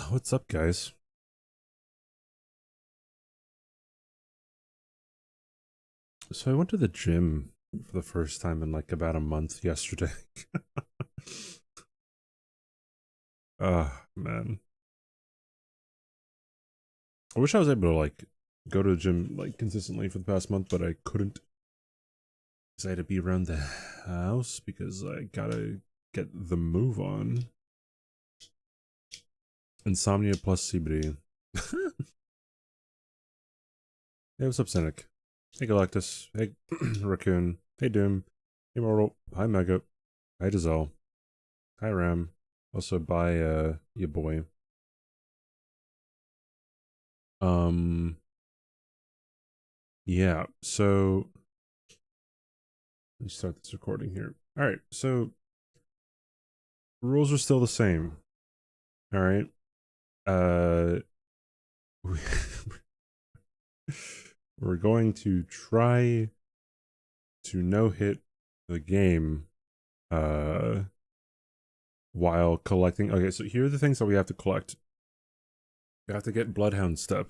What's up, guys? So I went to the gym for the first time in like about a month yesterday. Man. I wish I was able to like go to the gym like consistently for the past month, but I couldn't because I had to be around the house because I gotta get the move on. Insomnia plus CBD. Hey, what's up, Cynic? Hey, Galactus. Hey, Raccoon. Hey, Doom. Hey, Mortal. Hi, Mega. Hi, Giselle. Hi, Ram. Also, bye, your boy. Um, yeah, so let me start this recording here. All right, so rules are still the same. All right. Uh, we're going to try to no-hit the game while collecting. Okay, so here are the things that we have to collect. We have to get Bloodhound Step,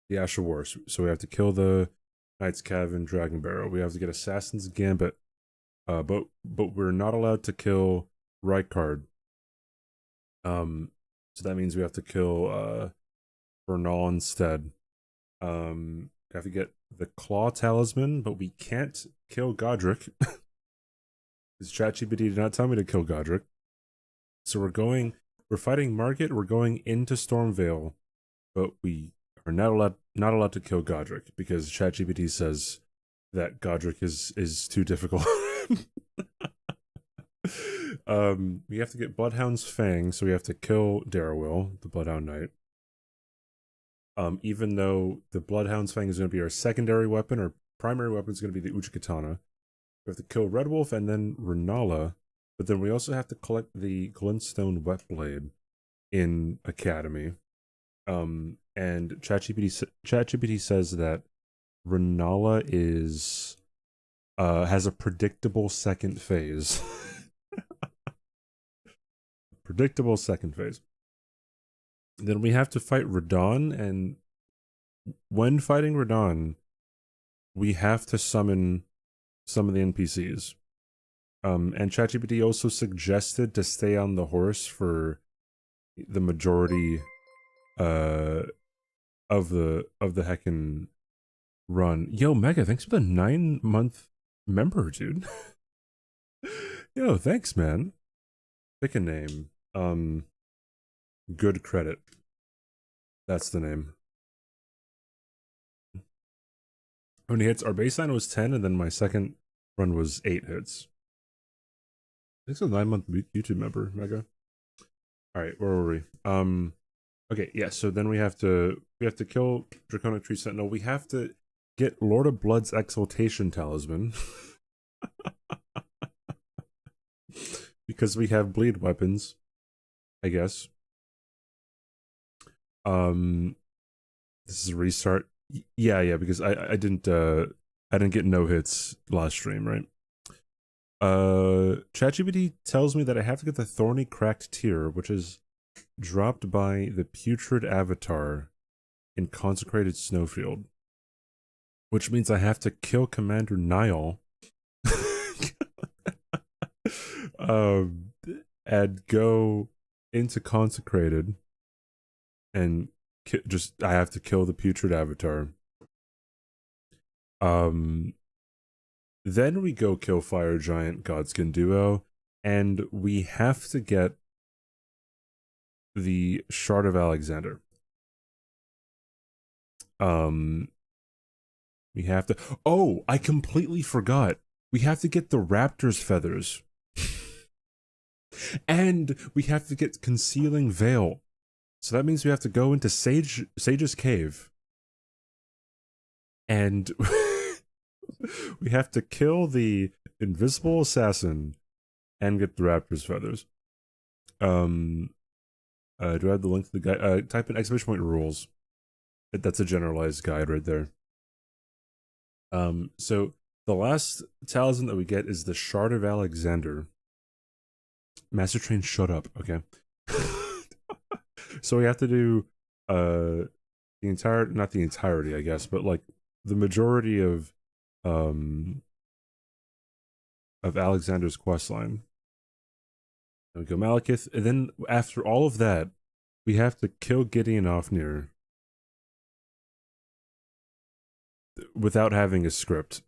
the Ash of War. So we have to kill the Knight's Cavern Dragon Barrow. We have to get Assassin's Gambit. But we're not allowed to kill Rykard. So that means we have to kill Bernal instead. We have to get the Claw Talisman, but we can't kill Godric. Because ChatGPT did not tell me to kill Godric. So we're fighting Margit, we're going into Stormvale, but we are not allowed to kill Godric because ChatGPT says that Godric is too difficult. We have to get Bloodhound's Fang, so we have to kill Darrowil, the Bloodhound Knight. Even though the Bloodhound's Fang is going to be our secondary weapon, our primary weapon is going to be the Uchigatana. We have to kill Red Wolf and then Renala, but then we also have to collect the Glintstone Whetblade in Academy. And ChatGPT says that Renala has a predictable second phase. Predictable second phase. Then we have to fight Radon, and when fighting Radon, we have to summon some of the NPCs. And ChatGPT also suggested to stay on the horse for the majority of the heckin' run. Yo, Mega, thanks for the 9-month member, dude. Yo, thanks, man. Pick a name. Good Credit. That's the name. How many hits? Our baseline was 10, and then my second run was 8 hits. Thanks for the 9-month YouTube member, Mega. Alright, where were we? Okay, yeah, so then we have to kill Draconic Tree Sentinel. We have to get Lord of Blood's Exaltation Talisman. Because we have bleed weapons, I guess. This is a restart. Yeah, because I didn't get no hits last stream, right? ChatGPT tells me that I have to get the Thorny Cracked Tear, which is dropped by the Putrid Avatar in Consecrated Snowfield, which means I have to kill Commander Niall. And go into Consecrated and I have to kill the Putrid Avatar. Then we go kill Fire Giant Godskin Duo, and we have to get the Shard of Alexander. We have to. Oh, I completely forgot. We have to get the Raptor's Feathers. And we have to get Concealing Veil. So that means we have to go into Sage's Cave. And we have to kill the Invisible Assassin and get the Raptor's Feathers. Do I have the link to the guide? Type in exclamation point rules. That's a generalized guide right there. So the last talisman that we get is the Shard of Alexander. Master Train, shut up, okay? So we have to do not the entirety, I guess, but like the majority of Alexander's questline. Then we go Malekith, and then after all of that, we have to kill Gideon Ofnir without having a script.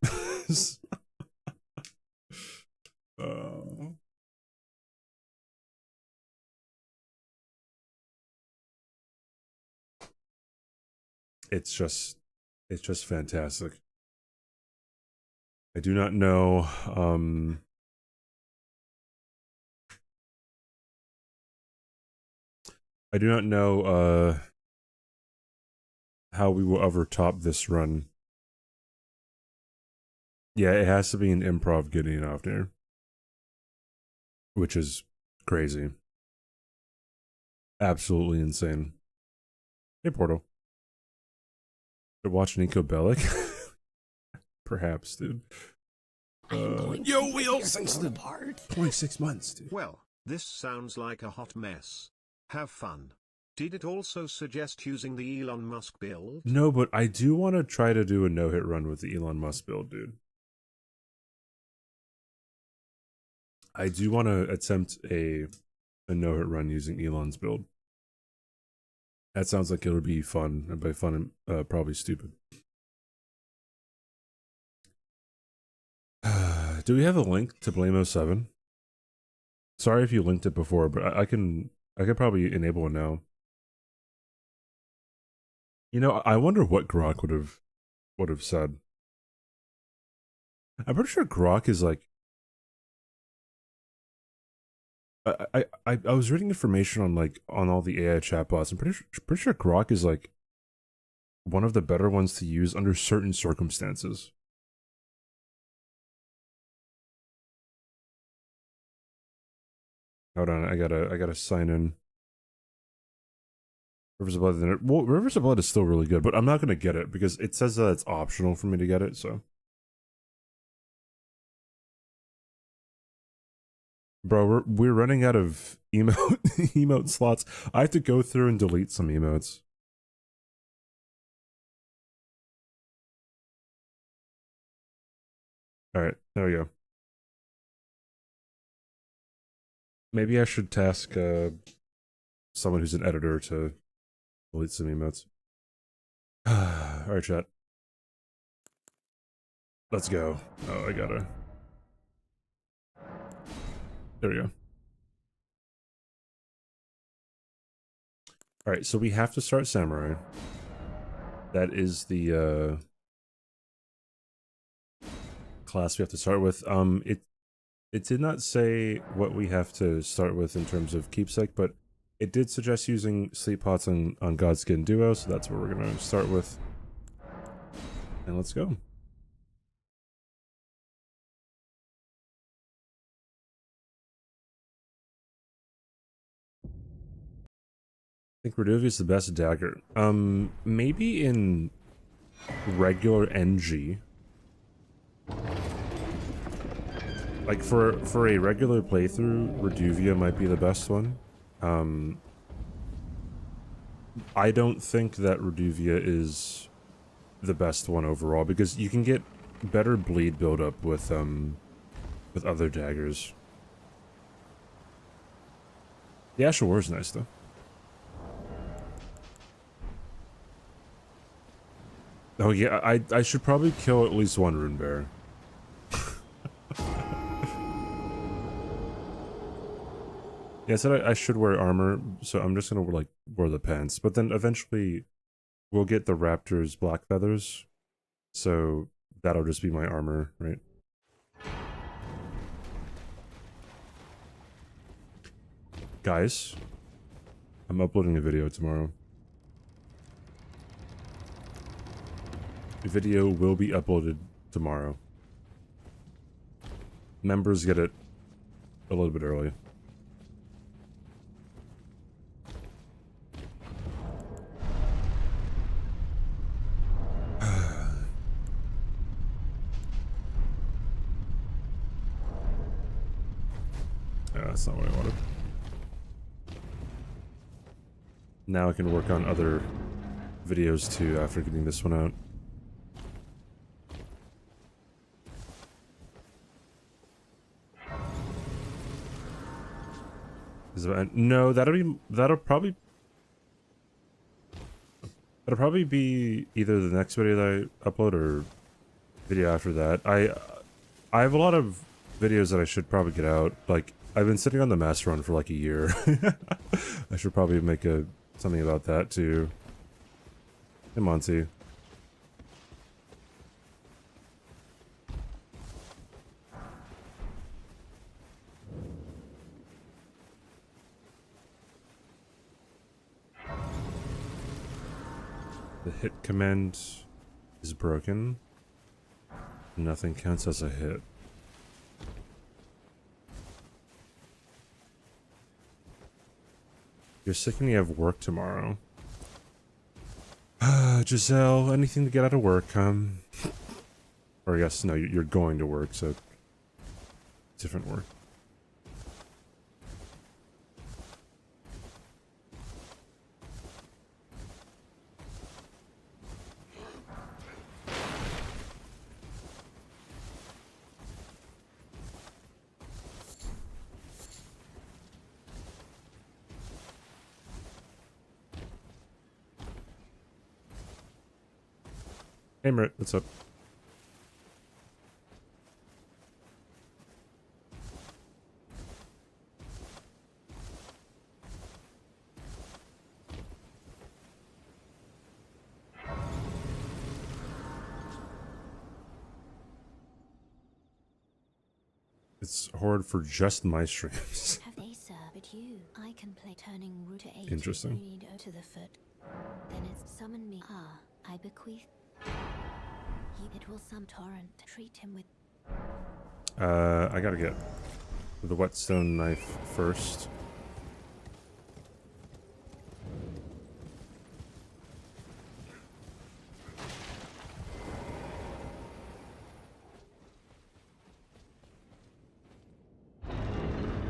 It's just fantastic. I do not know how we will ever top this run. Yeah, it has to be an improv Gideon Ofnir, which is crazy. Absolutely insane. Hey, Portal. To watch Nico Bellic? Perhaps, dude. Yo, Wheels! Thanks to the part. 26 months, dude. Well, this sounds like a hot mess. Have fun. Did it also suggest using the Elon Musk build? No, but I do want to try to do a no-hit run with the Elon Musk build, dude. I do want to attempt a no-hit run using Elon's build. That sounds like it'll be fun, and by fun, probably stupid. Do we have a link to Blame 07? Sorry if you linked it before, but I could probably enable it now. You know, I wonder what Grok would have said. I'm pretty sure Grok is like. I was reading information on all the AI chatbots. I'm pretty sure Grok is like one of the better ones to use under certain circumstances. Hold on, I gotta sign in. Rivers of Blood. Well, Rivers of Blood is still really good, but I'm not gonna get it because it says that it's optional for me to get it. So, bro, we're running out of emote slots. I have to go through and delete some emotes. All right, there we go. Maybe I should task someone who's an editor to delete some emotes. All right, chat. Let's go. Oh, I gotta. There we go. All right, so we have to start Samurai. That is the class we have to start with. It did not say what we have to start with in terms of keepsake, but it did suggest using sleep pots on Godskin Duo, so that's what we're gonna start with. And let's go. I think Reduvia is the best dagger. Maybe in regular NG. Like for a regular playthrough, Reduvia might be the best one. I don't think that Reduvia is the best one overall because you can get better bleed buildup with other daggers. The Ash of War is nice though. Oh yeah, I should probably kill at least one rune bear. Yeah, I said I should wear armor, so I'm just gonna wear the pants. But then eventually, we'll get the raptor's black feathers, so that'll just be my armor, right? Guys, I'm uploading a video tomorrow. The video will be uploaded tomorrow. Members get it a little bit early. Yeah, that's not what I wanted. Now I can work on other videos too after getting this one out. No, that'll probably be either the next video that I upload or video after that. I have a lot of videos that I should probably get out. Like, I've been sitting on the master run for like a year. I should probably make something about that too. Hey, Monty. The hit command is broken. Nothing counts as a hit. You're sick and you have work tomorrow. Giselle, anything to get out of work, or yes, no, you're going to work, so different work. Hey, Merritt, what's up? It's hard for just my streams. Have they served you? I can play turning root to 8. Interesting. Read to the foot. Then it's summon me. Ah, I bequeath. It will some torrent. Treat him with. I gotta get the whetstone knife first.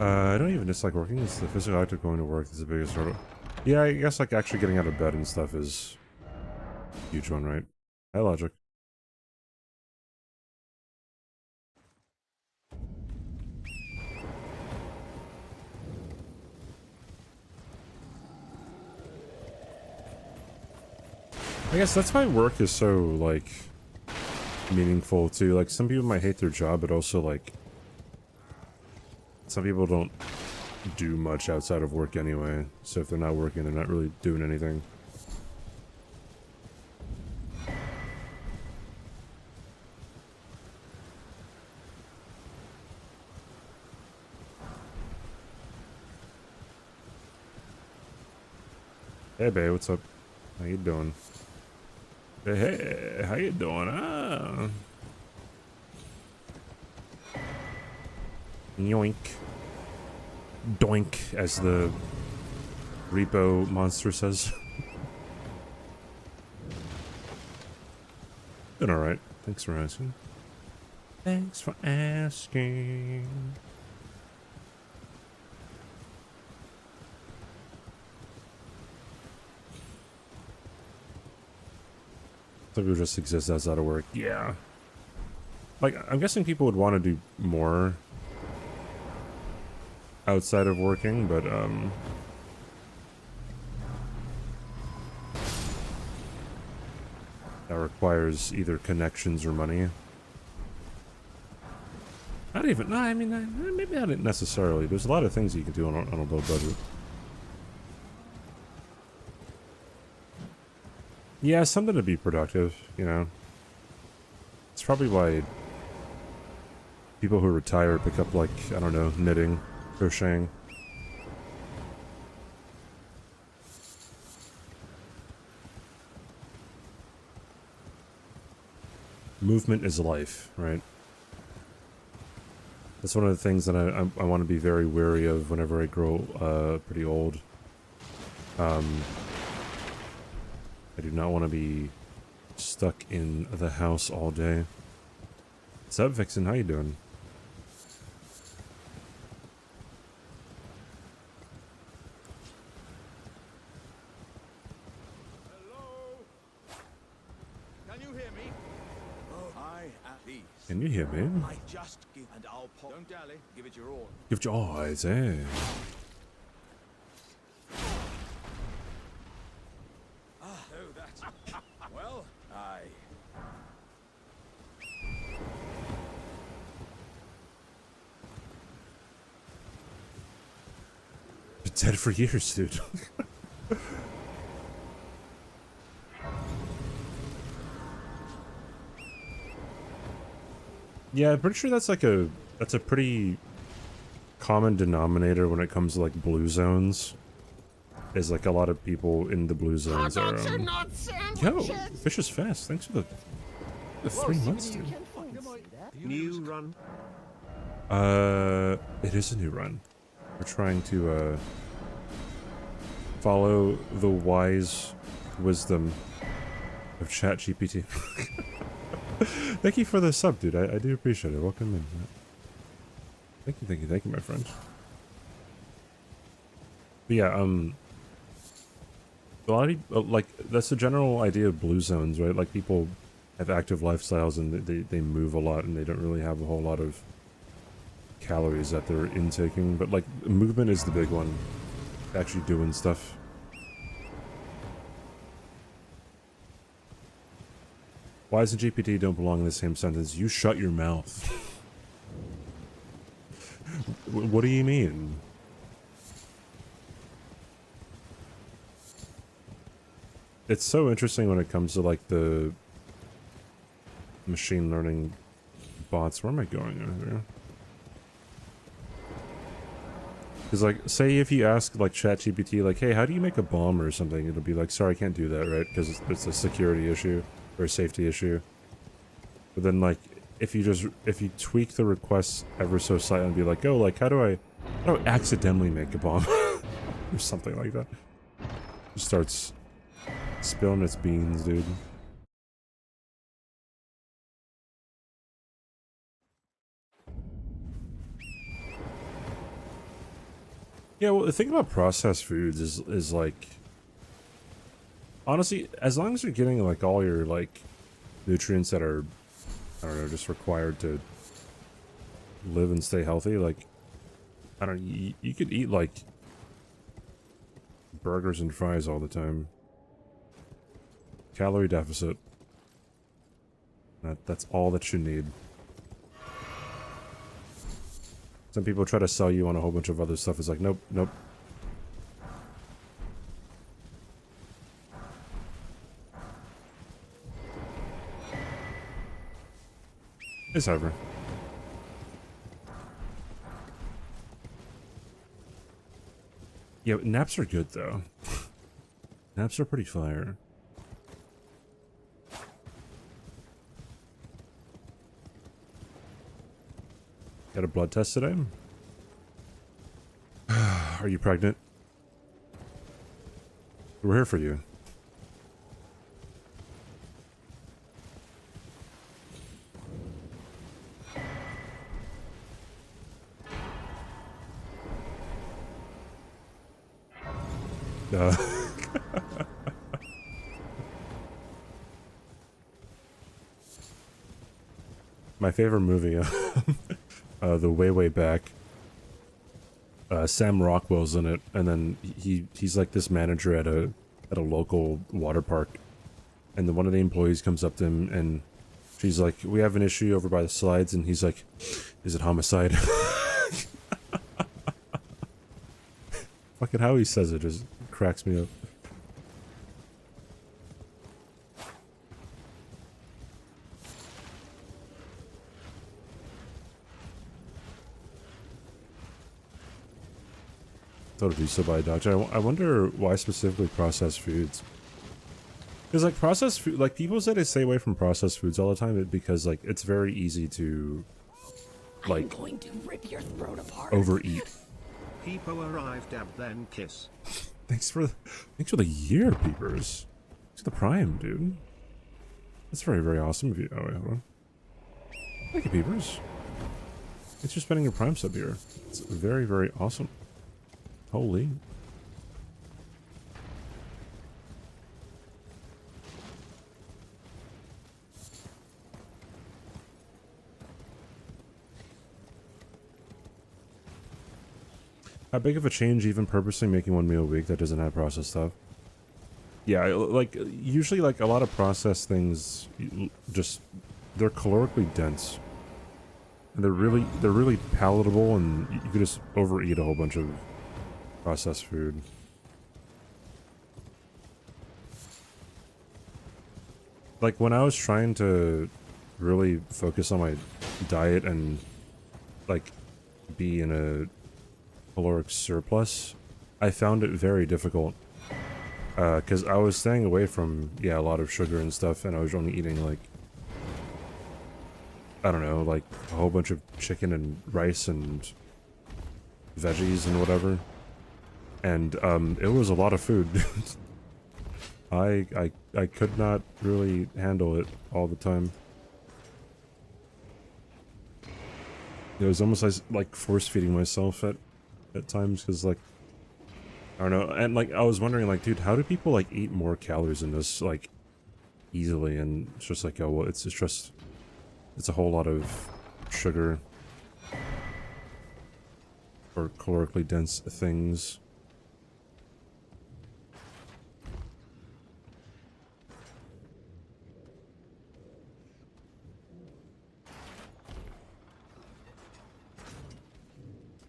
I don't even dislike working. It's the physical act of going to work that's the biggest hurdle. Yeah, I guess like actually getting out of bed and stuff is a huge one, right? Hi, Logic. I guess that's why work is so, like, meaningful, too. Like, some people might hate their job, but also, like, some people don't do much outside of work anyway. So if they're not working, they're not really doing anything. Hey, babe, what's up? How you doing? Hey, how you doing? Yoink. Doink, as the repo monster says. Doing alright. Thanks for asking. Thanks for asking. Some people just exist outside of work. Yeah. Like, I'm guessing people would want to do more outside of working, but, that requires either connections or money. I don't even, no, I mean, maybe not necessarily. There's a lot of things you can do on a low budget. Yeah, something to be productive, you know. It's probably why people who retire pick up, like, I don't know, knitting, crocheting. Movement is life, right? That's one of the things that I want to be very wary of whenever I grow pretty old. I do not want to be stuck in the house all day. What's up, Vixen? How you doing? Can you hear me? I just give and I'll pop. Don't dally. Give it your all. Give it your eyes, eh? Oh, that. Well, I. Been dead for years, dude. Yeah, I'm pretty sure that's like a pretty common denominator when it comes to like blue zones. Is like a lot of people in the blue zones are yo, fish is fast. Thanks for the 3 months, dude. New run. It is a new run. We're trying to follow the wise wisdom of ChatGPT. Thank you for the sub, dude. I do appreciate it. Welcome in. Thank you, my friend. But yeah, a lot of like that's the general idea of blue zones, right? Like people have active lifestyles and they move a lot and they don't really have a whole lot of calories that they're intaking. But like movement is the big one. Actually doing stuff. Wise and GPT don't belong in the same sentence. You shut your mouth. What do you mean? It's so interesting when it comes to like the machine learning bots. Where am I going over here? Because like, say if you ask like ChatGPT, like, hey, how do you make a bomb or something? It'll be like, sorry, I can't do that, right? Because it's a security issue. Or a safety issue. But then like if you tweak the request ever so slightly and be like, oh, like how do I accidentally make a bomb or something like that, it starts spilling its beans, dude. Yeah, well, the thing about processed foods is like, honestly, as long as you're getting like all your like nutrients that are, I don't know, just required to live and stay healthy, like, I don't know, you could eat like burgers and fries all the time. Calorie deficit. That's all that you need. Some people try to sell you on a whole bunch of other stuff. It's like, nope, nope. It's over. Yeah, naps are good though. Naps are pretty fire. Got a blood test today? Are you pregnant? We're here for you. My favorite movie, the way back. Sam Rockwell's in it, and then he's like this manager at a local water park, and then one of the employees comes up to him and she's like, "We have an issue over by the slides," and he's like, "Is it homicide?" Fucking how he says it just cracks me up. Thought it'd be so by a doctor. I wonder why specifically processed foods. Because like processed food, like people say they stay away from processed foods all the time because like it's very easy to like I'm going to rip your throat apart. Overeat. Peepo arrived at then kiss. Thanks for the year, Peepers. Thanks for the prime, dude. That's very, very awesome of you. Oh wait, hold on. Thank you, Peepers. Thanks for spending your prime sub here. It's very, very awesome. Holy. How big of a change even purposely making one meal a week that doesn't have processed stuff? Yeah, like, usually, like, a lot of processed things, just, they're calorically dense. And they're really palatable, and you could just overeat a whole bunch of processed food. Like, when I was trying to really focus on my diet and, like, be in a caloric surplus, I found it very difficult. Because I was staying away from, yeah, a lot of sugar and stuff, and I was only eating, like, I don't know, like, a whole bunch of chicken and rice and veggies and whatever. And, it was a lot of food. I could not really handle it all the time. It was almost like force-feeding myself at times, because, like, I don't know, and, like, I was wondering, like, dude, how do people, like, eat more calories in this, like, easily? And it's just like, oh, well, it's a whole lot of sugar or calorically dense things.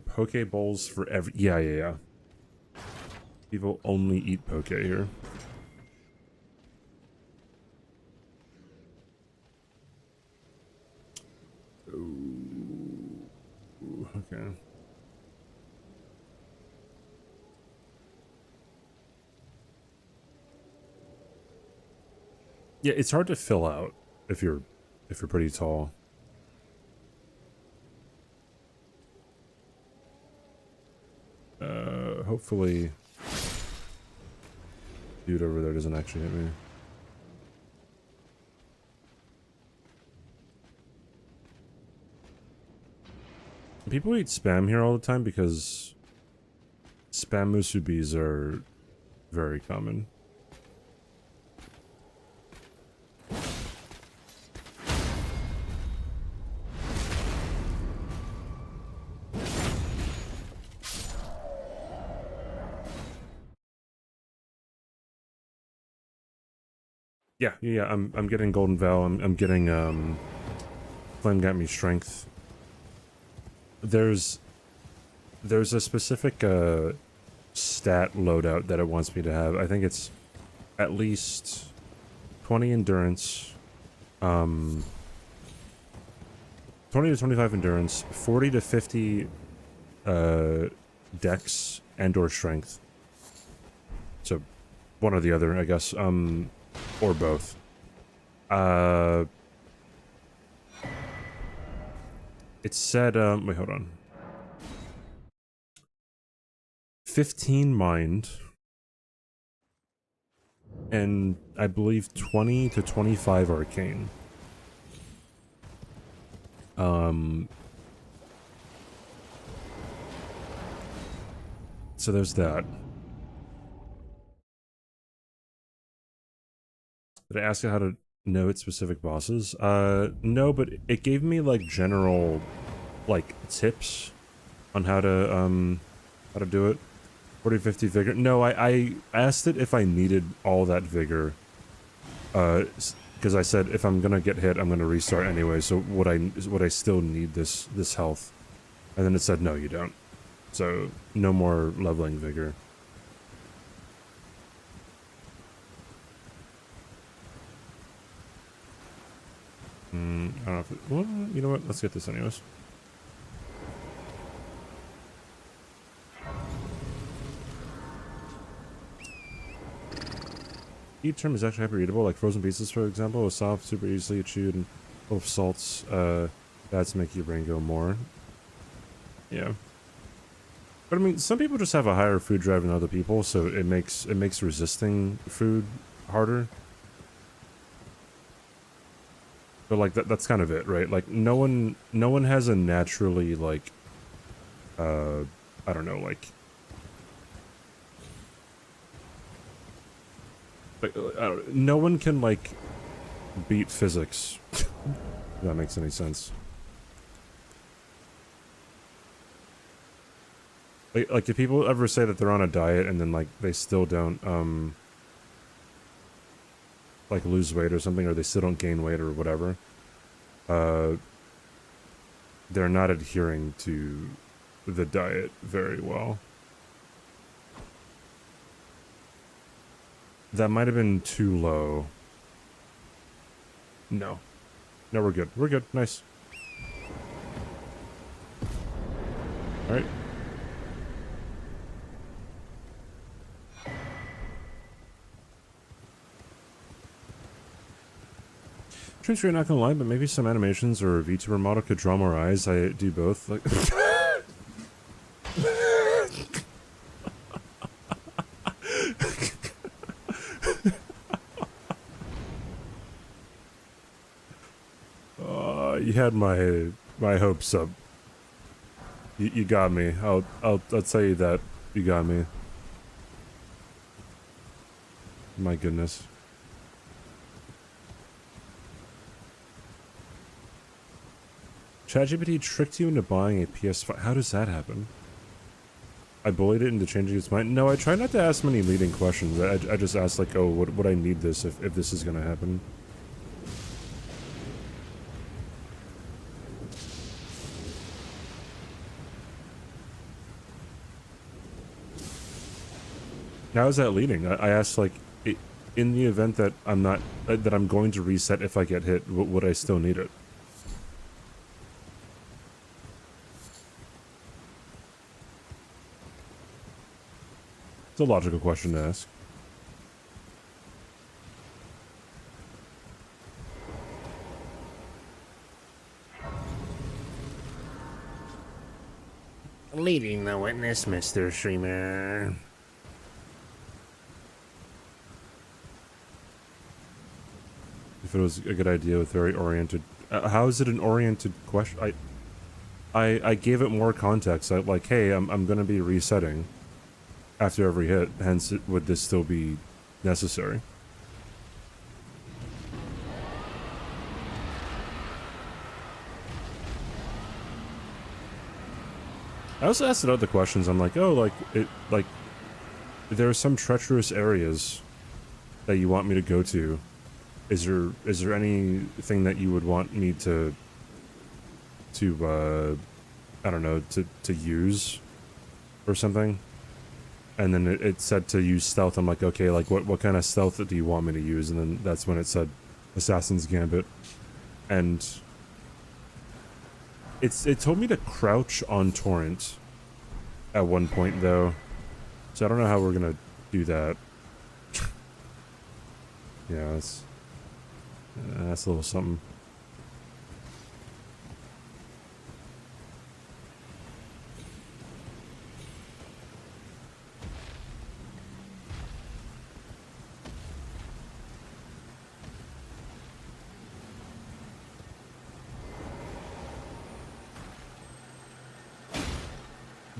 Poke bowls for every... Yeah. People only eat poke here. Ooh, okay. Yeah, it's hard to fill out if you're pretty tall. Hopefully dude over there doesn't actually hit me. People eat spam here all the time because spam musubis are very common. Yeah, I'm getting Golden Vow, I'm getting Flame got me strength. There's a specific stat loadout that it wants me to have. I think it's at least 20 endurance, 20 to 25 endurance, 40 to 50 dex and or strength. So one or the other, I guess, or both. It said, wait, hold on. 15 mind, and I believe 20 to 25 arcane. So there's that. Did I ask you how to know its specific bosses? No, but it gave me, like, general, like, tips on how to do it. 40-50 vigor. No, I asked it if I needed all that vigor. Because I said if I'm gonna get hit, I'm gonna restart anyway. So would I still need this health? And then it said no, you don't. So no more leveling vigor. I don't know if it, well, you know what? Let's get this anyways. Each term is actually hyper eatable, like frozen pieces, for example, is soft, super easily chewed, and full of salts. That's make your brain go more. Yeah. But I mean, some people just have a higher food drive than other people, so it makes resisting food harder. But like that's kind of it, right? Like no one has a naturally, like, I don't know, like I don't, no one can, like, beat physics. If that makes any sense. Like if people ever say that they're on a diet and then like they still don't like lose weight or something, or they still don't gain weight or whatever, uh they're not adhering to the diet very well. That might have been too low. No. No, we're good. We're good. Nice. Alright. Turns you're not gonna lie, but maybe some animations or a VTuber model could draw more eyes. I do both. Like you had my hopes up. You got me. I'll tell you that you got me. My goodness. ChatGPT tricked you into buying a PS5. How does that happen? I bullied it into changing its mind. No, I try not to ask many leading questions. I just ask like, oh, would I need this if this is gonna happen? How is that leading? I asked like, in the event that I'm not that I'm going to reset if I get hit, would I still need it? It's a logical question to ask. Leading the witness, Mr. Streamer. If it was a good idea with very oriented... how is it an oriented question? I gave it more context. Like, hey, I'm going to be resetting after every hit, hence would this still be necessary? I also asked it other questions. I'm like, oh, like there are some treacherous areas that you want me to go to. Is there anything that you would want me to I don't know, to use or something? And then it said to use stealth. I'm like, okay, like what kind of stealth do you want me to use? And then that's when it said Assassin's Gambit. And it told me to crouch on torrent at one point though. So I don't know how we're gonna do that. Yeah, that's a little something.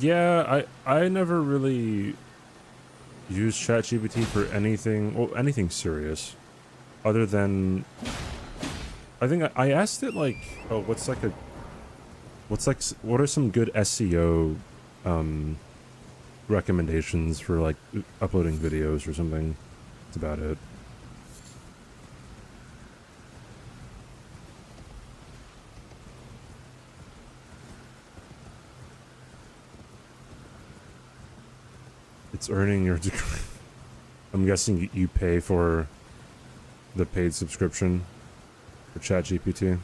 Yeah, I never really used ChatGPT for anything, well, anything serious, other than I think I asked it like, oh, what are some good SEO recommendations for like uploading videos or something. That's about it. It's earning your degree. I'm guessing you pay for the paid subscription for ChatGPT.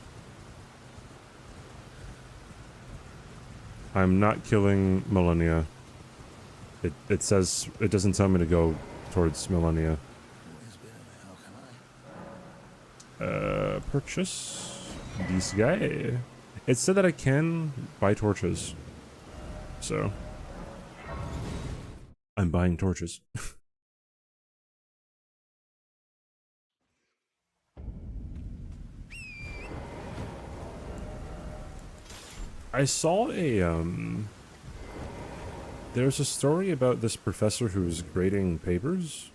I'm not killing millennia. It says it doesn't tell me to go towards millennia. Purchase this guy. It said that I can buy torches, so I'm buying torches. I saw there's a story about this professor who was grading papers.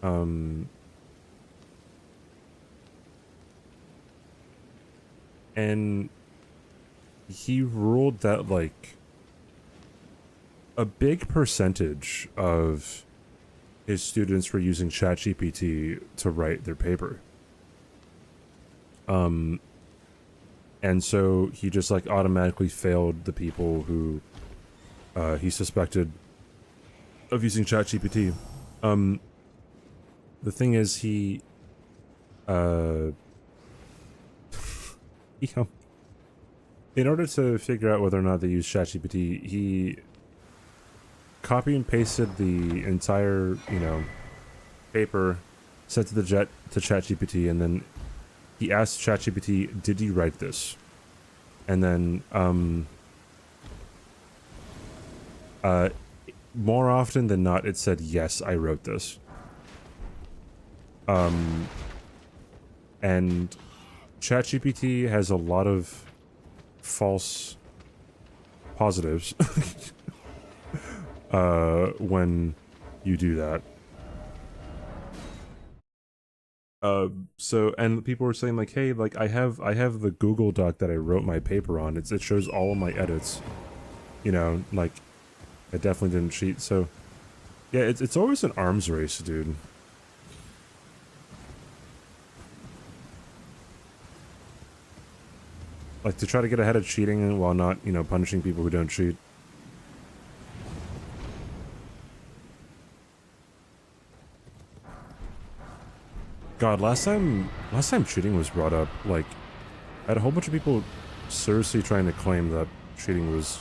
And he ruled that, like, a big percentage of his students were using ChatGPT to write their paper. And so he just like automatically failed the people who he suspected of using ChatGPT. The thing is, he in order to figure out whether or not they use ChatGPT, he copy and pasted the entire, paper, sent to ChatGPT, and then he asked ChatGPT, "Did you write this?" And then, more often than not, it said, "Yes, I wrote this." And ChatGPT has a lot of false positives when you do that. So, and people were saying like, hey, like I have the Google Doc that I wrote my paper on. It shows all of my edits. Like I definitely didn't cheat. So yeah, it's always an arms race, dude. Like to try to get ahead of cheating while not, punishing people who don't cheat. God, last time cheating was brought up, like, I had a whole bunch of people seriously trying to claim that cheating was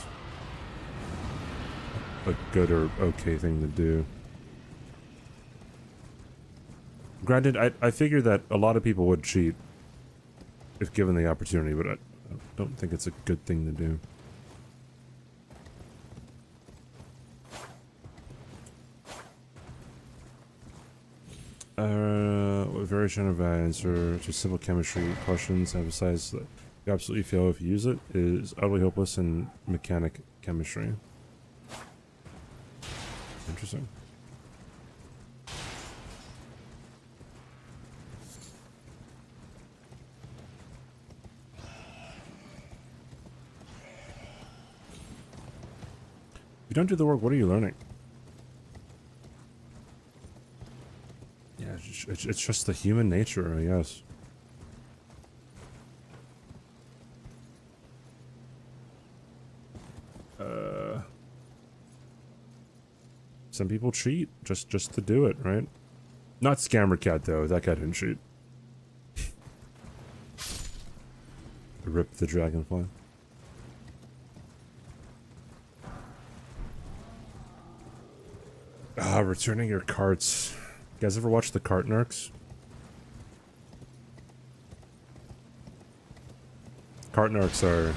a good or okay thing to do. Granted, I figured that a lot of people would cheat if given the opportunity, but I don't think it's a good thing to do. What variation of answer to simple chemistry questions emphasize that you absolutely fail if you use it is utterly hopeless in mechanic chemistry. Interesting. If you don't do the work, what are you learning? Yeah, it's just the human nature, I guess. Some people cheat just to do it, right? Not Scammer Cat though. That guy didn't cheat. Rip the dragonfly. Returning your carts. You guys ever watch the Cart Narcs? Cart Narcs are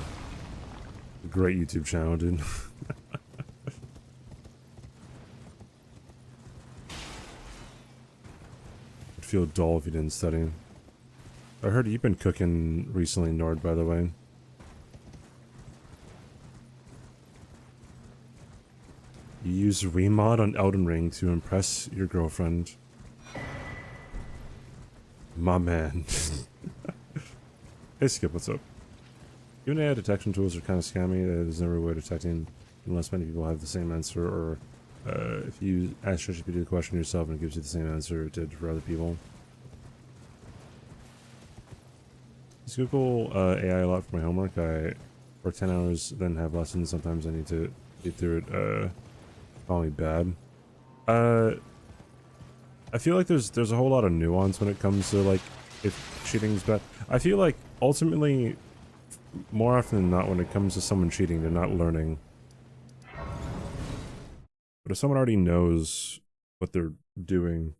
a great YouTube channel, dude. It'd feel dull if you didn't study. I heard you've been cooking recently, Nord, by the way. You use remod on Elden Ring to impress your girlfriend. My man. Hey Skip, what's up? Even AI detection tools are kind of scammy. There's never a way of detecting unless many people have the same answer, or if you ask ChatGPT the question yourself and it gives you the same answer it did for other people. I Google AI a lot for my homework. I work 10 hours, then have lessons. Sometimes I need to get through it. Call me bad. I feel like there's a whole lot of nuance when it comes to like if cheating's bad. I feel like ultimately, more often than not, when it comes to someone cheating, they're not learning. But if someone already knows what they're doing,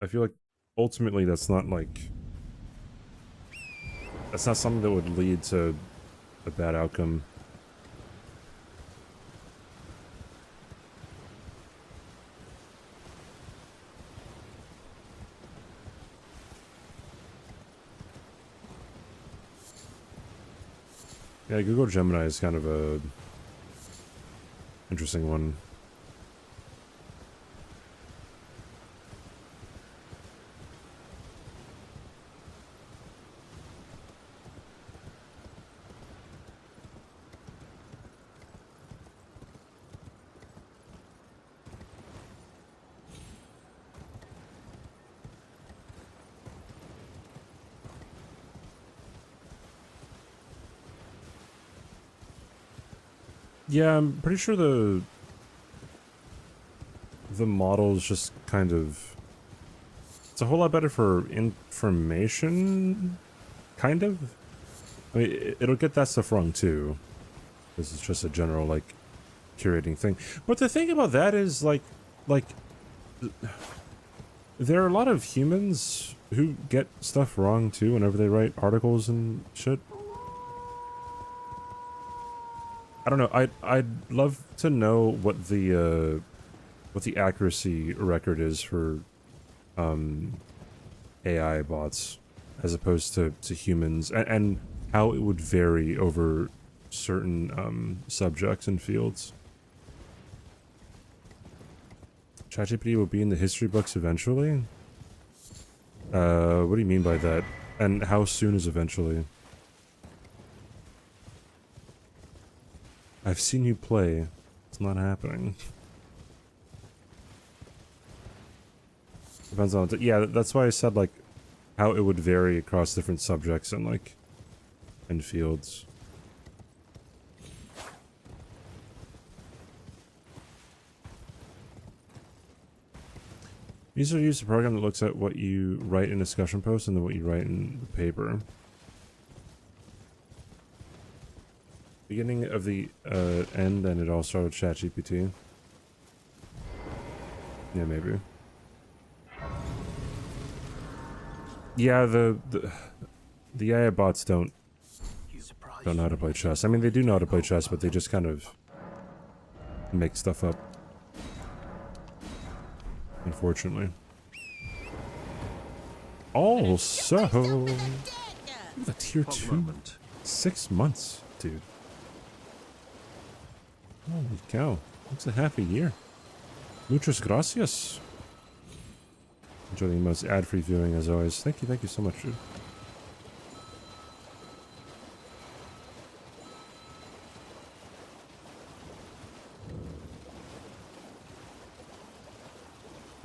I feel like ultimately that's not something that would lead to a bad outcome. Yeah, Google Gemini is kind of a interesting one. Yeah, I'm pretty sure the model's just kind of... It's a whole lot better for information, kind of. I mean, it'll get that stuff wrong too. This is just a general, like, curating thing. But the thing about that is, like, there are a lot of humans who get stuff wrong too whenever they write articles and shit. I don't know. I'd love to know what the accuracy record is for AI bots as opposed to humans, and how it would vary over certain subjects and fields. ChatGPT will be in the history books eventually? What do you mean by that? And how soon is eventually? I've seen you play. It's not happening. Depends on... Yeah, that's why I said, like, how it would vary across different subjects and, like, and fields. User use a program that looks at what you write in discussion posts and then what you write in the paper. Beginning of the end, and it all started with ChatGPT. Yeah, maybe. Yeah, the AI bots don't know how to play chess. I mean, they do know how to play chess, but they just kind of make stuff up. Unfortunately. Also, the tier 2, 6 months, dude. Holy cow! Looks a half a year. Muchas gracias. Enjoy the most ad-free viewing as always. Thank you so much, dude.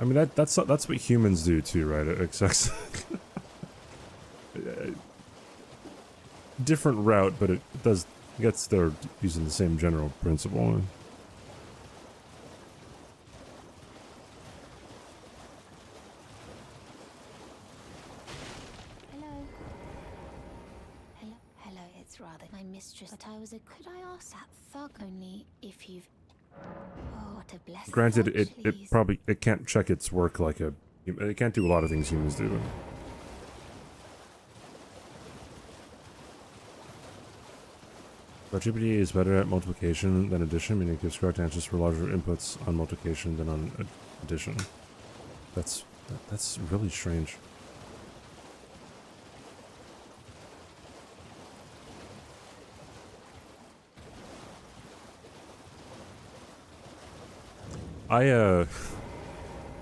I mean, that's what humans do too, right? Except different route, but it gets there using the same general principle. Hello, it's rather my mistress, but I was a... Could I ask that thug only if you've... Oh, what a blessing. Granted, it can't check its work like a... It can't do a lot of things humans do. But GPT is better at multiplication than addition, meaning it gives correct answers for larger inputs on multiplication than on addition. That's really strange.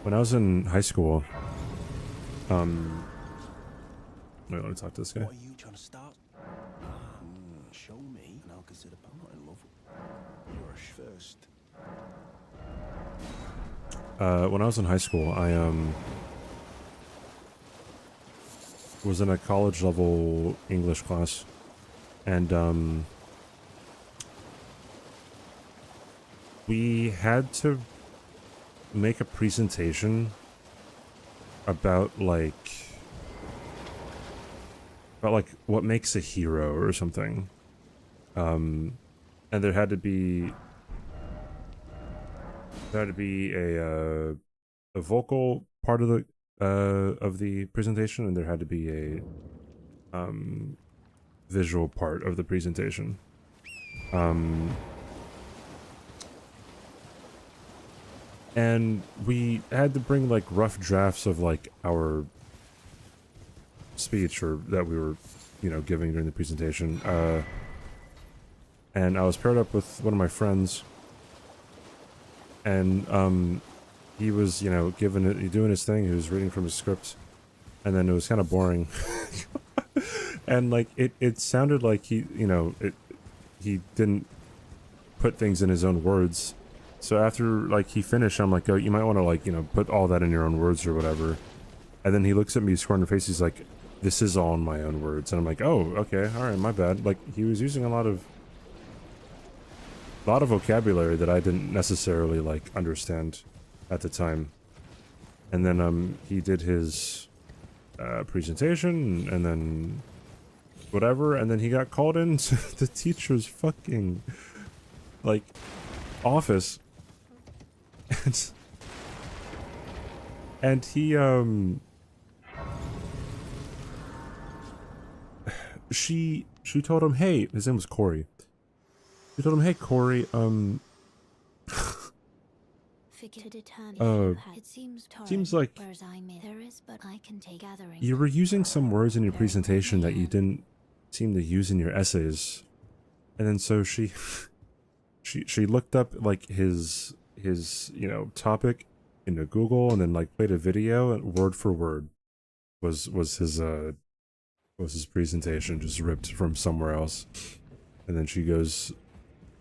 When I was in high school, wait, let me talk to this guy. What are you trying to start? Show me, and I'll consider. I'm not in love with you're first. When I was in high school, I was in a college level English class, and we had to make a presentation about like what makes a hero or something, and there had to be a vocal part of the presentation, and there had to be a visual part of the presentation. And we had to bring like rough drafts of like our speech or that we were, giving during the presentation. And I was paired up with one of my friends, and he was, doing his thing. He was reading from his script, and then it was kind of boring. And like it sounded like he didn't put things in his own words. So after like he finished, I'm like, oh, you might want to like, put all that in your own words or whatever. And then he looks at me square in the face. He's like, this is all in my own words. And I'm like, oh, okay, all right, my bad. Like he was using a lot of a lot of vocabulary that I didn't necessarily like understand at the time. And then he did his presentation and then whatever, and then he got called into the teacher's fucking like office, and he she told him, hey, his name was Corey. She told him, hey Corey, seems like you were using some words in your presentation that you didn't seem to use in your essays. And then so she looked up like his you know topic into Google and then like played a video and word for word was his presentation just ripped from somewhere else. And then she goes,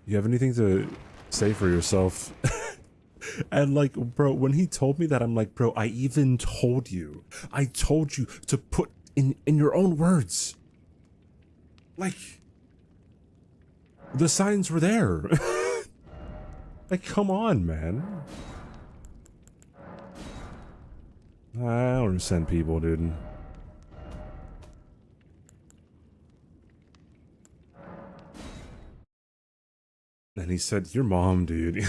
you have anything to say for yourself? And like, bro, when he told me that, I'm like, bro, I even told you. I told you to put in your own words. Like, the signs were there. Like, come on, man. I don't understand people, dude. And he said, your mom, dude.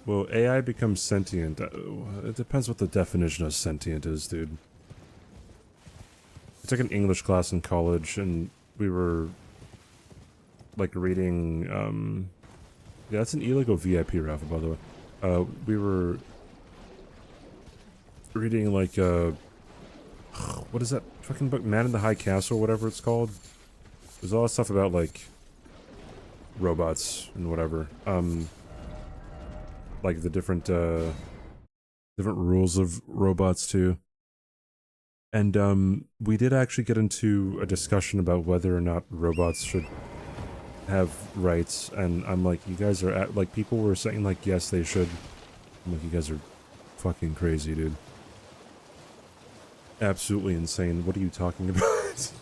Well, AI becomes sentient. It depends what the definition of sentient is, dude. I took an English class in college, and we were, like, reading, yeah, that's an illegal VIP raffle, by the way. We were reading, like, what is that fucking book? Man in the High Castle, whatever it's called. There's all that stuff about, like, robots and whatever. Like the different rules of robots too. And we did actually get into a discussion about whether or not robots should have rights, and I'm like, you guys are like, people were saying like, yes, they should. I'm like, you guys are fucking crazy, dude. Absolutely insane. What are you talking about?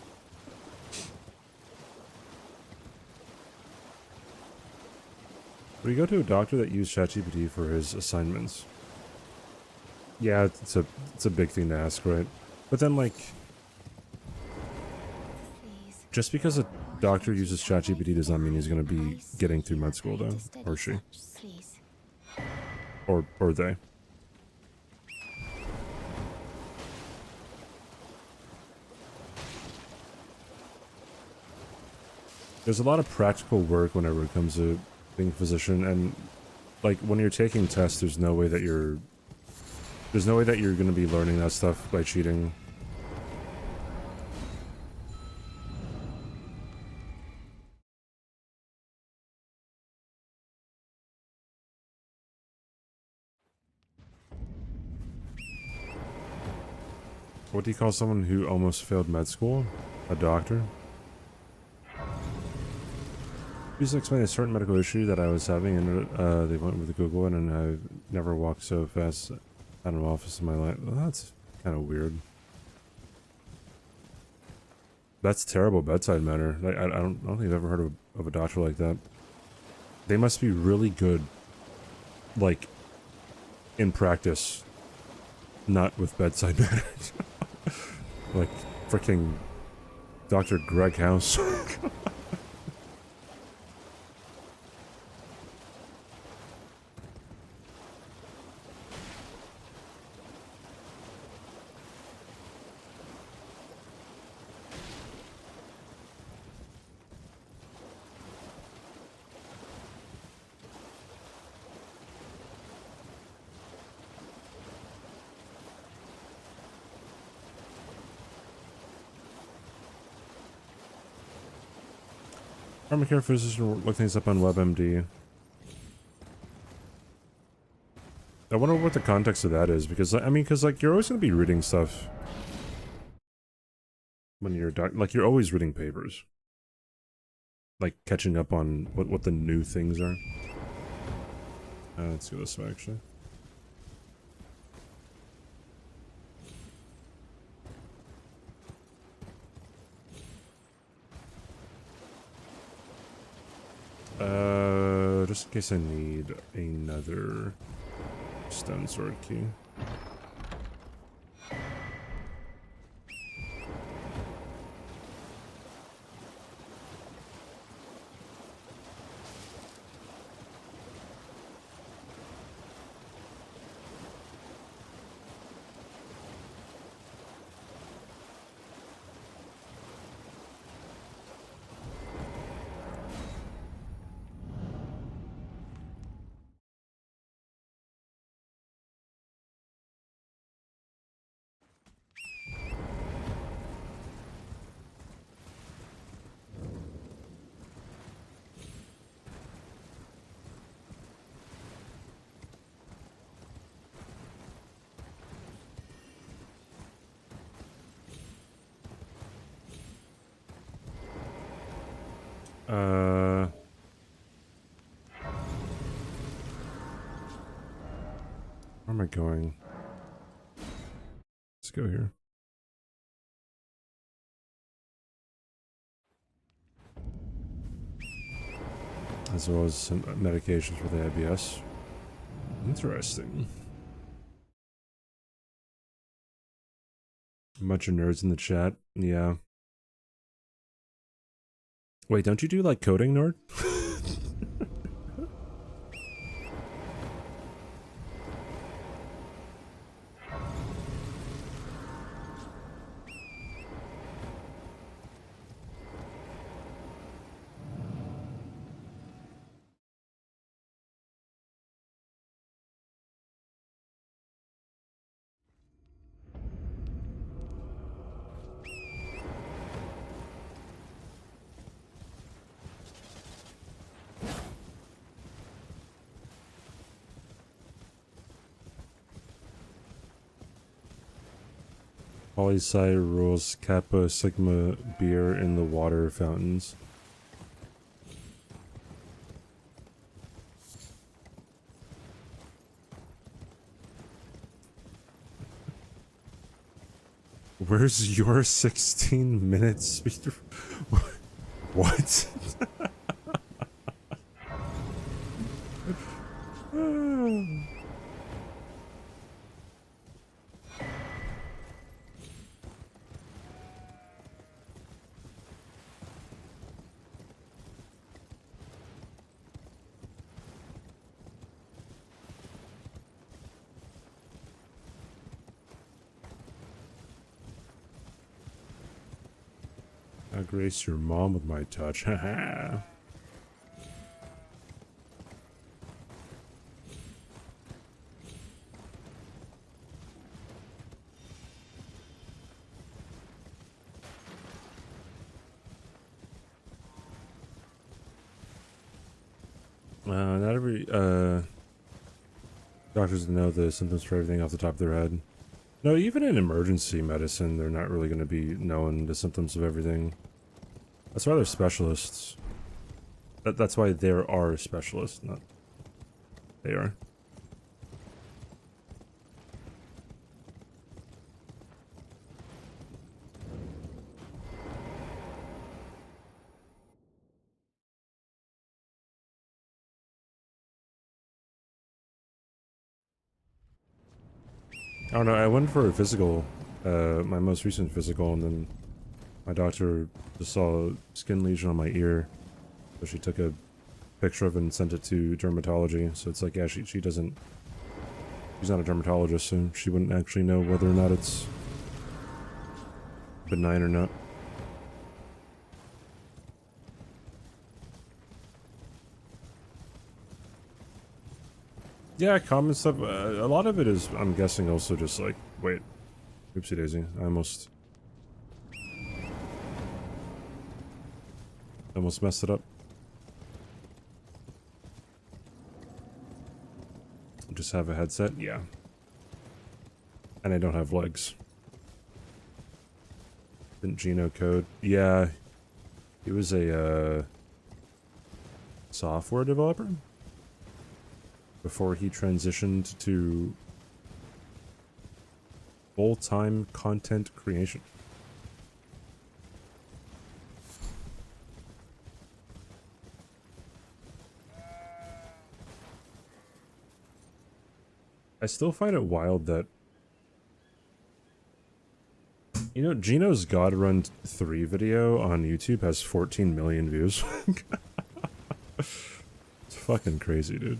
Would you go to a doctor that used ChatGPT for his assignments? Yeah, it's a big thing to ask, right? But then, like, just because a doctor uses ChatGPT does not mean he's going to be getting through med school, though, or she, or they. There's a lot of practical work whenever it comes to being a physician, and like when you're taking tests, there's no way that you're going to be learning that stuff by cheating. What do you call someone who almost failed med school? A doctor? Please explain a certain medical issue that I was having, and they went with Google, and I've never walked so fast out of an office in my life. Well, that's kind of weird. That's terrible bedside manner. Like, I don't think I've ever heard of a doctor like that. They must be really good, like, in practice, not with bedside manner. Like, freaking Dr. Greg House. Pharmacare physician, look things up on WebMD. I wonder what the context of that is, because, I mean, because, like, you're always going to be reading stuff when you're, like, you're always reading papers. Like, catching up on what the new things are. Let's go this way, actually. just in case I need another stone sword key. Where am I going? Let's go here. As well as some medications for the IBS. Interesting. A bunch of nerds in the chat. Yeah. Wait, don't you do like coding, Nord? Poli-sci rules Kappa Sigma beer in the water fountains. Where's your 16-minute speed? What? I grace your mom with my touch. Haha. Not every doctors know the symptoms for everything off the top of their head. No, even in emergency medicine, they're not really going to be knowing the symptoms of everything. That's why they're specialists. That's why there are specialists, not they are. I don't know, I went for a physical, my most recent physical, and then my doctor just saw a skin lesion on my ear. So she took a picture of it and sent it to dermatology. So it's like, yeah, she doesn't, she's not a dermatologist, so she wouldn't actually know whether or not it's benign or not. Yeah, common stuff. A lot of it is, I'm guessing, also just like, wait, oopsie daisy. I almost messed it up. Just have a headset? Yeah. And I don't have legs. Didn't Gino code? Yeah. He was a software developer before he transitioned to full-time content creation. I still find it wild that, you know, Gino's God Run 3 video on YouTube has 14 million views. It's fucking crazy, dude.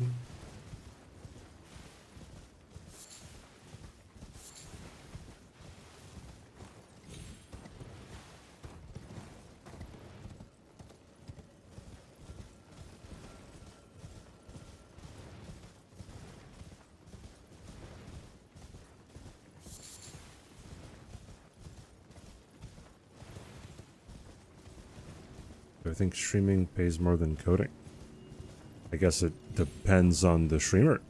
I think streaming pays more than coding. I guess it depends on the streamer.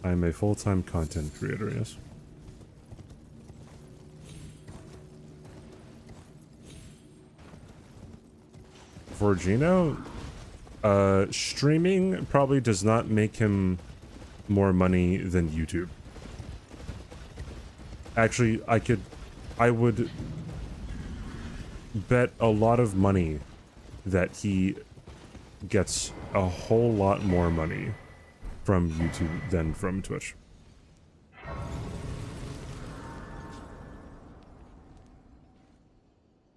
I'm a full-time content creator, yes. For Gino, streaming probably does not make him more money than YouTube. Actually, I would bet a lot of money that he gets a whole lot more money from YouTube than from Twitch.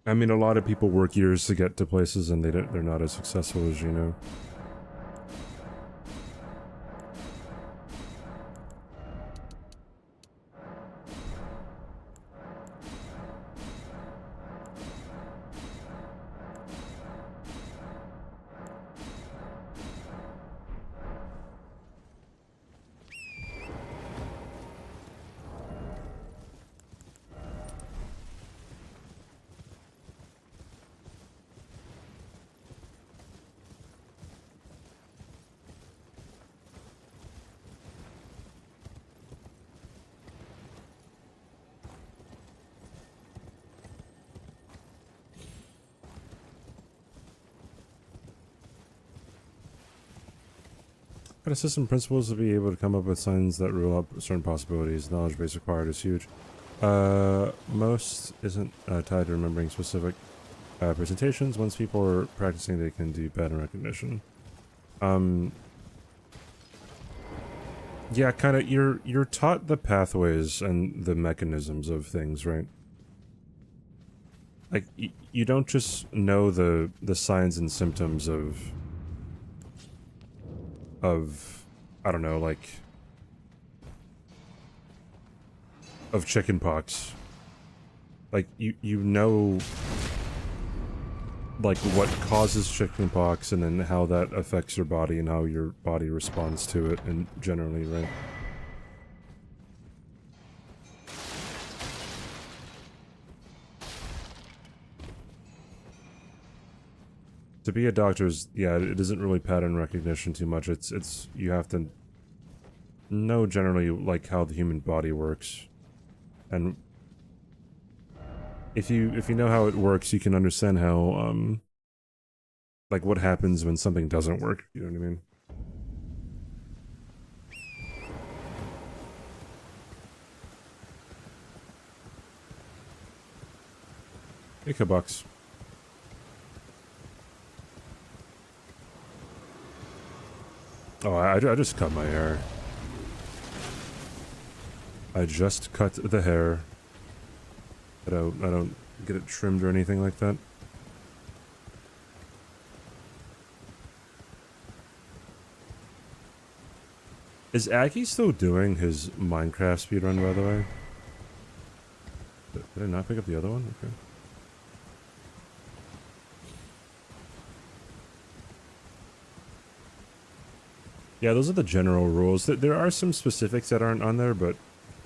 I mean, a lot of people work years to get to places and they're not as successful as Gino. But system principles to be able to come up with signs that rule out certain possibilities. Knowledge base required is huge. Most isn't tied to remembering specific presentations. Once people are practicing, they can do pattern recognition. Yeah, kind of. You're taught the pathways and the mechanisms of things, right? Like you don't just know the signs and symptoms of I don't know, like of chickenpox. Like you know like what causes chickenpox and then how that affects your body and how your body responds to it, and generally, right? To be a doctor is, yeah, it isn't really pattern recognition too much. It's you have to know generally like how the human body works, and if you know how it works, you can understand how like what happens when something doesn't work. You know what I mean? Hey, Kabucks. Oh, I just cut my hair. I just cut the hair. I don't get it trimmed or anything like that. Is Aggie still doing his Minecraft speedrun, by the way? Did I not pick up the other one? Okay. Yeah, those are the general rules. There are some specifics that aren't on there, but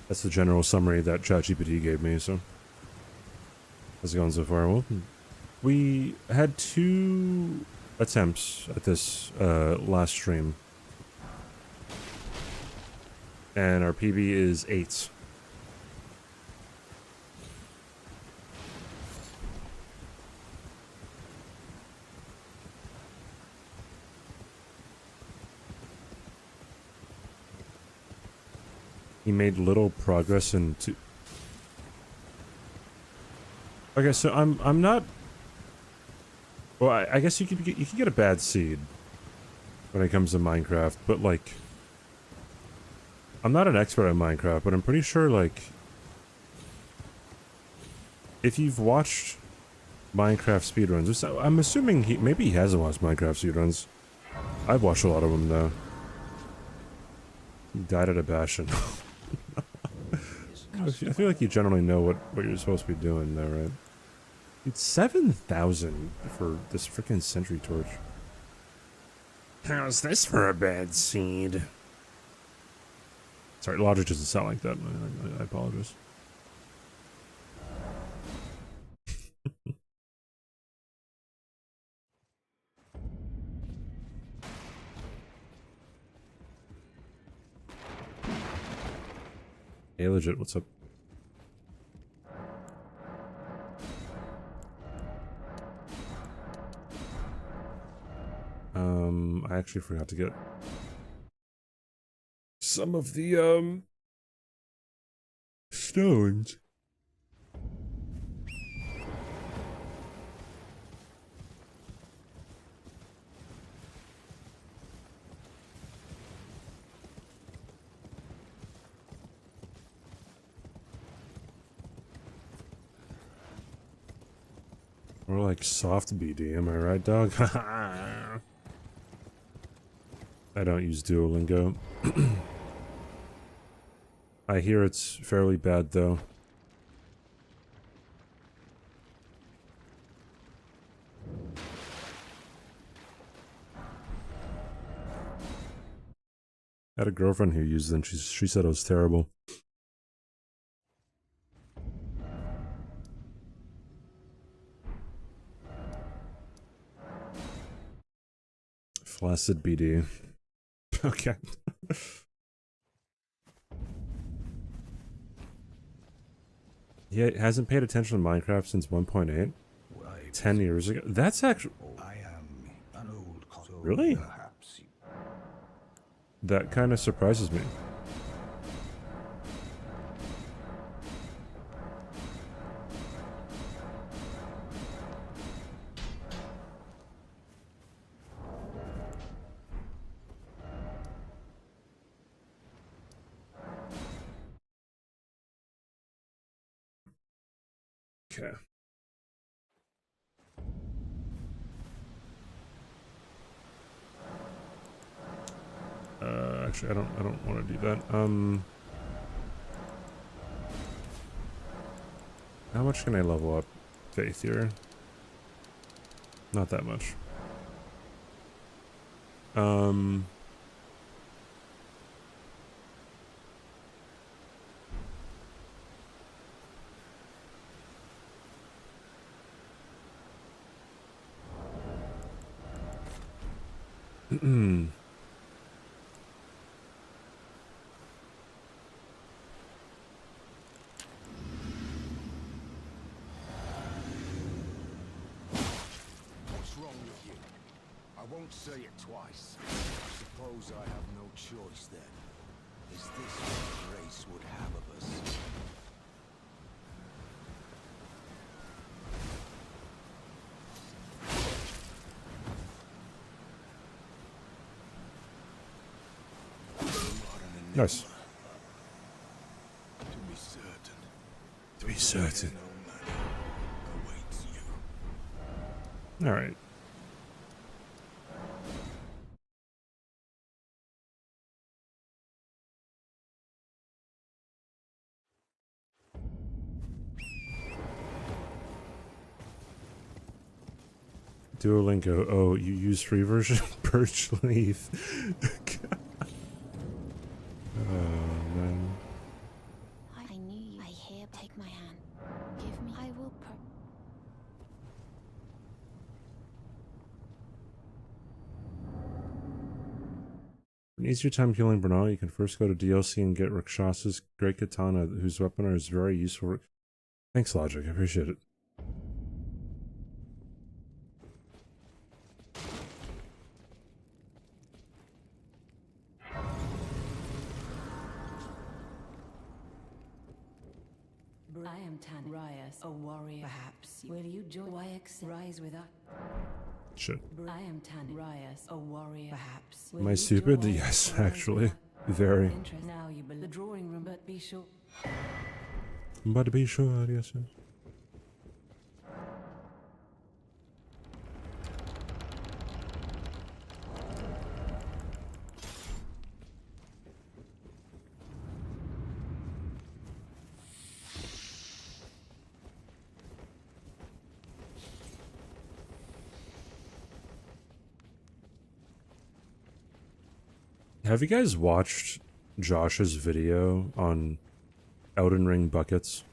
that's the general summary that ChatGPT gave me, so... How's it going so far? Well, we had 2 attempts at this last stream. And our PB is 8. He made little progress in 2. Okay, so I'm not. Well, I guess you can get a bad seed when it comes to Minecraft, but like, I'm not an expert at Minecraft, but I'm pretty sure, like, if you've watched Minecraft speedruns, I'm assuming maybe he hasn't watched Minecraft speedruns. I've watched a lot of them, though. He died at a bastion. I feel like you generally know what you're supposed to be doing, though, right? It's 7,000 for this freaking sentry torch. How's this for a bad seed? Sorry, logic doesn't sound like that. I apologize. Hey, legit, what's up? I actually forgot to get some of the, stones. More like soft BD, am I right, dog? I don't use Duolingo. I hear it's fairly bad, though. I had a girlfriend who used it, and she said it was terrible. Flaccid BD. Okay. He hasn't paid attention to Minecraft since 1.8. 10 years ago. That's actually... I am an old so really? Perhaps you... That kind of surprises me. Okay. Actually, I don't want to do that. How much can I level up Faith here? Not that much. What's wrong with you? I won't say it twice. I suppose I have no choice then. Is this what grace would have of us? Nice. To be certain. To be certain. No matter awaits you. All right. Duolingo. Oh, you use free version? Birch leaf. Oh, man. I knew you. I hear. Take my hand. Give me. I will. For an easier time killing Bernal, you can first go to DLC and get Rakshasa's great katana, whose weapon is very useful. Thanks, Logic. I appreciate it. I am Tan Rias, a warrior. Perhaps will you join YX rise with us? Shit. I am Tan Rias, a warrior. Perhaps Am I stupid? Yes, actually. Very. Interest now you the drawing room, but be sure. But to be sure, yes, yes. Have you guys watched Josh's video on Elden Ring buckets?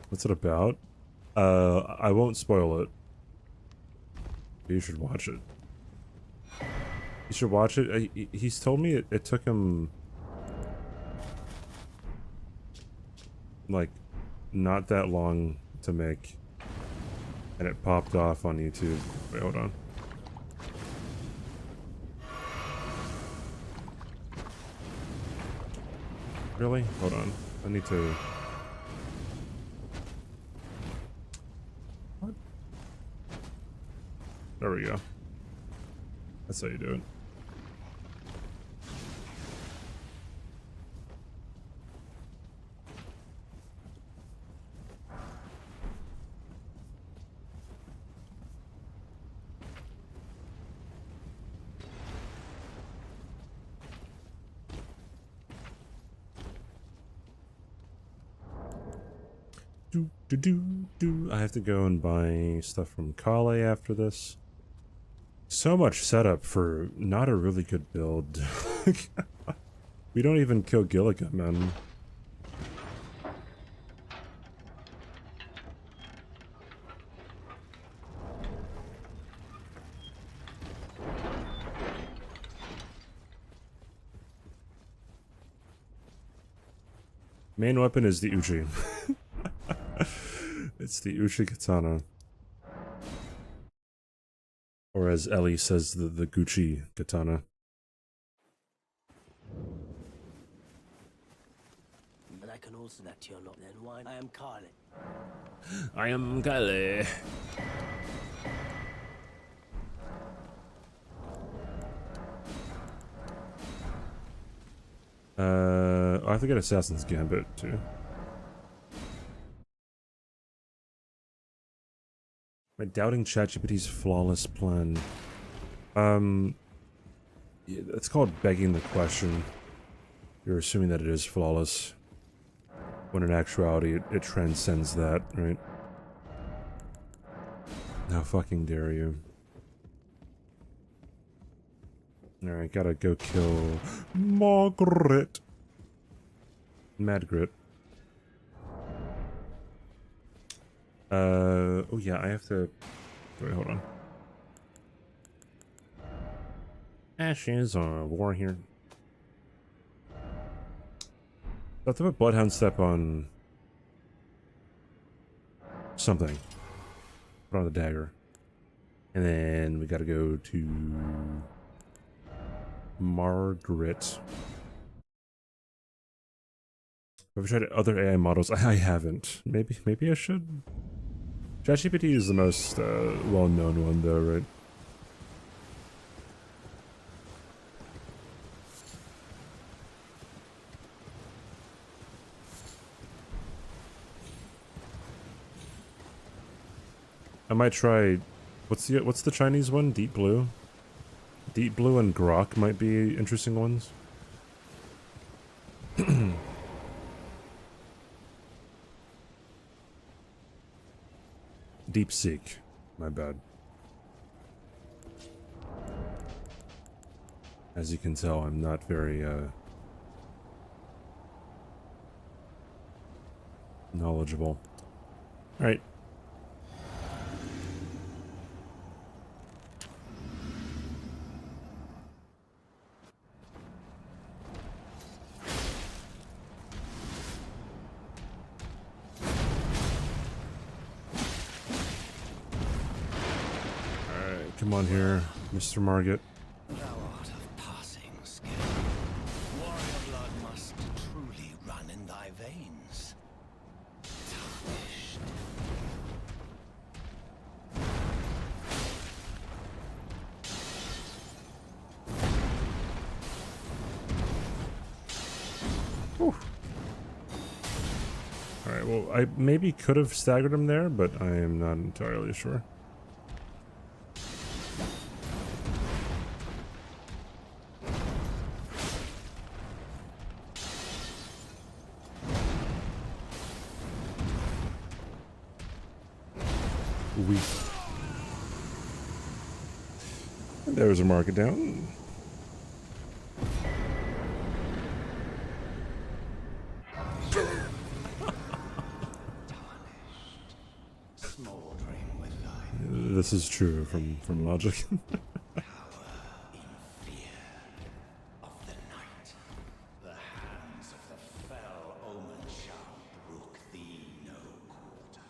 What's it about? I won't spoil it. You should watch it. You should watch it. He's told me it took him like not that long to make, and it popped off on YouTube. Wait, hold on. Really? Hold on. I need to... What? There we go. That's how you do it. I have to go and buy stuff from Kale after this. So much setup for not a really good build. We don't even kill Gilligan, man. Main weapon is the Uchi. It's the Uchi Katana. Or as Ellie says, the Gucci Katana. And I can also that you're not then why I am Carly. I am Kale. I have to get Assassin's Gambit too. Am I doubting ChatGPT's flawless plan? Yeah, it's called begging the question. You're assuming that it is flawless, when in actuality it transcends that, right? How fucking dare you? Alright, gotta go kill Margaret. Madgrit. Oh yeah, I have to... Wait, hold on. Ashes on war here. I have to put Bloodhound Step on... something. Put on the dagger. And then we gotta go to... Margaret. Have I tried other AI models? I haven't. Maybe I should. ChatGPT is the most well-known one, though, right? I might try. What's the Chinese one? Deep Blue. Deep Blue and Grok might be interesting ones. Deep Seek. My bad. As you can tell, I'm not very knowledgeable. Alright. Come on here, Mr. Margit. Thou art of passing skill. Warrior blood must truly run in thy veins. Tarnished. Alright, well, I maybe could have staggered him there, but I am not entirely sure. And there's a market down. Smoldering with life. This is true from logic. Power in fear of the night. The hands of the fell omen shall brook thee no quarter.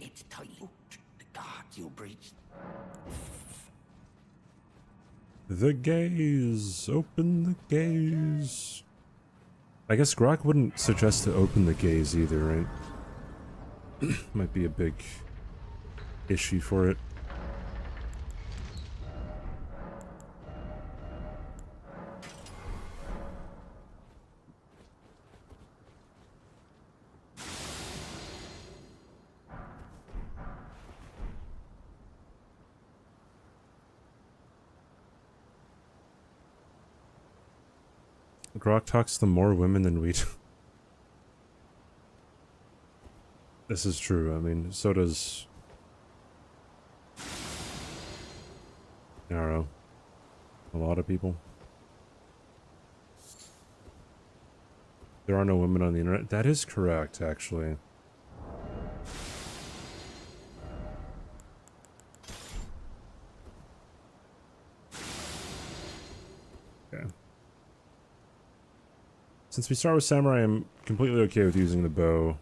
It's tight. The guards you breached. The gaze. Open the gaze. I guess Grok wouldn't suggest to open the gaze either, right? Might be a big issue for it. Grok talks to more women than we do. This is true. I mean, so does Narrow. A lot of people. There are no women on the internet. That is correct, actually. Okay. Since we start with Samurai, I'm completely okay with using the bow.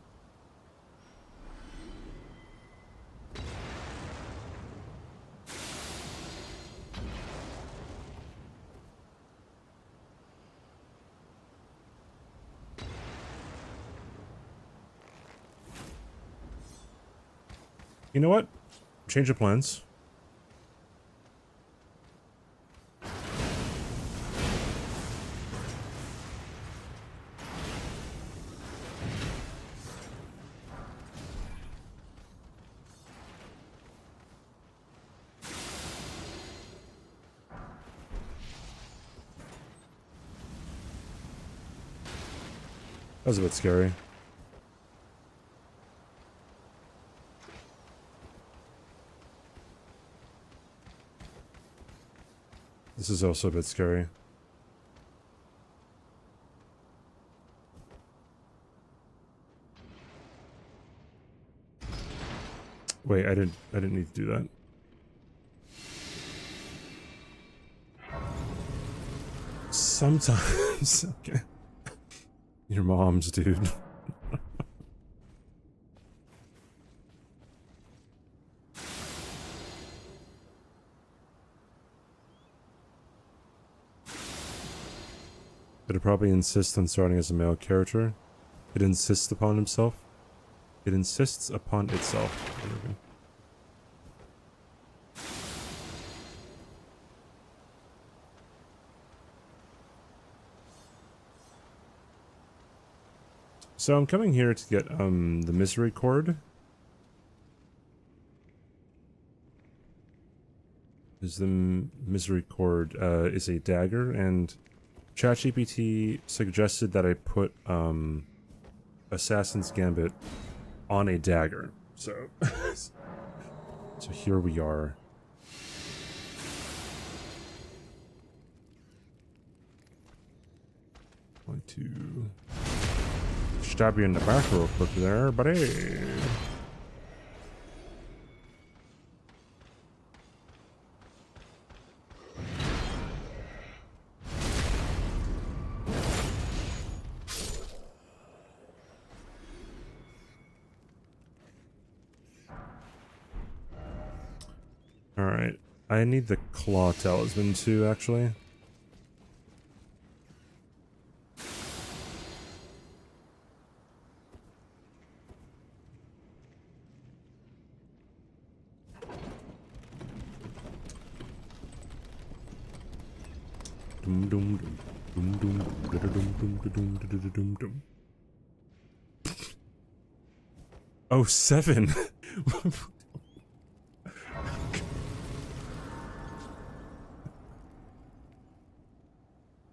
You know what? Change of plans. That was a bit scary. This is also a bit scary. Wait, I didn't need to do that. Sometimes. Okay. Your mom's, dude. It'd probably insist on starting as a male character. It insists upon himself. It insists upon itself. Whatever. So I'm coming here to get the misery cord. Is the misery cord is a dagger, and ChatGPT suggested that I put Assassin's Gambit on a dagger. So so here we are. Going to stab you in the back real quick there, buddy. Alright. I need the claw talisman too, actually. Dum dum dum dum dum dum dum dum dum dum. Oh, 7.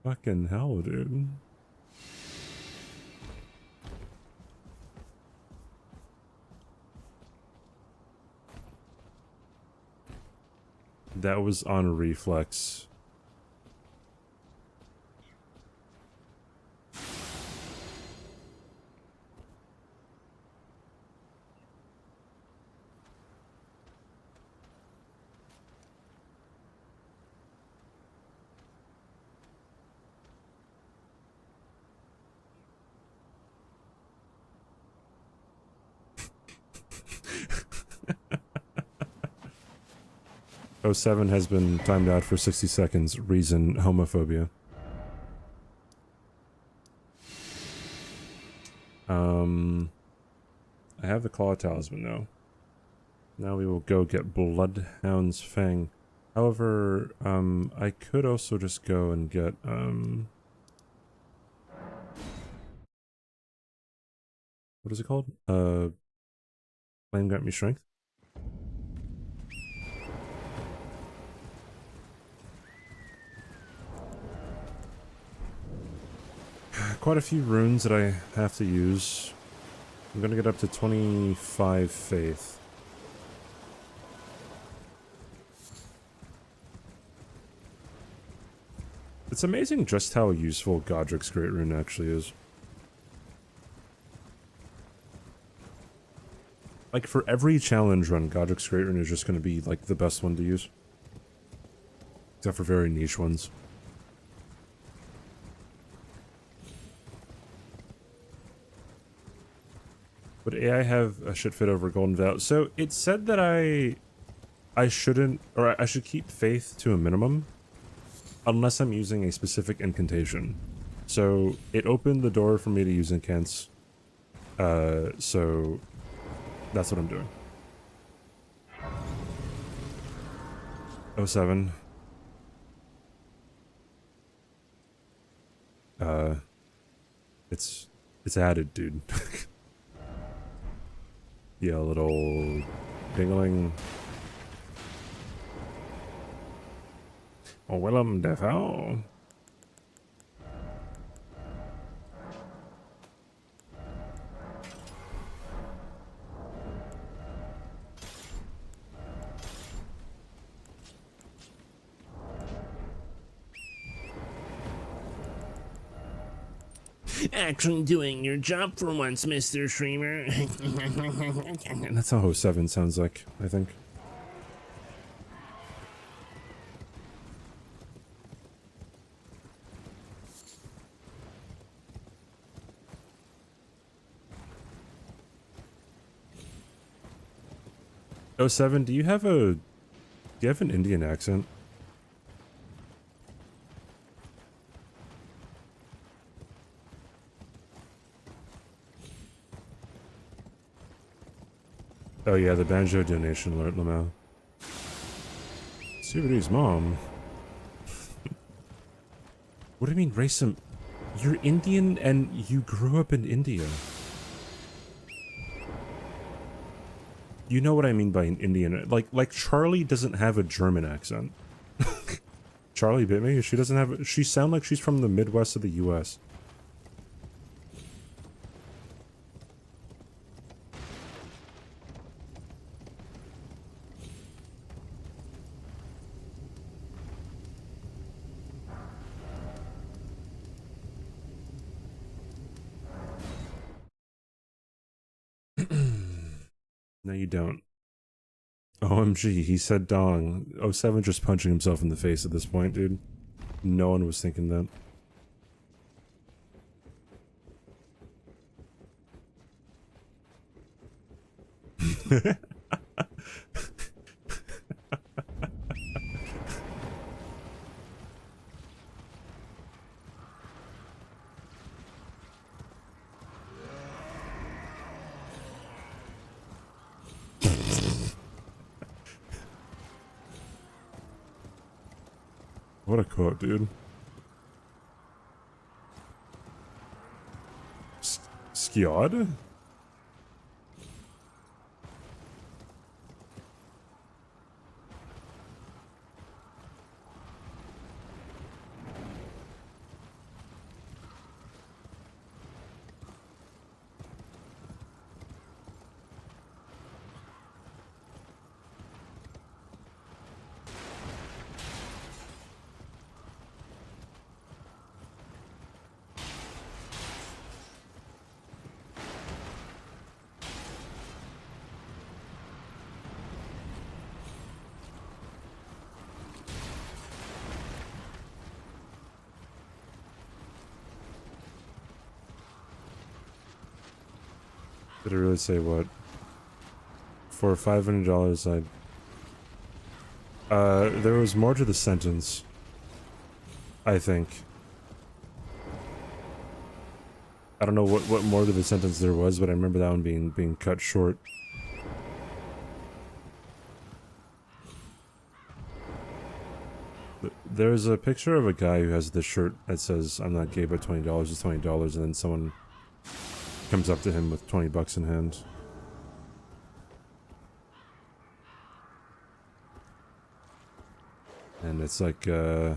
Fucking hell, dude. That was on reflex. Oh, 7 has been timed out for 60 seconds. Reason homophobia. I have the claw talisman now. Now we will go get Bloodhound's Fang. However, I could also just go and get, what is it called? Flame Grant Me Strength? Quite a few runes that I have to use. I'm gonna get up to 25 faith. It's amazing just how useful Godric's Great Rune actually is. Like, for every challenge run, Godric's Great Rune is just gonna be, like, the best one to use. Except for very niche ones. Would AI have a shit fit over Golden Vow? So, it said that I shouldn't, or I should keep faith to a minimum. Unless I'm using a specific incantation. So, it opened the door for me to use incants. So, that's what I'm doing. 07. It's added, dude. Yeah, a little dingling. Oh, Willem Dafoe. Actually doing your job for once, Mr. Streamer. That's how 07 sounds like, I think. Oh, 07, do you have an Indian accent? Oh yeah, the banjo donation alert, Lamau. CBD's mom. What do you mean, race him? You're Indian and you grew up in India. You know what I mean by an Indian. Like Charlie doesn't have a German accent. Charlie bit me? She doesn't have... She sounds like she's from the Midwest of the US. No, you don't. OMG, he said dong. 07 just punching himself in the face at this point, dude. No one was thinking that. What a quote, dude. Skjod? Did it really say what? For $500, there was more to the sentence. I think. I don't know what more to the sentence there was, but I remember that one being cut short. There's a picture of a guy who has this shirt that says, "I'm not gay, but $20 is $20," and then someone comes up to him with 20 bucks in hand. And it's like, let's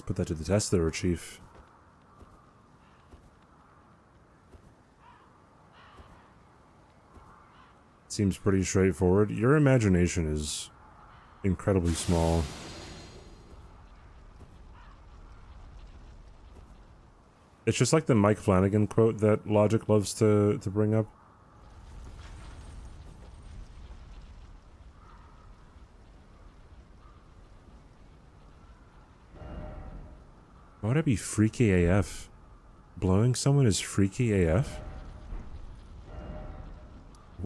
put that to the test there, Chief. Seems pretty straightforward. Your imagination is incredibly small. It's just like the Mike Flanagan quote that Logic loves to bring up. Why would I be freaky AF? Blowing someone is freaky AF?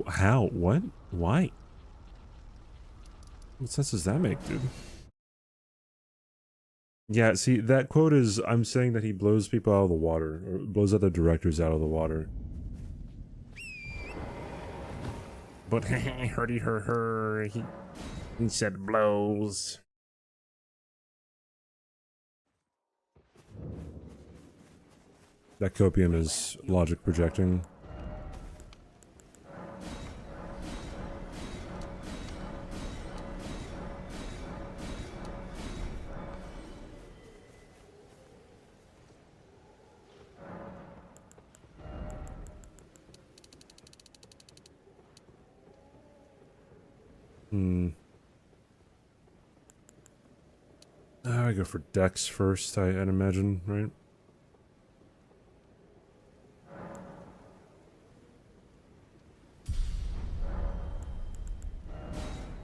How? What? Why? What sense does that make, dude? Yeah, see, that quote is, I'm saying that he blows people out of the water, or blows other directors out of the water. But hurdy her, he said blows. That copium is Logic projecting. I go for Dex first, I'd imagine, right?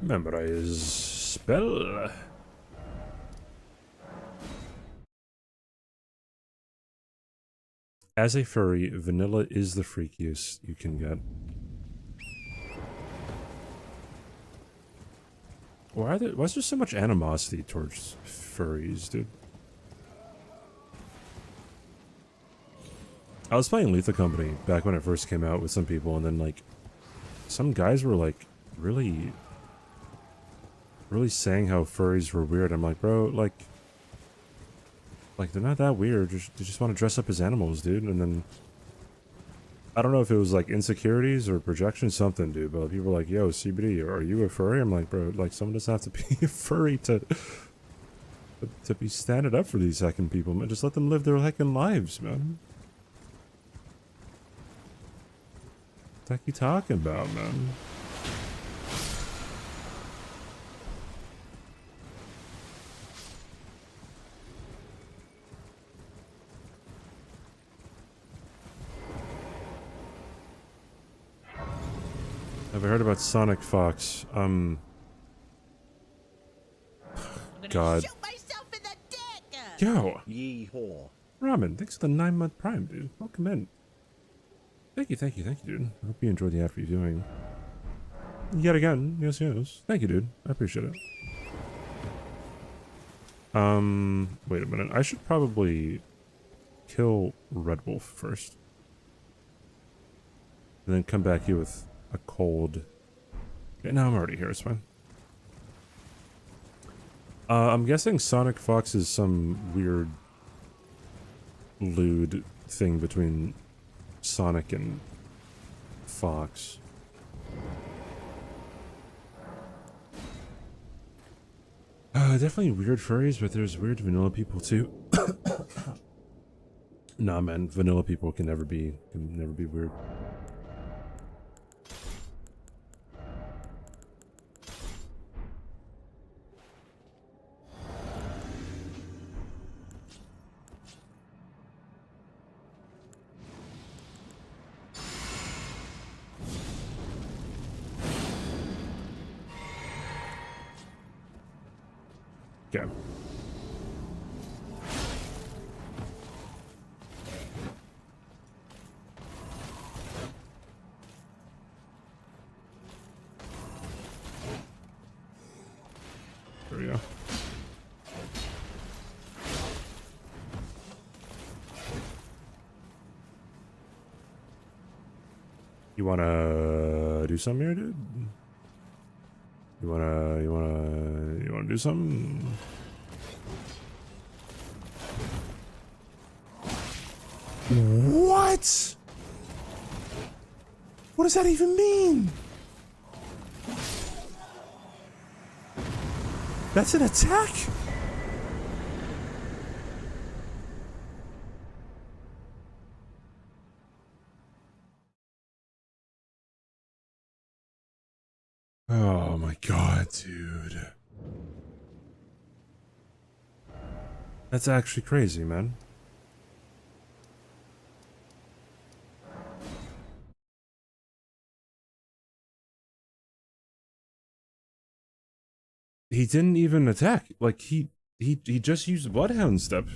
Memorize spell. As a furry, vanilla is the freakiest you can get. Why is there so much animosity towards furries, dude? I was playing Lethal Company back when it first came out with some people, and then, like, some guys were, like, really saying how furries were weird. I'm like, bro, like they're not that weird. They just want to dress up as animals, dude. And then I don't know if it was like insecurities or projection, something, dude. But people were like, "Yo, CBD, are you a furry?" I'm like, bro, like someone doesn't have to be a furry to be standing up for these heckin' people, man. Just let them live their heckin' lives, man. What the heck you talking about, man? Have I heard about Sonic Fox? God. Shoot myself in the dick! Yo! Yeehaw. Ramen, thanks for the 9-month Prime, dude. Welcome in. Thank you, dude. I hope you enjoyed the after viewing. Yet again, yes. Thank you, dude. I appreciate it. Wait a minute. I should probably kill Red Wolf first. And then come back here with a cold... Okay, no, I'm already here, it's fine. I'm guessing Sonic Fox is some weird lewd thing between Sonic and Fox. Definitely weird furries, but there's weird vanilla people too. Nah, man, vanilla people can never be weird. Okay. There we go. You wanna do something here, dude? You wanna do something? What? What does that even mean? That's an attack? Oh my god, dude. That's actually crazy, man. He didn't even attack. Like, he just used Bloodhound Step.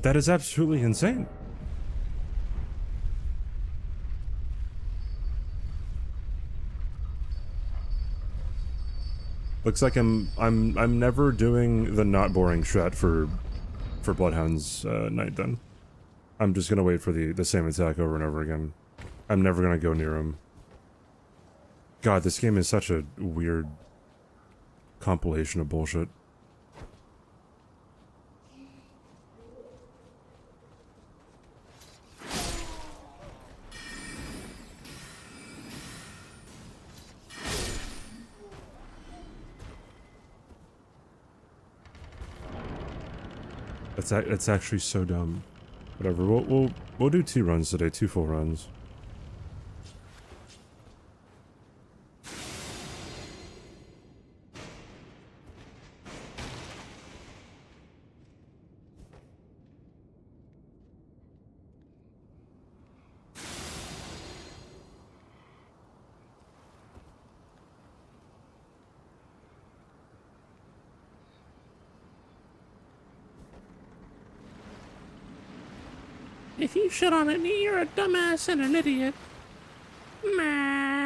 That is absolutely insane. Looks like I'm never doing the not boring strat for Bloodhound's Night then. I'm just gonna wait for the same attack over and over again. I'm never gonna go near him. God, this game is such a weird compilation of bullshit. That's actually so dumb. Whatever. We'll do 2 runs today, 2 full runs. If you shit on it, you're a dumbass and an idiot. Meh.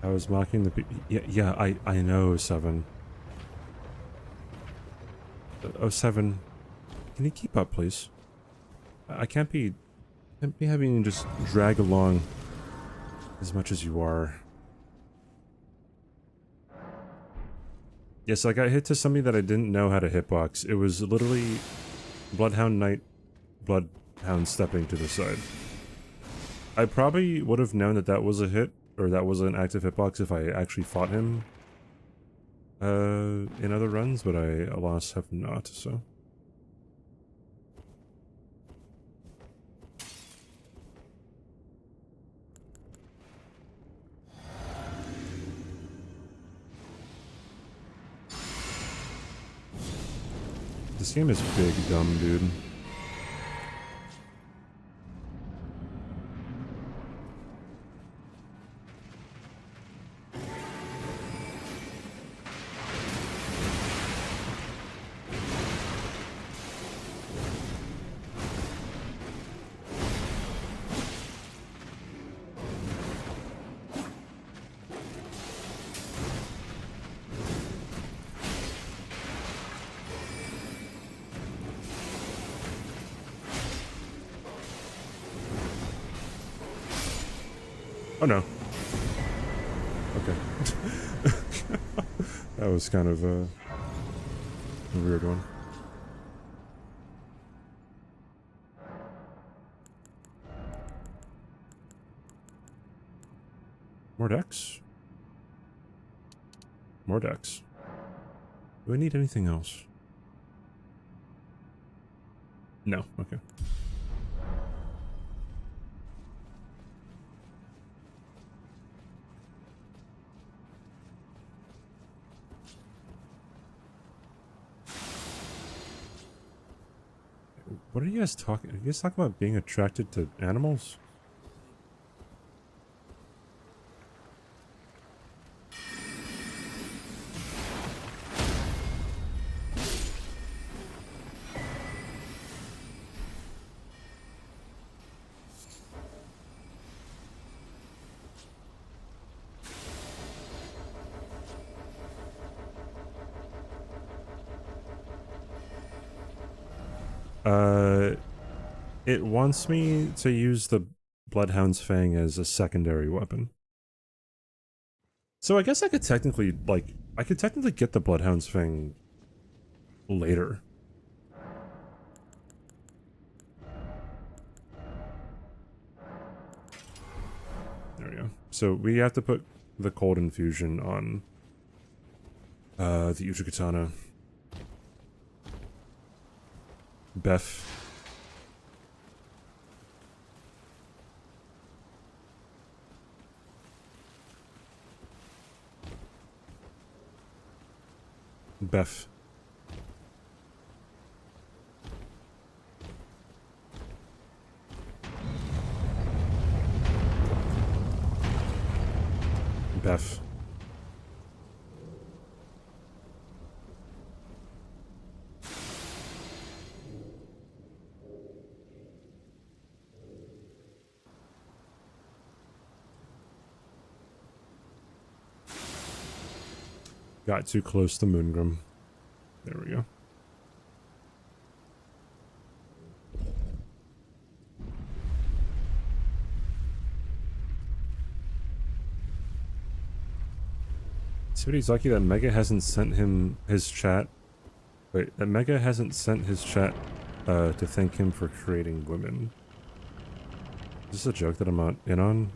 I was mocking the yeah, I know, 7. 07. Can you keep up, please? I can't be having you just drag along as much as you are. Yes, I got hit to something that I didn't know how to hitbox. It was literally Bloodhound Knight, Bloodhound stepping to the side. I probably would have known that that was a hit, or that was an active hitbox if I actually fought him in other runs, but I, alas, have not, so. This game is big, dumb, dude. Oh no. Okay. That was kind of a weird one. More decks? More decks. Do I need anything else? No, okay. What are you guys talking? Are you guys talking about being attracted to animals? It wants me to use the Bloodhound's Fang as a secondary weapon. So I guess I could technically, like, I could technically get the Bloodhound's Fang later. There we go. So we have to put the cold infusion on the Uchigatana. Beth. Beth. Beth. Got too close to Moongrim. There we go. Somebody's lucky that Mega hasn't sent him his chat. Wait, that Mega hasn't sent his chat to thank him for creating women. Is this a joke that I'm not in on?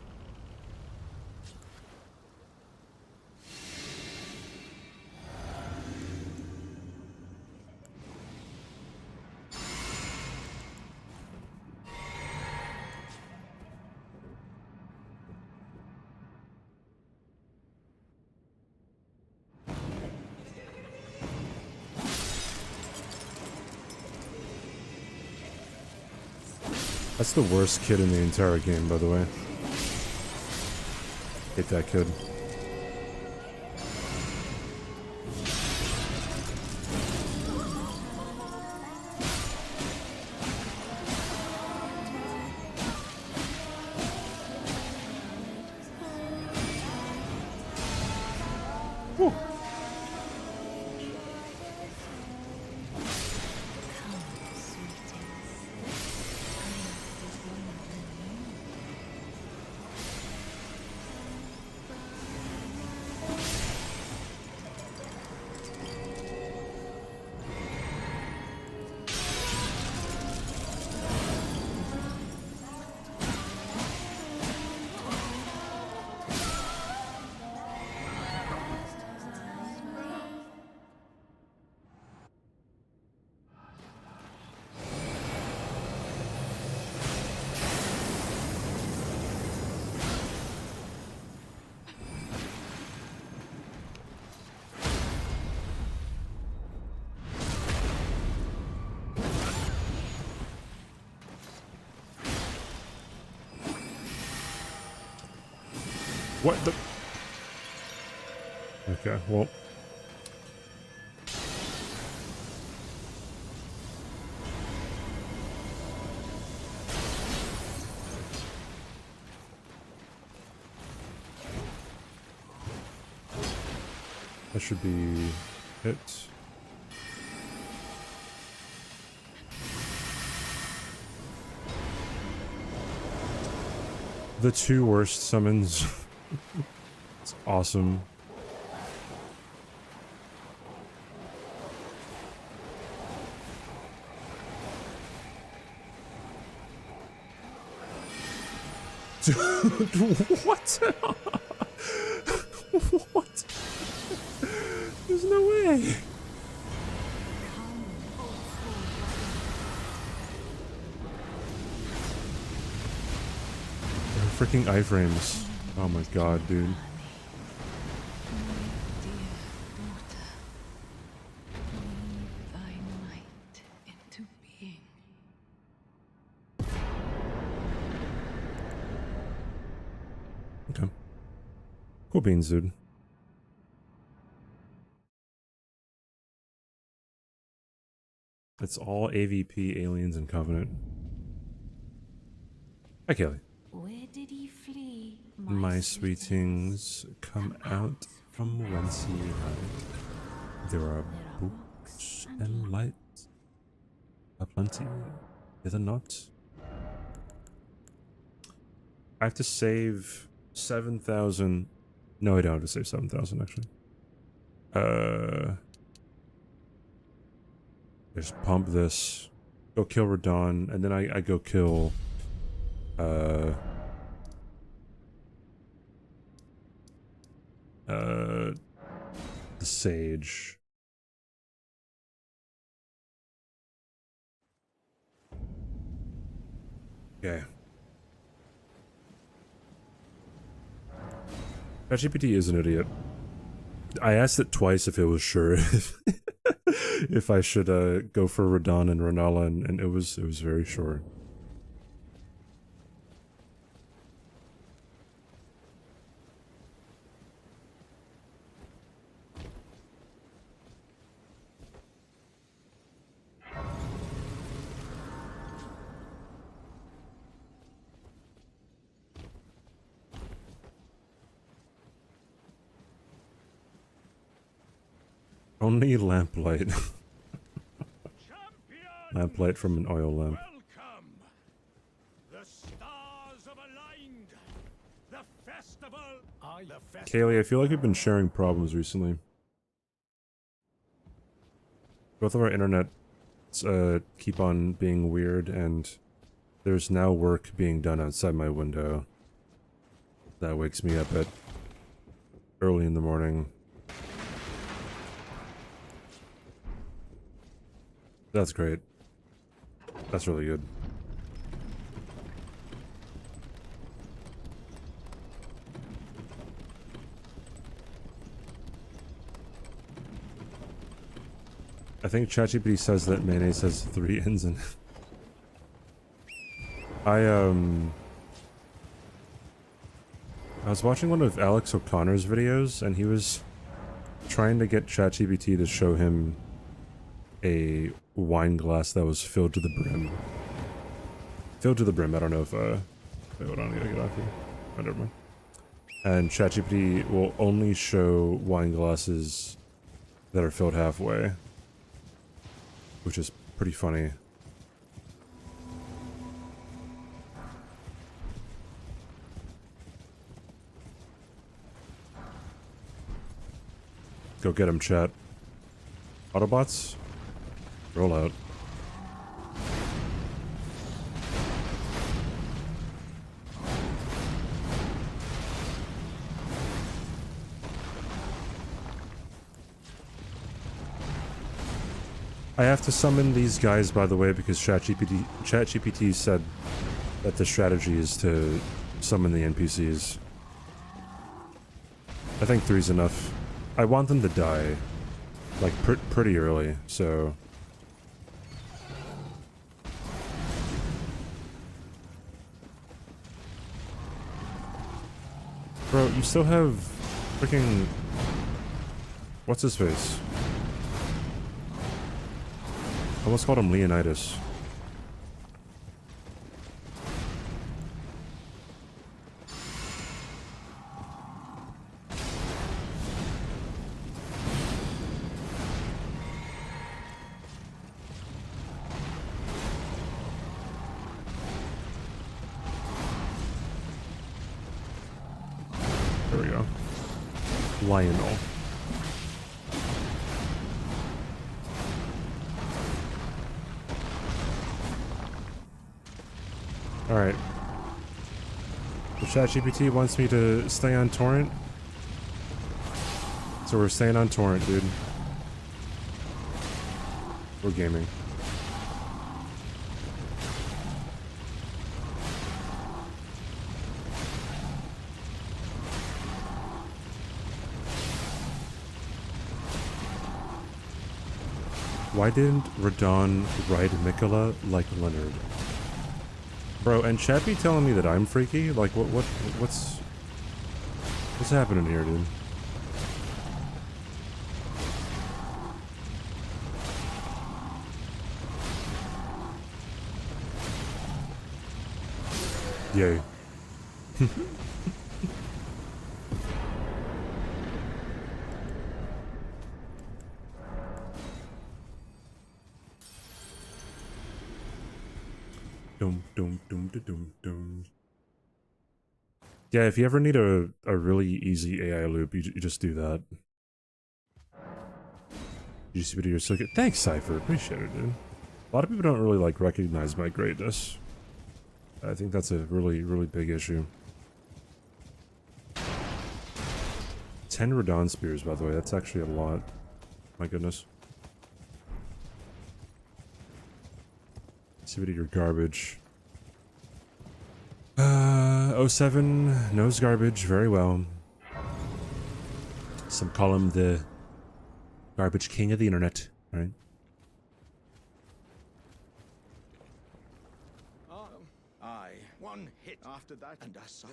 That's the worst kid in the entire game, by the way. Hate that kid. Whew. What the? Okay, well. That should be it. The 2 worst summons. It's awesome. Dude, what? What? There's no way. They're freaking iframes. Oh my god, dude. Okay. Cool beans, dude. It's all AVP, Aliens, and Covenant. Hi, Kelly. Where did he flee? My sweetings, come out from whence ye hide. There are books and light aplenty, is it not? I have to save 7,000. No, I don't have to save 7,000 actually. Just pump this, go kill Radon, and then I go kill the Sage. Okay. ChatGPT is an idiot. I asked it twice if it was sure if I should go for Radon and Renala, and it was very sure. Only lamplight. Lamplight from an oil lamp. Welcome! The stars have aligned! The festival! Kaylee, I feel like we've been sharing problems recently. Both of our internets keep on being weird, and there's now work being done outside my window. That wakes me up at early in the morning. That's great. That's really good. I think ChatGPT says that mayonnaise has 3 ends in it. I was watching one of Alex O'Connor's videos, and he was trying to get ChatGPT to show him a wine glass that was filled to the brim. Filled to the brim, I don't know if, wait, hold on, I gotta get off here. Oh, never mind. And ChatGPT will only show wine glasses that are filled halfway. Which is pretty funny. Go get him, chat. Autobots? Roll out. I have to summon these guys, by the way, because ChatGPT said that the strategy is to summon the NPCs. I think 3's enough. I want them to die, like, pretty early, so... Bro, you still have freaking... What's his face? I almost called him Leonidas. Lionel. Alright. The ChatGPT wants me to stay on torrent. So we're staying on torrent, dude. We're gaming. Why didn't Radon ride Mikola like Leonard? Bro, and Chat be telling me that I'm freaky? Like, what's happening here, dude? Yay. Dum. Yeah, if you ever need a really easy AI loop, you just do that. CBD, you're so good. Thanks, Cypher. Appreciate it, dude. A lot of people don't really, like, recognize my greatness. I think that's a really, really big issue. 10 Radon Spears, by the way. That's actually a lot. My goodness. CBD, you're garbage. 07 knows garbage very well. Some call him the garbage king of the internet, right? Aye. One hit after that, and as such,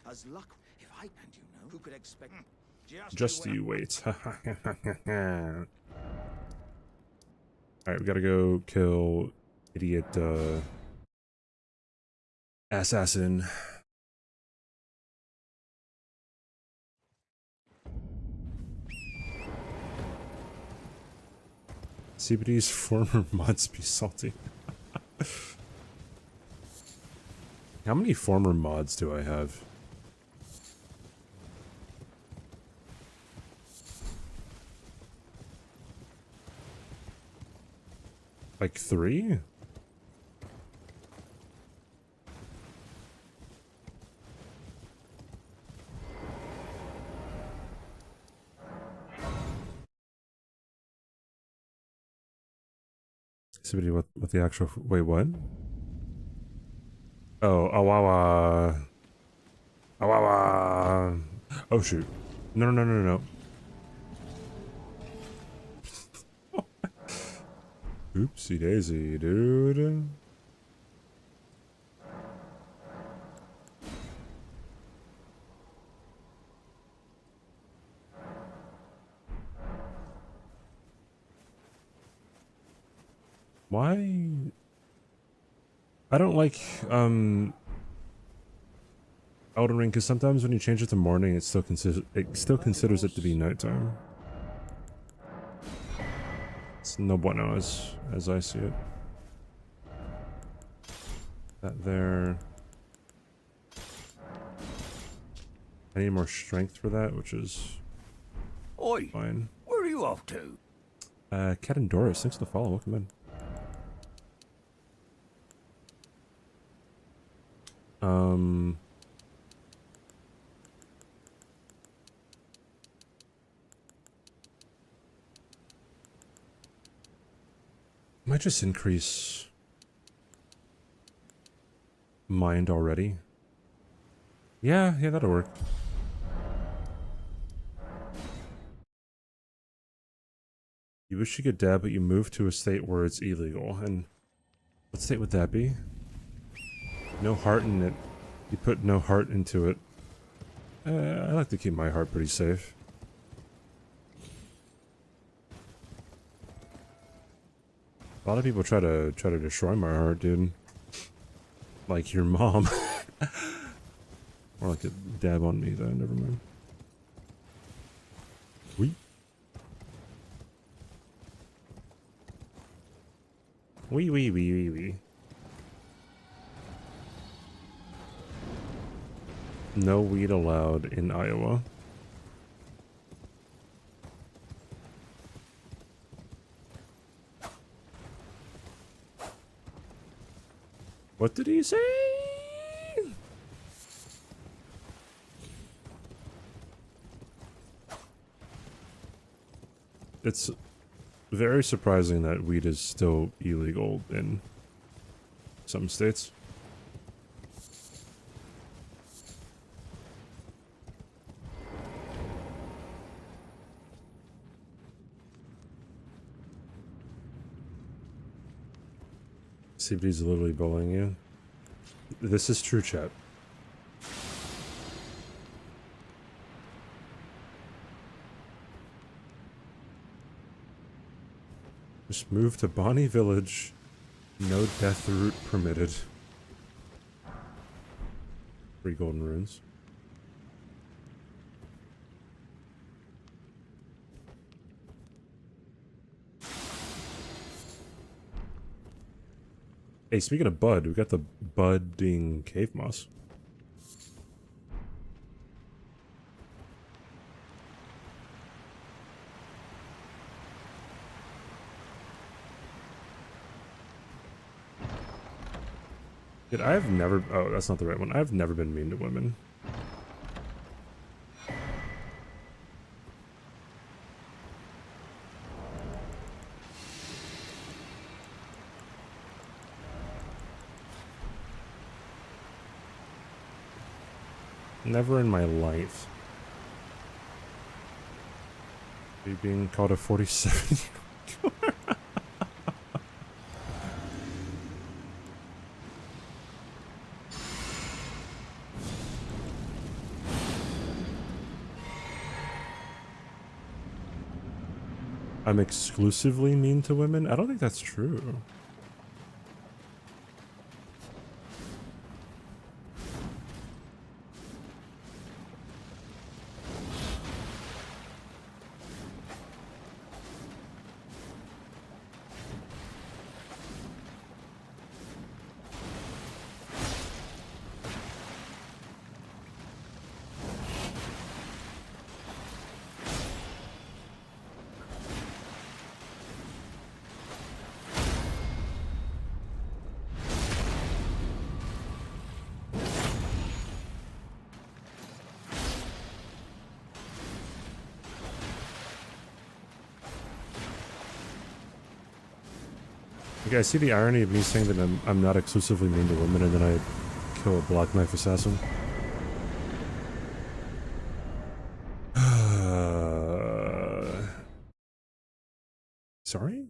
as luck. If I and you know, who could expect? Just you wait. Alright, we gotta go kill idiot assassin. CBD's former mods be salty. How many former mods do I have? Like 3? Somebody, what the actual... Wait, what? Oh, Awawa. Awawa. Oh, shoot. No. Oopsie daisy, dude. Why? I don't like, Elden Ring, because sometimes when you change it to morning, it still considers it to be nighttime. It's no bueno as I see it. That there. I need more strength for that, which is fine. Where are you off to? Cat and Doris, thanks for the follow. Welcome in. Might just increase mind already. Yeah, that'll work. You wish you could dab, but you moved to a state where it's illegal. And what state would that be? No heart in it. You put no heart into it. I like to keep my heart pretty safe. A lot of people try to destroy my heart, dude. Like your mom. Or like a dab on me, though. Never mind. Wee. Wee. No weed allowed in Iowa. What did he say? It's very surprising that weed is still illegal in some states. CBD's literally bullying you. This is true, chat. Just move to Bonnie Village. No death route permitted. 3 golden runes. Hey, speaking of bud, we got the budding cave moss. Dude, I've never... Oh, that's not the right one. I've never been mean to women. Never in my life. Are you being called a 47? I'm exclusively mean to women? I don't think that's true. Okay, I see the irony of me saying that I'm not exclusively mean to women and then I kill a black knife assassin. Sorry?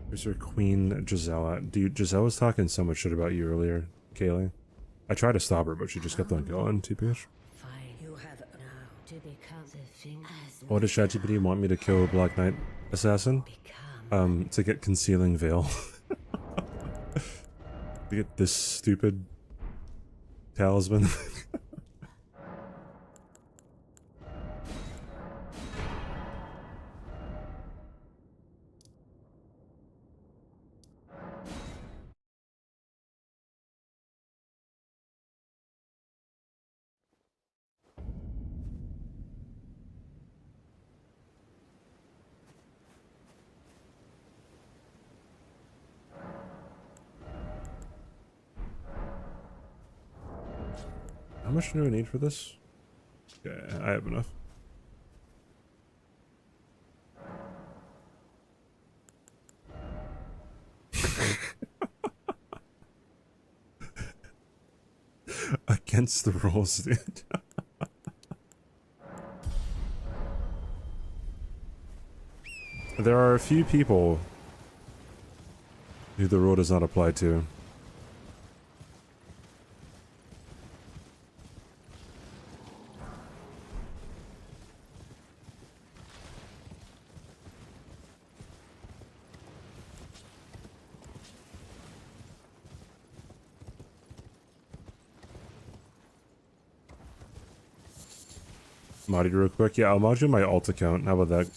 Here's your queen, Gisela. Dude, Giselle was talking so much shit about you earlier, Kaylee. I tried to stop her, but she just kept on going, TPH. You have now to become the thing as What does ChatGPT want me to kill a black knight assassin? To get concealing veil. To get this stupid talisman. How much do I need for this? Okay, I have enough. Against the rules, dude. There are a few people who the rule does not apply to. Mod you real quick. Yeah, I'll mod you my alt account. How about that?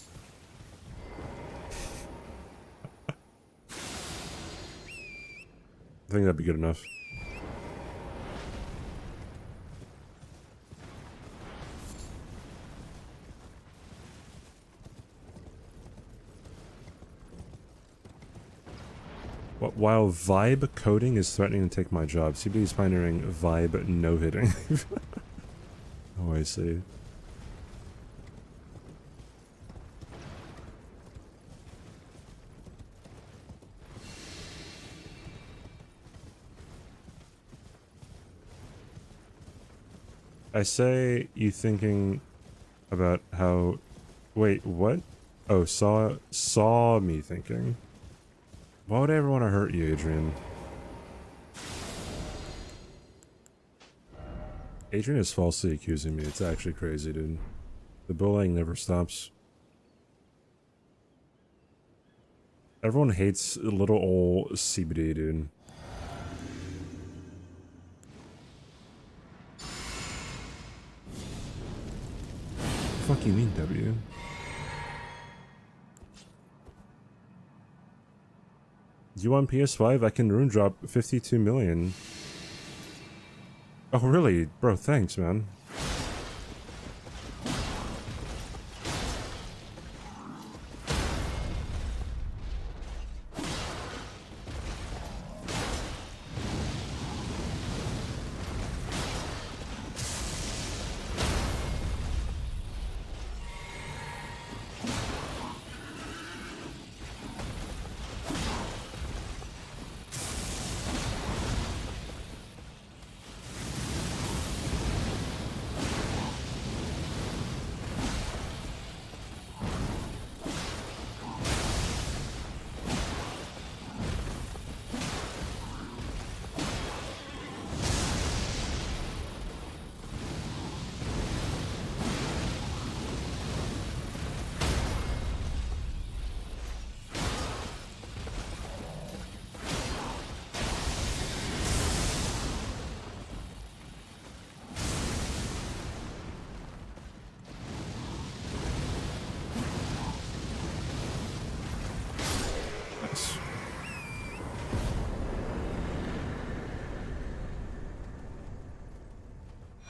I think that'd be good enough. While vibe coding is threatening to take my job, CBD is pioneering vibe no hitting. Oh, I see. I say you thinking about how... Wait, what? Oh, saw me thinking. Why would I ever want to hurt you, Adrian? Adrian is falsely accusing me. It's actually crazy, dude. The bullying never stops. Everyone hates little old CBD, dude. Fuck you mean, W? You want PS5? I can rune drop 52 million. Oh, really? Bro, thanks, man.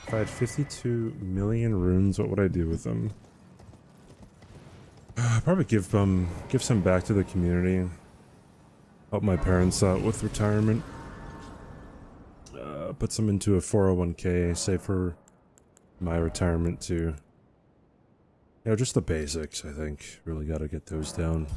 If I had 52 million runes, what would I do with them? Probably give some back to the community. Help my parents out with retirement. Put some into a 401k, save for my retirement too. You know, just the basics, I think. Really gotta get those down.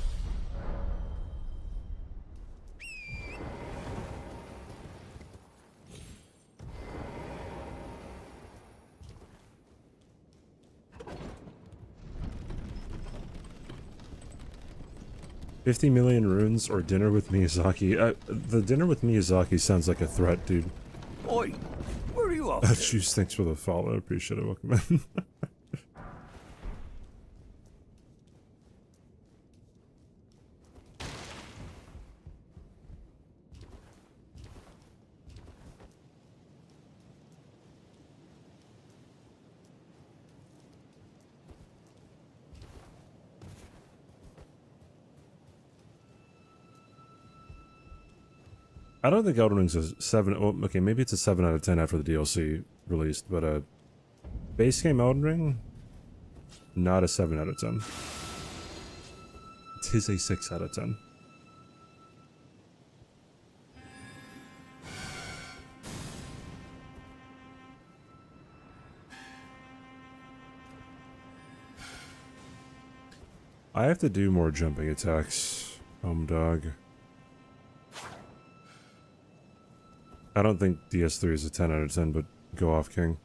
$50 million runes or dinner with Miyazaki? The dinner with Miyazaki sounds like a threat, dude. Oi, where are you off to? Jeez, thanks for the follow. Appreciate it. Welcome in. I don't think Elden Ring's a 7. Oh, okay, maybe it's a 7 out of 10 after the DLC released, but base game Elden Ring, not a 7 out of 10. It is a 6 out of 10. I have to do more jumping attacks, dog. I don't think DS3 is a 10 out of 10, but go off, King.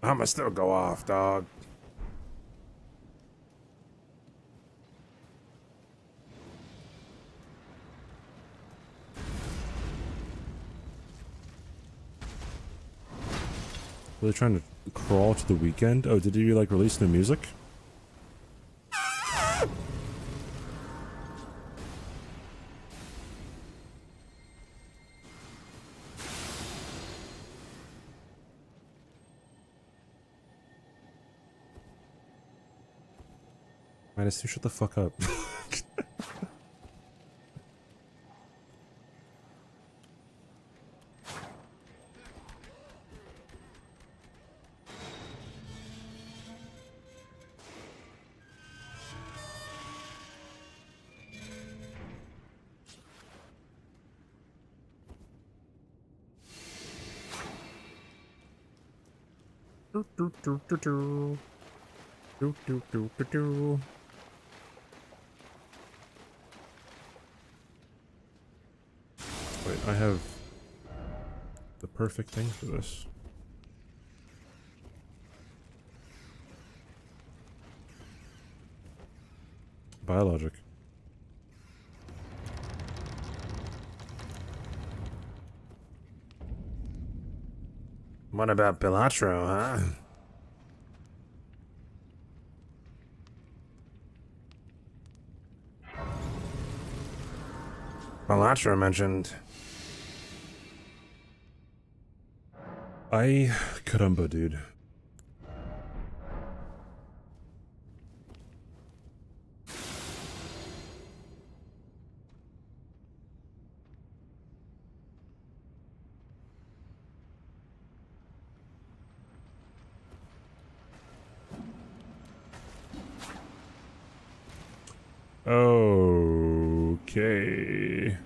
I'ma still go off, dog. Really trying to crawl to the weekend? Oh, did you like release new music? -2, shut the fuck up. Do, do, do, do, do. Do, do, do, do, do. Wait, I have the perfect thing for this. Biologic. What about Pilatro, huh? Pilatro mentioned. Caramba, dude. Okay.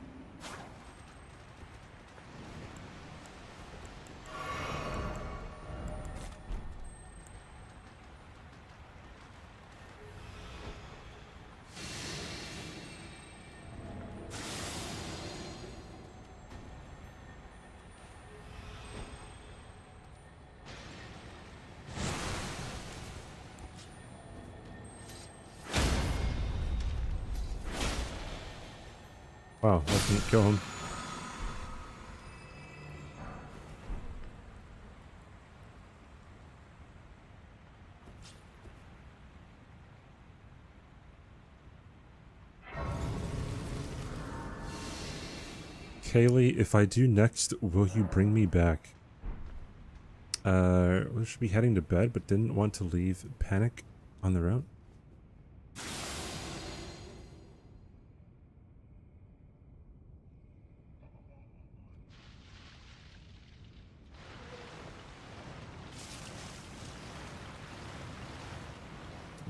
Wow, that didn't kill him. Kaylee, if I do next, will you bring me back? We should be heading to bed, but didn't want to leave Panic on the route.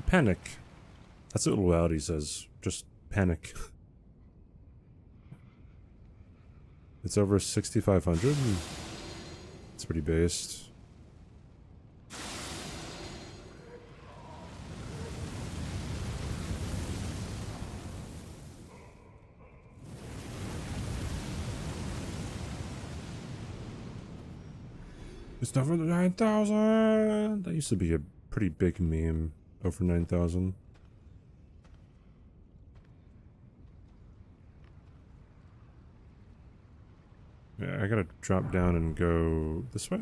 Panic. That's what Loudie says. Just panic. It's over 6,500. It's pretty based. It's over the 9,000. That used to be a pretty big meme. Over 9,000. Yeah, I gotta drop down and go this way.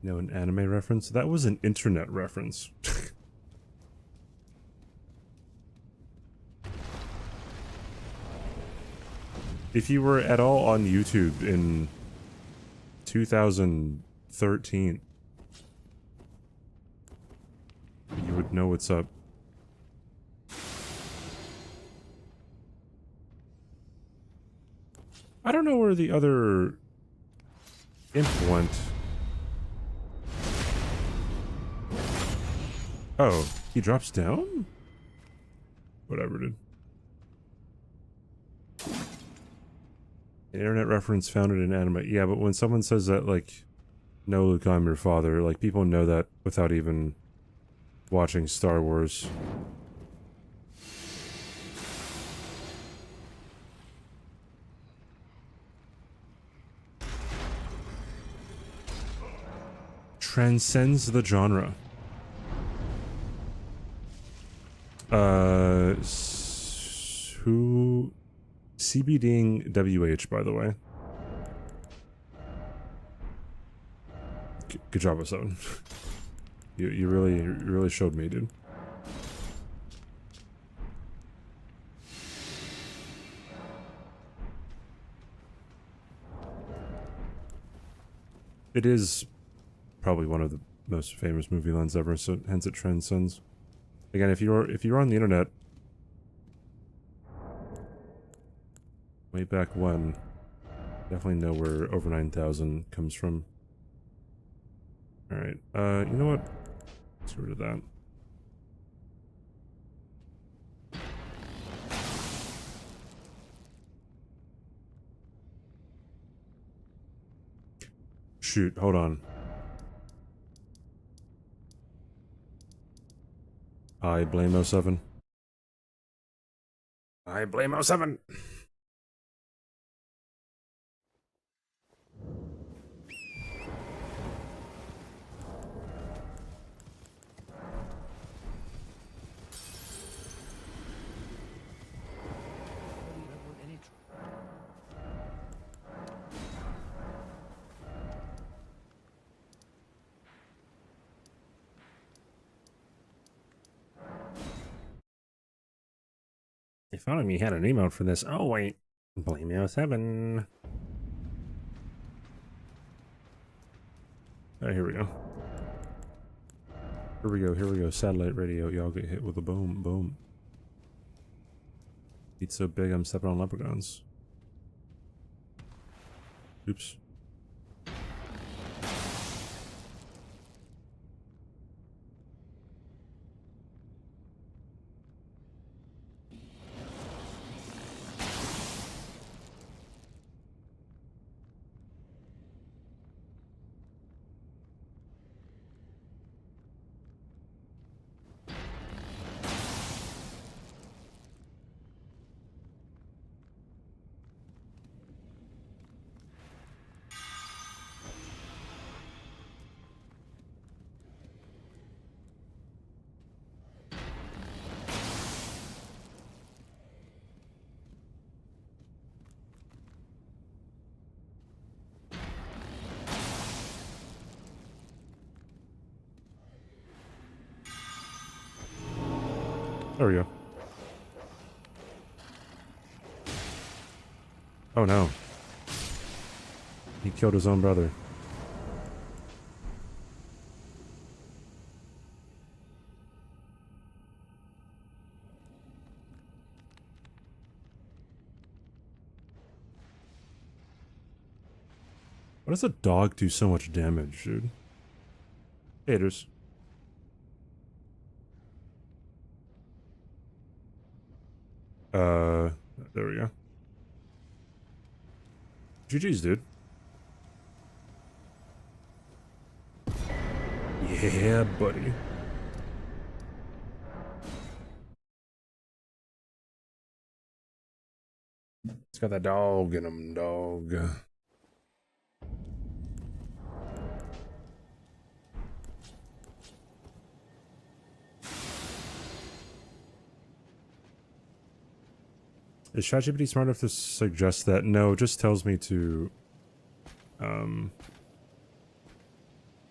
No, an anime reference? That was an internet reference. If you were at all on YouTube in 2013, you would know what's up. I don't know where the other imp went. Oh, he drops down? Whatever, dude. An internet reference founded in anime. Yeah, but when someone says that, like, no, Luke, I'm your father, like, people know that without even watching Star Wars. Transcends the genre. Who... CBDing WH, by the way. Good job, S7. you really showed me, dude. It is probably one of the most famous movie lines ever, so hence it transcends. Again, if you're on the internet way back when, definitely know where over 9,000 comes from. Alright, you know what? Let's get rid of that. Shoot, hold on. I blame O7. I blame O7! If only we had an emote for this. Oh, wait. Blame O7. Alright, here we go. Here we go, here we go. Satellite radio. Y'all get hit with a boom, boom. It's so big I'm stepping on leprechauns. Oops. There we go. Oh no. He killed his own brother. Why does a dog do so much damage, dude? Haters. There we go. GG's, dude. Yeah, buddy. It's got that dog in him, dog. Is ChatGPT smart enough to suggest that? No, it just tells me to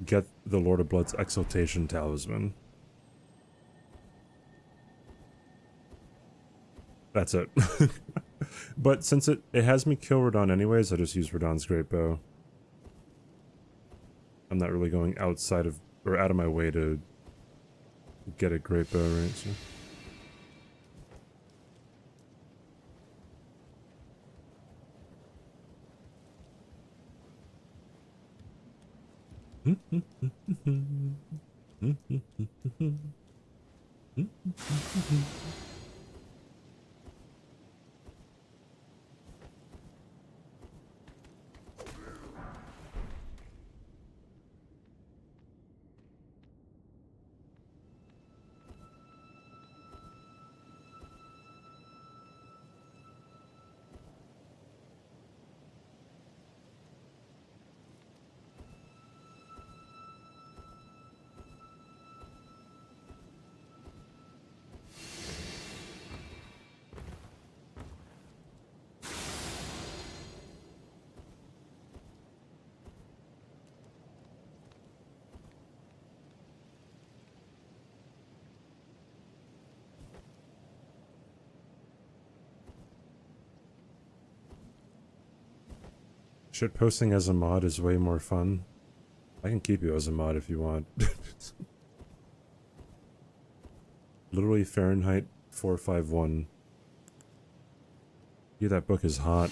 get the Lord of Blood's Exaltation Talisman. That's it. But since it has me kill Radon anyways, I just use Radon's Great Bow. I'm not really going outside of, or out of my way to get a Great Bow, right? So. Shit posting as a mod is way more fun. I can keep you as a mod if you want. Literally Fahrenheit 451. Yeah, that book is hot.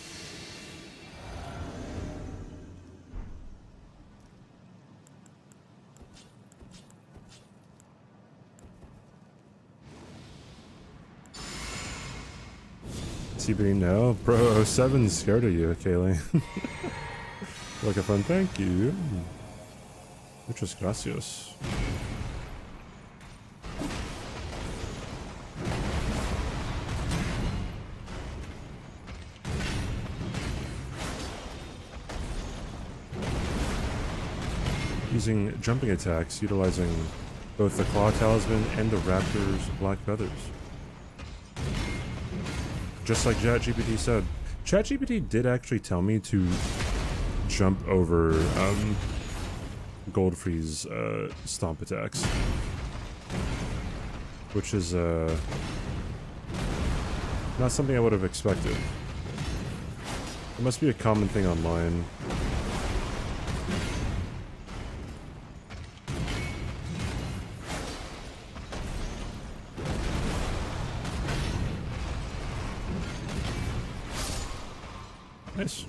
ChatGPT now. Bro, 07's scared of you, Kaylee. Like a fun thank you. Muchas gracias. Using jumping attacks, utilizing both the Claw Talisman and the Raptor's Black Feathers. Just like ChatGPT said. ChatGPT did actually tell me to jump over Goldfree's stomp attacks. Which is not something I would have expected. It must be a common thing online. Nice.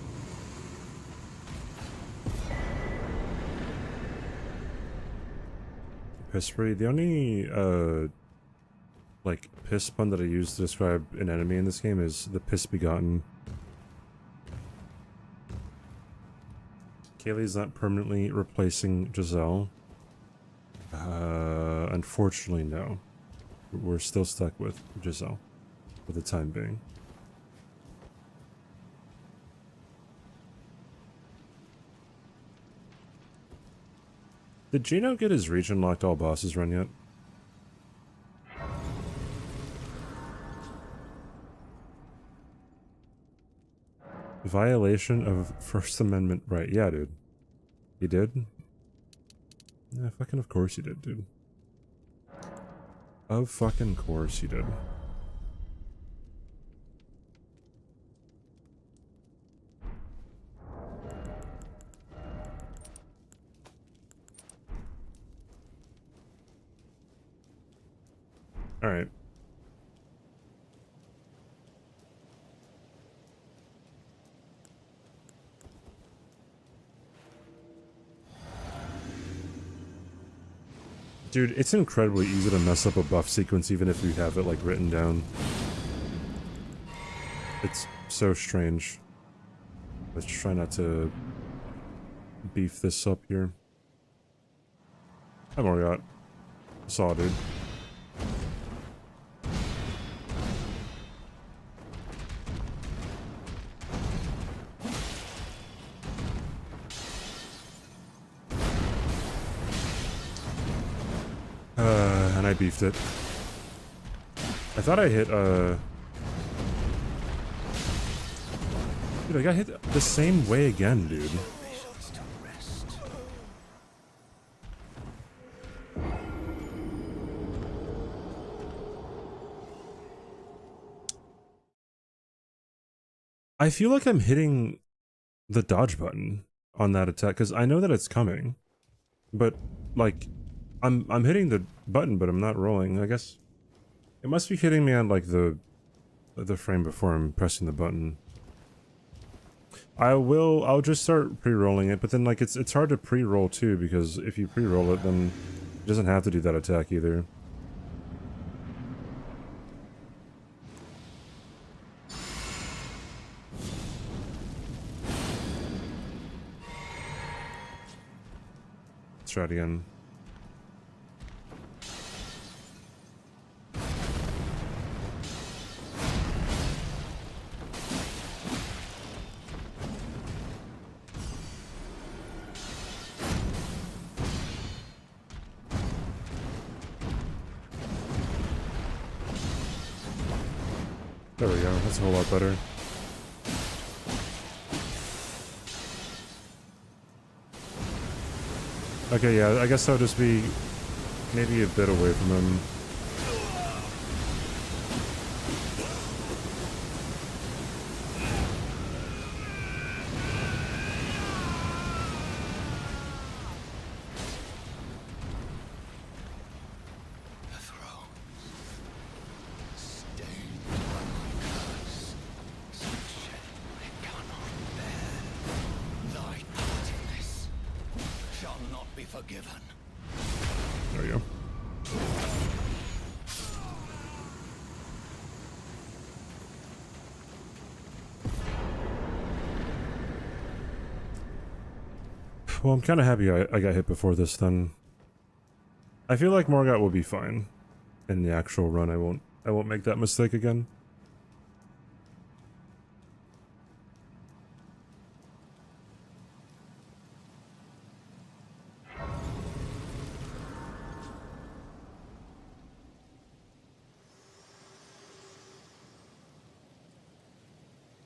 Piss spray. The only like piss pun that I use to describe an enemy in this game is the piss begotten. Kaylee's not permanently replacing Giselle. Unfortunately, no. We're still stuck with Giselle for the time being. Did Gino get his region locked all bosses run yet? Violation of First Amendment right. Yeah, dude. He did? Yeah, fucking of course he did, dude. Of fucking course he did. Alright. Dude, it's incredibly easy to mess up a buff sequence even if you have it, like, written down. It's so strange. Let's try not to beef this up here. I'm already got saw, dude. And I beefed it. I thought I hit, Dude, I got hit the same way again, dude. I feel like I'm hitting the dodge button on that attack, because I know that it's coming. But, like, I'm hitting the button, but I'm not rolling. I guess it must be hitting me on, like, the frame before I'm pressing the button. I'll just start pre-rolling it, but then, like, it's hard to pre-roll too, because if you pre-roll it, then it doesn't have to do that attack either. Let's try it again. There we go, that's a whole lot better. Okay, yeah, I guess I'll just be maybe a bit away from him. There we go. Well, I'm kind of happy I got hit before this then. I feel like Morgot will be fine. In the actual run, I won't make that mistake again.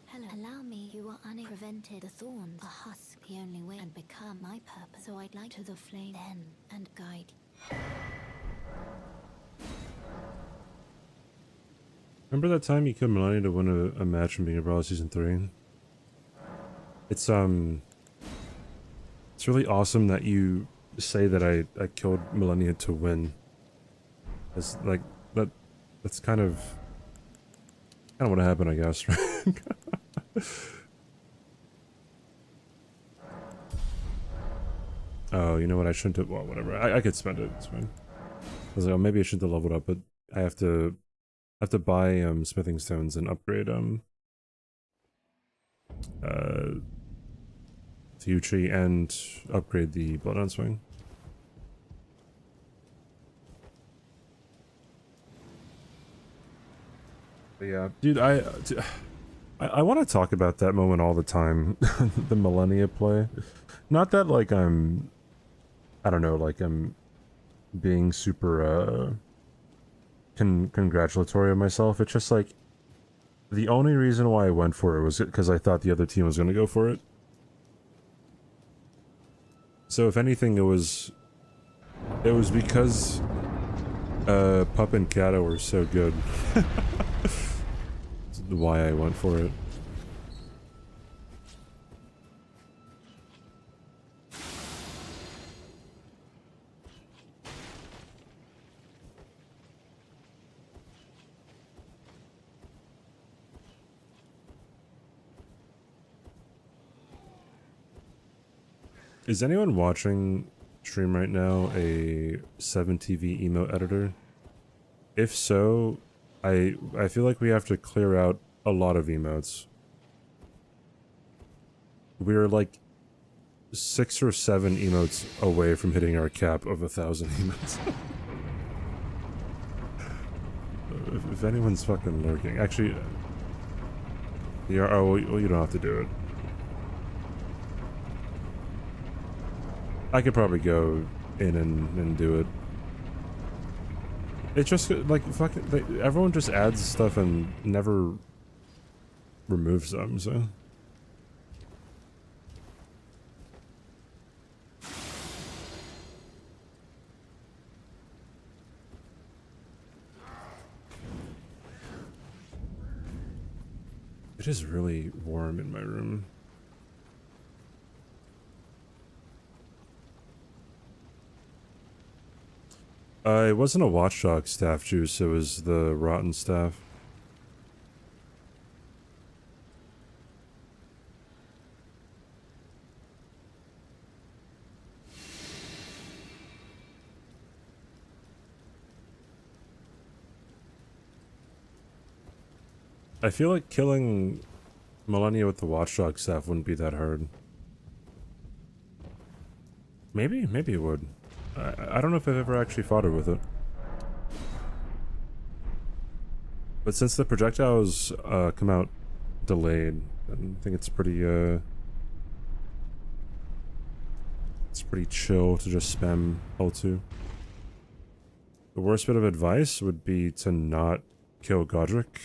Hello. Allow me, you are unprevented. The thorns, a husk, the only way, and become my purpose. So I'd like to the flame then, and guide. Remember that time you killed Melania to win a match from being a Brawler Season 3? It's really awesome that you say that I killed Melania to win. It's like that's kind of what happened, I guess, right? Oh, you know what? I shouldn't have. Well, whatever. I could spend it. It's fine. I was like, oh, maybe I shouldn't have leveled up, but I have to buy smithing stones and upgrade the tree and upgrade the bloodhound swing. But yeah, dude, I want to talk about that moment all the time. The Millennia play. Not that like I don't know, like I'm being super congratulatory of myself. It's just like the only reason why I went for it was because I thought the other team was going to go for it. So if anything, it was because Pup and Kato were so good. That's why I went for it. Is anyone watching stream right now a 7TV emote editor? If so, I feel like we have to clear out a lot of emotes. We're like 6 or 7 emotes away from hitting our cap of 1,000 emotes. if anyone's fucking lurking. Actually, yeah, oh, well, you don't have to do it. I could probably go in and do it. It's just like fucking like, everyone just adds stuff and never removes them, so. It is really warm in my room. It wasn't a watchdog staff juice, it was the rotten staff. I feel like killing Millennia with the watchdog staff wouldn't be that hard. Maybe it would. I don't know if I've ever actually fought her with it. But since the projectiles come out delayed, I think it's pretty chill to just spam L2. The worst bit of advice would be to not kill Godric.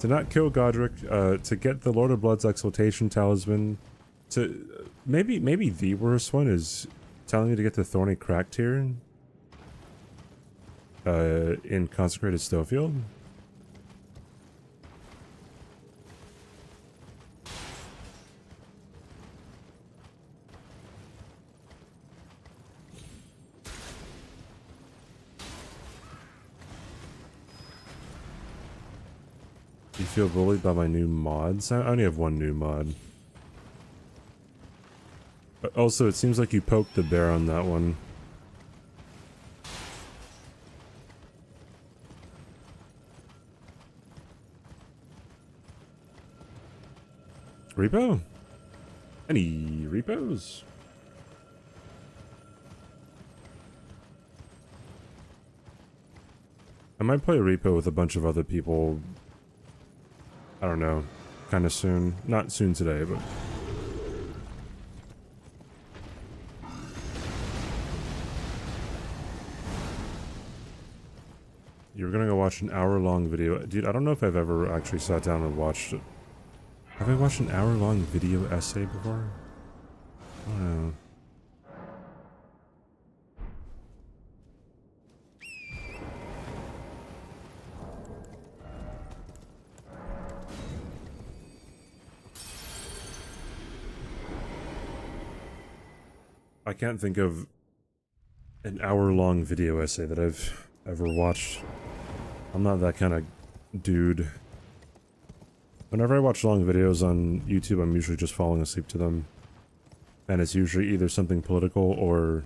To not kill Godric, to get the Lord of Blood's Exaltation Talisman, to maybe the worst one is telling you to get the Thorny Crack tier in Consecrated Snowfield. Do you feel bullied by my new mods? I only have one new mod. But also, it seems like you poked the bear on that one. Repo? Any repos? I might play a repo with a bunch of other people. I don't know. Kind of soon. Not soon today, but... You're gonna go watch an hour-long video. Dude, I don't know if I've ever actually sat down and watched it. Have I watched an hour-long video essay before? I don't know. I can't think of an hour-long video essay that I've ever watched. I'm not that kind of dude. Whenever I watch long videos on YouTube, I'm usually just falling asleep to them. And it's usually either something political or,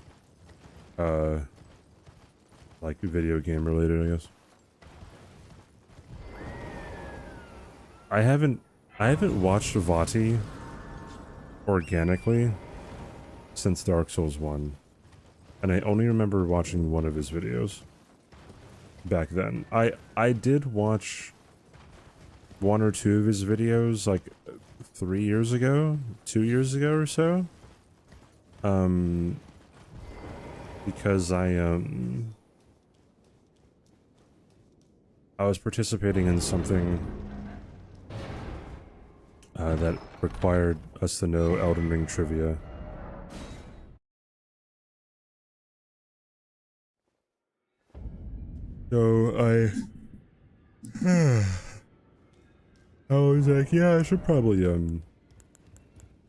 like video game related, I guess. I haven't watched Vati organically since Dark Souls 1. And I only remember watching one of his videos back then. I did watch one or two of his videos like 3 years ago, 2 years ago or so. Because I was participating in something that required us to know Elden Ring trivia. So I was like, yeah, I should probably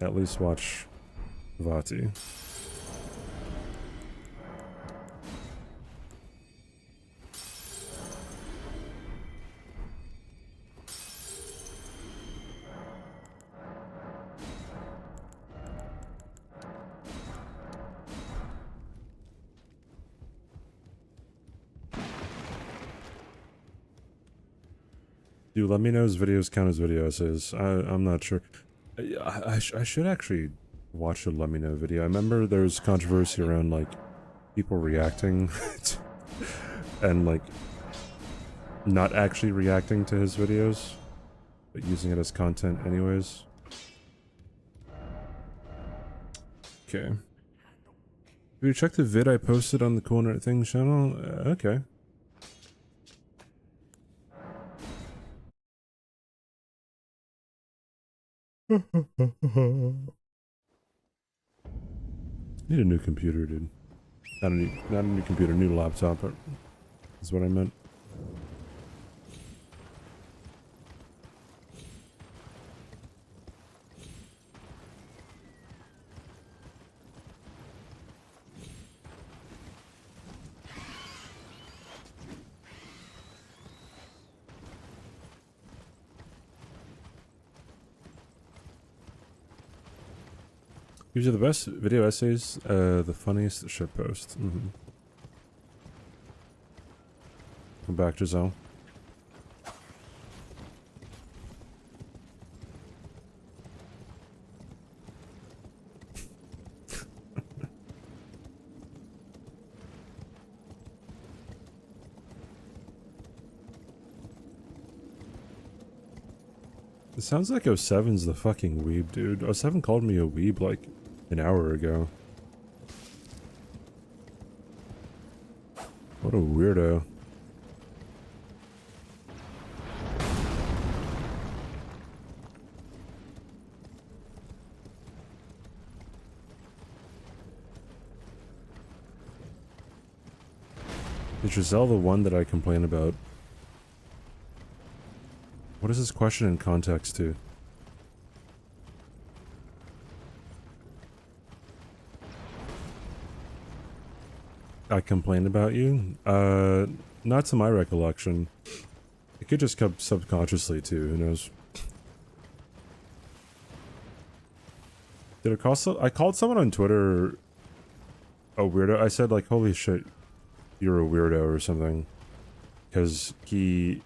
at least watch Vati. Dude, let me know his videos count as video essays. I'm not sure. I should actually watch the Let Me Know video. I remember there was controversy around, like, people reacting and, like, not actually reacting to his videos, but using it as content anyways. Okay. Have you checked the vid I posted on the Cool Nerd Things channel? Okay. Need a new computer, dude. Not a new computer, new laptop, but is what I meant. These are the best video essays, the funniest shitpost. Come back, Giselle. It sounds like 07's the fucking weeb, dude. 07 called me a weeb like an hour ago. What a weirdo. Is Giselle the one that I complain about? What is this question in context to? I complained about you? Not to my recollection. It could just come subconsciously too, who knows? Did it call I called someone on Twitter a weirdo? I said like, holy shit, you're a weirdo or something. Because he...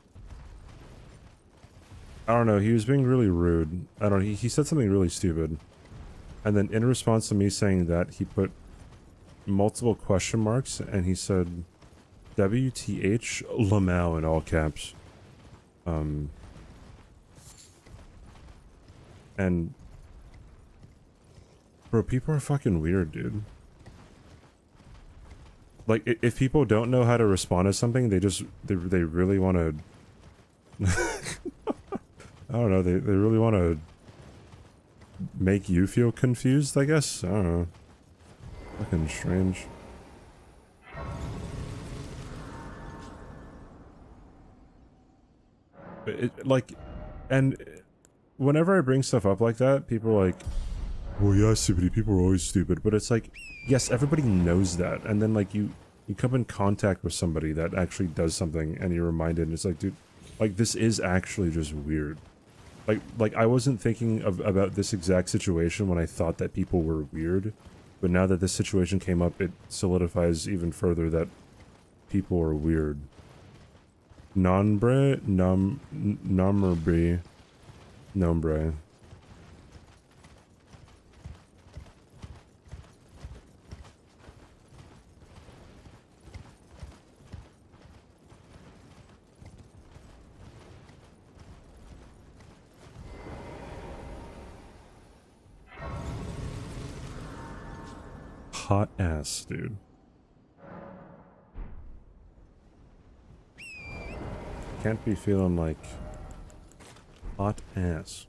I don't know, he was being really rude. I don't know, he said something really stupid. And then in response to me saying that, he put multiple question marks and he said WTH Lamau in all caps. And bro, people are fucking weird, dude. Like, if people don't know how to respond to something, they really want to I don't know, they really want to make you feel confused, I guess. I don't know. Fucking strange. Like, and whenever I bring stuff up like that, people are like, well, yeah, stupid. People are always stupid. But it's like, yes, everybody knows that. And then, like, you come in contact with somebody that actually does something and you're reminded, and it's like, dude, like, this is actually just weird. Like I wasn't thinking about this exact situation when I thought that people were weird. But now that this situation came up, it solidifies even further that people are weird. Nombre, nombre. Hot ass, dude. Can't be feeling like hot ass.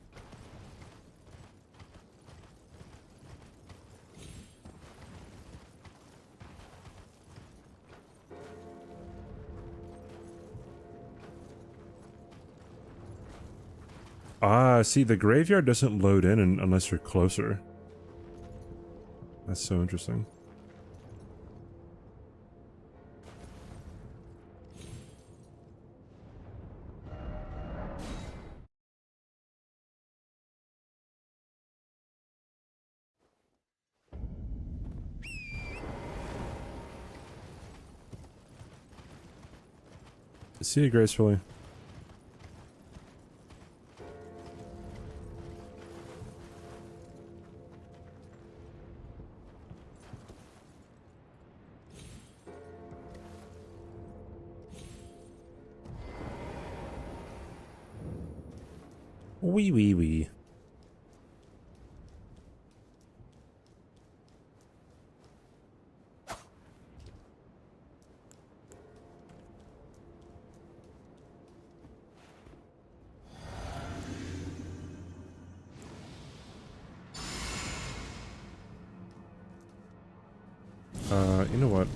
Ah, see, the graveyard doesn't load in unless you're closer. That's so interesting. See you gracefully. Wee wee wee. You know what?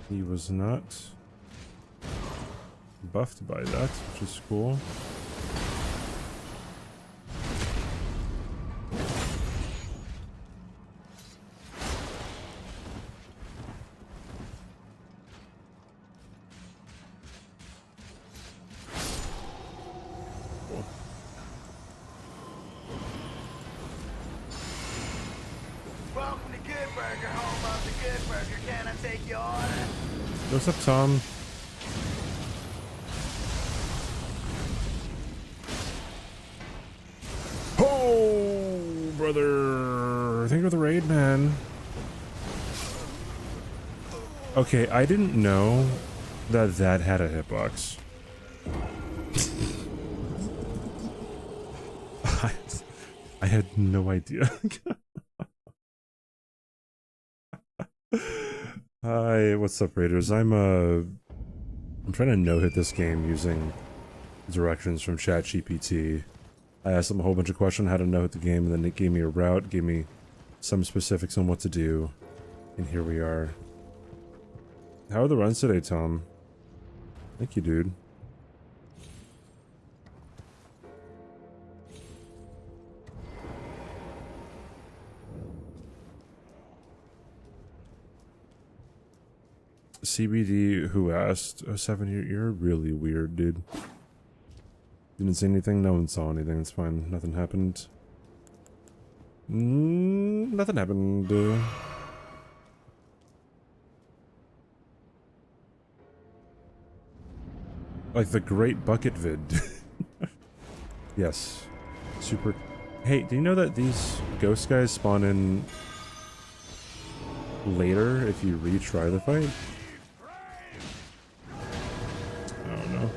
He was not buffed by that, which is cool. Welcome to Good Burger, home of the Good Burger. Can I take your order? What's up, Tom? Oh, brother. Thank you for the raid, man. Okay, I didn't know that had a hitbox. I had no idea. Hi, what's up, Raiders? I'm trying to no-hit this game using directions from ChatGPT. I asked them a whole bunch of questions on how to no-hit the game, and then it gave me a route, gave me some specifics on what to do, and here we are. How are the runs today, Tom? Thank you, dude. CBD who asked, oh 7, you're really weird, dude. Didn't see anything, no one saw anything, it's fine. Nothing happened. Nothing happened. Like the Great Bucket Vid. Yes. Super. Hey, do you know that these ghost guys spawn in later if you retry the fight? I don't know.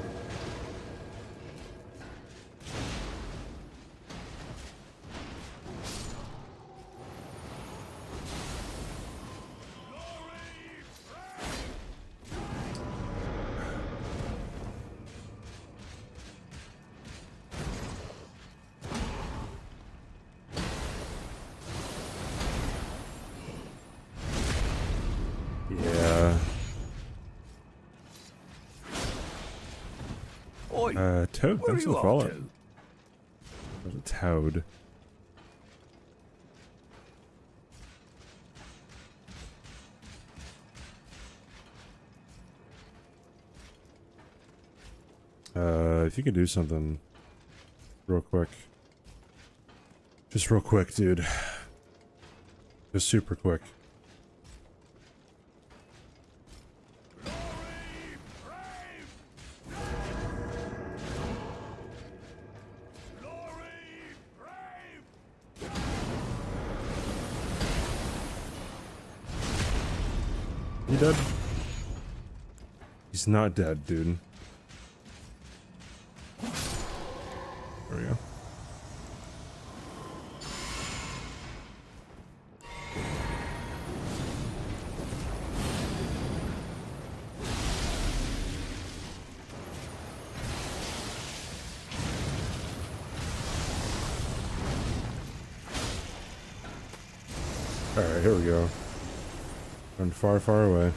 Yeah. Toad, thanks for the follow. There's a Toad. If you could do something real quick. Just real quick, dude. Just super quick. You dead? He's not dead, dude. There we go. Alright, here we go. Run far, far away.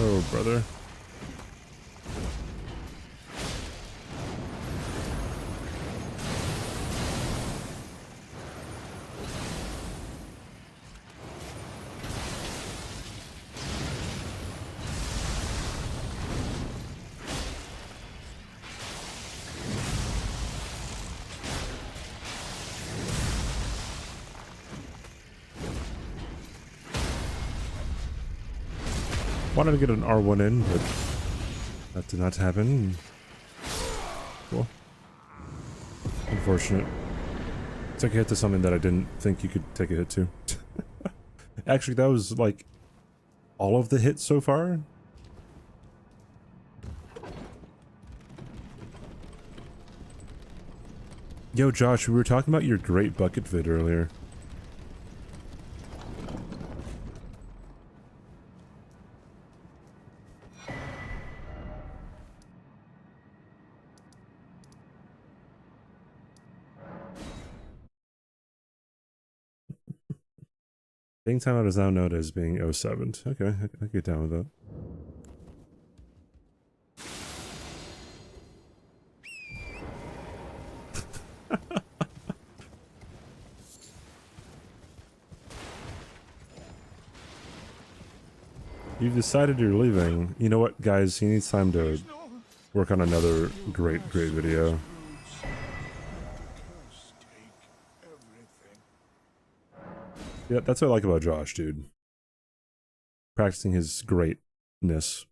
Oh, brother. Wanted to get an R1 in, but that did not happen. Cool. Unfortunate. Took a hit to something that I didn't think you could take a hit to. Actually, that was like all of the hits so far. Yo, Josh, we were talking about your great bucket vid earlier. Being timeout is now known as being 07. Okay, I get down with that. You've decided you're leaving. You know what, guys? He needs time to work on another great video. Yeah, that's what I like about Josh, dude. Practicing his greatness.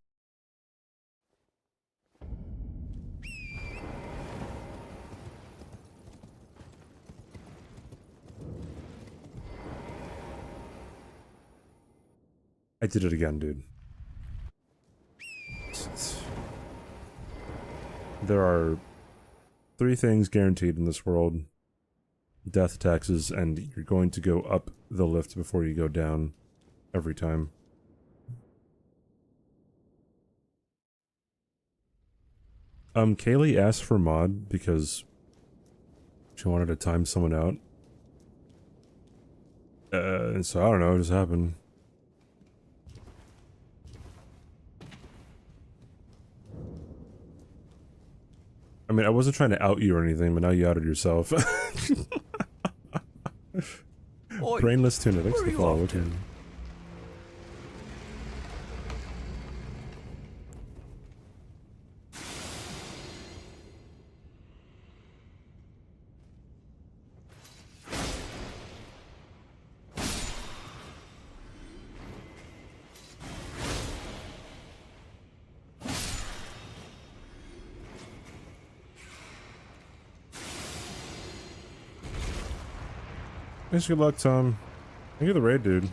I did it again, dude. There are 3 things guaranteed in this world. Death, taxes, and you're going to go up the lift before you go down every time. Kaylee asked for mod because she wanted to time someone out. And so I don't know, it just happened. I mean, I wasn't trying to out you or anything, but now you outed yourself. Brainless tuna, thanks for the follow. Thanks, good luck, Tom. Thank you for the raid, dude.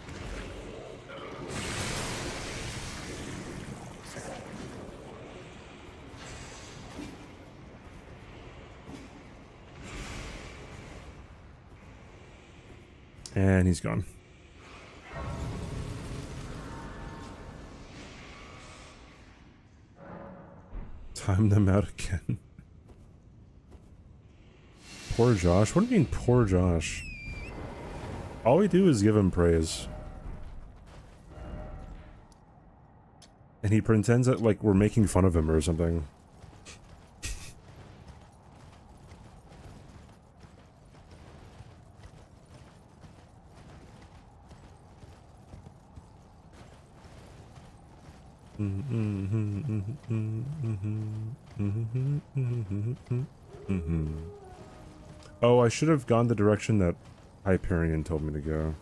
And he's gone. Time them out again. Poor Josh. What do you mean, poor Josh? All we do is give him praise. And he pretends that, like, we're making fun of him or something. Oh, I should have gone the direction that Hyperion told me to go.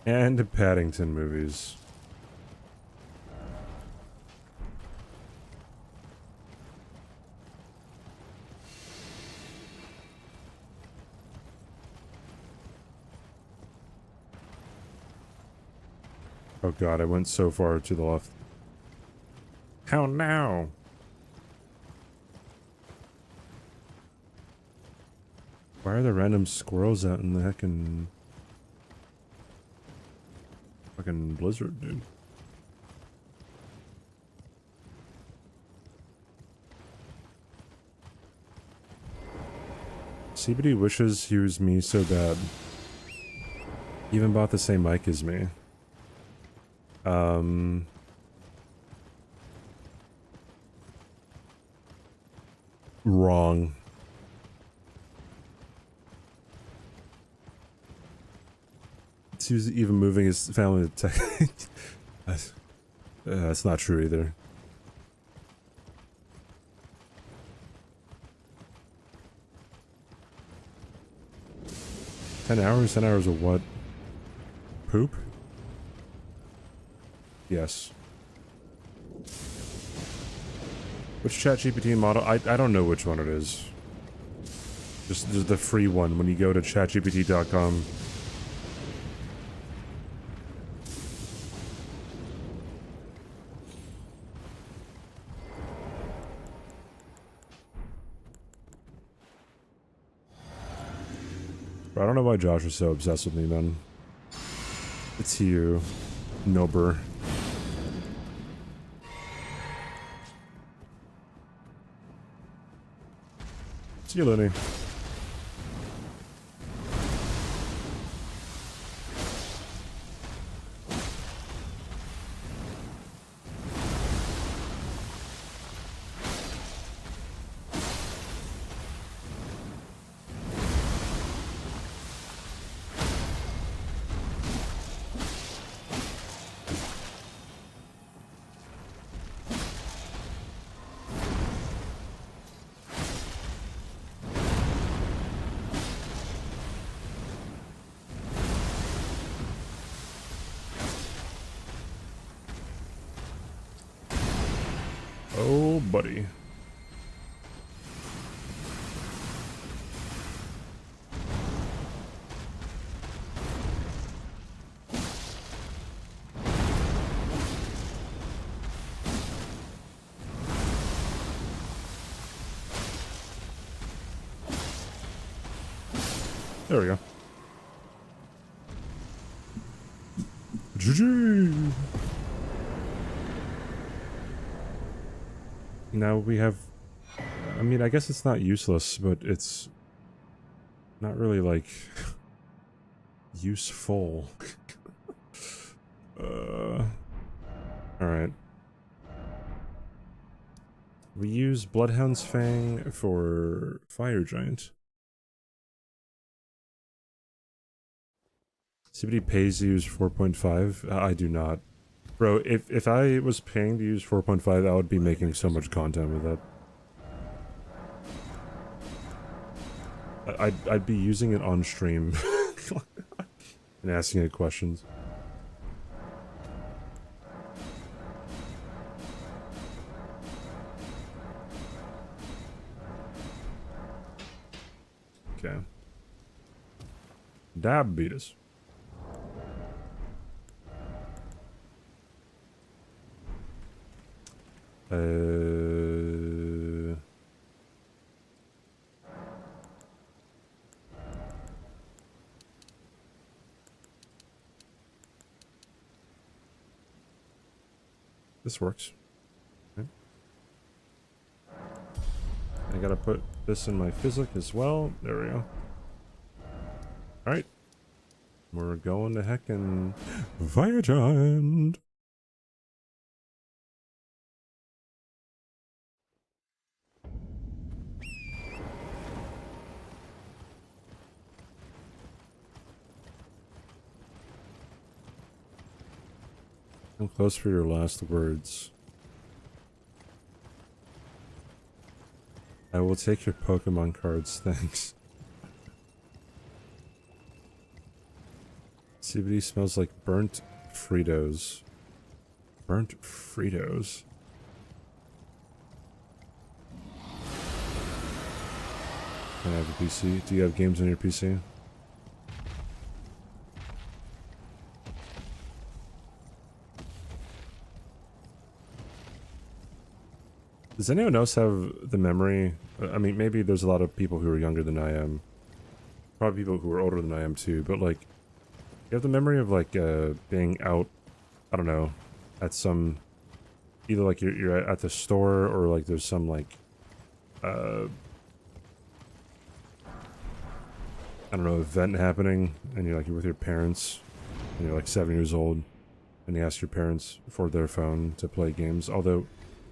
And Paddington movies. Oh god, I went so far to the left. How now? Why are there random squirrels out in the heckin' fucking blizzard, dude? CBD wishes he was me so bad. He even bought the same mic as me. Wrong. He was even moving his family to tech. That's not true either. $10 hours? 10 hours of what? Poop? Yes. Which ChatGPT model? I don't know which one it is. Just the free one when you go to chatgpt.com. I don't know why Josh is so obsessed with me, man. It's you, Nober. See you, Lenny. buddy. There we go. GG! Now we have... I mean, I guess it's not useless, but it's not really, like, useful. Alright. We use Bloodhound's Fang for Fire Giant. CBD pays to use 4.5? I do not. Bro, if I was paying to use 4.5, I would be making so much content with that. I'd be using it on stream. And asking it questions. Okay. Diabetes. This works. Okay. I gotta put this in my physic as well. There we go. Alright. We're going to heckin' Fire Giant! Come close for your last words. I will take your Pokemon cards, thanks. CBD smells like burnt Fritos. Burnt Fritos? Can I have a PC? Do you have games on your PC? Does anyone else have the memory? I mean, maybe there's a lot of people who are younger than I am. Probably people who are older than I am too, but like, you have the memory of like being out, I don't know, at some, either like you're at the store or like there's some like, I don't know, event happening and you're with your parents and you're like 7 years old and you ask your parents for their phone to play games. Although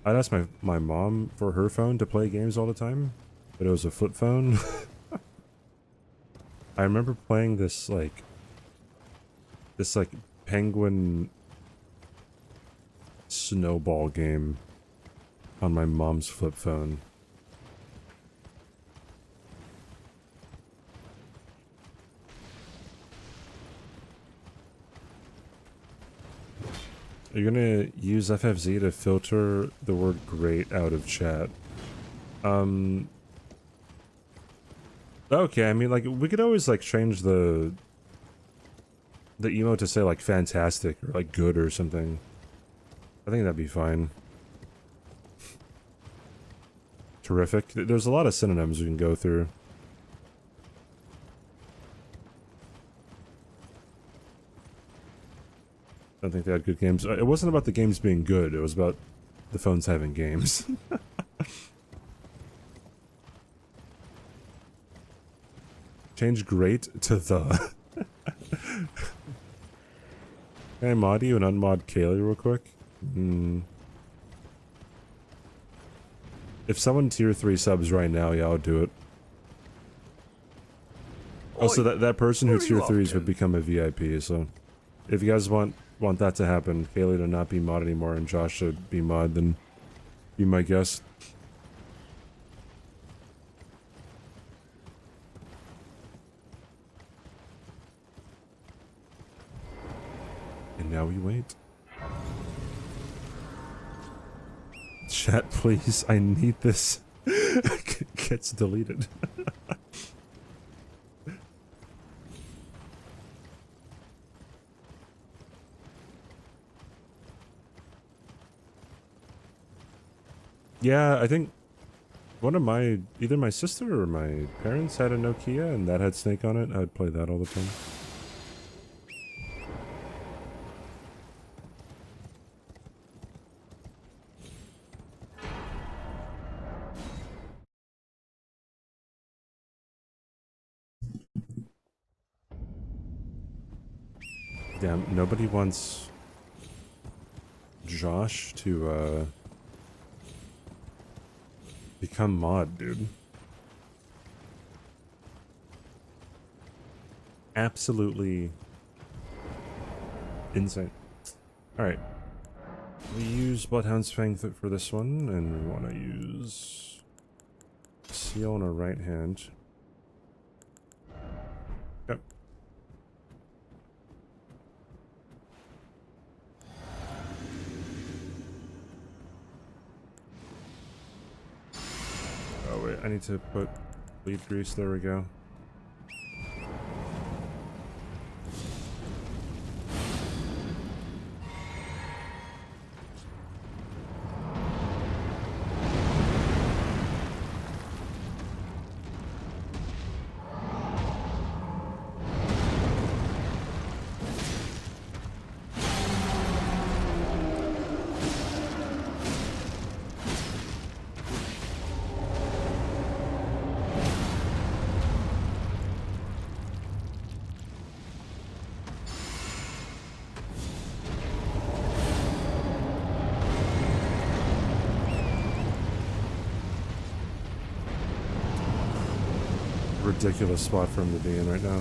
I'd ask my mom for her phone to play games all the time, but it was a flip phone. I remember playing this like penguin snowball game on my mom's flip phone. You're gonna use FFZ to filter the word great out of chat. Okay, I mean, like, we could always, like, change the emote to say, like, fantastic or, like, good or something. I think that'd be fine. Terrific. There's a lot of synonyms we can go through. I don't think they had good games. It wasn't about the games being good, it was about the phones having games. Change great to the. Can I mod you and unmod Kaylee real quick? If someone tier 3 subs right now, yeah, I'll do it. Also, that person who tier 3s would become a VIP, so if you guys want that to happen, Kaylee to not be mod anymore and Josh to be mod, then be my guest. And now we wait. Chat, please. I need this. Gets deleted. Yeah, I think one of my, either my sister or my parents had a Nokia and that had Snake on it. I'd play that all the time. Damn, nobody wants Josh to become mod, dude. Absolutely insane. Alright. We use Bloodhound's Fang for this one, and we want to use Seal on our right hand. Yep. Oh wait, I need to put bleed grease, there we go. Ridiculous spot for him to be in right now.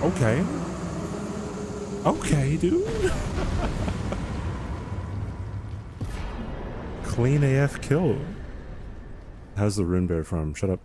Okay. Okay, dude. Clean AF kill. How's the rune bear from? Shut up.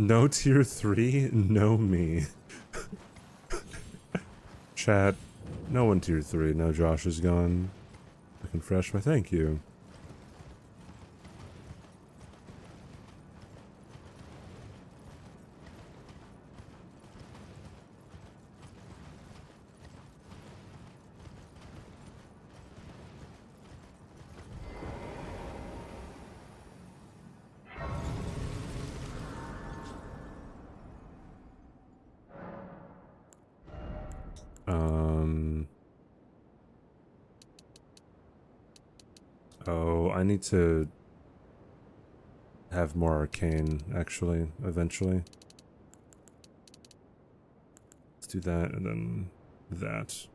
No tier 3, no me. Chat, no one tier 3, no Josh is gone. Looking fresh, but thank you. Oh, I need to have more arcane, actually, eventually. Let's do that, and then that.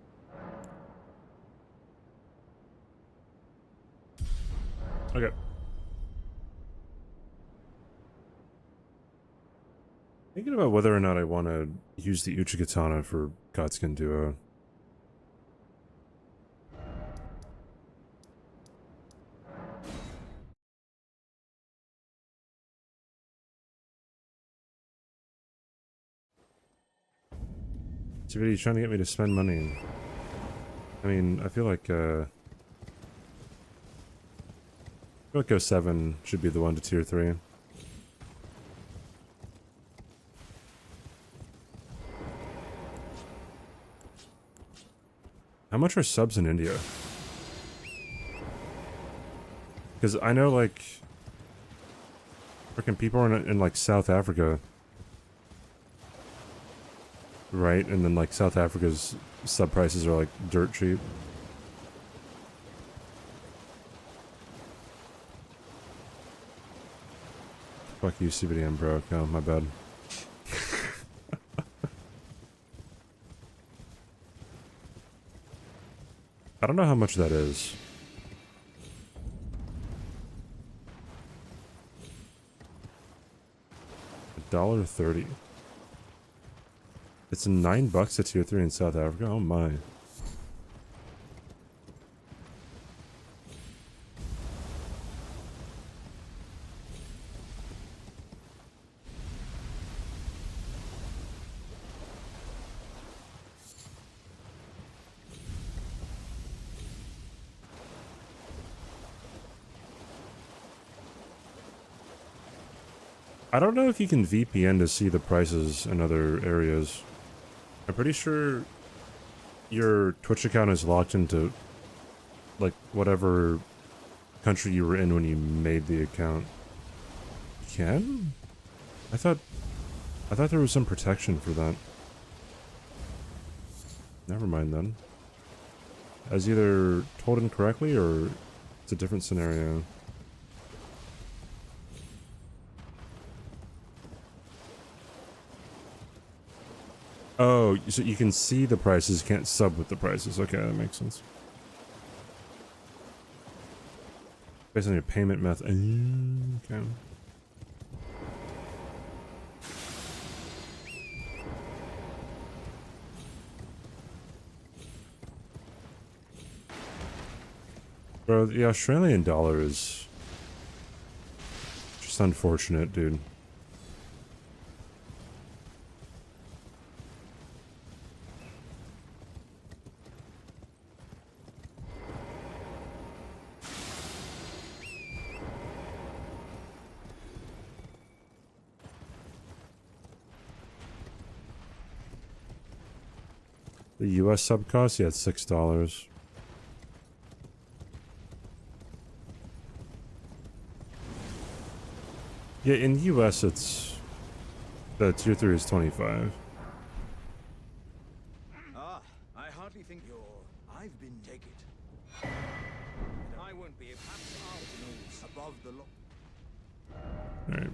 Okay. Thinking about whether or not I want to use the Uchigatana for Godskin Duo. CBD, trying to get me to spend money. I mean, I feel like Go 7 should be the one to tier 3. How much are subs in India? Because I know, like, Freaking people are in like South Africa, right? And then like South Africa's sub prices are like dirt cheap. Fuck you, CBD, I'm broke. Oh, my bad. I don't know how much that is. $1.30. It's $9 at tier 3 in South Africa. Oh my. I don't know if you can VPN to see the prices in other areas. I'm pretty sure your Twitch account is locked into like whatever country you were in when you made the account. You can? I thought there was some protection for that. Never mind then. I was either told incorrectly or it's a different scenario. Oh, so you can see the prices, can't sub with the prices. Okay, that makes sense. Based on your payment method. Okay. Bro, the Australian dollar is just unfortunate, dude. The US sub cost? Yeah, it's $6. Yeah, in US it's... the tier 3 is 25. Ah, I hardly think I've been take it. I won't be above the law. Alright.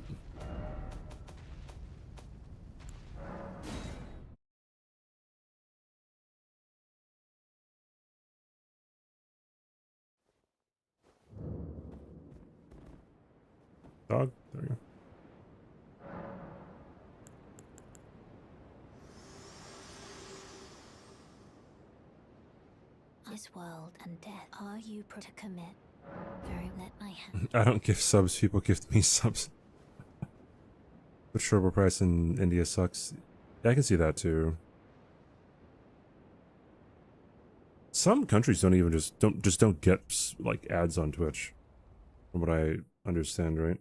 Dog? There you go. This world and death, are you to commit? Very let my hand. I don't give subs, people gift me subs. But sure, price in India sucks. Yeah, I can see that too. Some countries don't even don't get like ads on Twitch, from what I understand, right?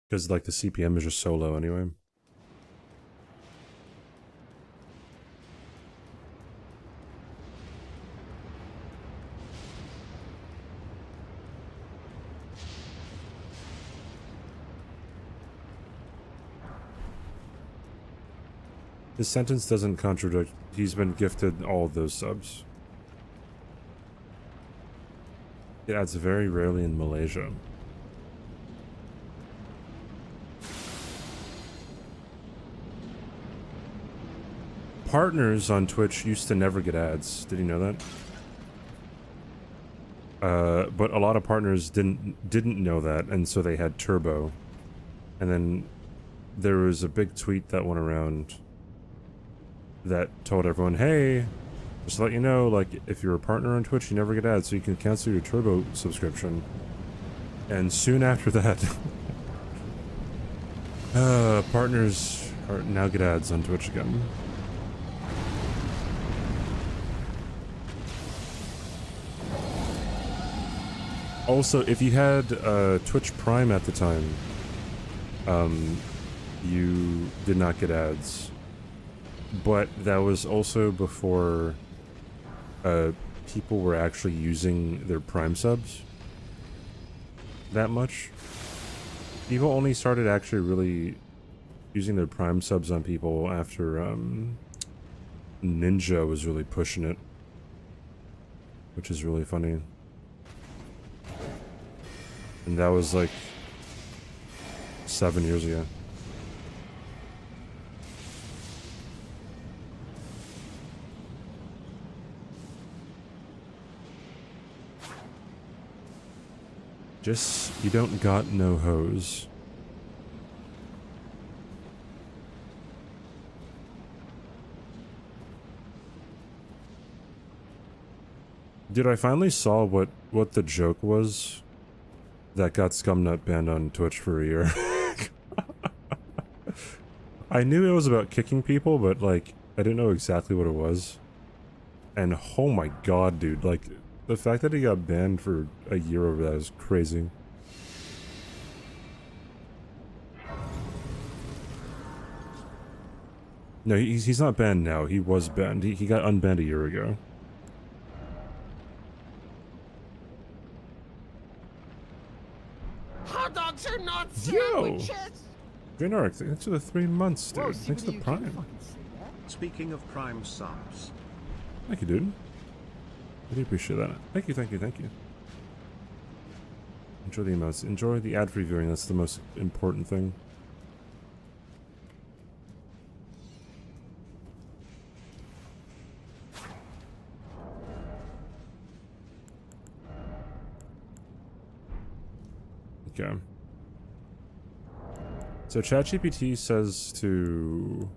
Because like the CPM is just so low anyway. His sentence doesn't contradict. He's been gifted all of those subs. It adds very rarely in Malaysia. Partners on Twitch used to never get ads. Did you know that? But a lot of partners didn't know that, and so they had turbo. And then there was a big tweet that went around that told everyone, hey, just to let you know, like, if you're a partner on Twitch, you never get ads, so you can cancel your turbo subscription. And soon after that, partners now get ads on Twitch again. Also, if you had Twitch Prime at the time, you did not get ads. But that was also before people were actually using their Prime subs that much. People only started actually really using their Prime subs on people after Ninja was really pushing it, which is really funny. And that was like 7 years ago. Just, you don't got no hose. Dude, I finally saw what the joke was that got Scumnut banned on Twitch for a year. I knew it was about kicking people, but like, I didn't know exactly what it was. And oh my god, dude, like, the fact that he got banned for a year over that is crazy. No, he's not banned now. He was banned. He got unbanned a year ago. Hot dogs are not Yo! sandwiches! Draenark, thanks for the 3 months, dude. Whoa, Thanks for CBD, the you can't Prime. fucking say that. Speaking of Prime subs, Thank you, dude. I do appreciate that. Thank you, thank you, thank you. Enjoy the emotes. Enjoy the ad-free viewing. That's the most important thing. Okay. So ChatGPT says to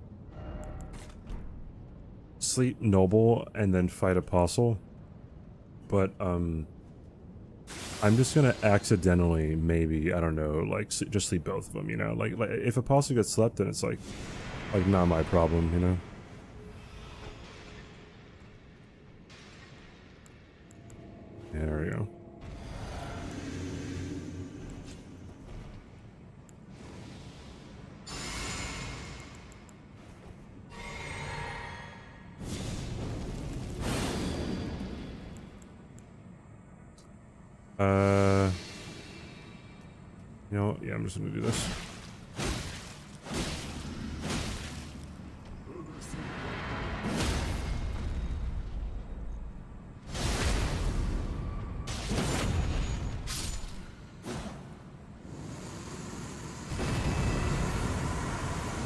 sleep noble and then fight apostle, but I'm just gonna accidentally, maybe, I don't know, like just sleep both of them, you know, like if apostle gets slept, then it's like not my problem, you know. Yeah, there we go. You know, yeah, I'm just gonna do this.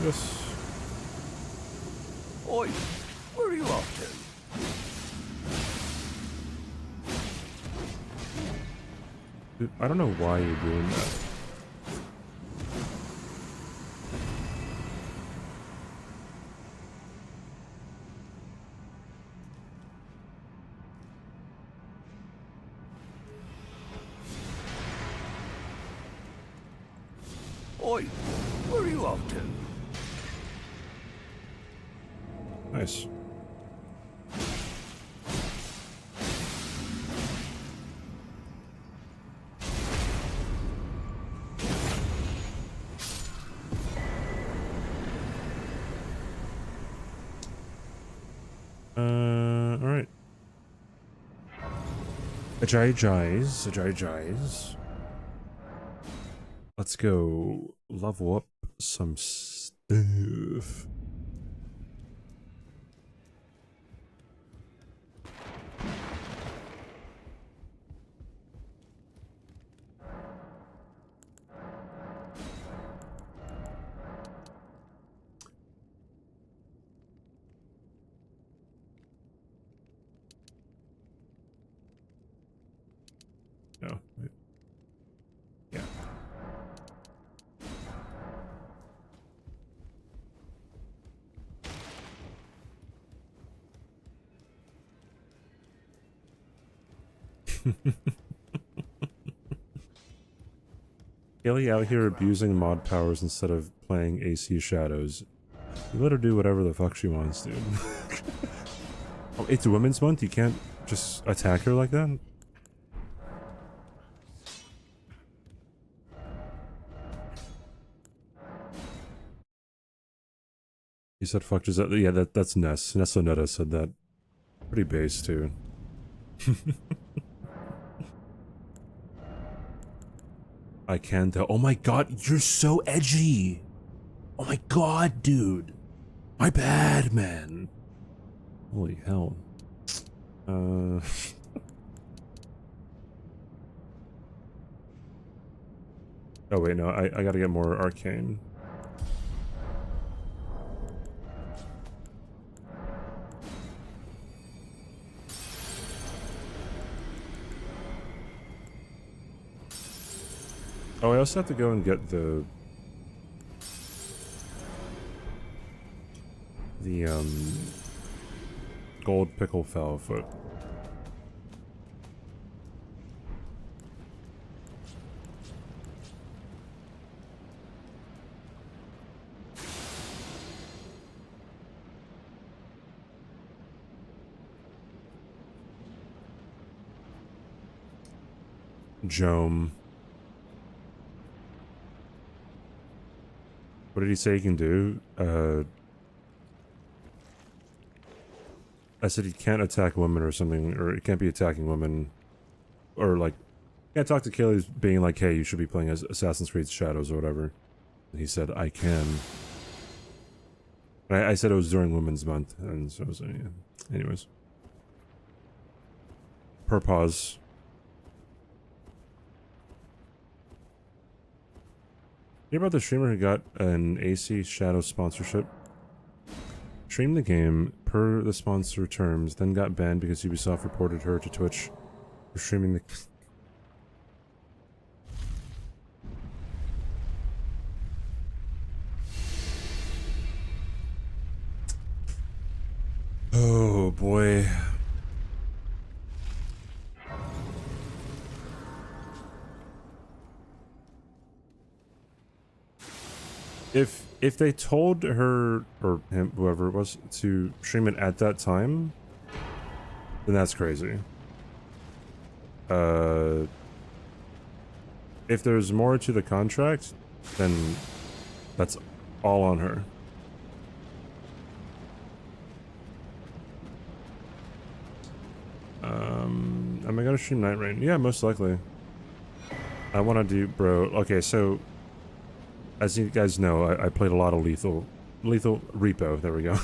Yes. Oi, where are you off to? Dude, I don't know why you're doing that. Oi, where are you off to? Nice. Alright. Agize. Let's go level up some stuff. No, wait. Yeah. Haley out here abusing mod powers instead of playing AC Shadows. You let her do whatever the fuck she wants, dude. Oh, it's Women's Month? You can't just attack her like that? He said fuck Giselle. Yeah, that's Ness. Nessonetta said that. Pretty base, too. I can though. Oh my god, you're so edgy. Oh my god, dude. My bad, man. Holy hell. Oh wait, no, I gotta get more arcane. Oh, I also have to go and get the gold pickle foul foot. Jome. What did he say he can do? I said he can't attack women or something, or he can't be attacking women. Or like, can't talk to Kaylee's being like, hey, you should be playing as Assassin's Creed Shadows or whatever. And he said, I can. And I said it was during Women's Month, and so yeah. Anyways. Per pause. Hear about the streamer who got an AC Shadow sponsorship? Streamed the game per the sponsor terms, then got banned because Ubisoft reported her to Twitch for streaming the... Oh boy. If they told her, or him, whoever it was, to stream it at that time, then that's crazy. If there's more to the contract, then that's all on her. Am I gonna stream Night Rain? Yeah, most likely. I wanna do, bro, okay, so as you guys know, I played a lot of Lethal Repo, there we go.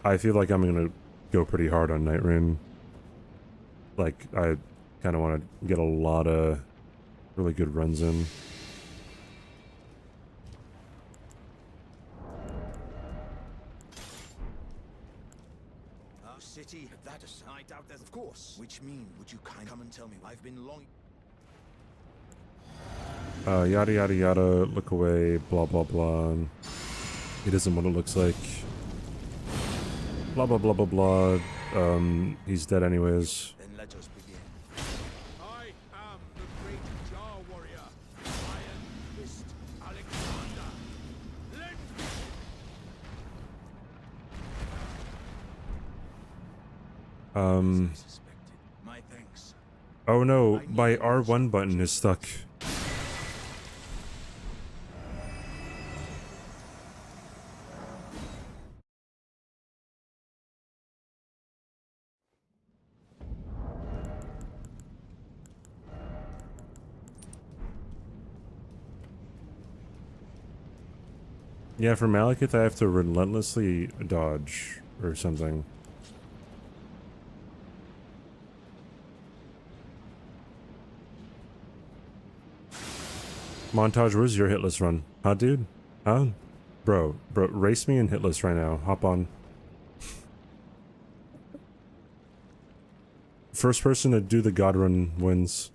I feel like I'm gonna go pretty hard on Night Rain. Like, I kinda wanna get a lot of really good runs in. Our city, that aside, I doubt there's... Of course. Which mean, would you come and tell me I've been long... Yada yada yada, look away, blah blah blah. He doesn't what it looks like. Blah blah blah blah blah. He's dead anyways. Then let us begin. I am the great Jar Warrior, Iron Fist Alexander. Lend I suspected. My thanks. Oh no, my R1 button is stuck. Yeah, for Malekith I have to relentlessly dodge or something. Montage, where's your hitless run? Huh, dude? Huh? Bro, race me in hitless right now. Hop on. First person to do the god run wins.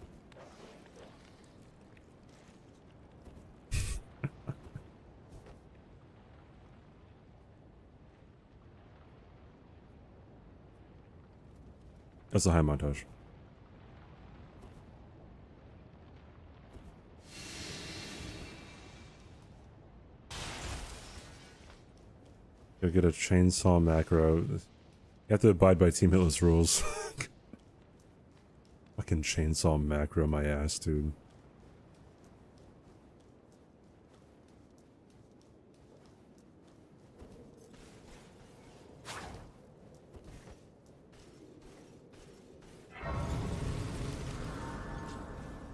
That's a high montage. Go get a chainsaw macro. You have to abide by Team Hitless rules. Fucking chainsaw macro my ass, dude.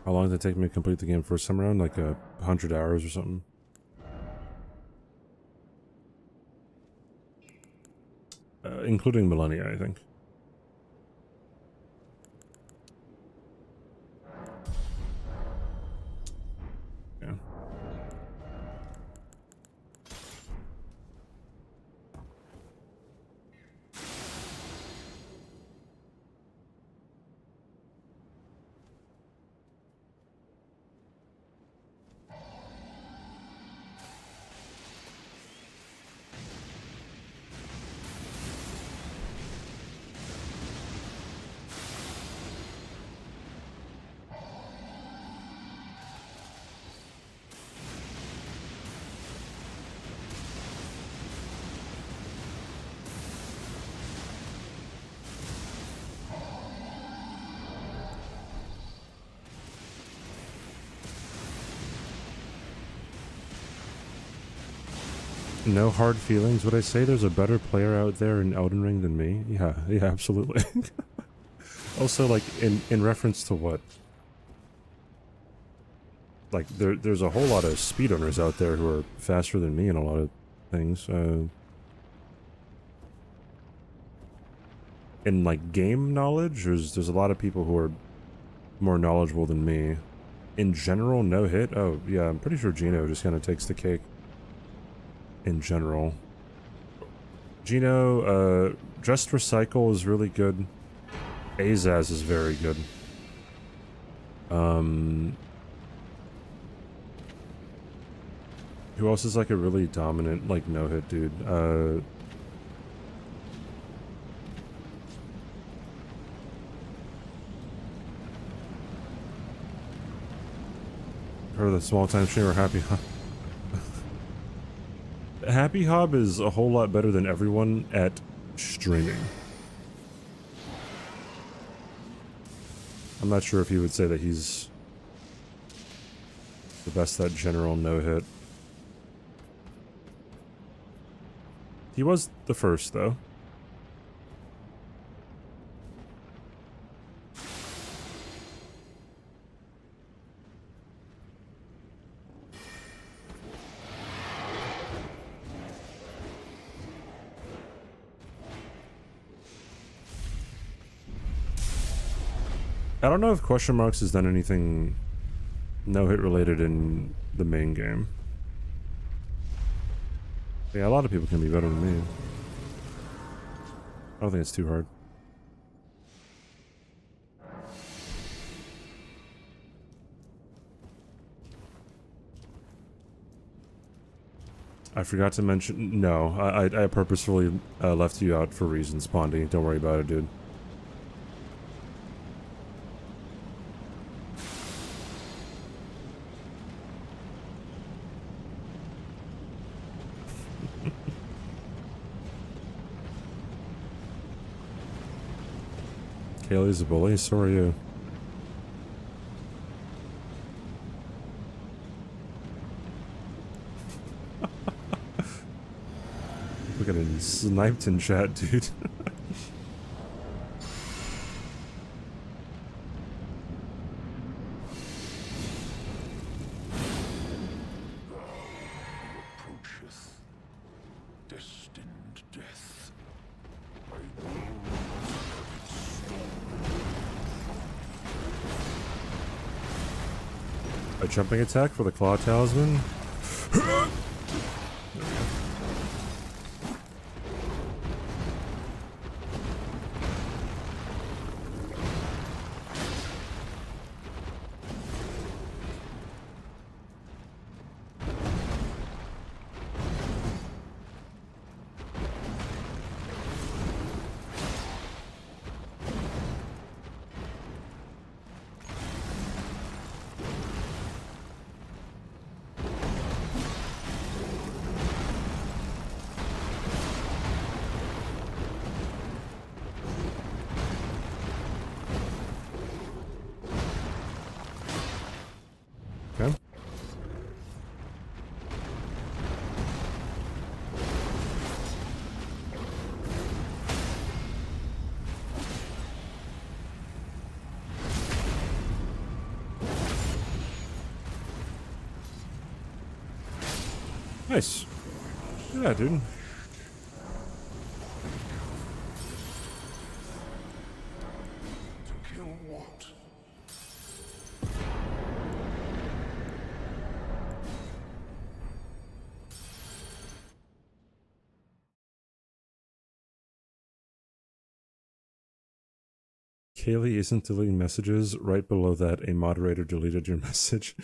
How long did it take me to complete the game first time around? Like 100 hours or something. Including millennia, I think. Yeah. No hard feelings. Would I say there's a better player out there in Elden Ring than me? Yeah, absolutely. Also, like, in reference to what? Like, there's a whole lot of speedrunners out there who are faster than me in a lot of things. In, like, game knowledge, there's a lot of people who are more knowledgeable than me. In general, no hit? Oh, yeah, I'm pretty sure Gino just kind of takes the cake. In general. Gino, Just Recycle is really good. Azaz is very good. Who else is like a really dominant, like, no-hit dude? Or the small-time streamer Happy Hob. Happy Hob is a whole lot better than everyone at streaming. I'm not sure if he would say that he's the best at general no-hit. He was the first, though. I don't know if Question Marks has done anything no-hit related in the main game. Yeah, a lot of people can be better than me. I don't think it's too hard. I forgot to mention... No, I purposefully left you out for reasons, Pondy. Don't worry about it, dude. Kaylee's a bully, so are you. We're getting sniped in chat, dude. A jumping attack for the Claw Talisman. Nice. Look at that, dude. To kill what? Kaylee isn't deleting messages. Right below that, a moderator deleted your message.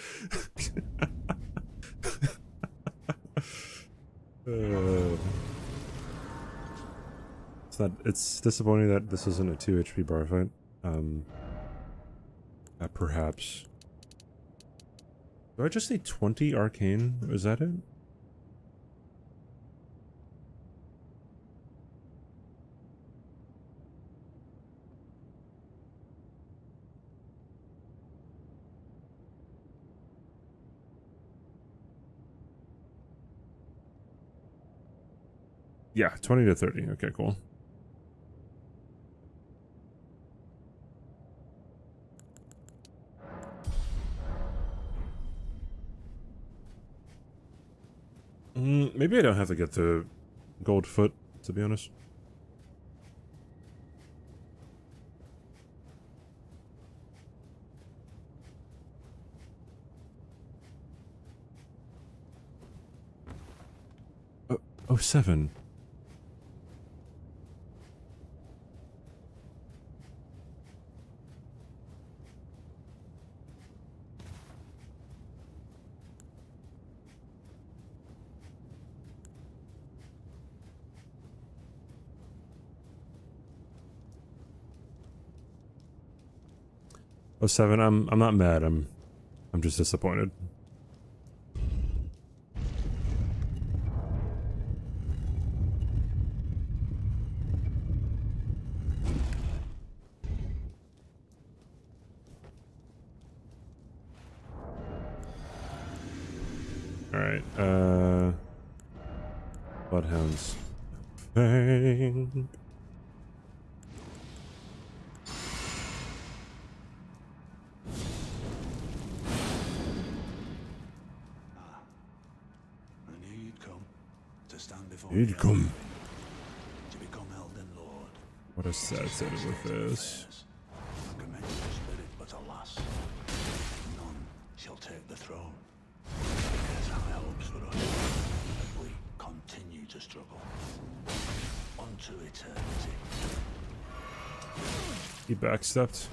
It's disappointing that this isn't a 2 HP bar fight. Perhaps. Do I just need 20 arcane? Is that it? Yeah, 20 to 30. Okay, cool. Maybe I don't have to get to gold foot, to be honest. Oh, 7. Oh, 7. I'm not mad. I'm just disappointed. All right. Bloodhounds. Bang. You'd come. To become Elden Lord. What a sad set with this. I commend your spirit, but alas, none shall take the throne. There's high hopes for us as we continue to struggle unto eternity. He backstepped.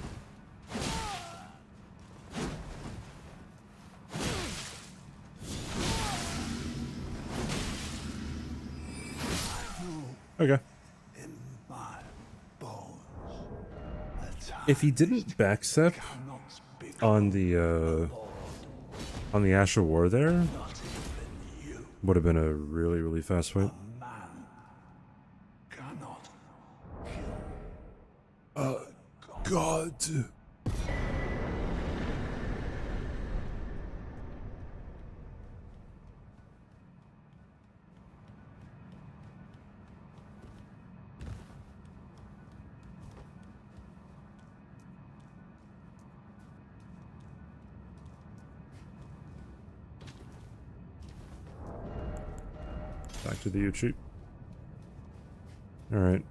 Okay. In my bones, If he didn't backstep on the Asher War there, would have been a really, really fast fight. man cannot kill God. Back to the U-cheat. Alright.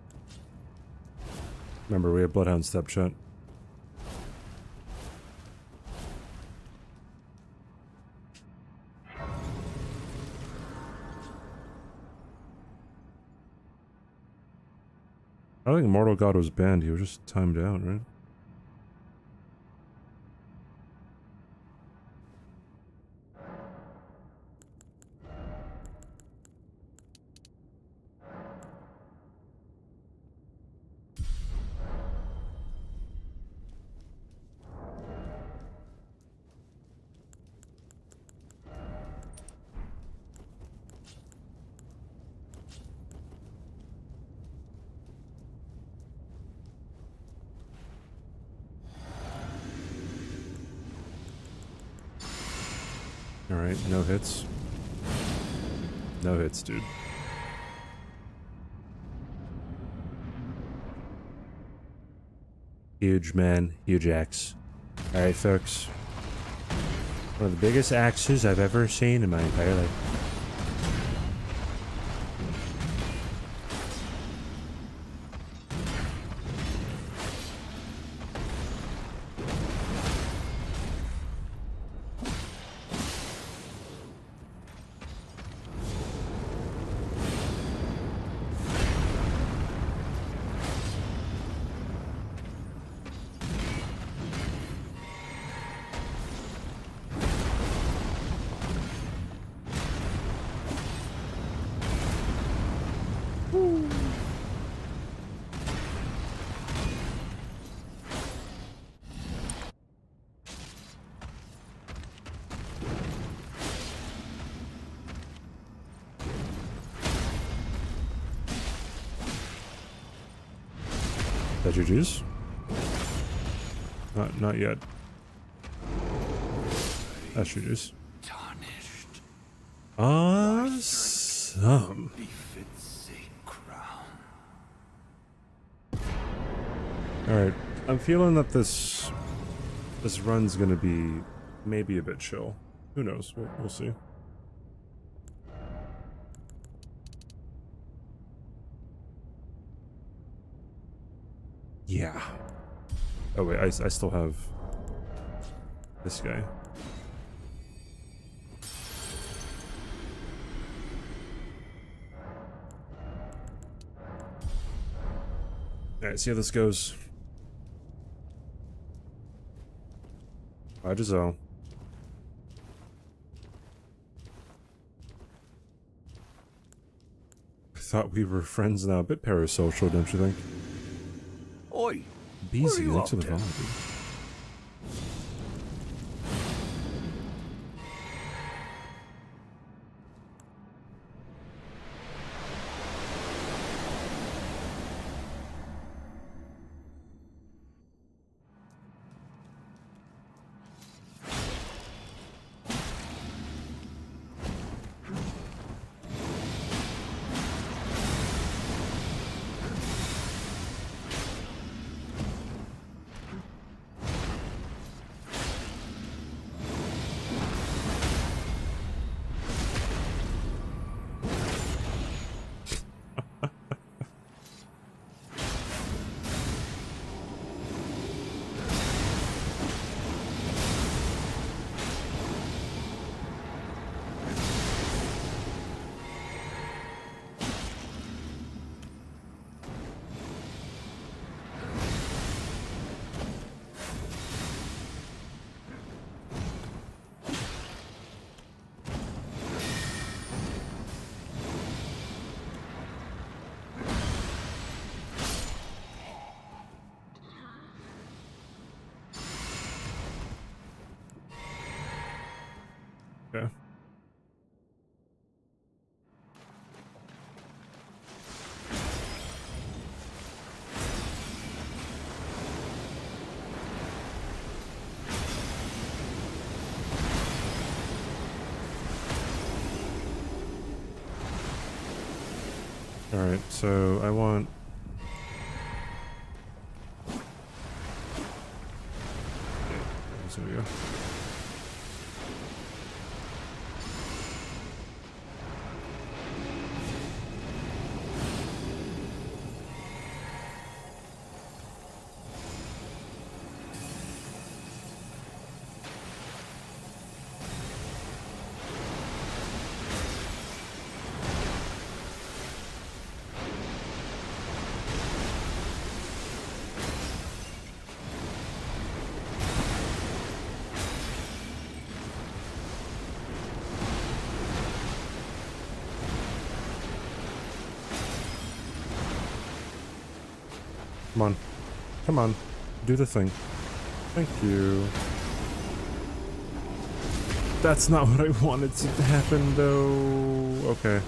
Remember, we have Bloodhound step shot. I don't think Mortal God was banned, he was just timed out, right? Alright, no hits. No hits, dude. Huge, man. Huge axe. Alright, folks. One of the biggest axes I've ever seen in my entire life. That GG's? Not yet. That's GG's. Tarnished. Awesome. Befits a crown. Alright, I'm feeling that this run's gonna be maybe a bit chill. Who knows? We'll see. Yeah. Oh wait, I still have this guy. Alright, see how this goes. Bye, Giselle. I thought we were friends now. A bit parasocial, don't you think? Oi! Beezy, you thanks for up the to? follow, dude. Okay. Alright, so I want... There we go. Come on. Come on. Do the thing. Thank you. That's not what I wanted to happen, though. Okay.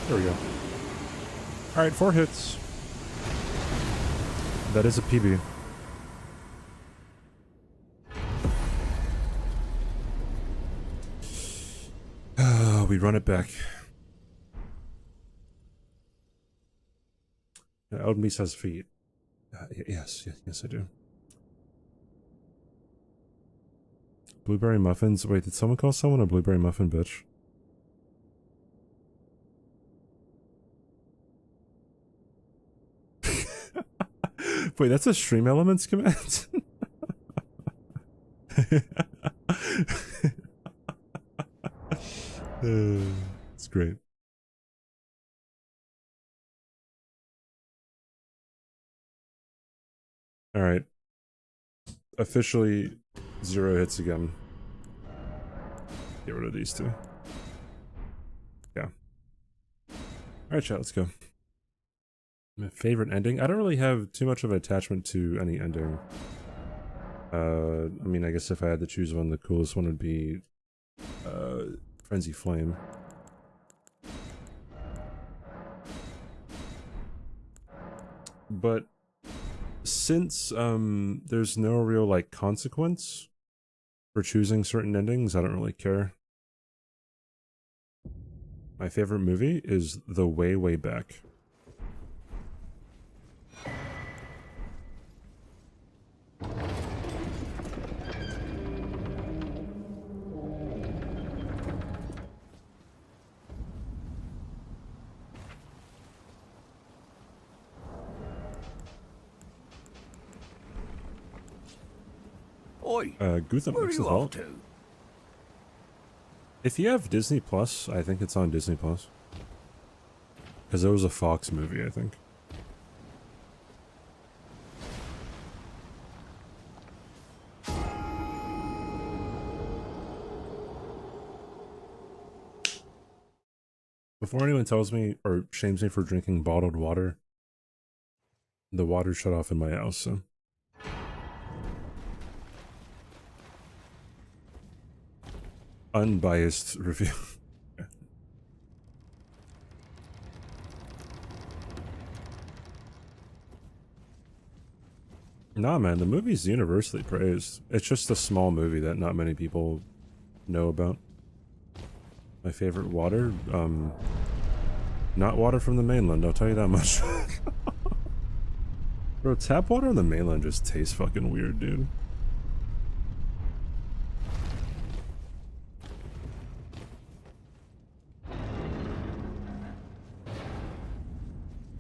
There we go. Alright, 4 hits. That is a PB. We run it back. Elden Beast has feet. Yes, I do. Blueberry muffins. Wait, did someone call someone a blueberry muffin bitch? Wait, that's a Stream Elements command? It's great. Alright. Officially 0 hits again. Get rid of these two. Yeah. Alright, chat, let's go. My favorite ending? I don't really have too much of an attachment to any ending. I mean, I guess if I had to choose one, the coolest one would be Frenzy Flame. But since there's no real like consequence for choosing certain endings, I don't really care. My favorite movie is The Way, Way Back. Oi, Gutham, where are thanks you for the off help. to? If you have Disney Plus, I think it's on Disney Plus. Because there was a Fox movie, I think. Before anyone tells me or shames me for drinking bottled water, the water shut off in my house, so. Unbiased review. Nah, man, the movie's universally praised. It's just a small movie that not many people know about. My favorite water? Not water from the mainland, I'll tell you that much. Bro, tap water on the mainland just tastes fucking weird, dude.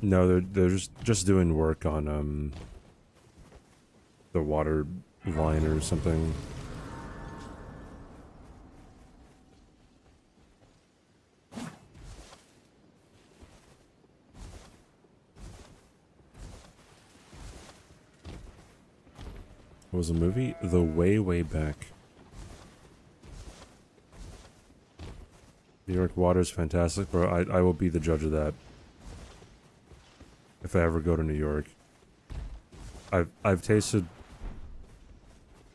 No, they're just doing work on the water line or something. What was the movie? The Way, Way Back. New York water is fantastic, bro. I will be the judge of that. If I ever go to New York. I've tasted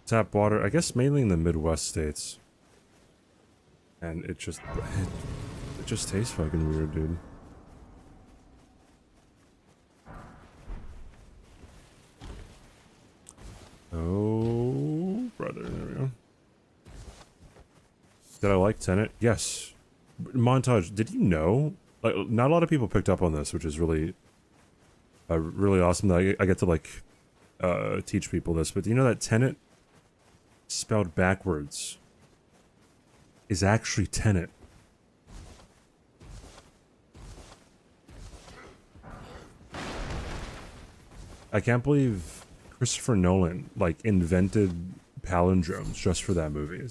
tap water, I guess mainly in the Midwest states. And it just tastes fucking weird, dude. Oh, brother, there we go. Did I like Tenet? Yes. Montage, did you know? Like, not a lot of people picked up on this, which is really, really awesome that I get to, like, teach people this. But do you know that Tenet, spelled backwards, is actually Tenet? I can't believe Christopher Nolan, like, invented palindromes just for that movie.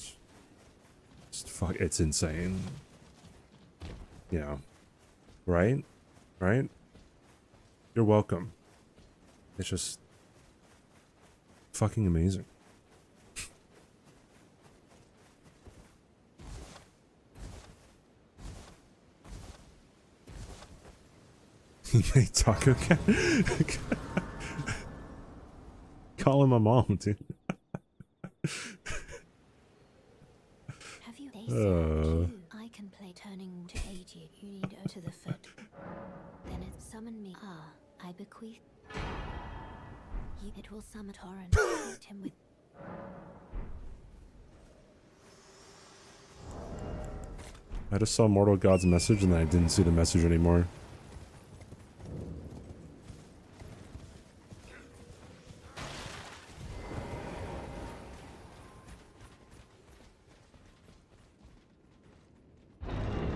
It's insane. You know. Right? Right? You're welcome. It's just fucking amazing. He made Taco Cat. Call him a mom, dude. Have you I can play turning to aid you. You need go to the foot. Then it summon me. I bequeath. It will summon torrent. Hit him with. I just saw Mortal God's message and then I didn't see the message anymore.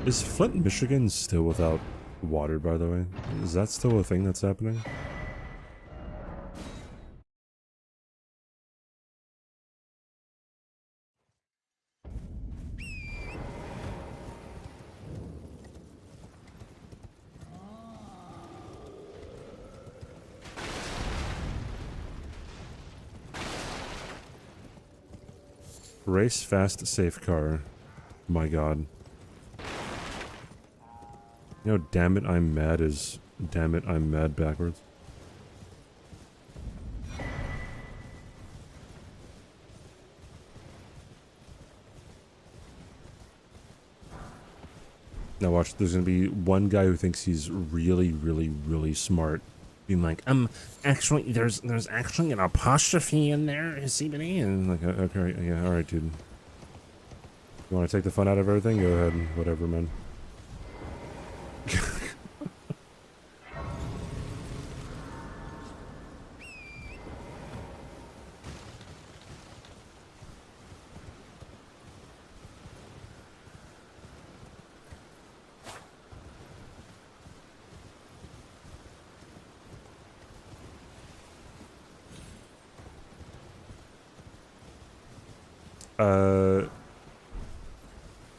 Is Flint, Michigan still without water, by the way? Is that still a thing that's happening? Race fast, safe car. My god. You know, damn it, I'm mad is damn it, I'm mad backwards. Now watch, there's gonna be one guy who thinks he's really, really, really smart, being like, actually, there's actually an apostrophe in there, CBD, and like, okay, yeah, alright, dude. You want to take the fun out of everything? Go ahead, whatever, man.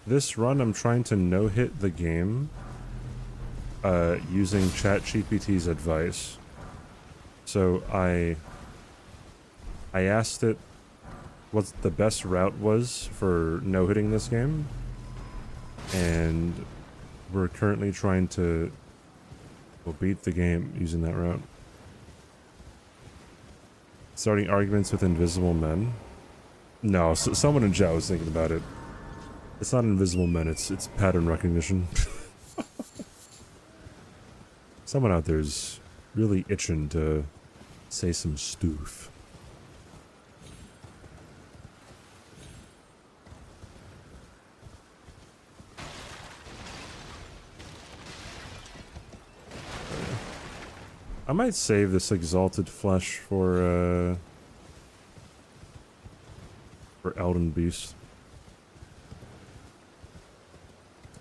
This run I'm trying to no-hit the game using ChatGPT's advice. So I asked it what the best route was for no-hitting this game, and we're currently trying to beat the game using that route. Starting arguments with invisible men. No, someone in chat was thinking about it. It's not invisible men, it's pattern recognition. Someone out there's really itching to say some stoof. I might save this exalted flesh for Elden Beast.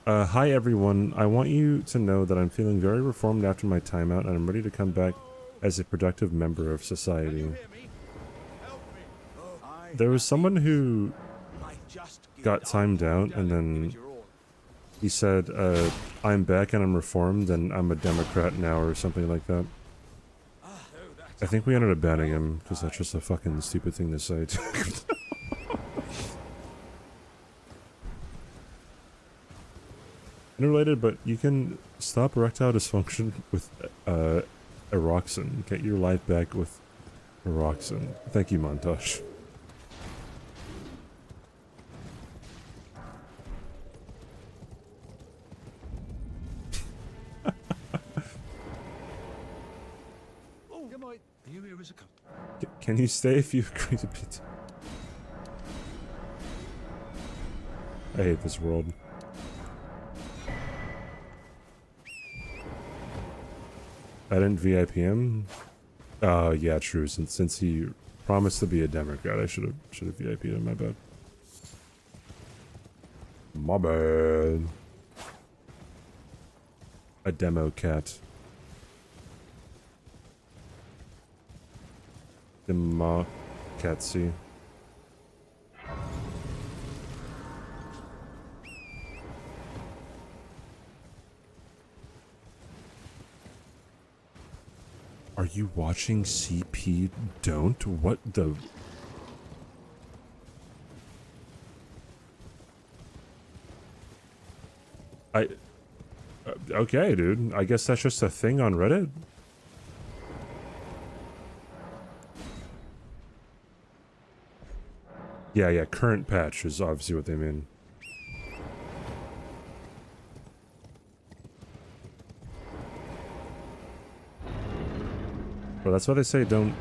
Hi everyone, I want you to know that I'm feeling very reformed after my timeout and I'm ready to come back as a productive member of society. There was someone who got timed out and then he said, I'm back and I'm reformed and I'm a Democrat now or something like that. I think we ended up banning him because that's just a fucking stupid thing to say. Unrelated, but you can stop erectile dysfunction with Eroxin. Get your life back with Eroxin. Thank you, Montage. Can you stay if you agree to be? I hate this world. I didn't VIP him. Yeah, true. Since he promised to be a Democrat, I should have VIP'd him. My bad. My bad. A demo cat. Democracy. Are you watching CP? Don't? What the? Okay, dude. I guess that's just a thing on Reddit. Yeah, current patch is obviously what they mean. Well, that's why they say don't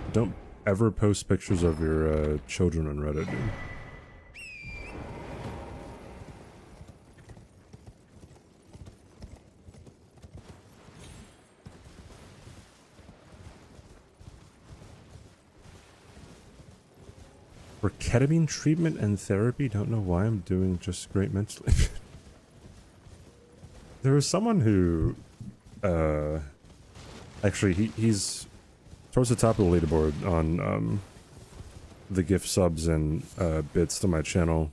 ever post pictures of your children on Reddit, dude. For ketamine treatment and therapy, don't know why I'm doing just great mentally. There was someone who, actually he's towards the top of the leaderboard on the gift subs and bits to my channel.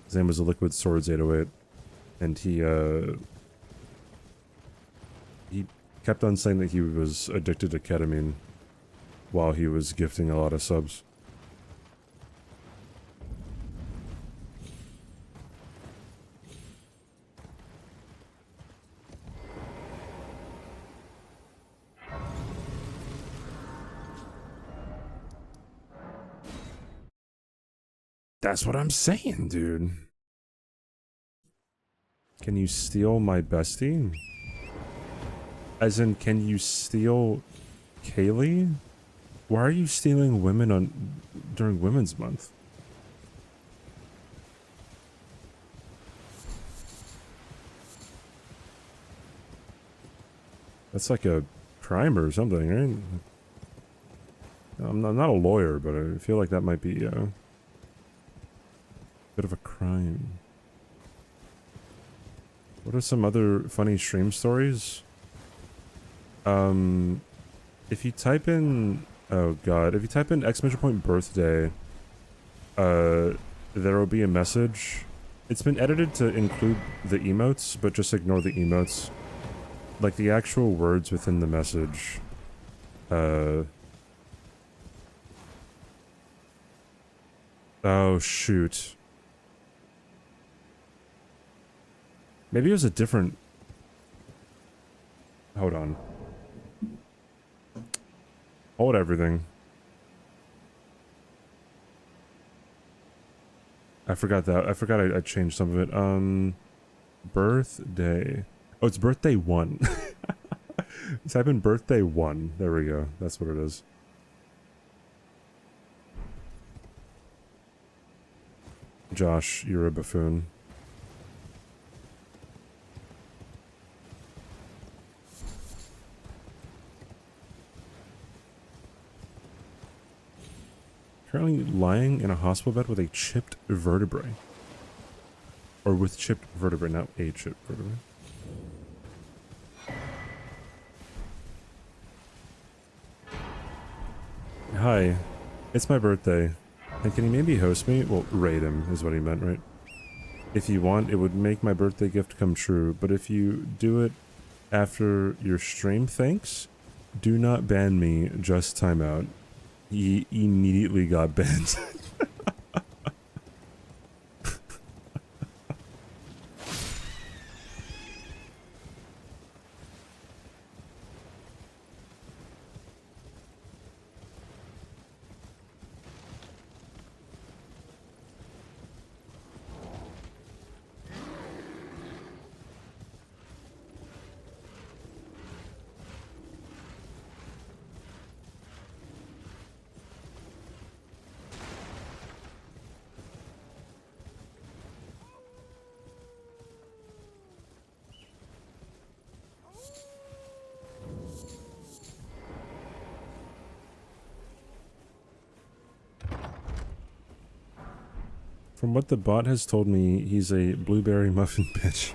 His name was Liquid Swords 808, and he kept on saying that he was addicted to ketamine while he was gifting a lot of subs. That's what I'm saying, dude. Can you steal my bestie? As in, can you steal Kaylee? Why are you stealing women during Women's Month? That's like a crime or something, right? I'm not a lawyer, but I feel like that might be a bit of a crime. What are some other funny stream stories? If you type in, oh god, if you type in !birthday, there will be a message. It's been edited to include the emotes, but just ignore the emotes. Like the actual words within the message. Oh shoot. Maybe it was a different... Hold on. Hold everything. I forgot that. I forgot I changed some of it. Birthday. Oh, it's birthday 1. Type in birthday 1. There we go. That's what it is. Josh, you're a buffoon. Currently lying in a hospital bed with a chipped vertebrae. Or with chipped vertebrae, not a chipped vertebrae. Hi, it's my birthday. And can you maybe host me? Well, raid him is what he meant, right? If you want, it would make my birthday gift come true. But if you do it after your stream, thanks. Do not ban me, just timeout. He immediately got banned. From what the bot has told me, he's a blueberry muffin bitch.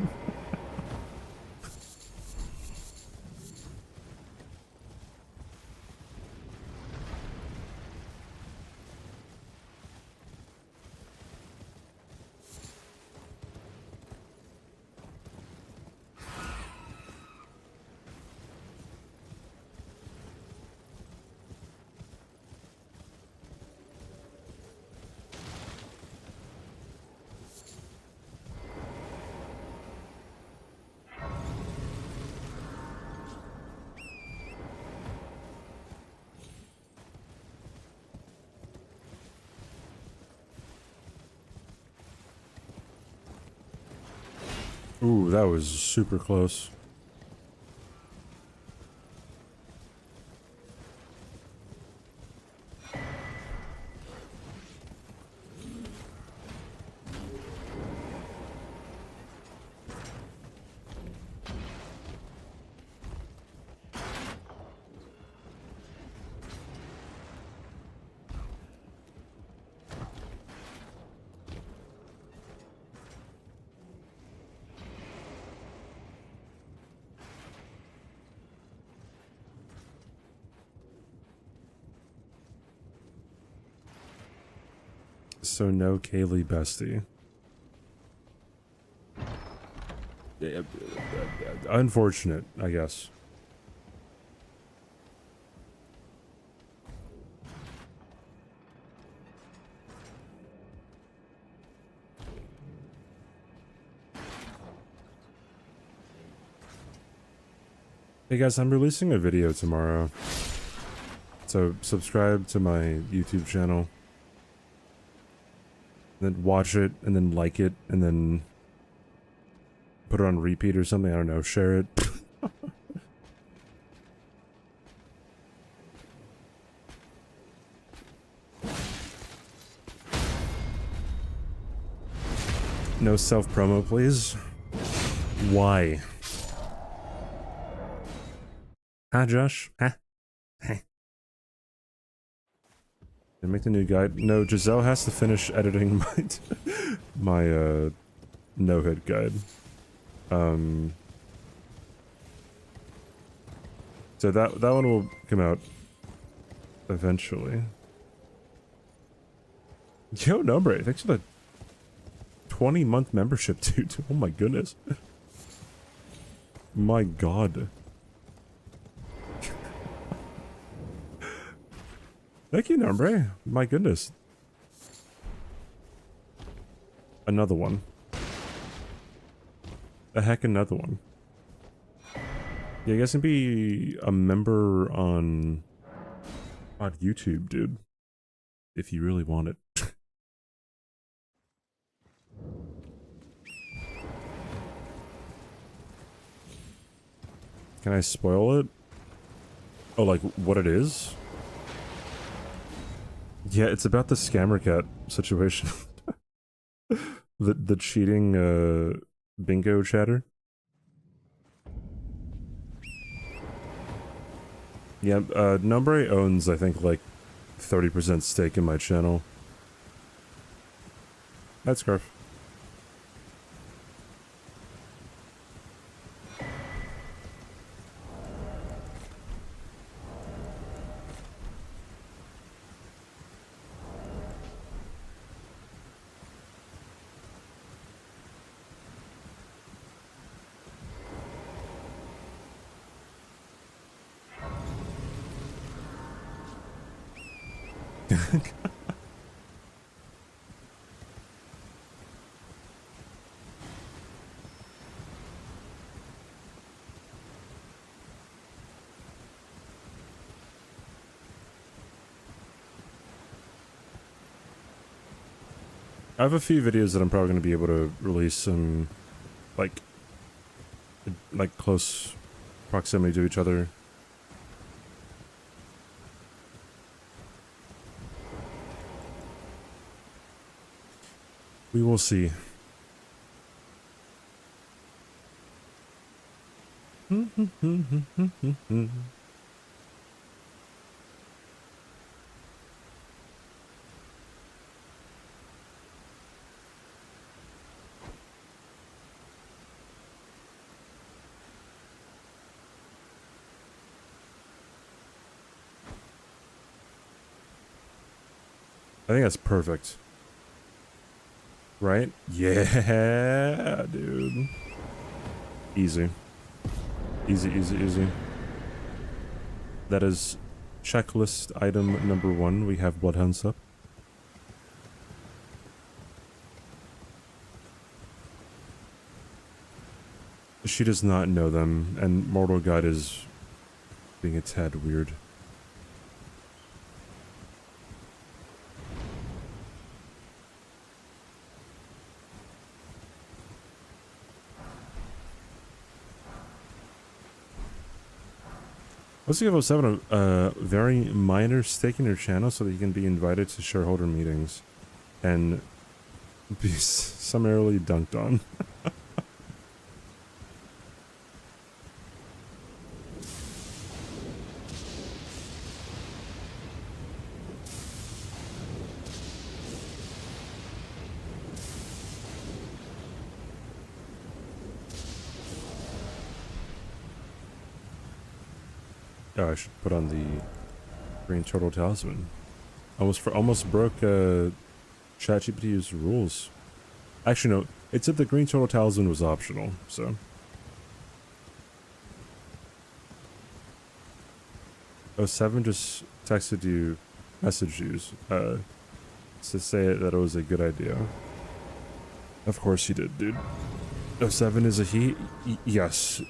Ooh, that was super close. So no Kaylee bestie. Unfortunate, I guess. Hey guys, I'm releasing a video tomorrow. So subscribe to my YouTube channel. Then watch it, and then like it, and then put it on repeat or something. I don't know, share it. No self-promo, please. Why? Huh, Josh? Huh? Hey. Did I make the new guide? No, Giselle has to finish editing my no-hit guide. So that one will come out eventually. Yo, Nombre, thanks for the 20-month membership, dude. Oh my goodness. My god. Thank you, Nombre. My goodness. Another one. A heck, another one. Yeah, you guys can be a member on YouTube, dude. If you really want it. Can I spoil it? Oh, like what it is? Yeah, it's about the scammer cat situation. the cheating bingo chatter. Yeah, Nombre owns, I think, like 30% stake in my channel. That's Scarf. I have a few videos that I'm probably going to be able to release in, like close proximity to each other. We will see. I think that's perfect. Right? Yeah, dude. Easy. Easy, easy, easy. That is checklist item number 1. We have bloodhounds up. She does not know them, and Mortal Guide is being a tad weird. Let's give 07 a very minor stake in your channel so that you can be invited to shareholder meetings and be summarily dunked on. Oh, I should put on the green turtle talisman. Almost broke ChatGPT used the rules. Actually, no. It said the green turtle talisman was optional, so. Oh, 7 just texted you, messaged you, to say that it was a good idea. Of course he did, dude. Oh, 7 is a he? Yes.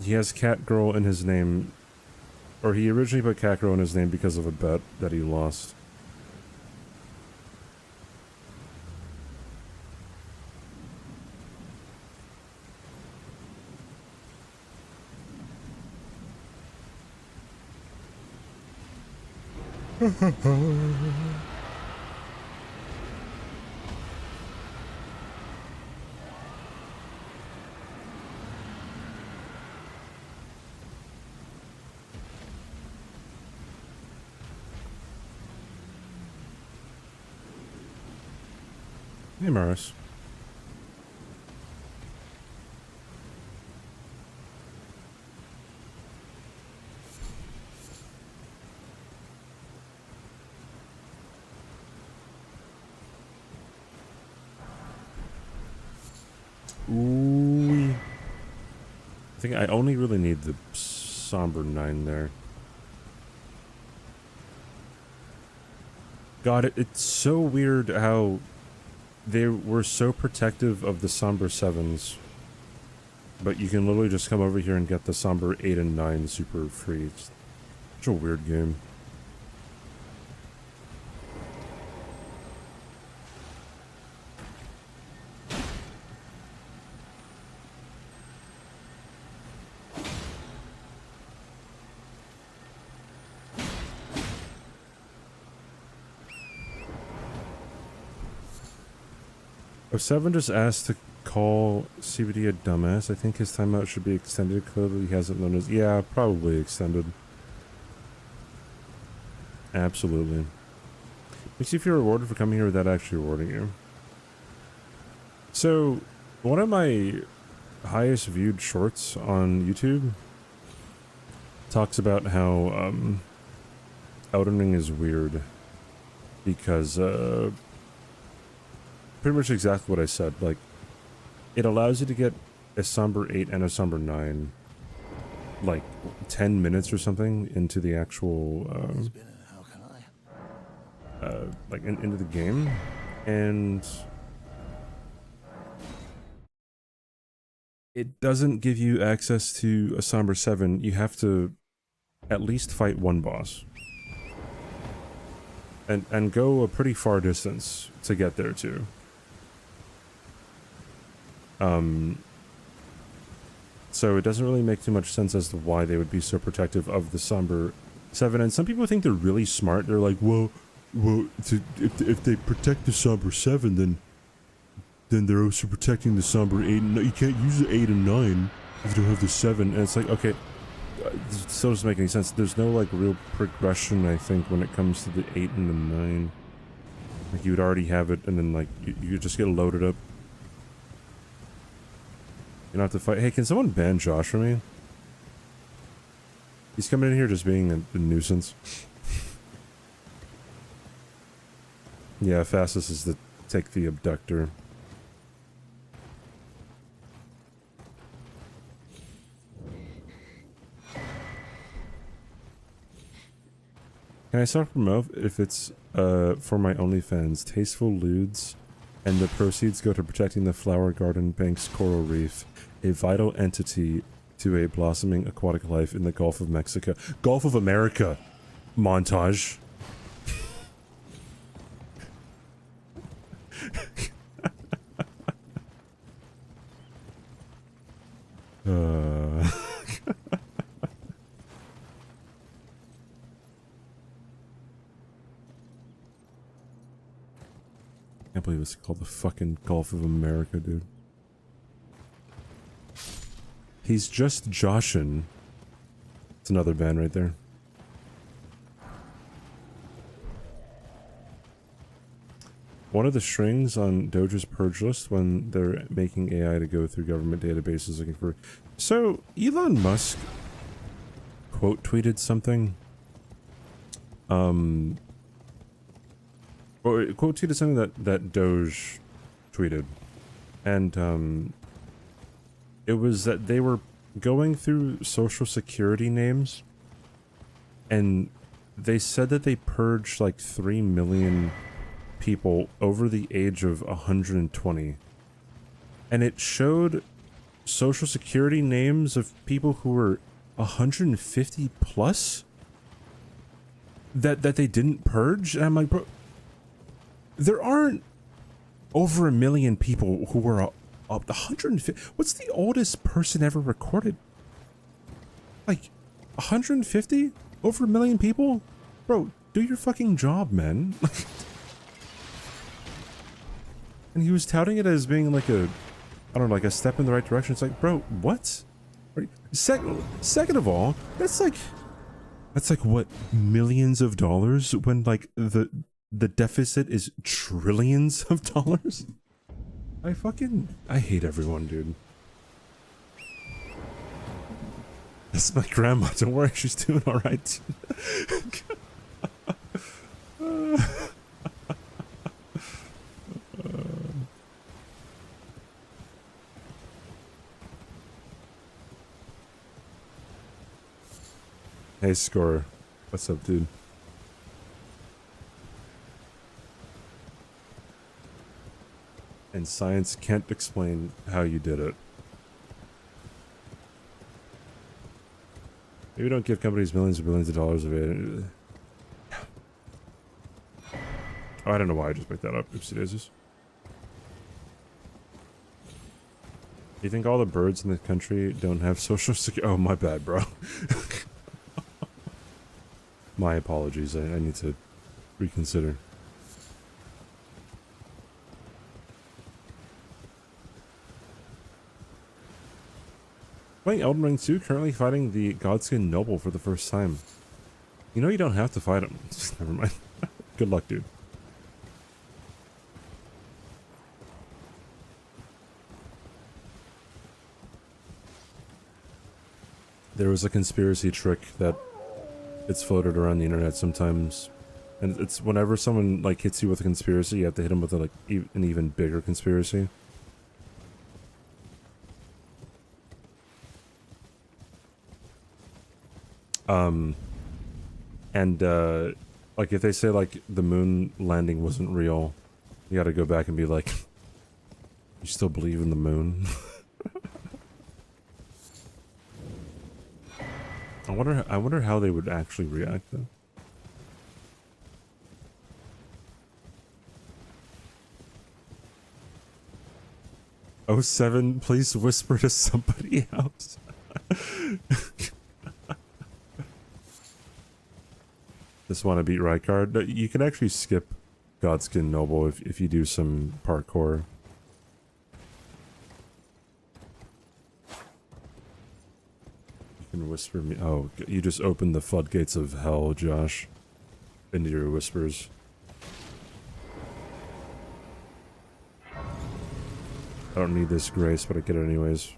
He has Catgirl in his name, or he originally put Catgirl in his name because of a bet that he lost. Hey, Maris. Ooh. I think I only really need the somber 9 there. God, it's so weird how they were so protective of the somber 7s, but you can literally just come over here and get the somber 8 and 9 super free. It's such a weird game. Oh, 7 just asked to call CBD a dumbass. I think his timeout should be extended. Clearly he hasn't noticed. Yeah, probably extended. Absolutely. Makes you feel rewarded for coming here without actually rewarding you. So, one of my highest viewed shorts on YouTube talks about how Elden Ring is weird because pretty much exactly what I said. Like, it allows you to get a somber 8 and a somber 9 like 10 minutes or something into the actual like into the game, and it doesn't give you access to a somber 7. You have to at least fight one boss and go a pretty far distance to get there too. So it doesn't really make too much sense as to why they would be so protective of the somber 7. And some people think they're really smart. They're like, well, if they protect the somber 7, then they're also protecting the somber 8. No, you can't use the 8 and 9 if you don't have the 7. And it's like, okay, it still doesn't make any sense. There's no like real progression, I think, when it comes to the 8 and the 9. Like, you would already have it, and then like you just get loaded up. You don't have to fight. Hey, can someone ban Josh for me? He's coming in here just being a nuisance. Yeah, fastest is to take the abductor. Can I self-promote if it's for my OnlyFans? Tasteful lewds, and the proceeds go to protecting the Flower Garden Bank's coral reef, a vital entity to a blossoming aquatic life in the Gulf of Mexico. Gulf of America! Montage. I can't believe it's called the fucking Gulf of America, dude. He's just Joshin. It's another band right there. One of the strings on Doge's purge list when they're making AI to go through government databases looking for... So, Elon Musk quote tweeted something. Or Well, quote tweeted something that Doge tweeted, and it was that they were going through social security names, and they said that they purged like 3 million people over the age of 120, and it showed social security names of people who were 150 plus that they didn't purge. And I'm like, bro, there aren't over 1 million people who were up 150. What's the oldest person ever recorded? Like 150? Over 1 million people? Bro, do your fucking job, man. And he was touting it as being like a, I don't know, like a step in the right direction. It's like, bro, what? Second of all, that's like what, millions of dollars when like the deficit is trillions of dollars? I hate everyone, dude. That's my grandma. Don't worry, she's doing all right. Hey, Score. What's up, dude? And science can't explain how you did it. Maybe don't give companies millions or billions of dollars of it. Oh, I don't know why I just picked that up. Oopsie daisies. You think all the birds in the country don't have social security? Oh, my bad, bro. My apologies. I need to reconsider. Playing Elden Ring 2, currently fighting the Godskin Noble for the first time. You know you don't have to fight him. Never mind. Good luck, dude. There was a conspiracy trick that it's floated around the internet sometimes, and it's whenever someone like hits you with a conspiracy, you have to hit them with an even bigger conspiracy. Like if they say like the moon landing wasn't real, you gotta go back and be like, you still believe in the moon? I wonder how they would actually react though. Oh, 07, please whisper to somebody else. Just want to beat Rykard. No, you can actually skip Godskin Noble if you do some parkour. You can whisper me. Oh, you just opened the floodgates of hell, Josh, into your whispers. I don't need this grace, but I get it anyways.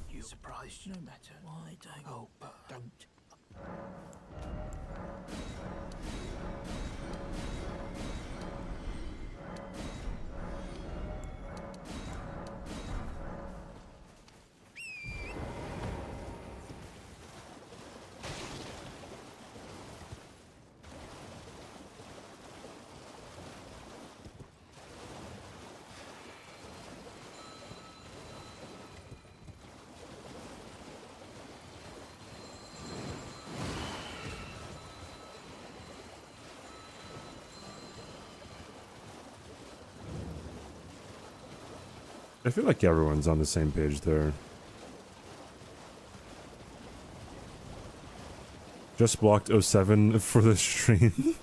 You surprised, no matter why, don't. Oh, don't. I feel like everyone's on the same page there. Just blocked 07 for the stream.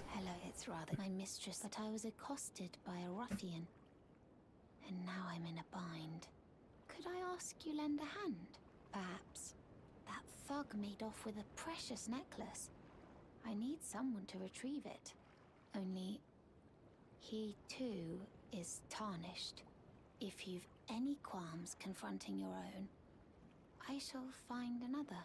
Hello, it's rather my mistress, but I was accosted by a ruffian. And now I'm in a bind. Could I ask you lend a hand? Perhaps. That thug made off with a precious necklace. I need someone to retrieve it. Only, He too is tarnished. If you've any qualms confronting your own, I shall find another.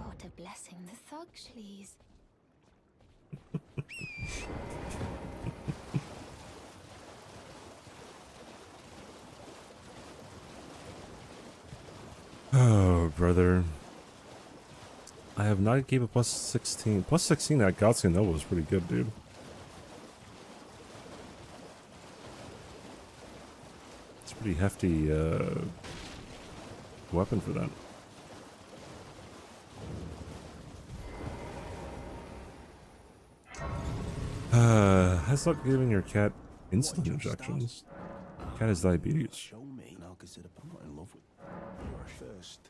What a blessing the thug sleaze. Oh, brother. I have not gave a plus 16. Plus 16 at Gothic Nova was pretty good, dude. It's a pretty hefty weapon for that. Has luck giving your cat insulin injections. Cat has diabetes. Show me, and I'll consider. I'm not in love with you are first.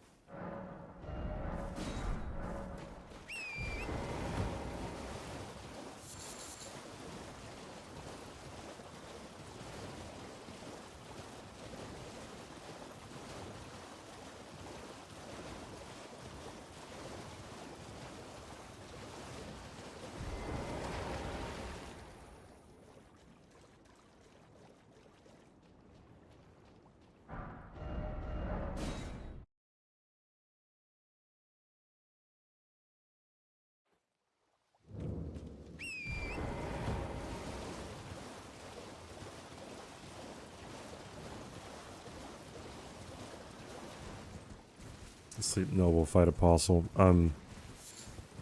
Sleep noble, fight apostle.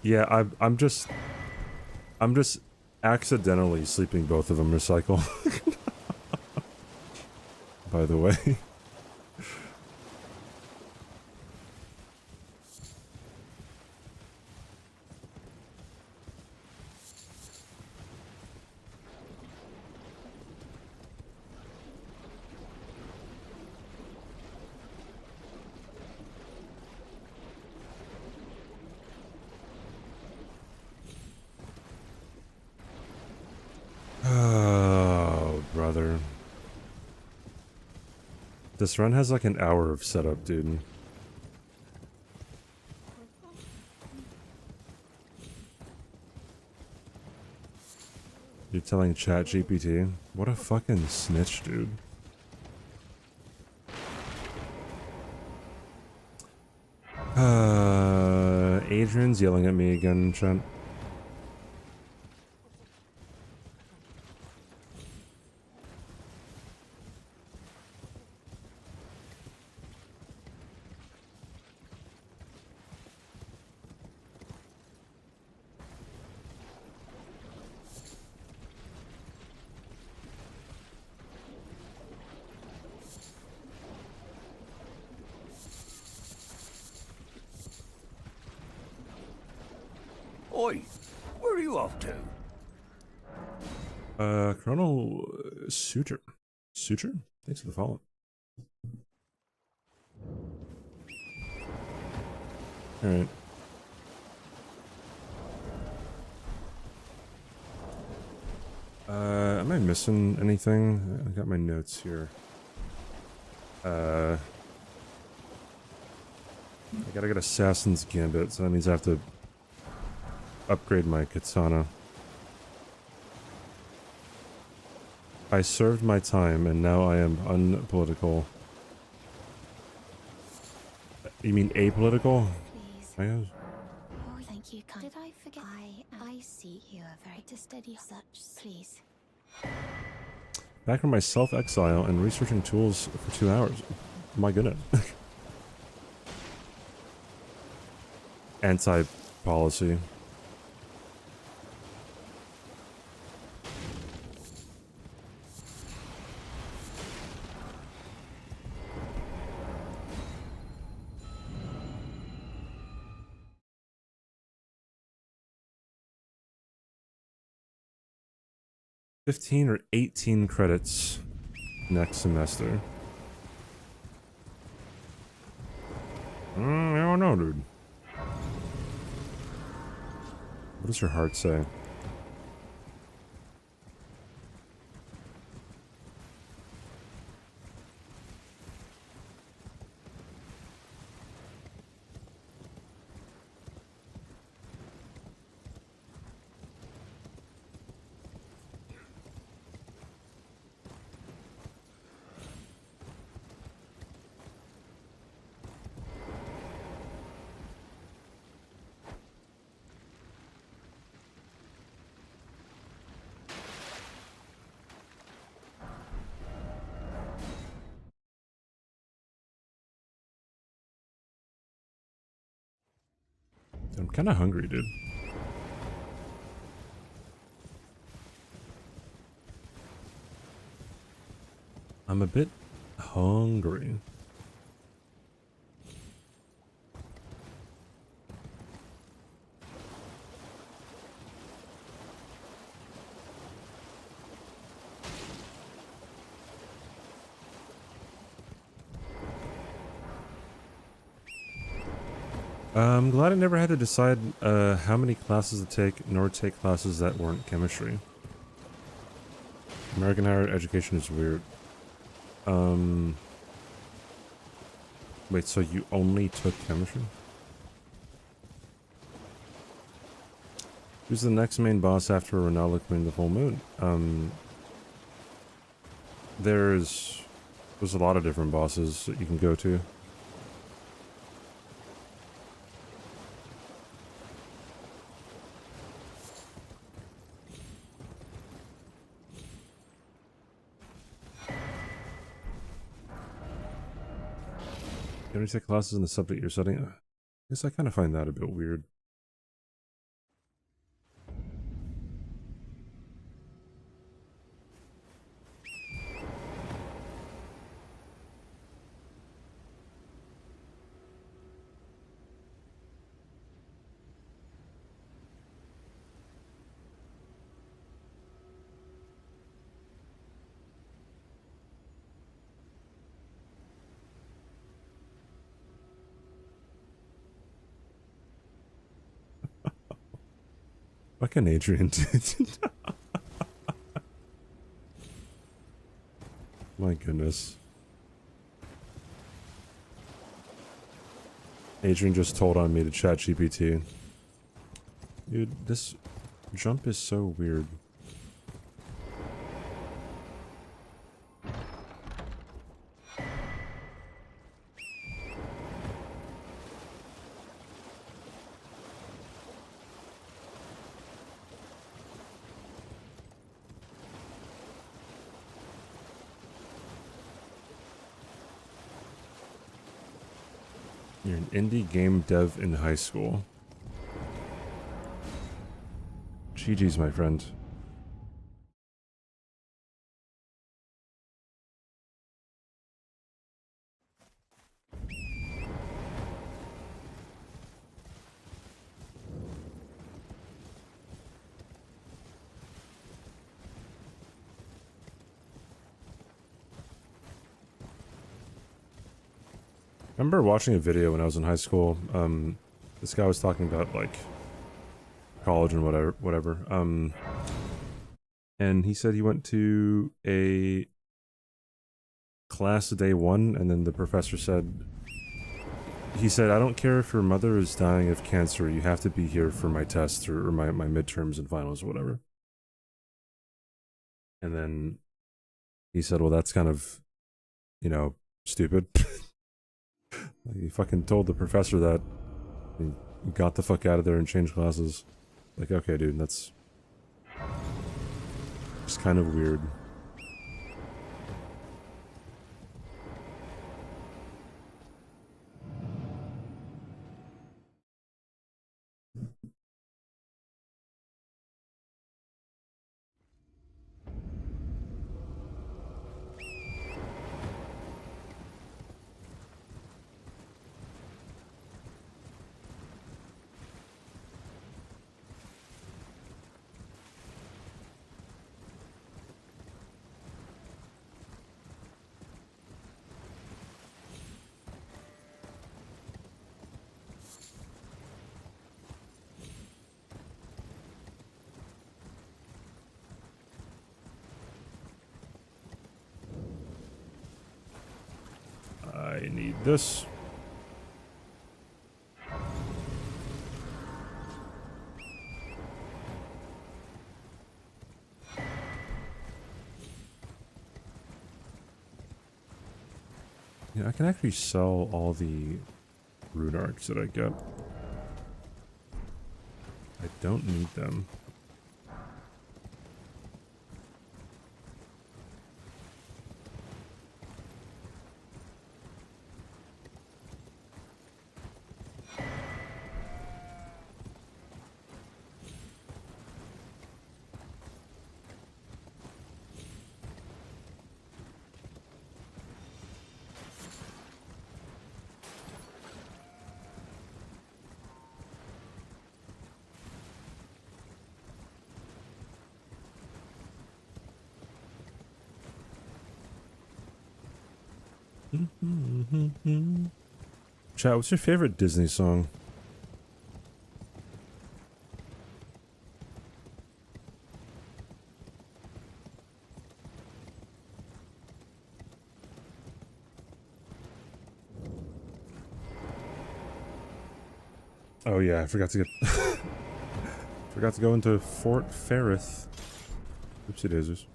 Yeah, I'm just accidentally sleeping both of them recycle. By the way. Oh, brother. This run has like an hour of setup, dude. You're telling ChatGPT? What a fucking snitch, dude. Adrian's yelling at me again, chat. Oi, where are you off to? Colonel Suture. Suture? Thanks for the follow. Alright. Am I missing anything? I got my notes here. I gotta get Assassin's Gambit, so that means I have to upgrade my katana. I served my time, and now I am unpolitical. You mean apolitical? Please. I guess. Oh, thank you, kind. Did I forget? I see you are very to study such. Please. Back from my self-exile and researching tools for 2 hours. My goodness. Anti-policy. 15 or 18 credits next semester. I don't know, dude. What does your heart say? I'm kind of hungry, dude. I'm a bit hungry. I'm glad I never had to decide how many classes to take, nor take classes that weren't chemistry. American higher education is weird. Wait, so you only took chemistry? Who's the next main boss after Ronaldo Queen the full moon? There's a lot of different bosses that you can go to. You only take classes in the subject you're studying? I guess I kind of find that a bit weird. Fucking Adrian, dude. My goodness. Adrian just told on me to ChatGPT. Dude, this jump is so weird. You're an indie game dev in high school. GG's, my friend. I remember watching a video when I was in high school. This guy was talking about like college and whatever. And he said he went to a class day one, and then the professor said, he said, "I don't care if your mother is dying of cancer. You have to be here for my tests or my midterms and finals or whatever." And then he said, "Well, that's kind of, you know, stupid." He fucking told the professor that. He got the fuck out of there and changed classes. Like, okay, dude, that's just kind of weird. this. Yeah, I can actually sell all the rune arcs that I get. I don't need them. Chat, what's your favorite Disney song? Oh yeah, I forgot to get forgot to go into Fort Ferris. Oopsie daisies.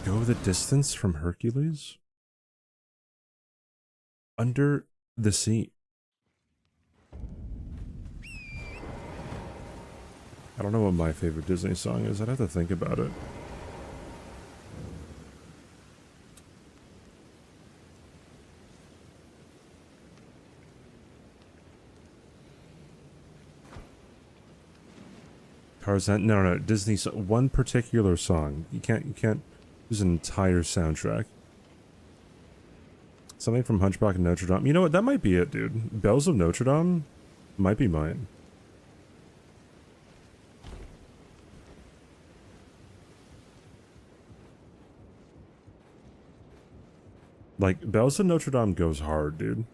Go the distance from Hercules? Under the sea. I don't know what my favorite Disney song is. I'd have to think about it. Tarzan? No, Disney. One particular song. You can't. There's an entire soundtrack. Something from Hunchback of Notre Dame. You know what? That might be it, dude. Bells of Notre Dame might be mine. Like, Bells of Notre Dame goes hard, dude.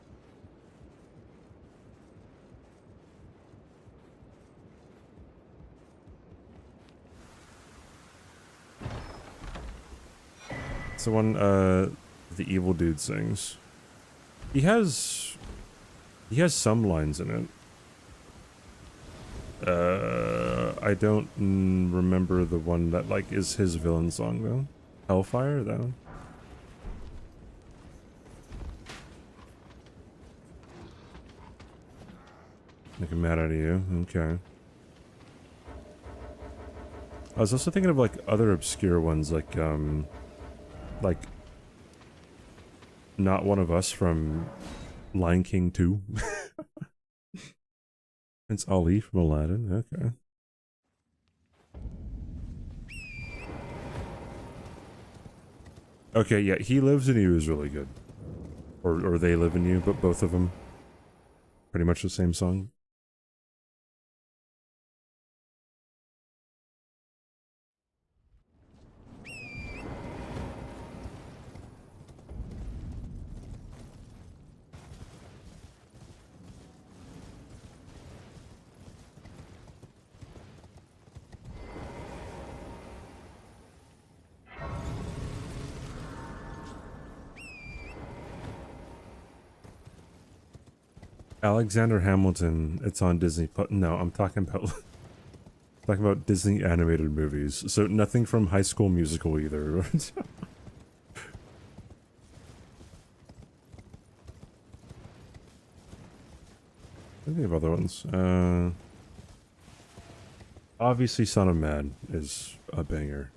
It's the one, the evil dude sings. He has some lines in it. I don't remember the one that, like, is his villain song, though. Hellfire, that one? Make him mad out of you, okay. I was also thinking of, like, other obscure ones, like, Not One of Us from Lion King 2. It's Ali from Aladdin, okay. Okay, yeah, He Lives in You is really good. Or They Live in You, but both of them. Pretty much the same song. Alexander Hamilton, it's on Disney Plus. No, I'm talking about talking about Disney animated movies. So nothing from High School Musical either. I think of other ones. Obviously Son of Man is a banger.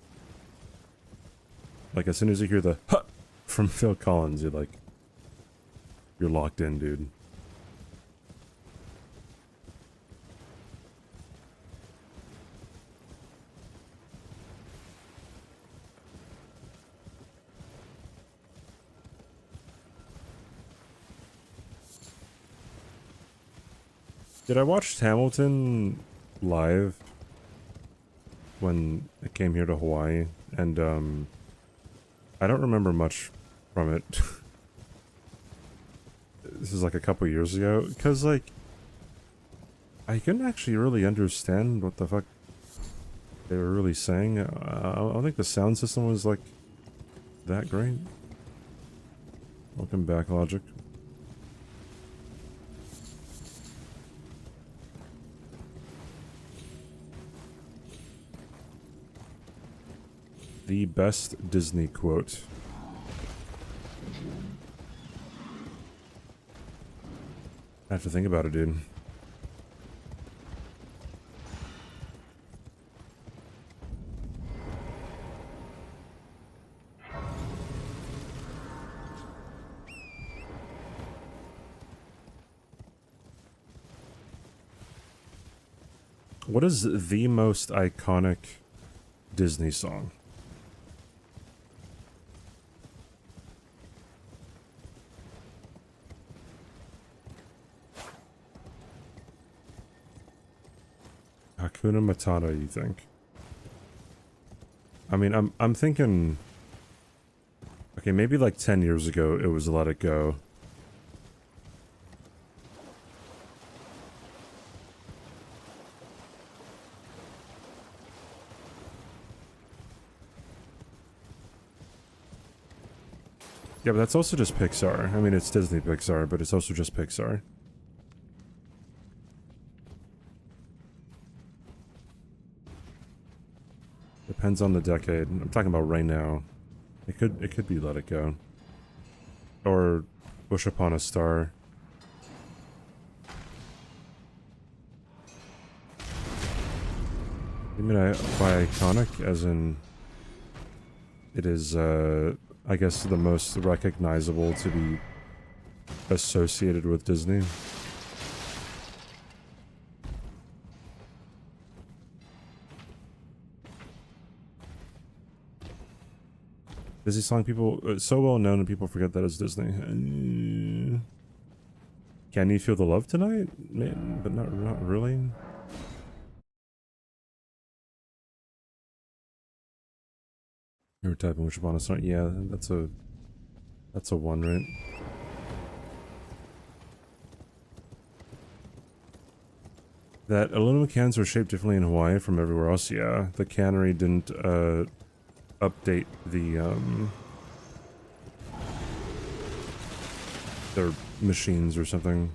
Like, as soon as you hear the "huh" from Phil Collins, you're locked in, dude. Did I watch Hamilton live when it came here to Hawaii? And I don't remember much from it. This is like a couple years ago, because like I couldn't actually really understand what the fuck they were really saying. I don't think the sound system was like that great. Welcome back, Logic. The best Disney quote. I have to think about it, dude. What is the most iconic Disney song? Hakuna Matata, you think? I mean, I'm thinking. Okay, maybe like 10 years ago it was Let It Go. Yeah, but that's also just Pixar. I mean, it's Disney Pixar, but it's also just Pixar. Depends on the decade. I'm talking about right now. It could be Let It Go. Or Wish Upon a Star. You mean by iconic as in it is I guess the most recognizable to be associated with Disney? Disney song people so well known and people forget that it's Disney. Can you feel the love tonight? Man, but not really. You were typing Wish Upon a Star. Yeah, that's a one, right? That aluminum cans are shaped differently in Hawaii from everywhere else. Yeah, the cannery didn't update the their machines or something.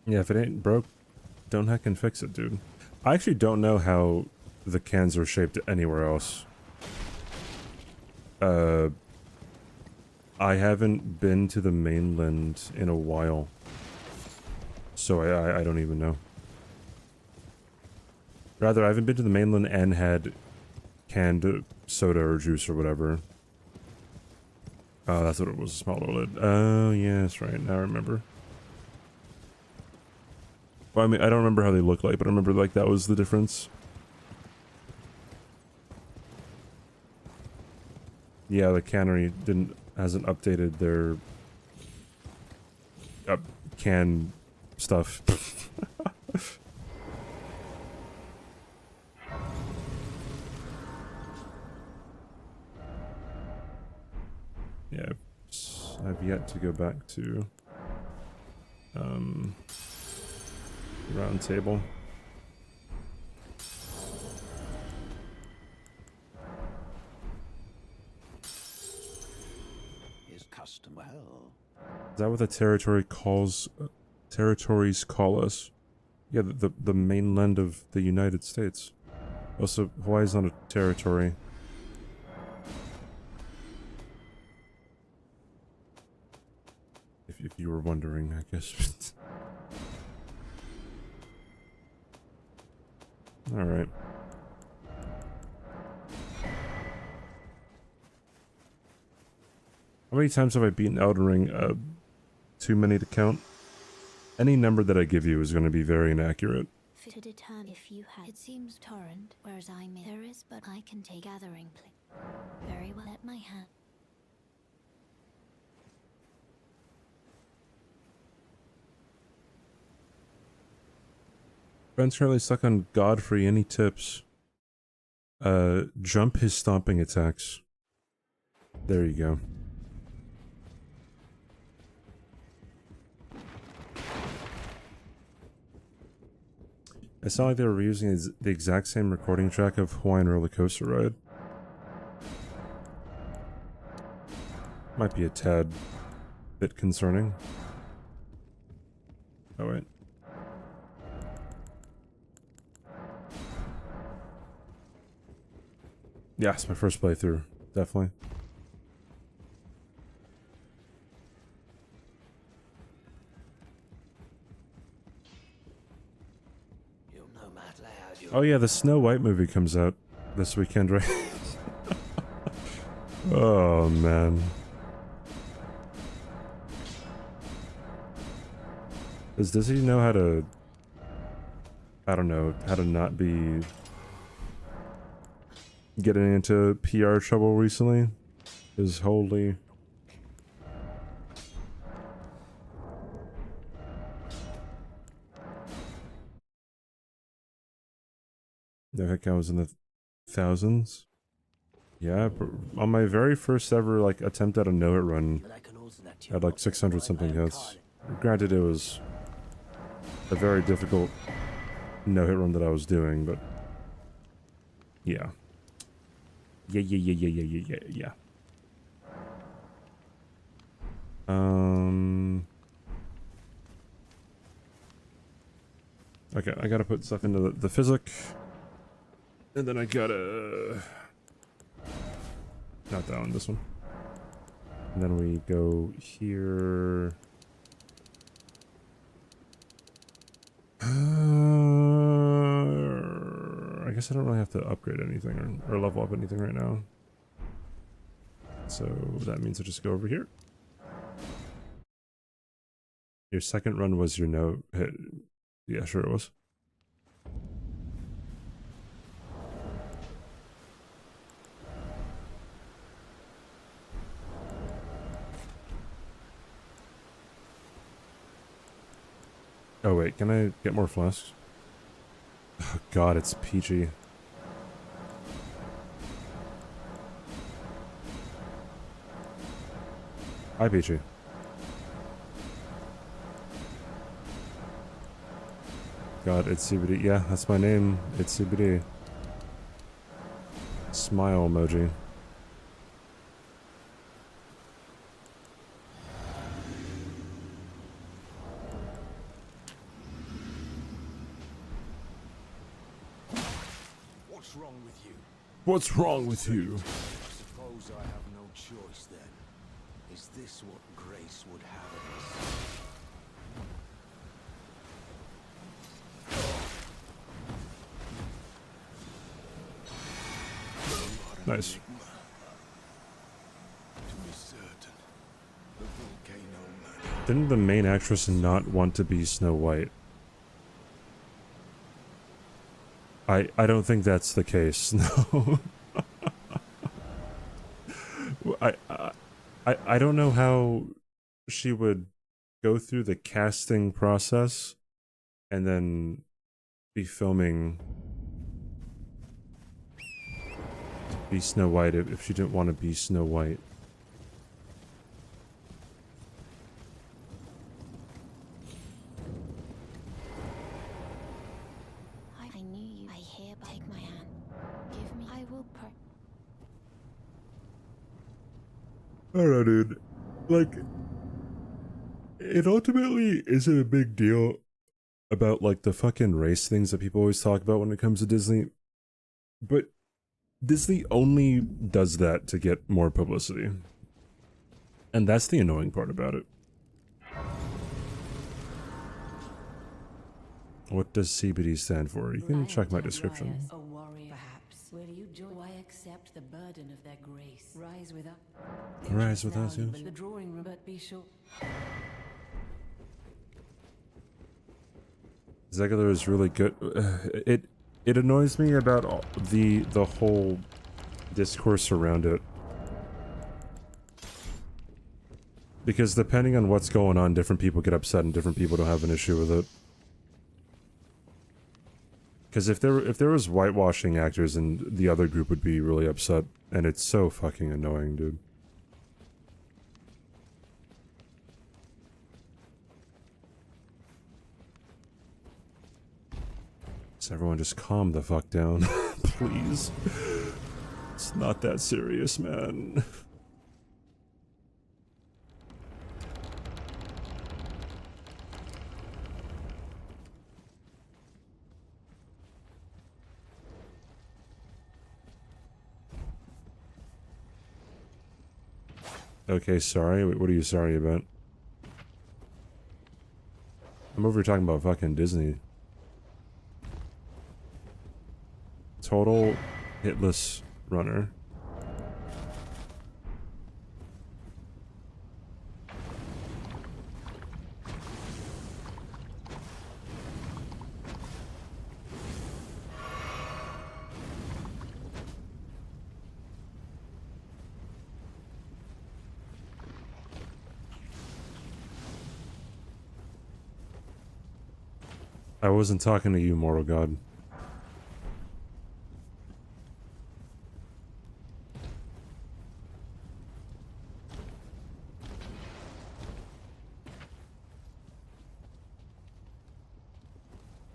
Yeah, if it ain't broke, don't hack and fix it, dude. I actually don't know how the cans are shaped anywhere else. I haven't been to the mainland in a while, so I don't even know. Rather, I haven't been to the mainland and had canned soda or juice or whatever. Oh, that's what it was, a smaller lid. Oh, yeah, that's right, now I remember. Well, I mean, I don't remember how they look like, but I remember, like, that was the difference. Yeah, the cannery hasn't updated their can stuff. Yeah, I've yet to go back to round table. His custom well. Is that what the territories call us? Yeah, the mainland of the United States. Also, Hawaii's not a territory. If you were wondering, I guess. Alright. How many times have I beaten Elden Ring? Too many to count. Any number that I give you is going to be very inaccurate. to determine if you had. It seems torrent, whereas there is, but I can take gathering. Very well. Let my hand. Friend's currently stuck on Godfrey. Any tips? Jump his stomping attacks. There you go. It sounded like they were reusing the exact same recording track of Hawaiian Roller Coaster Ride. Might be a tad bit concerning. Oh wait. Yeah, it's my first playthrough, definitely. Oh yeah, the Snow White movie comes out this weekend, right? Oh man. Does Disney know how to... I don't know, how to not be... getting into PR trouble recently? Is holy... The heck, I was in the thousands? Yeah, on my very first ever, like, attempt at a know-it run, I had like 600 something hits. Granted, it was a very difficult no-hit run that I was doing, but... Yeah. Yeah. Okay, I gotta put stuff into the physic. And then I gotta... Not that one, this one. And then we go here... I guess I don't really have to upgrade anything or level up anything right now. So that means I just go over here. Your second run was your no hit. Yeah, sure it was. Oh wait, can I get more flasks? Oh god, it's peachy. Hi, Peachy. God, itzCBD. Yeah, that's my name. itzCBD. Smile emoji. What's wrong with you? What's wrong with you? Suppose I have no choice then. Is this what grace would have of us? Nice. To be certain, the volcano man. Didn't the main actress not want to be Snow White? I don't think that's the case. No. I don't know how she would go through the casting process and then be filming to be Snow White if she didn't want to be Snow White. I knew you. I hereby take my hand. Give me. I will I don't know, dude. Like, it ultimately isn't a big deal about, like, the fucking race things that people always talk about when it comes to Disney. But Disney only does that to get more publicity. And that's the annoying part about it. What does CBD stand for? You can check my description. A warrior, perhaps. Will you join? Why accept the burden of their grace? Rise with us. Rise with us, yes. The drawing room, but be sure. Zegular is really good. It annoys me about the whole discourse around it. Because depending on what's going on, different people get upset and different people don't have an issue with it. Because if there was whitewashing actors, and the other group would be really upset, and it's so fucking annoying, dude. So everyone just calm the fuck down, please. It's not that serious, man. Okay, sorry. What are you sorry about? I'm over here talking about fucking Disney. Total hitless runner. I wasn't talking to you, Mortal God.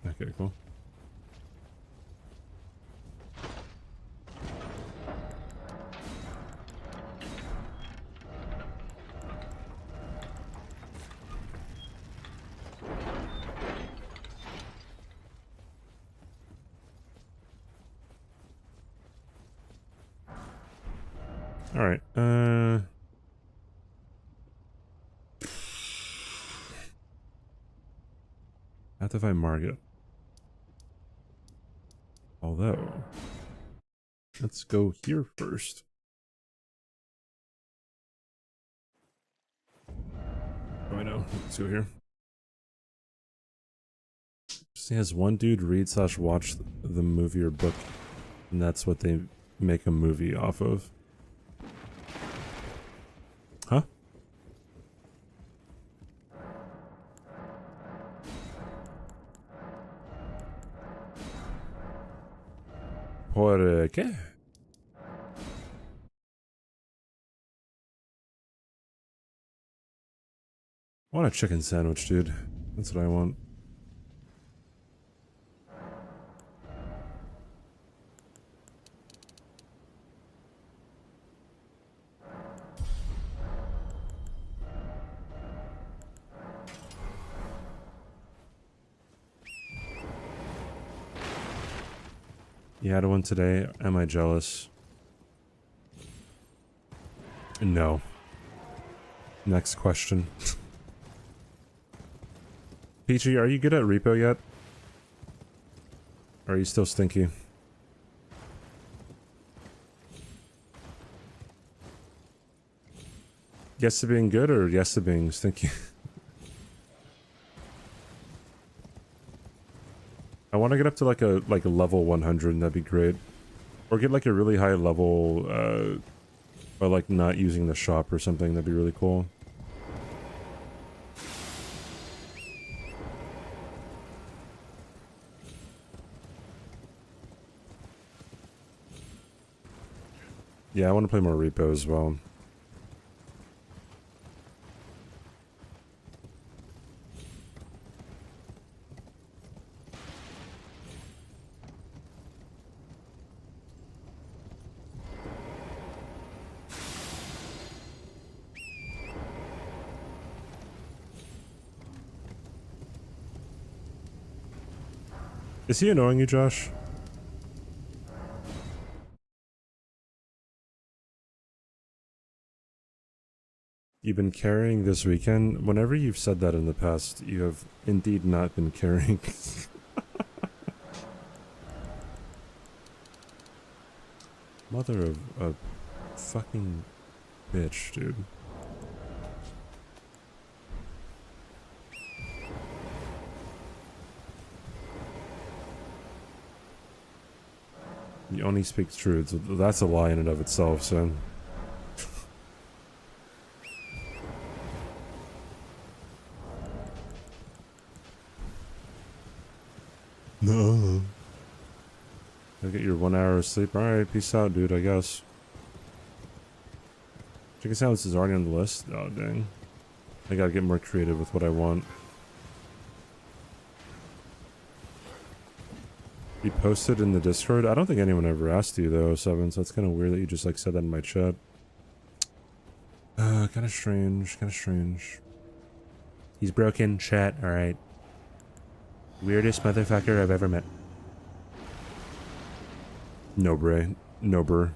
Okay, cool. All right. Have to find Margit. Although, let's go here first. Oh, I know. Let's go here. Just has one dude read / watch the movie or book, and that's what they make a movie off of. Huh? ¿Por qué? I want a chicken sandwich, dude. That's what I want. You had one today. Am I jealous? No. Next question. Peachy, are you good at repo yet? Or are you still stinky? Yes to being good or yes to being stinky? I want to get up to like a level 100, and that'd be great. Or get like a really high level by like not using the shop or something. That'd be really cool. Yeah, I want to play more repo as well. Is he annoying you, Josh? You've been carrying this weekend. Whenever you've said that in the past, you have indeed not been carrying. Mother of a fucking bitch, dude. You only speak truth. That's a lie in and of itself, so. No. Go get your 1 hour of sleep. Alright, peace out, dude, I guess. Chicken sandwich is already on the list. Oh, dang. I gotta get more creative with what I want. You posted in the Discord? I don't think anyone ever asked you, though, Seven, so it's kind of weird that you just, like, said that in my chat. Kind of strange, kind of strange. He's broken, chat, alright. Weirdest motherfucker I've ever met. No, Bray. No, Burr.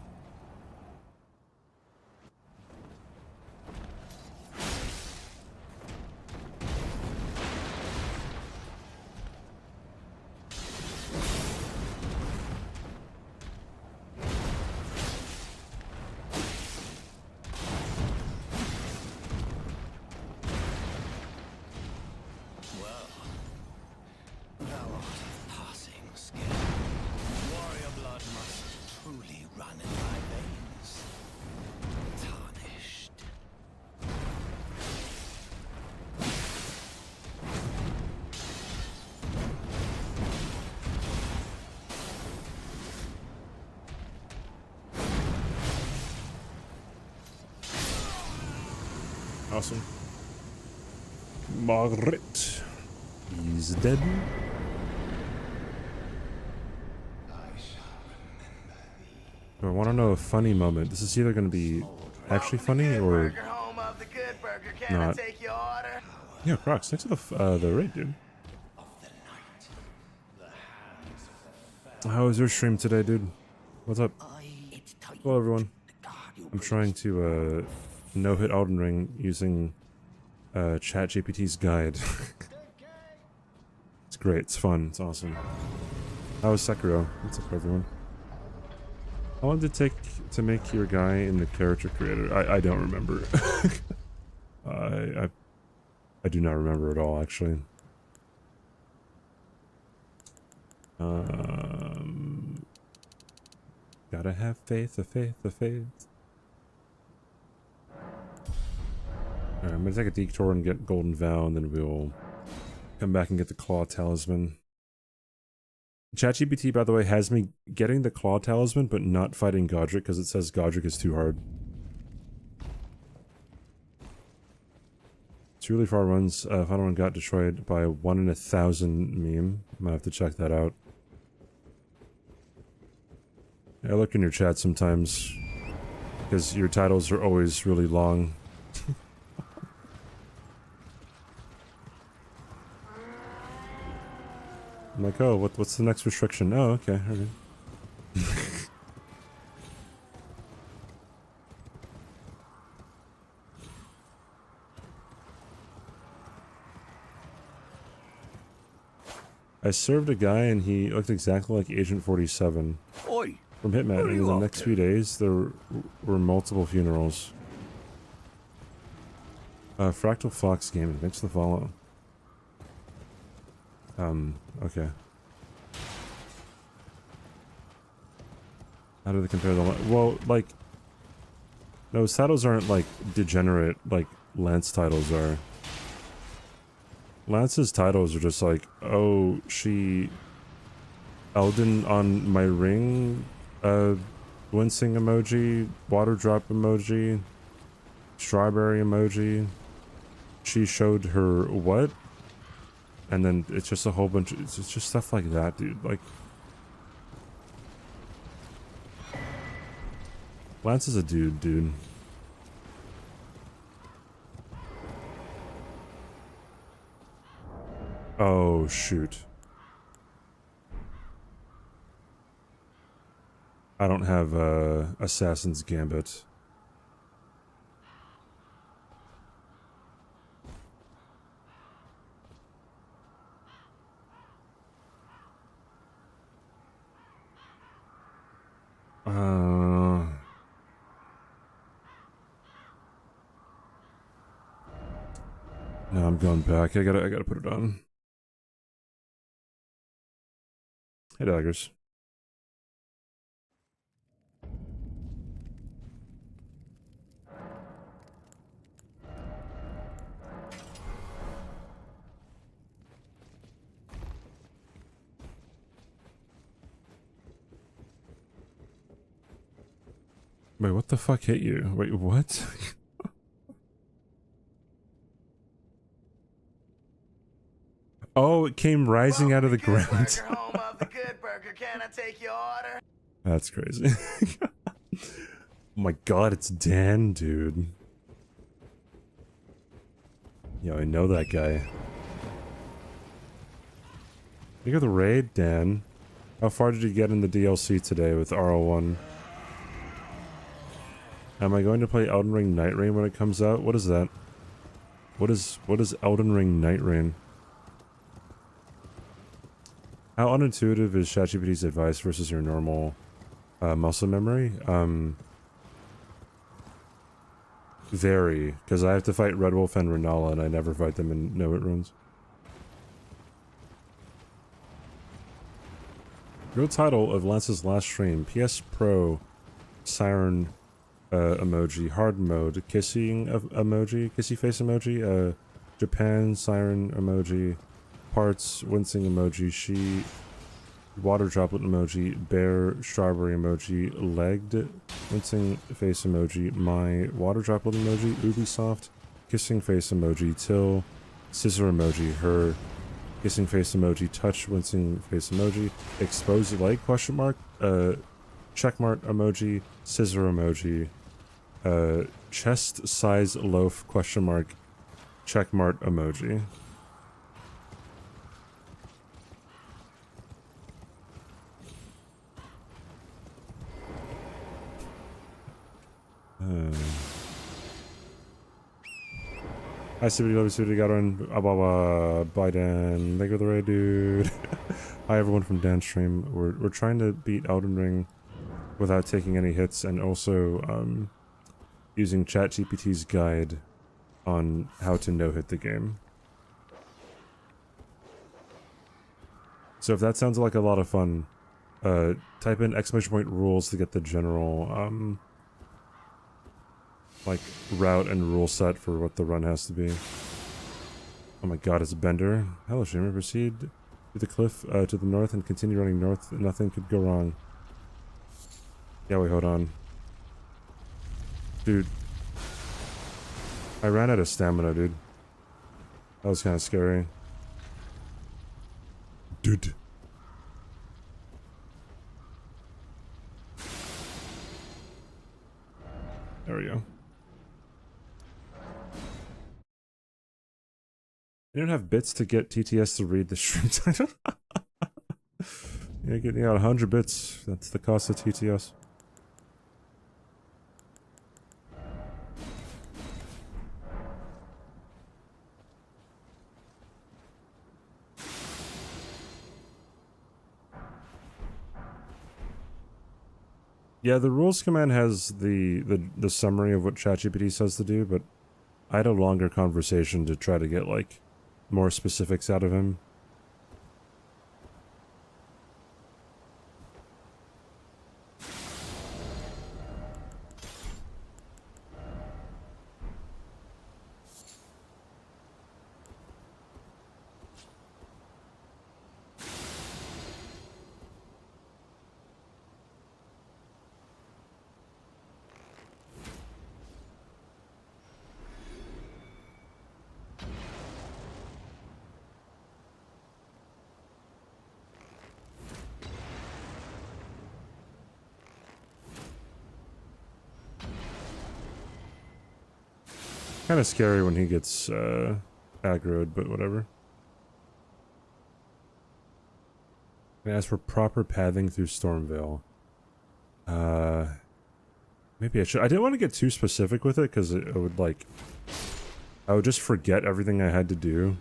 Awesome. Margaret. He's dead. I want to know a funny moment. This is either going to be actually funny or not. Yeah, Crocs. Thanks for the raid, dude. How was your stream today, dude? What's up? Hello, everyone. I'm trying to no-hit Elden Ring using ChatGPT's guide. It's great. It's fun. It's awesome. How was Sekiro? What's up, everyone? How long did it take to make your guy in the character creator? I don't remember. I do not remember at all, actually. Gotta have faith, a faith, a faith. Alright, I'm gonna take a detour and get Golden Vow, and then we'll come back and get the Claw Talisman. ChatGPT, by the way, has me getting the Claw Talisman, but not fighting Godric, because it says Godric is too hard. Truly far runs, final one got destroyed by a 1 in 1,000 meme. I might have to check that out. I look in your chat sometimes, because your titles are always really long. I'm like, oh, what's the next restriction? Oh, okay, alright. I served a guy and he looked exactly like Agent 47 Oi! from Hitman, and in the next few days there were multiple funerals. Fractal Fox Gaming, thanks for the follow. Okay. How do they compare the... Well, like... No, titles aren't, like, degenerate like Lance titles are. Lance's titles are just like, oh, she... Elden on my ring, wincing emoji, water drop emoji, strawberry emoji. She showed her what? And then it's just a whole bunch of, it's just stuff like that, dude. Like, Lance is a dude. Oh, shoot. I don't have, Assassin's Gambit. No, I'm going back. I gotta put it on. Hey, Daggers. Wait, what the fuck hit you? Wait, what? Oh, it came rising out of the ground. Home of the good burger. Can I take your order? That's crazy. Oh my god, it's Dan, dude. Yo, I know that guy. You got the raid, Dan. How far did you get in the DLC today with RL1? Am I going to play Elden Ring Night Rain when it comes out? What is that? What is Elden Ring Night Rain? How unintuitive is ChatGPT's advice versus your normal muscle memory? Very, because I have to fight Red Wolf and Renala, and I never fight them in Know It runes. Real title of Lance's last stream: PS Pro, Siren emoji, hard mode, kissing emoji, kissy face emoji, Japan Siren emoji, parts wincing emoji, she water droplet emoji, bear strawberry emoji, legged wincing face emoji, my water droplet emoji, Ubisoft kissing face emoji, till scissor emoji, her kissing face emoji, touch wincing face emoji, exposed leg question mark, checkmark emoji, scissor emoji, chest size loaf question mark, checkmark emoji. Hi, CBD, love you, CBD, got on. Bye, Dan. Thank you for the raid, dude. Hi, everyone from Dan's stream. We're trying to beat Elden Ring without taking any hits, and also, using ChatGPT's guide on how to no-hit the game. So if that sounds like a lot of fun, type in !rules to get the general, like, route and rule set for what the run has to be. Oh my god, it's Bender. Hello, streamer. Proceed to the cliff to the north and continue running north. Nothing could go wrong. Yeah, wait, hold on. Dude. I ran out of stamina, dude. That was kind of scary. Dude. There we go. You don't have bits to get TTS to read the stream title? You're getting out 100 bits. That's the cost of TTS. Yeah, the rules command has the summary of what ChatGPT says to do, but I had a longer conversation to try to get, like, more specifics out of him. Kind of scary when he gets aggroed, but whatever. And as for proper pathing through Stormvale, maybe I should. I didn't want to get too specific with it because it would, like, I would just forget everything I had to do.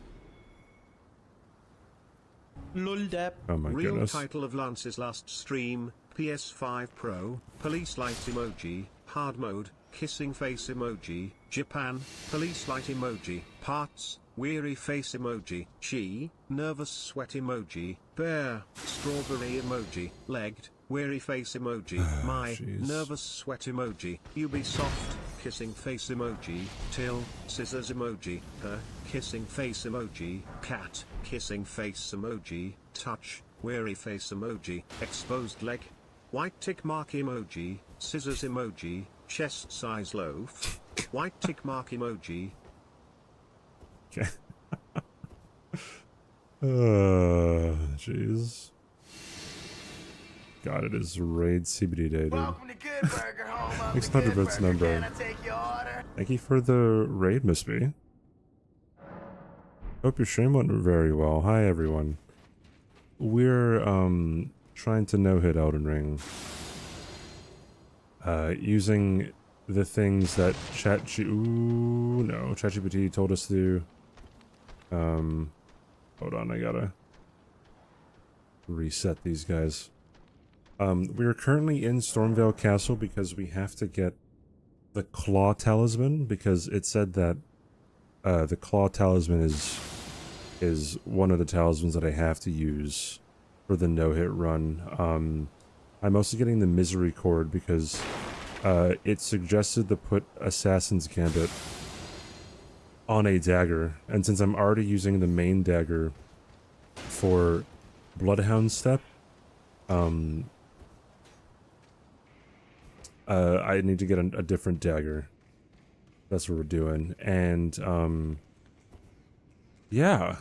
Oh my Real goodness. title of Lance's last stream: PS5 Pro, police light emoji, hard mode, kissing face emoji, Japan, police light emoji, parts, weary face emoji, she, nervous sweat emoji, bear, strawberry emoji, legged, weary face emoji, my, Jeez. nervous sweat emoji, Ubisoft, kissing face emoji, till, scissors emoji, her, kissing face emoji, cat, kissing face emoji, touch, weary face emoji, exposed leg, white tick mark emoji, scissors emoji, chest size loaf, white tick mark emoji. Okay. Jeez. God, it is Raid CBD day, dude. Welcome to Good Burger, home of Thanks the 100 Good bits, Burger. number. Can I take your order? Thank you for the raid, Miss B. Hope your stream went very well. Hi, everyone. We're, trying to no-hit Elden Ring. Using the things that ChatGPT told us to do. Hold on, I gotta reset these guys. We are currently in Stormvale Castle because we have to get the Claw Talisman, because it said that the Claw Talisman is one of the talismans that I have to use for the no-hit run. I'm also getting the Misery Cord because it suggested to put Assassin's Gambit on a dagger, and since I'm already using the main dagger for Bloodhound Step, I need to get a different dagger. That's what we're doing, and yeah.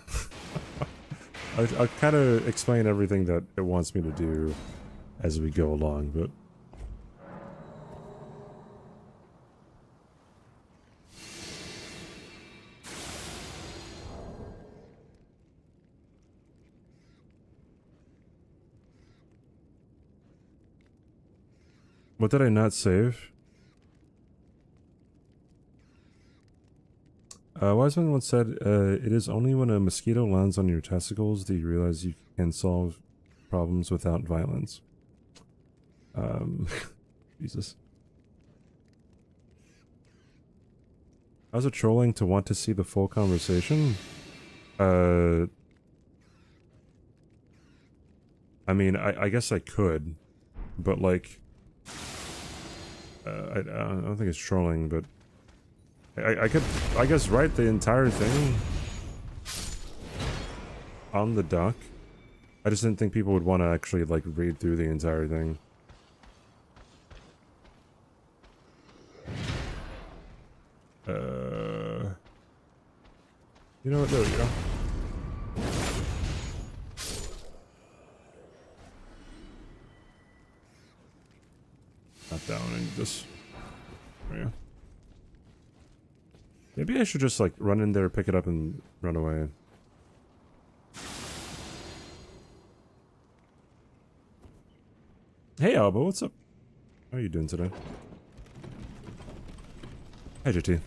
I'll kind of explain everything that it wants me to do as we go along, but what did I not save? Wise man once said, it is only when a mosquito lands on your testicles do you realize you can solve problems without violence. Jesus. How's it trolling to want to see the full conversation? I mean, I guess I could, but like, I don't think it's trolling, but I could, I guess, write the entire thing on the doc. I just didn't think people would want to actually, like, read through the entire thing. You know what, there we go. Not that one, I need this. There we go. Maybe I should just, like, run in there, pick it up, and run away. Hey, Alba, what's up? How are you doing today? Hi, JT.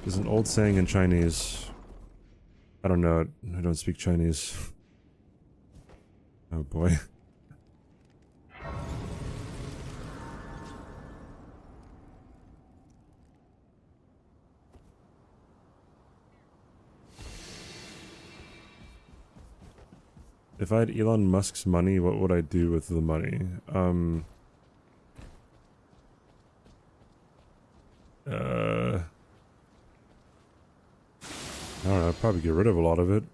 There's an old saying in Chinese. I don't know it. I don't speak Chinese. Oh, boy. If I had Elon Musk's money, what would I do with the money? I don't know, I'd probably get rid of a lot of it.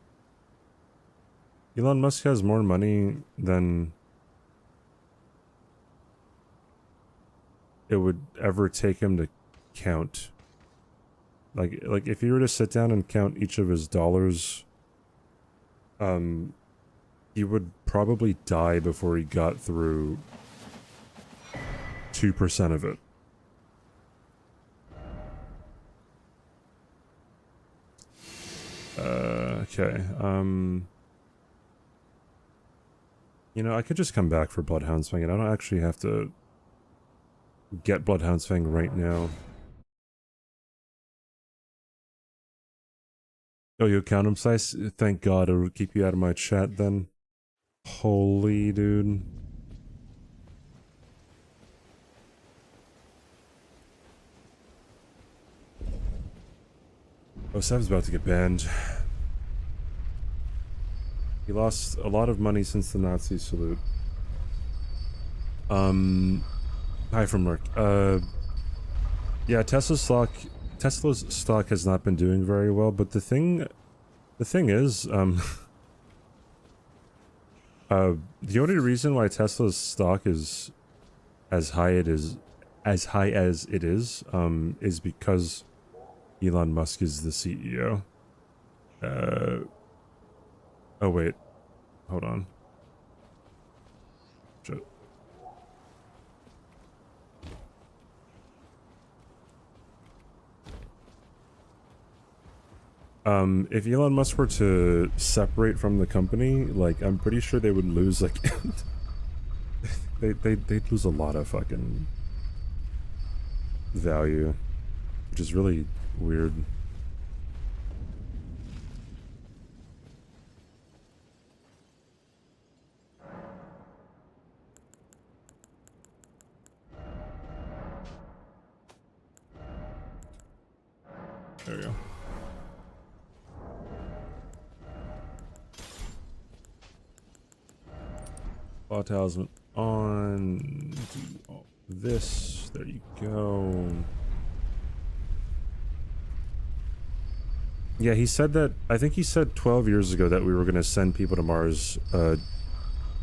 Elon Musk has more money than it would ever take him to count. Like if you were to sit down and count each of his dollars, he would probably die before he got through 2% of it. Okay, you know, I could just come back for Bloodhound's Fang, and I don't actually have to get Bloodhound's Fang right now. Oh, you count him, Size? Thank God, it would keep you out of my chat then. Holy dude. Oh, Sav's about to get banned. He lost a lot of money since the Nazi salute. Hi from work. Yeah, Tesla's stock has not been doing very well, but the thing is, The only reason why Tesla's stock is as high as it is because Elon Musk is the CEO. Oh wait, hold on. Shit. If Elon Musk were to separate from the company, like, I'm pretty sure they would lose, like, they'd lose a lot of fucking value, which is really weird. There we go. Claw talisman on. Do all this. There you go. Yeah, he said that. I think he said 12 years ago that we were going to send people to Mars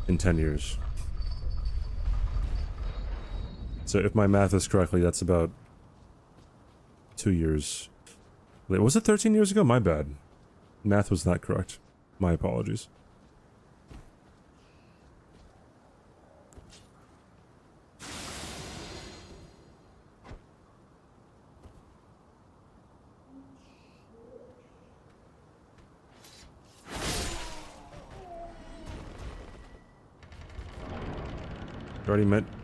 in 10 years. So if my math is correctly, that's about 2 years. Wait, was it 13 years ago? My bad. Math was not correct. My apologies.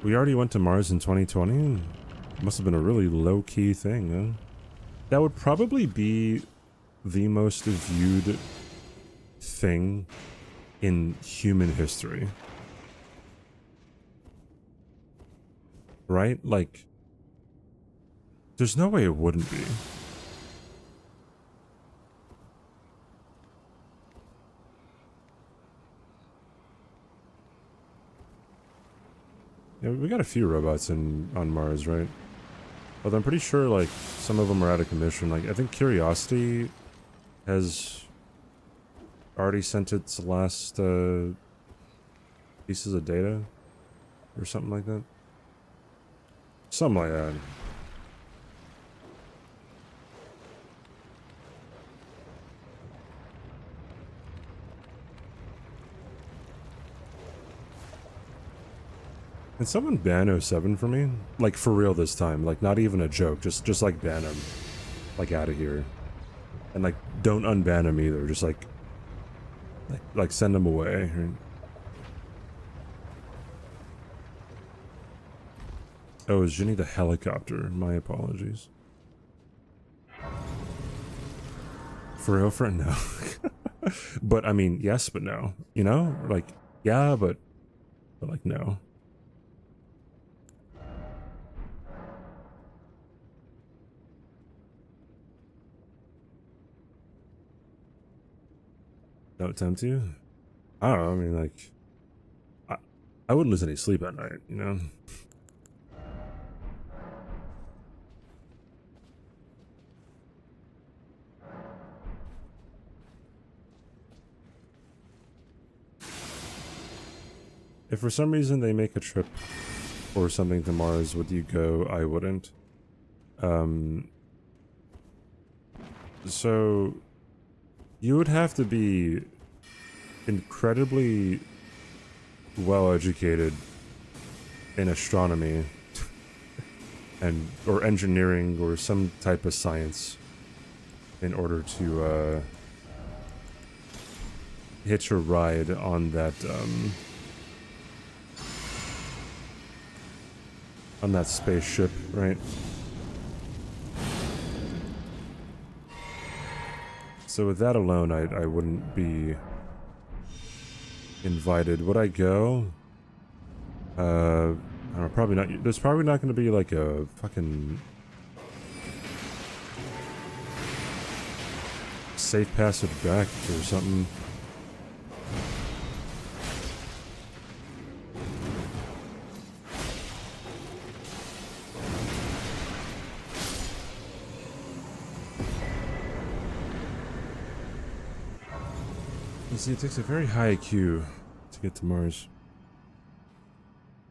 We already went to Mars in 2020? Must have been a really low-key thing, huh? That would probably be the most viewed thing in human history. Right? Like, there's no way it wouldn't be. Yeah, we got a few robots on Mars, right? Although I'm pretty sure, like, some of them are out of commission. Like, I think Curiosity has already sent its last pieces of data or something like that. Something like that. Can someone ban 07 for me? Like, for real this time. Like, not even a joke. Just like, ban him. Like, out of here. And, like, don't unban him either. Just, like send him away. Oh, is Ginny the helicopter? My apologies. For real, friend? No. But, I mean, yes, but no. You know? Like, yeah, but like, no. Don't tempt you? I don't know, I mean, like, I wouldn't lose any sleep at night, you know? If for some reason they make a trip or something to Mars, would you go? I wouldn't. So you would have to be incredibly well educated in astronomy and or engineering or some type of science in order to hitch a ride on that spaceship, right? So with that alone, I wouldn't be invited. Would I go? I don't know, probably not. There's probably not going to be like a fucking safe passage back or something. You see, it takes a very high IQ to get to Mars.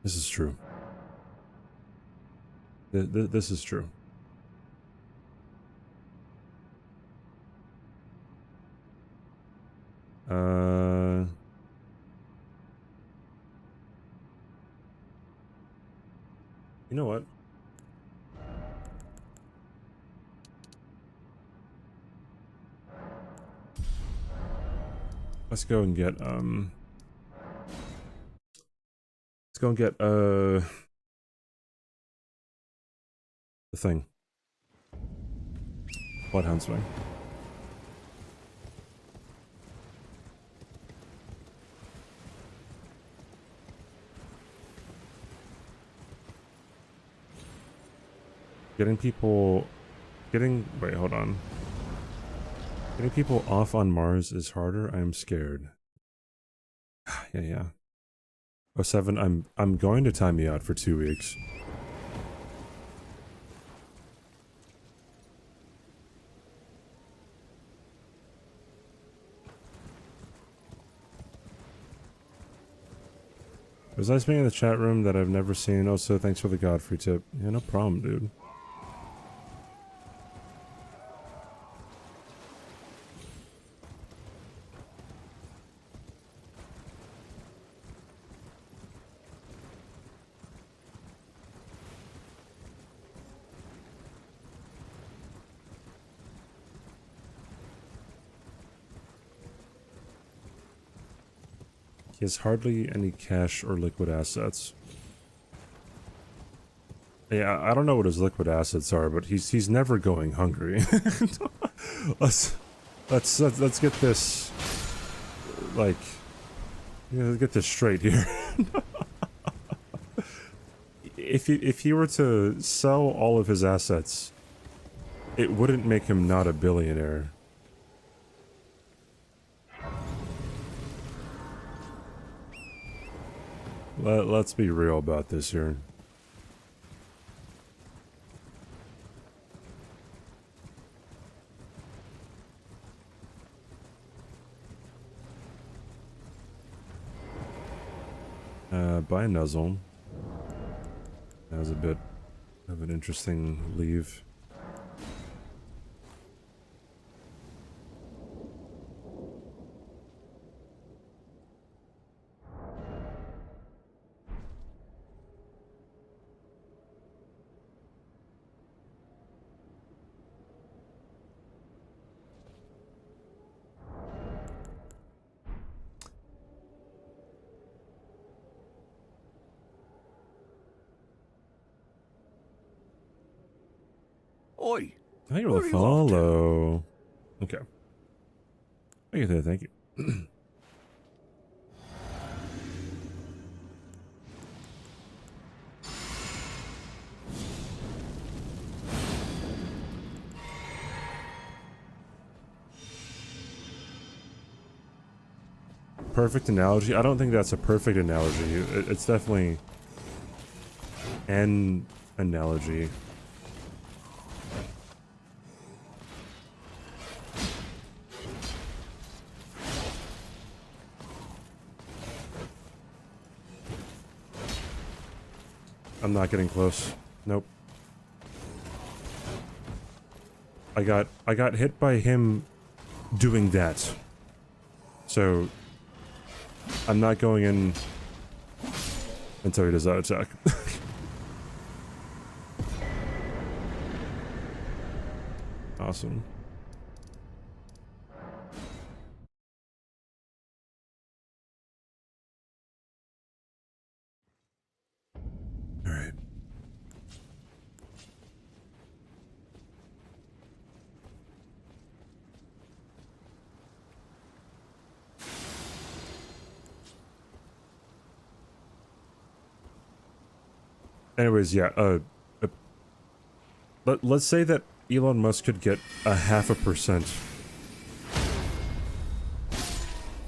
This is true. This is true. You know what? Let's go and get let's go and get the thing. Bloodhound swing. Wait, hold on. Getting people off on Mars is harder. I'm scared. Yeah. Oh, 7, I'm going to time you out for 2 weeks. There's nice being in the chat room that I've never seen. Also, thanks for the Godfrey tip. Yeah, no problem, dude. He has hardly any cash or liquid assets. Yeah, I don't know what his liquid assets are, but he's never going hungry. let's get this, like, let's get this straight here. If he were to sell all of his assets, it wouldn't make him not a billionaire. Let's be real about this here. Buy a nuzzle. That was a bit of an interesting leave. Oi! Thank you for the follow. Okay. Thank you. Perfect analogy? I don't think that's a perfect analogy. It's definitely an analogy. I'm not getting close. Nope. I got hit by him doing that. So I'm not going in until he does that attack. Awesome. All right. Anyways, yeah, let's say that Elon Musk could get 0.5%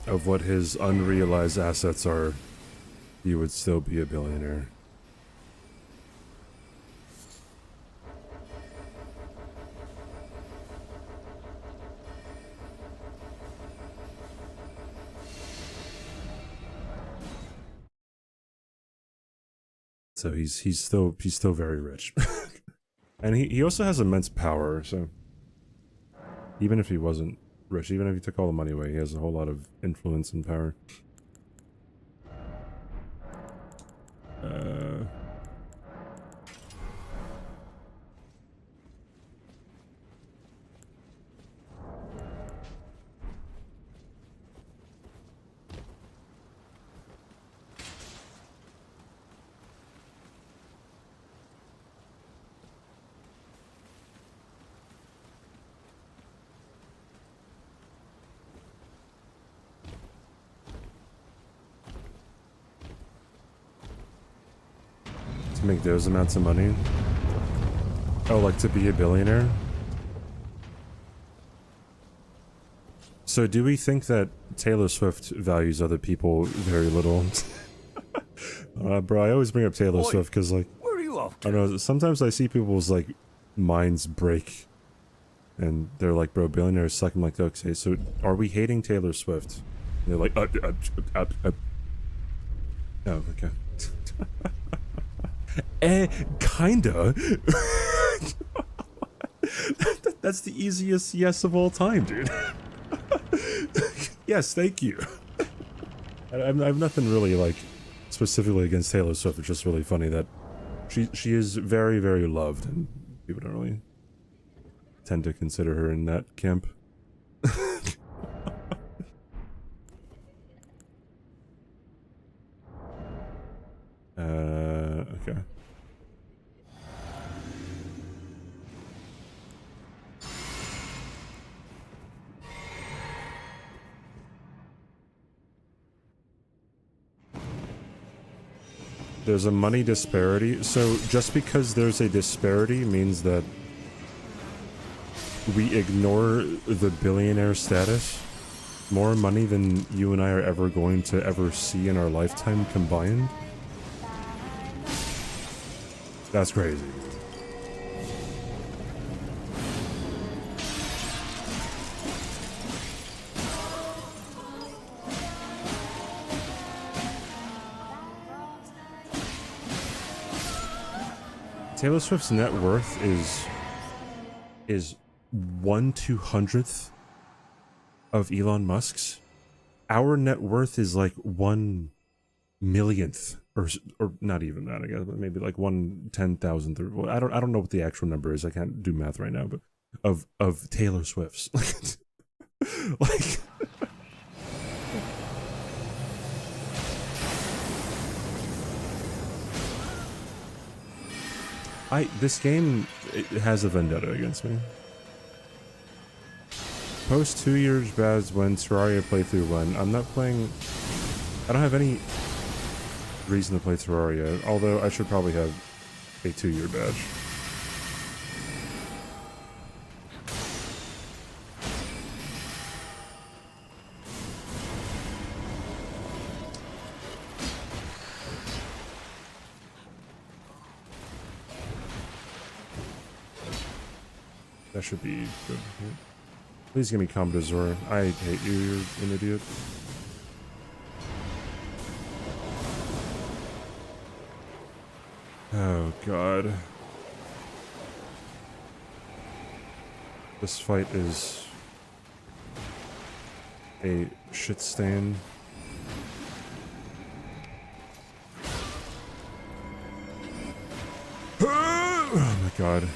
of what his unrealized assets are, he would still be a billionaire. So he's still very rich. And he also has immense power, so even if he wasn't rich, even if he took all the money away, he has a whole lot of influence and power. To make those amounts of money? Oh, like to be a billionaire? So do we think that Taylor Swift values other people very little? Bro, I always bring up Taylor Swift because, like, Where are you off I don't know, sometimes I see people's, like, minds break. And they're like, bro, billionaires suck. I'm like, okay, so are we hating Taylor Swift? And they're like, oh, okay. Kinda. That's the easiest yes of all time, dude. Yes, thank you. I have nothing really, like, specifically against Taylor Swift. It's just really funny that she is very, very loved, and people don't really tend to consider her in that camp. Okay. There's a money disparity, so just because there's a disparity means that we ignore the billionaire status. More money than you and I are ever going to ever see in our lifetime combined? That's crazy. Taylor Swift's net worth is 1/200th of Elon Musk's. Our net worth is like 1/1,000,000th, or not even that, I guess, but maybe like 1/10,000th. Well, I don't know what the actual number is. I can't do math right now, but of Taylor Swift's. Like. This game, it has a vendetta against me. Post 2 years badge when Terraria playthrough when. I'm not playing... I don't have any reason to play Terraria, although I should probably have a 2-year badge. That should be good. Please give me combo to Zora. I hate you, you're an idiot. Oh god. This fight is a shit stain. Oh my god.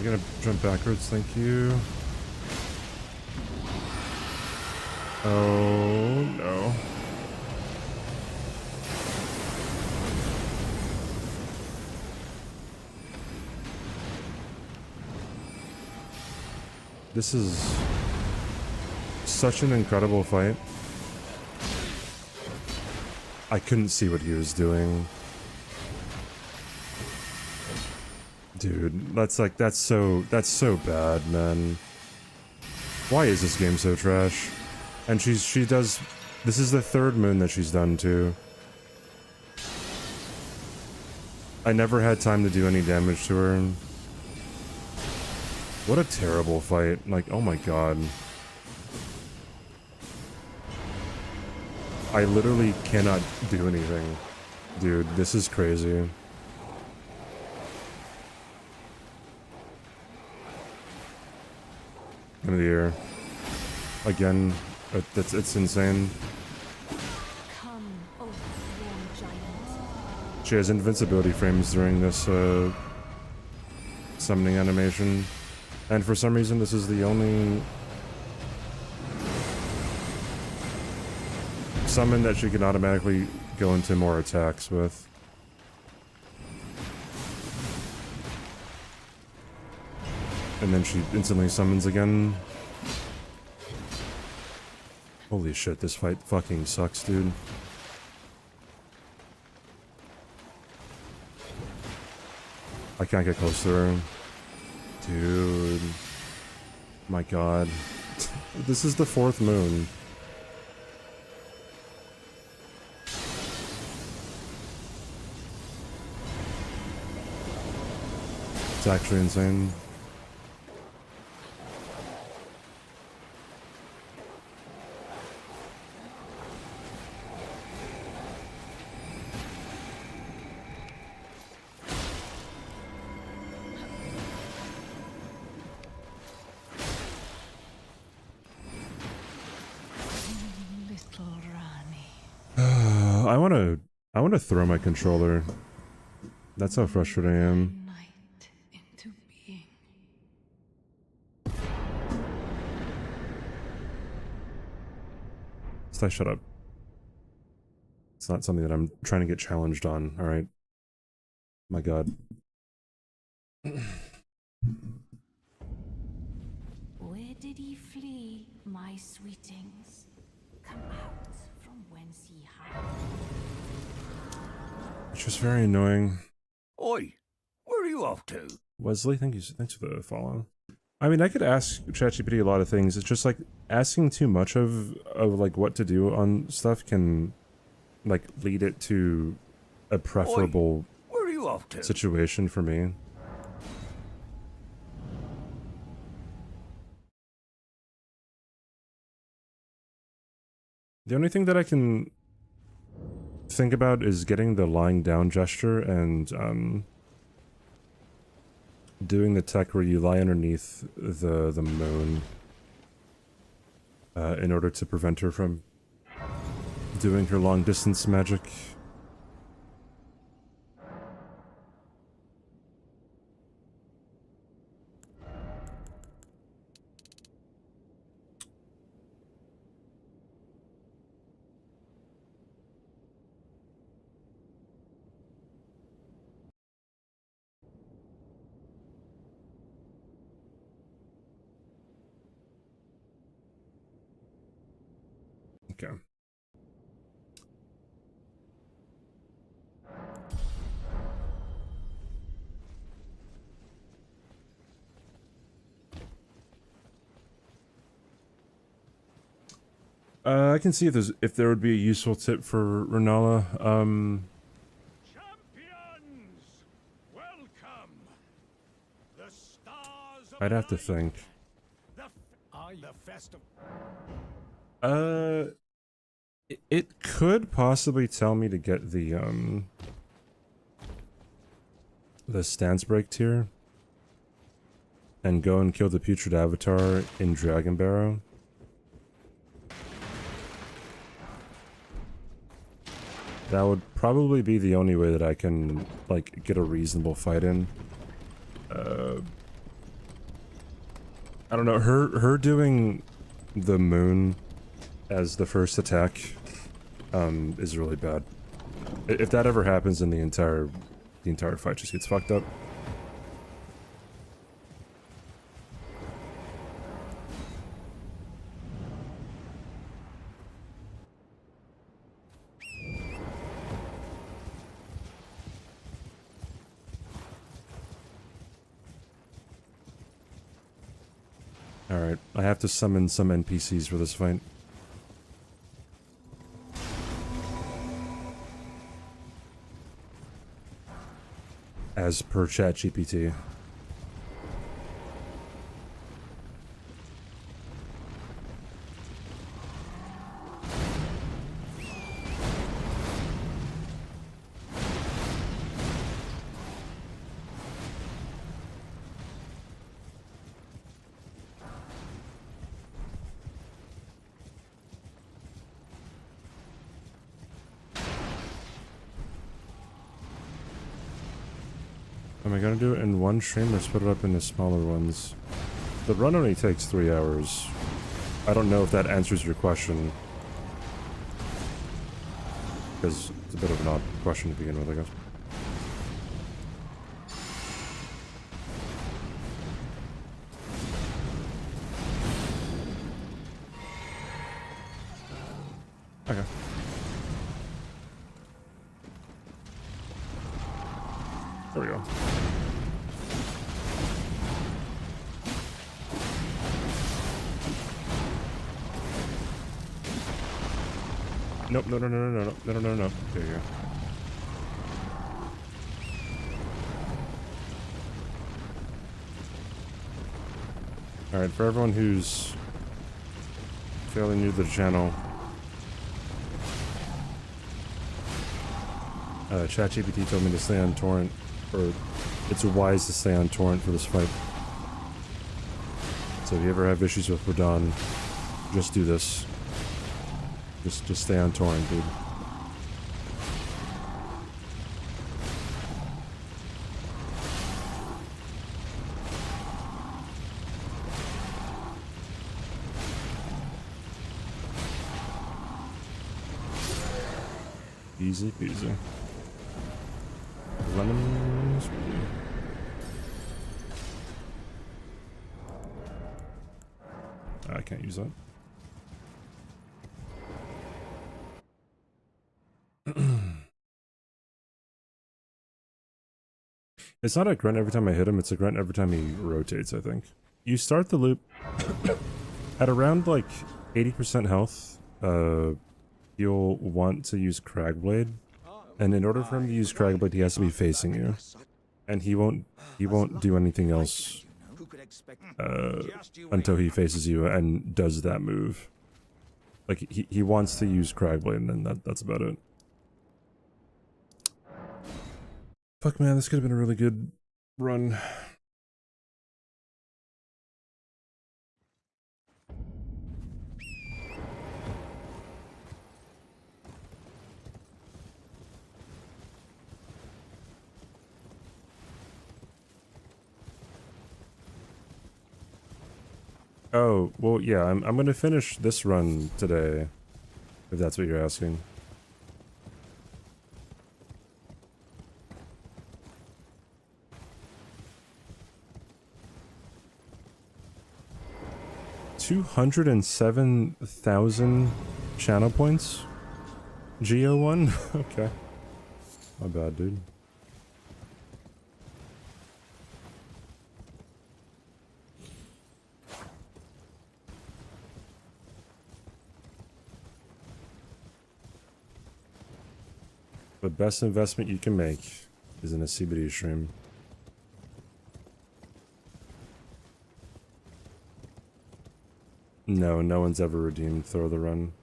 You're gonna jump backwards, thank you. Oh no. This is such an incredible fight. I couldn't see what he was doing. Dude, that's so bad, man. Why is this game so trash? And she does This is the third moon that she's done too. I never had time to do any damage to her. What a terrible fight. Like, oh my god. I literally cannot do anything. Dude, this is crazy. End of the year. Again, it's insane. Come, oh, warm giant. She has invincibility frames during this summoning animation. And for some reason this is the only summon that she can automatically go into more attacks with. And then she instantly summons again. Holy shit, this fight fucking sucks, dude. I can't get close to her. Dude. My god. This is the fourth moon. It's actually insane. Little Rani. I wanna throw my controller. That's how frustrated I am. Night into being. Stay shut up. It's not something that I'm trying to get challenged on, alright? My god. Where did he flee, my sweetings? Come out from whence he hides. It's just very annoying. Oi, where are you off to? Wesley, thanks for the follow. I mean, I could ask ChatGPT a lot of things. It's just like asking too much of like what to do on stuff can like lead it to a preferable Where are you off to? situation for me. The only thing that I can think about is getting the lying down gesture and doing the tech where you lie underneath the moon in order to prevent her from doing her long distance magic. Okay. I can see if there would be a useful tip for Renala. Champions, welcome. The stars of I'd have to think. the festival. It could possibly tell me to get the stance break tier and go and kill the putrid avatar in Dragon Barrow. That would probably be the only way that I can like get a reasonable fight in. I don't know, her doing the moon as the first attack is really bad. If that ever happens, then the entire fight just gets fucked up. Alright, I have to summon some NPCs for this fight. as per ChatGPT. Am I gonna do it in one stream or split it up into smaller ones? The run only takes 3 hours. I don't know if that answers your question. Because it's a bit of an odd question to begin with, I guess. Okay. There we go. Nope, no. There you go. Alright, for everyone who's fairly new to the channel, ChatGPT told me to stay on torrent, or it's wise to stay on torrent for this fight. So if you ever have issues with Radon, just do this. Just stay on torrent, dude. Easy peasy. Lemon squeezy. I can't use that. It's not a grunt every time I hit him, it's a grunt every time he rotates, I think. You start the loop at around like 80% health. You'll want to use Cragblade. And in order for him to use Cragblade, he has to be facing you. And he won't do anything else until he faces you and does that move. Like, he wants to use Cragblade, and then that's about it. Fuck, man, this could have been a really good run. Oh, well, yeah, I'm gonna finish this run today, if that's what you're asking. $207,000 channel points? Geo1? Okay. My bad, dude. The best investment you can make is in a CBD stream. No, no one's ever redeemed Throw the Run.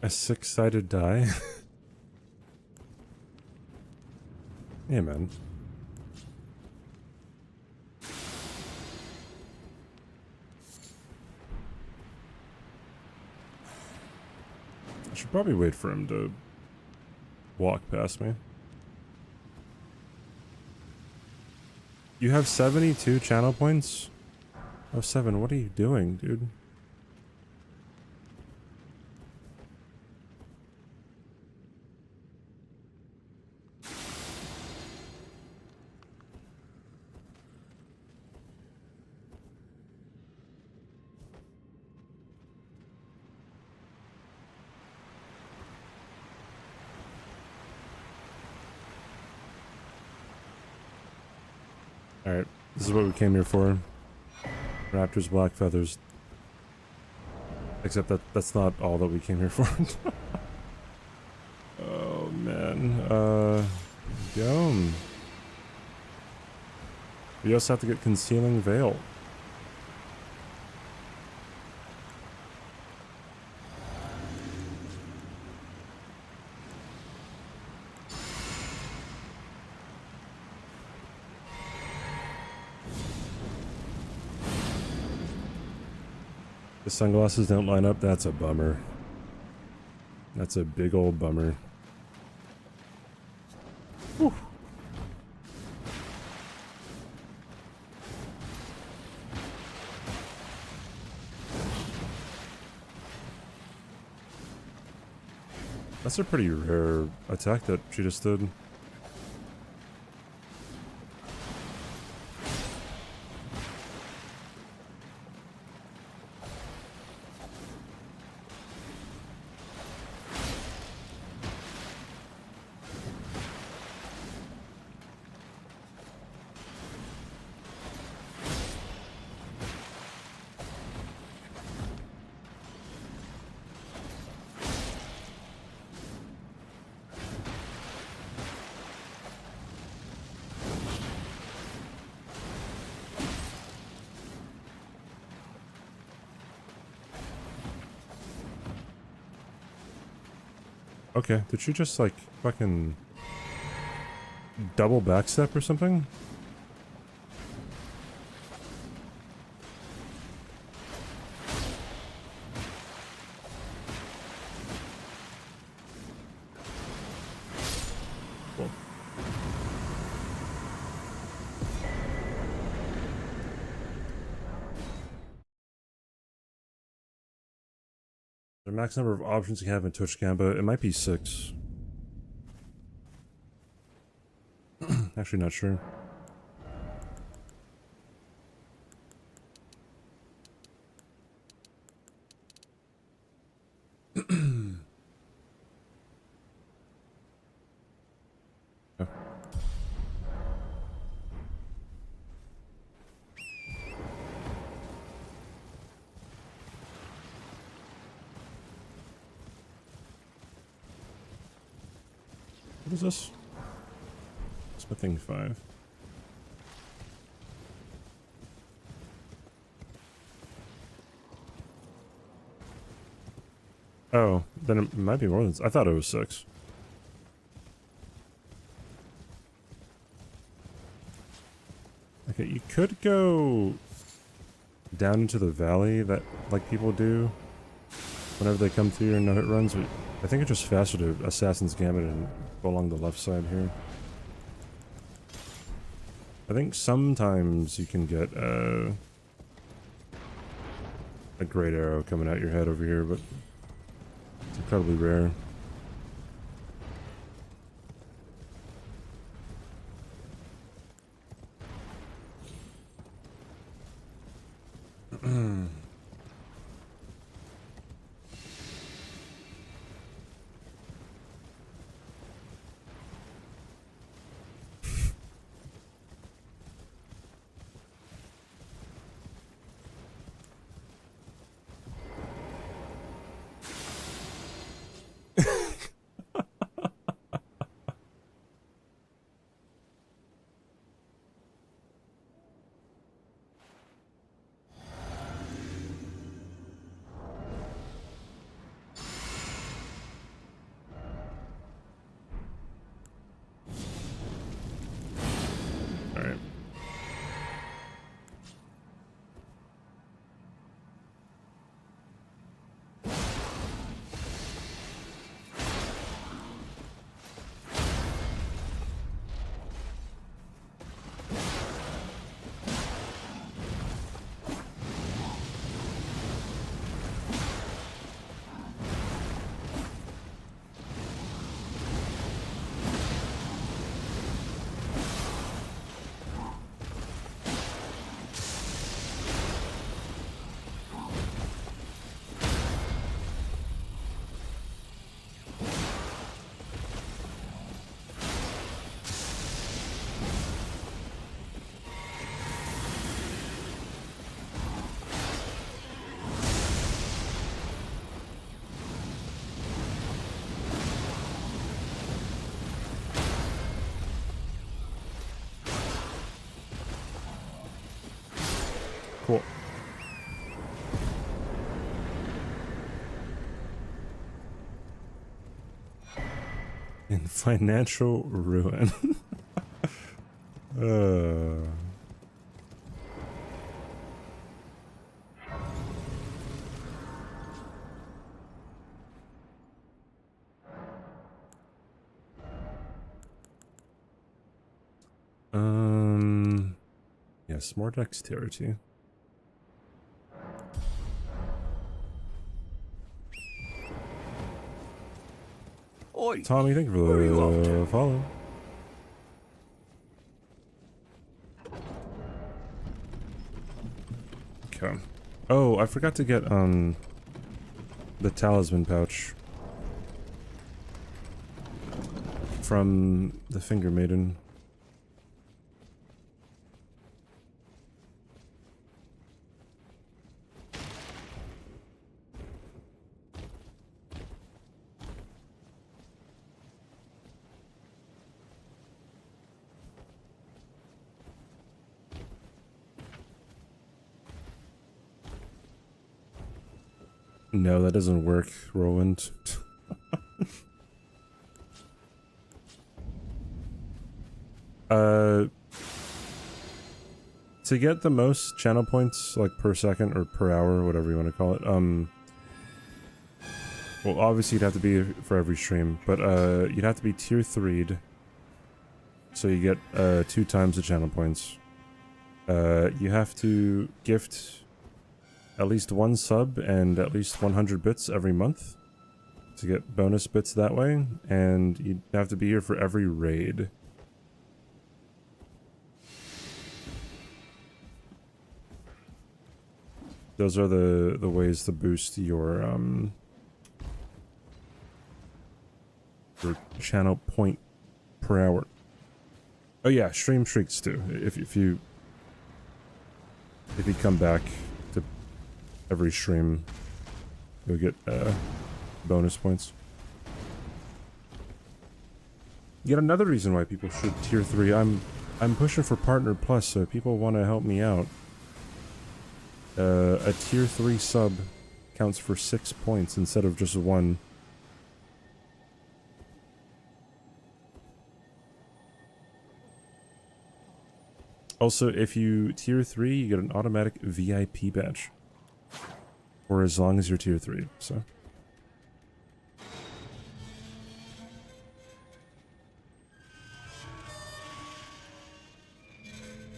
A six-sided die? Yeah, man. I should probably wait for him to walk past me. You have 72 channel points? Oh, Seven, what are you doing, dude? Alright, this is what we came here for. Raptors, black feathers. Except that's not all that we came here for. Oh man. Yum. We also have to get concealing veil. The sunglasses don't line up, that's a bummer. That's a big old bummer. Whew. That's a pretty rare attack that she just did. Okay, did she just like fucking double backstep or something? Cool. The max number of options you have in Twitch Gamba, it might be 6. Actually not sure. Oh. What is this? Smithing 5. Oh, then it might be more than... I thought it was 6. Okay, you could go down into the valley that like people do whenever they come through your no-hit runs, but I think it's just faster to Assassin's Gambit and go along the left side here. I think sometimes you can get a great arrow coming out your head over here, but it's incredibly rare. In financial ruin. uh... Yes, more dexterity. Oi! Tommy, thank you for Where are you off the to? follow. Okay. Oh, I forgot to get the talisman pouch from the Finger Maiden. No, that doesn't work, Roland. To get the most channel points, like per second or per hour, whatever you want to call it, well, obviously you'd have to be for every stream, but you'd have to be tier 3'd, so you get 2 times the channel points. You have to gift at least 1 sub and at least 100 bits every month to get bonus bits that way, and you'd have to be here for every raid. Those are the ways to boost your channel point per hour. Oh yeah, stream shrieks too. If you come back to every stream, you'll get bonus points. Yet another reason why people should tier 3. I'm pushing for Partner Plus, so people want to help me out. A tier 3 sub counts for 6 points instead of just 1. Also, if you tier 3, you get an automatic VIP badge. For as long as you're tier 3, so.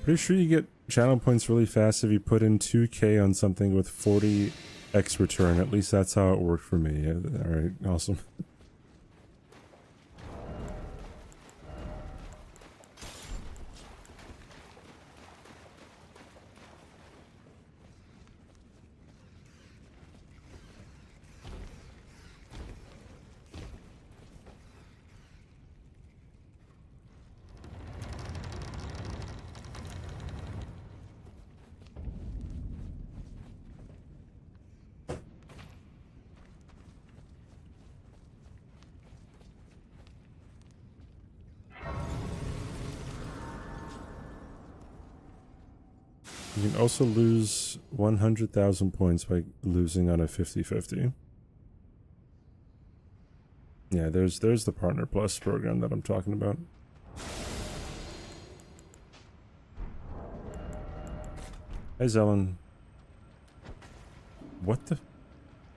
Pretty sure you get channel points really fast if you put in 2k on something with 40x return. At least that's how it worked for me. Alright, awesome. You can also lose 100,000 points by losing on a 50-50. Yeah, there's the Partner Plus program that I'm talking about. Hey, Zelen. What the?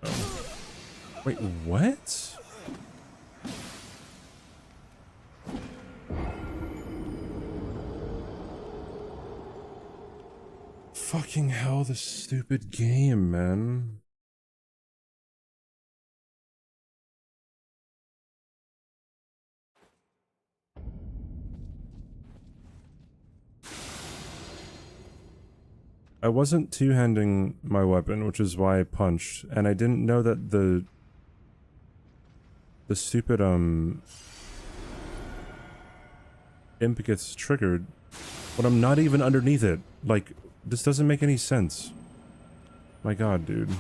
Oh. Wait, what? Fucking hell, this stupid game, man. I wasn't two-handing my weapon, which is why I punched, and I didn't know that the stupid, imp gets triggered when I'm not even underneath it. Like, this doesn't make any sense. My god, dude.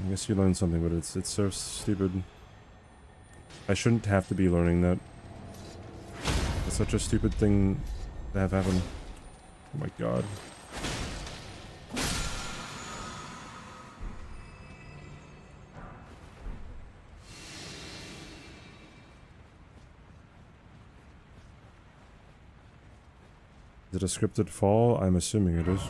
I guess you learned something, but it's so stupid. I shouldn't have to be learning that. It's such a stupid thing to have happen. Oh my god. Is it a scripted fall? I'm assuming it is.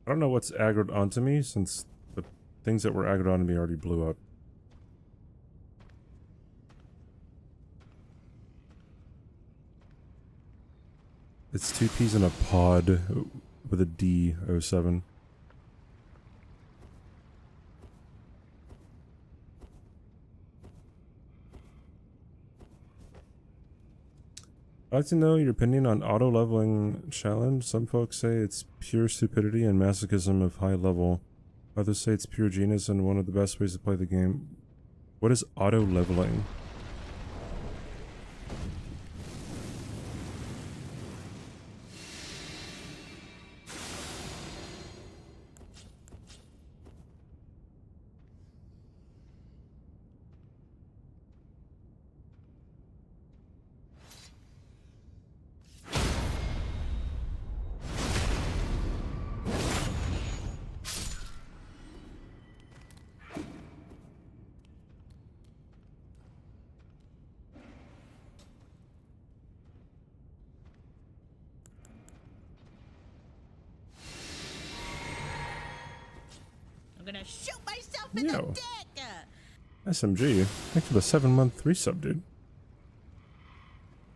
I don't know what's aggroed onto me since the things that were aggroed onto me already blew up. It's 2 P's in a pod with a D07. I'd like to know your opinion on auto-leveling challenge. Some folks say it's pure stupidity and masochism of high level. Others say it's pure genius and one of the best ways to play the game. What is auto-leveling? I'm gonna shoot myself in the Yo. dick! SMG. Thanks for the 7-month 3-sub, dude.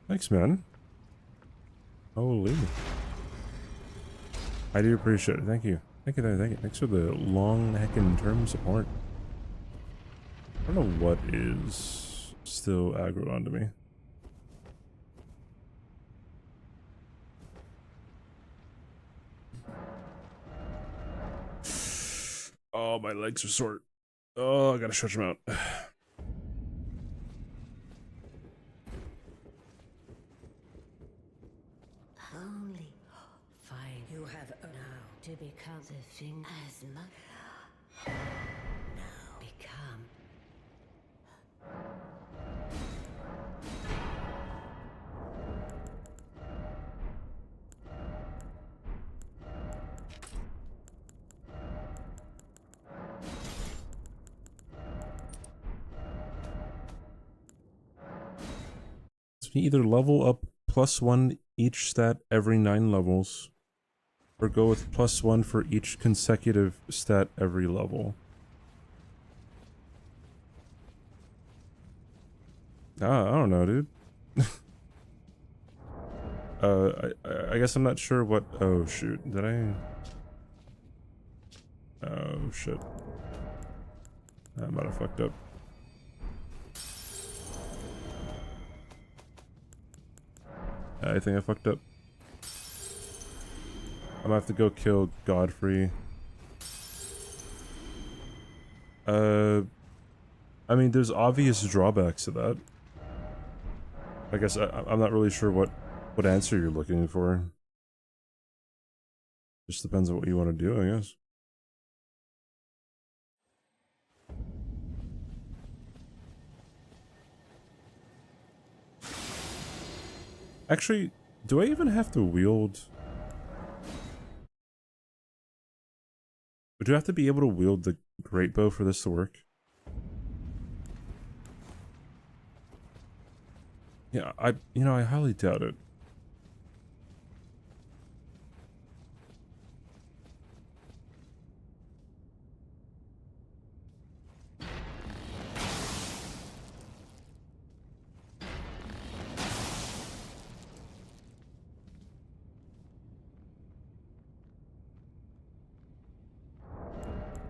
Thanks, man. Holy. I do appreciate it. Thank you. Thank you, thank you. Thanks for the long heckin' term support. I don't know what is still aggroed onto me. Oh, my legs are sore. Oh, I gotta stretch them out. Only fine. You have now to become the thing as much. Now become. So you either level up +1 each stat every 9 levels, or go with +1 for each consecutive stat every level. I don't know, dude. I guess I'm not sure what. Oh shoot, did I? Oh shit, I might have fucked up. I think I fucked up. I'm gonna have to go kill Godfrey. I mean, there's obvious drawbacks to that. I guess I'm not really sure what answer you're looking for. Just depends on what you want to do, I guess. Actually, do I even have to wield? Do I have to be able to wield the great bow for this to work? Yeah, I highly doubt it.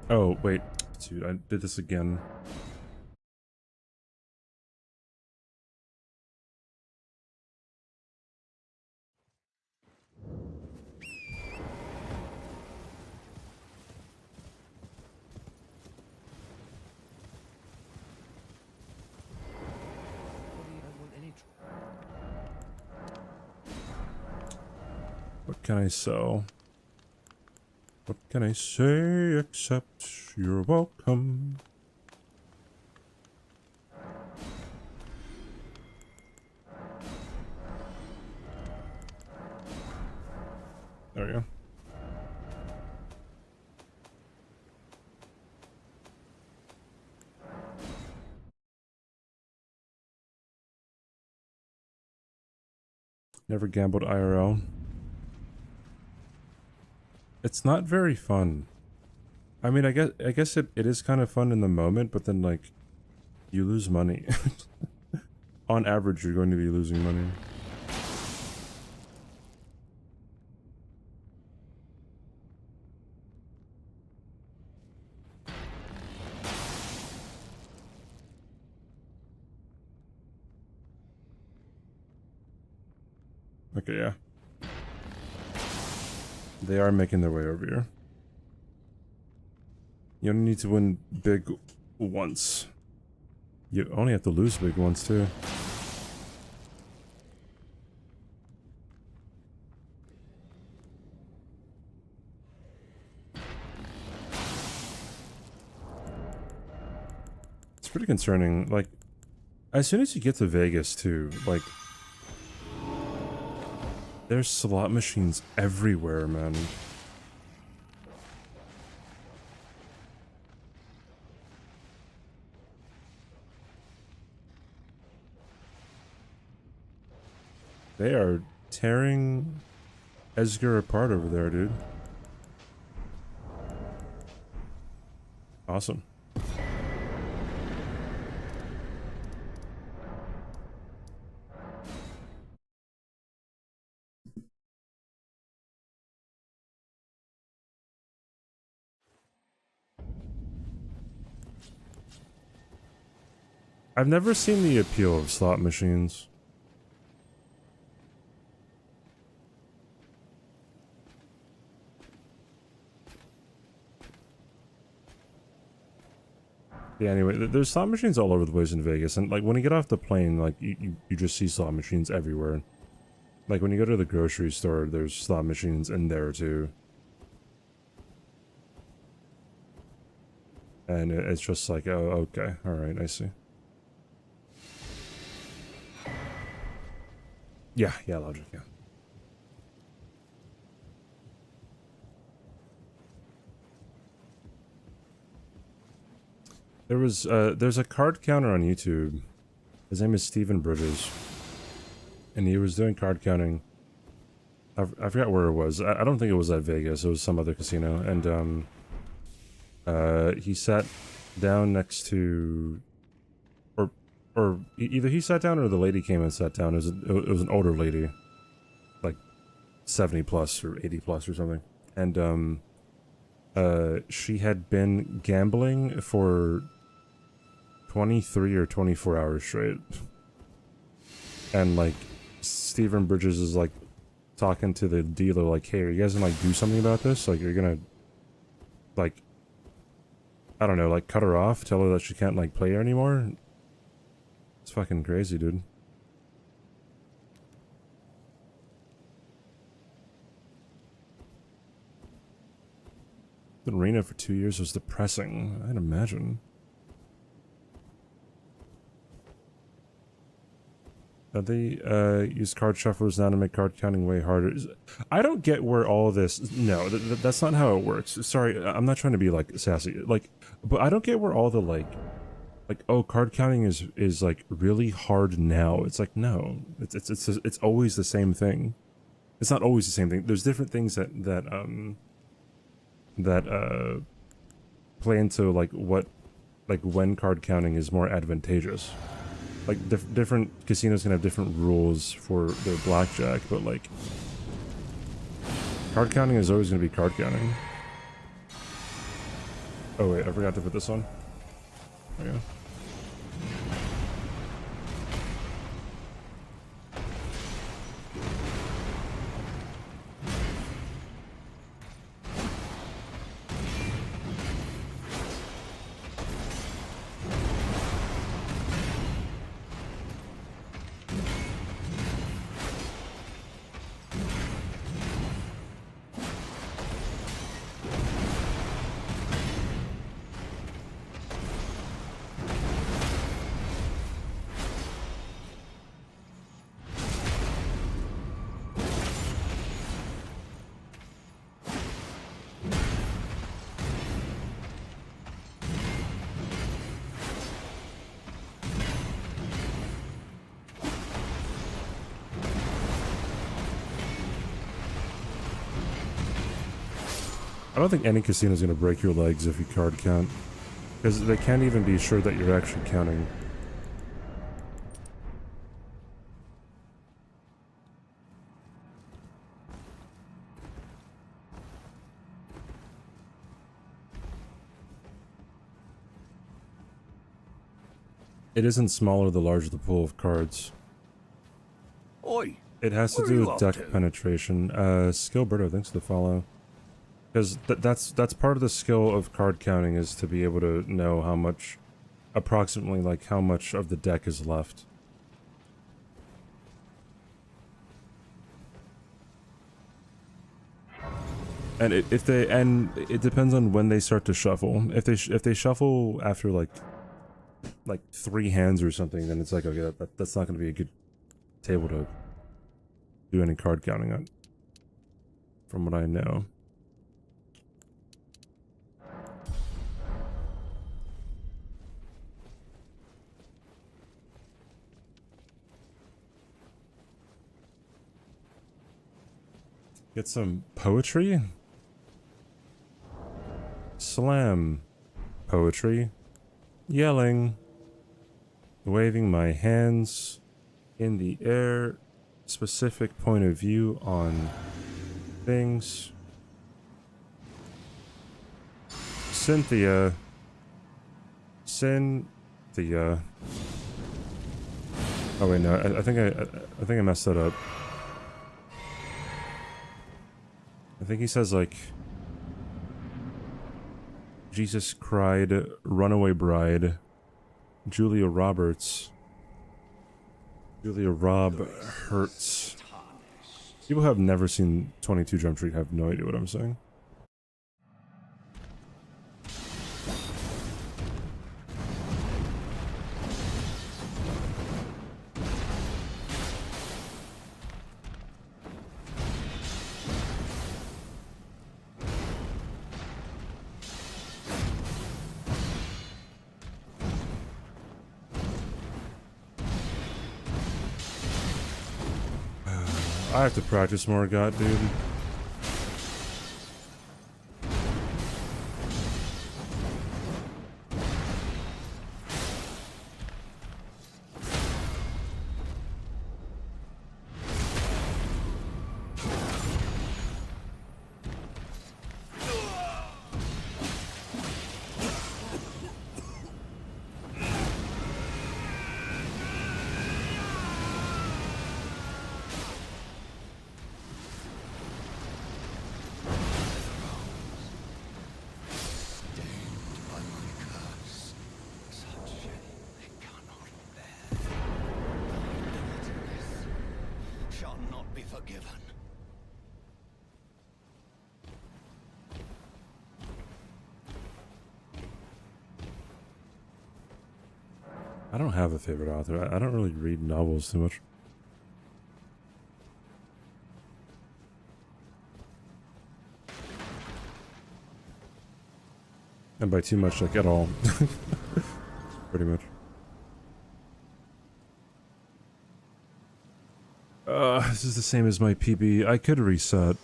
Oh, wait. Dude, I did this again. can I sell? What can I say except you're welcome? There we go. Never gambled IRL. It's not very fun. I mean, I guess it is kind of fun in the moment, but then like you lose money. On average, you're going to be losing money. Okay, yeah. They are making their way over here. You only need to win big once. You only have to lose big once, too. It's pretty concerning. Like, as soon as you get to Vegas, too, like, there's slot machines everywhere, man. They are tearing Esger apart over there, dude. Awesome. I've never seen the appeal of slot machines. Yeah, anyway, there's slot machines all over the place in Vegas, and like when you get off the plane, like you just see slot machines everywhere. Like when you go to the grocery store, there's slot machines in there too. And it's just like, oh, okay, alright, I see. Yeah, logic, yeah. There's a card counter on YouTube. His name is Stephen Bridges. And he was doing card counting. I forgot where it was. I don't think it was at Vegas. It was some other casino. And, he sat down next to... Or either he sat down or the lady came and sat down. It was an older lady. Like 70 plus or 80 plus or something. And, she had been gambling for 23 or 24 hours straight. And, like, Stephen Bridges is, like, talking to the dealer, like, hey, are you guys gonna, like, do something about this? Like, you're gonna, like, I don't know, like, cut her off? Tell her that she can't, like, play anymore? It's fucking crazy, dude. The arena for 2 years was depressing, I'd imagine. They use card shufflers now to make card counting way harder. I don't get where all this... No, that's not how it works. Sorry, I'm not trying to be, like, sassy. Like, but I don't get where all the, like, oh, card counting is like really hard now. It's like, no, it's always the same thing. It's not always the same thing. There's different things that play into like when card counting is more advantageous. Like different casinos can have different rules for their blackjack, but like card counting is always going to be card counting. Oh wait, I forgot to put this on. There you go. I don't think any casino is going to break your legs if you card count. Because they can't even be sure that you're actually counting. It isn't smaller the larger the pool of cards. Oi! It has to Where are do you with off deck to? penetration. Skillberto, thanks for the follow. Because that's part of the skill of card counting, is to be able to know how much, approximately, like, how much of the deck is left. And it depends on when they start to shuffle. If they shuffle after like 3 hands or something, then it's like, okay, that's not going to be a good table to do any card counting on, from what I know. Get some poetry? Slam. Poetry. Yelling. Waving my hands in the air. Specific point of view on things. Cynthia. Cynthia. Oh wait, no, I think I messed that up. I think he says, like, Jesus cried, runaway bride, Julia Roberts, Julia Rob Hurts. People who have never seen 22 Jump Street have no idea what I'm saying. I have to practice more, God, dude. I don't have a favorite author. I don't really read novels too much. And by too much, like, at all. Pretty much. This is the same as my PB. I could reset.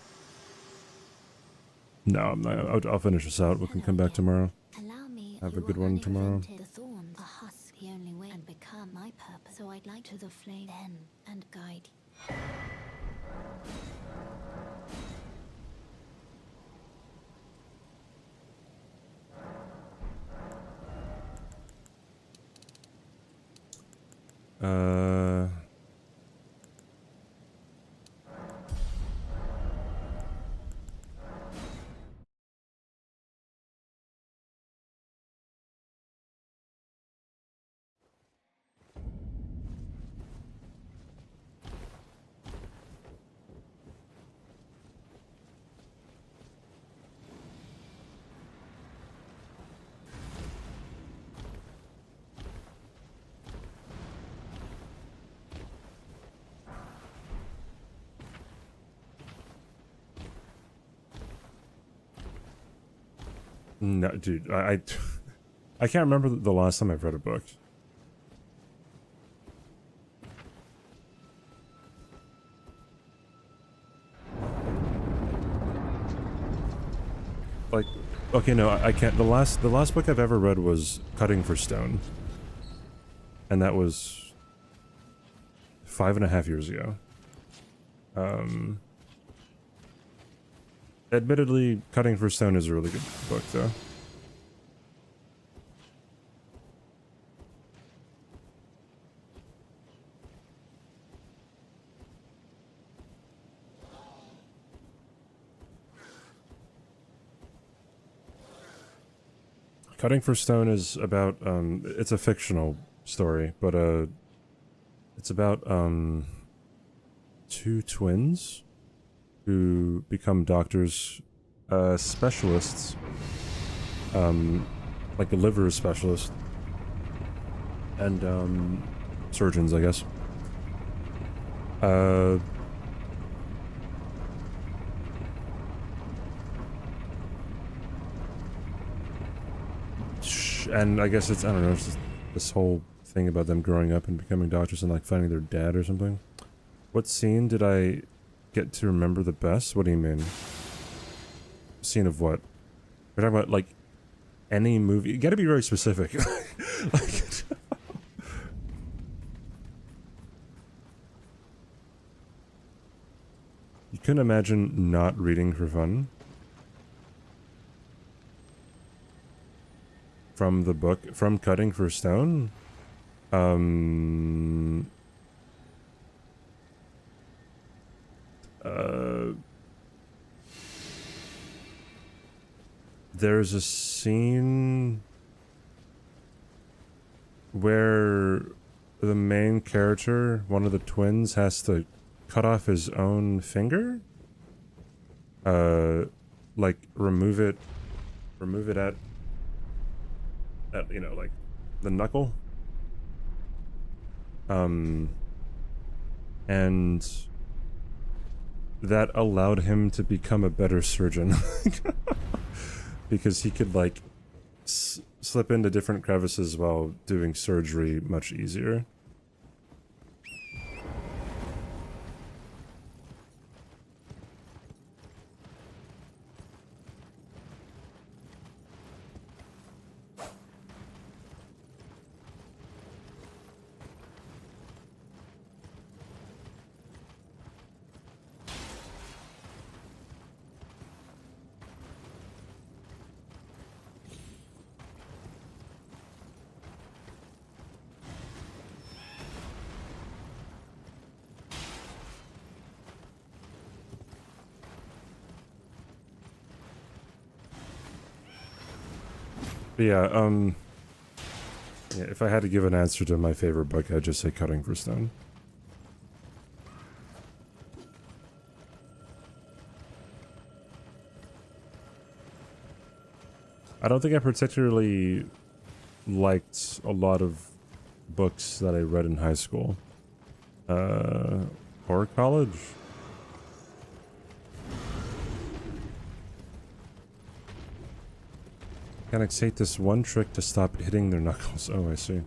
No, I'm not. I'll finish this out. We can come back tomorrow. Allow me. Have a good one tomorrow. The thorns are husk the only way and become my purpose. So I'd like to the flame then and guide. No, dude, I can't remember the last time I've read a book. like, okay, no, I can't. The last book I've ever read was Cutting for Stone, and that was 5.5 years ago. Admittedly, Cutting for Stone is a really good book, though. Cutting for Stone is about, it's a fictional story, but, it's about, two twins who become doctors, specialists, like a liver specialist, and, surgeons, I guess. And I guess it's, I don't know, it's just this whole thing about them growing up and becoming doctors and like finding their dad or something. What scene did I get to remember the best? What do you mean? Scene of what? We're talking about like any movie. You gotta be very specific. Like, you couldn't imagine not reading for fun? From the book, from Cutting for Stone? There's a scene where the main character, one of the twins, has to cut off his own finger? Like, remove it at, you know, like, the knuckle. And that allowed him to become a better surgeon. Because he could, like, slip into different crevices while doing surgery much easier. But yeah, yeah, if I had to give an answer to my favorite book, I'd just say Cutting for Stone. I don't think I particularly liked a lot of books that I read in high school. Or college. Mechanics hate this one trick to stop hitting their knuckles. Oh, I see.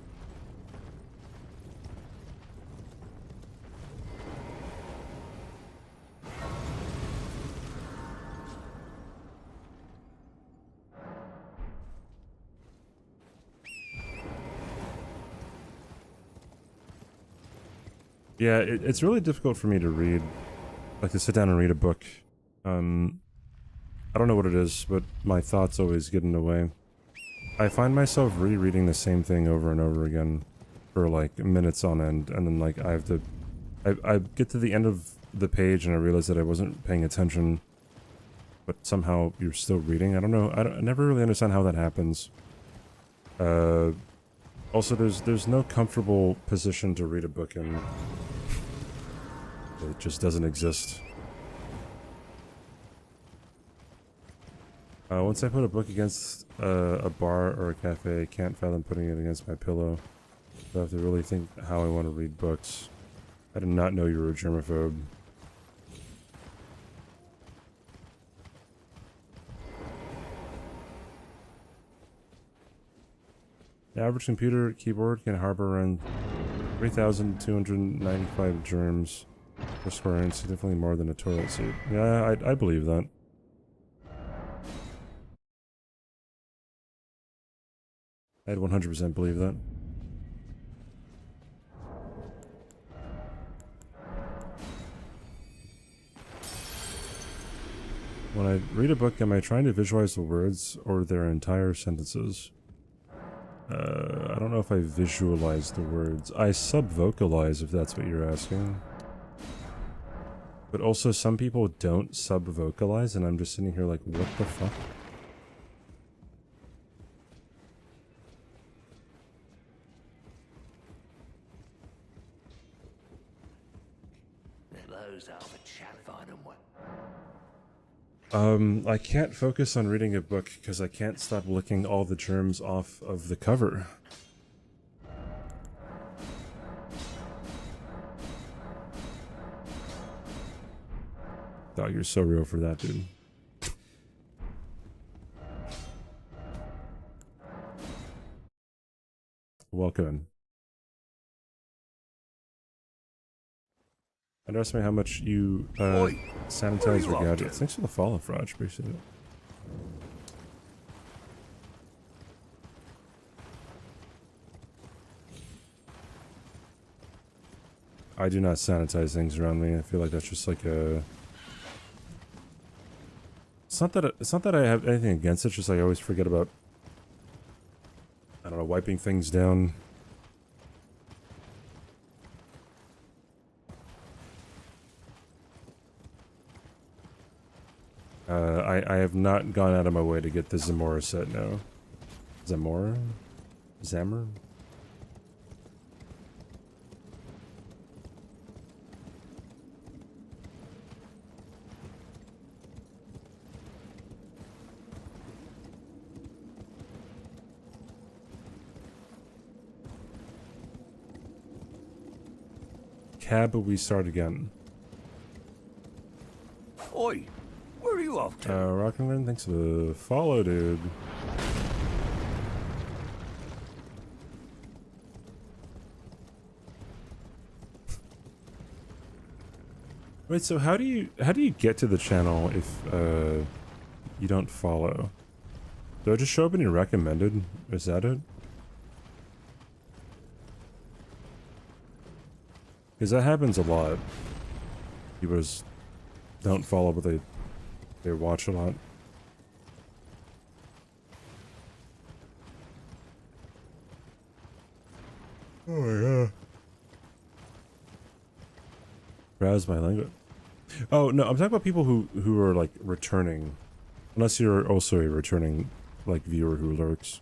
Yeah, it's really difficult for me to read, like to sit down and read a book. I don't know what it is, but my thoughts always get in the way. I find myself rereading the same thing over and over again for like minutes on end, and then like I get to the end of the page and I realize that I wasn't paying attention, but somehow you're still reading. I don't know. I never really understand how that happens. Also, there's no comfortable position to read a book in. It just doesn't exist. Once I put a book against a bar or a cafe, I can't fathom putting it against my pillow. So I have to really think how I want to read books. I did not know you were a germaphobe. The average computer keyboard can harbor around 3,295 germs per square inch, significantly more than a toilet seat. Yeah, I believe that. I'd 100% believe that. When I read a book, am I trying to visualize the words or their entire sentences? I don't know if I visualize the words. I sub-vocalize, if that's what you're asking. But also, some people don't sub-vocalize, and I'm just sitting here like, what the fuck? Those are the chat, find them what. I can't focus on reading a book because I can't stop licking all the germs off of the cover. Dog, you're so real for that, dude. Welcome. Underestimate how much you sanitize your gadgets. Thanks for the follow, Fraj. Appreciate it. I do not sanitize things around me. I feel like that's just like a... It's not that I have anything against it, it's just I always forget about, I don't know, wiping things down. I have not gone out of my way to get the Zamora set now. Zamora? Zammer? Cab, we start again. Oi, where are you off to? Rock'n'Run, thanks for the follow, dude. Wait, so how do you get to the channel if you don't follow? Do I just show up in your recommended? Is that it? Because that happens a lot. People just don't follow, but they watch a lot. Oh my god. Browse my language. Oh no, I'm talking about people who are like returning. Unless you're also a returning like viewer who lurks.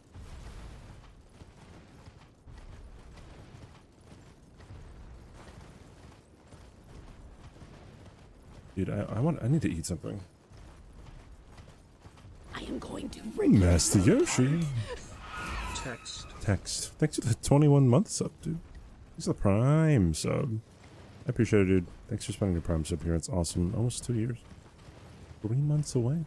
Dude, I need to eat something. I am going to Master Yoshi. Text. Thanks for the 21 month sub, dude. Thanks for the Prime sub. I appreciate it, dude. Thanks for spending your Prime sub here. It's awesome. Almost 2 years. 3 months away.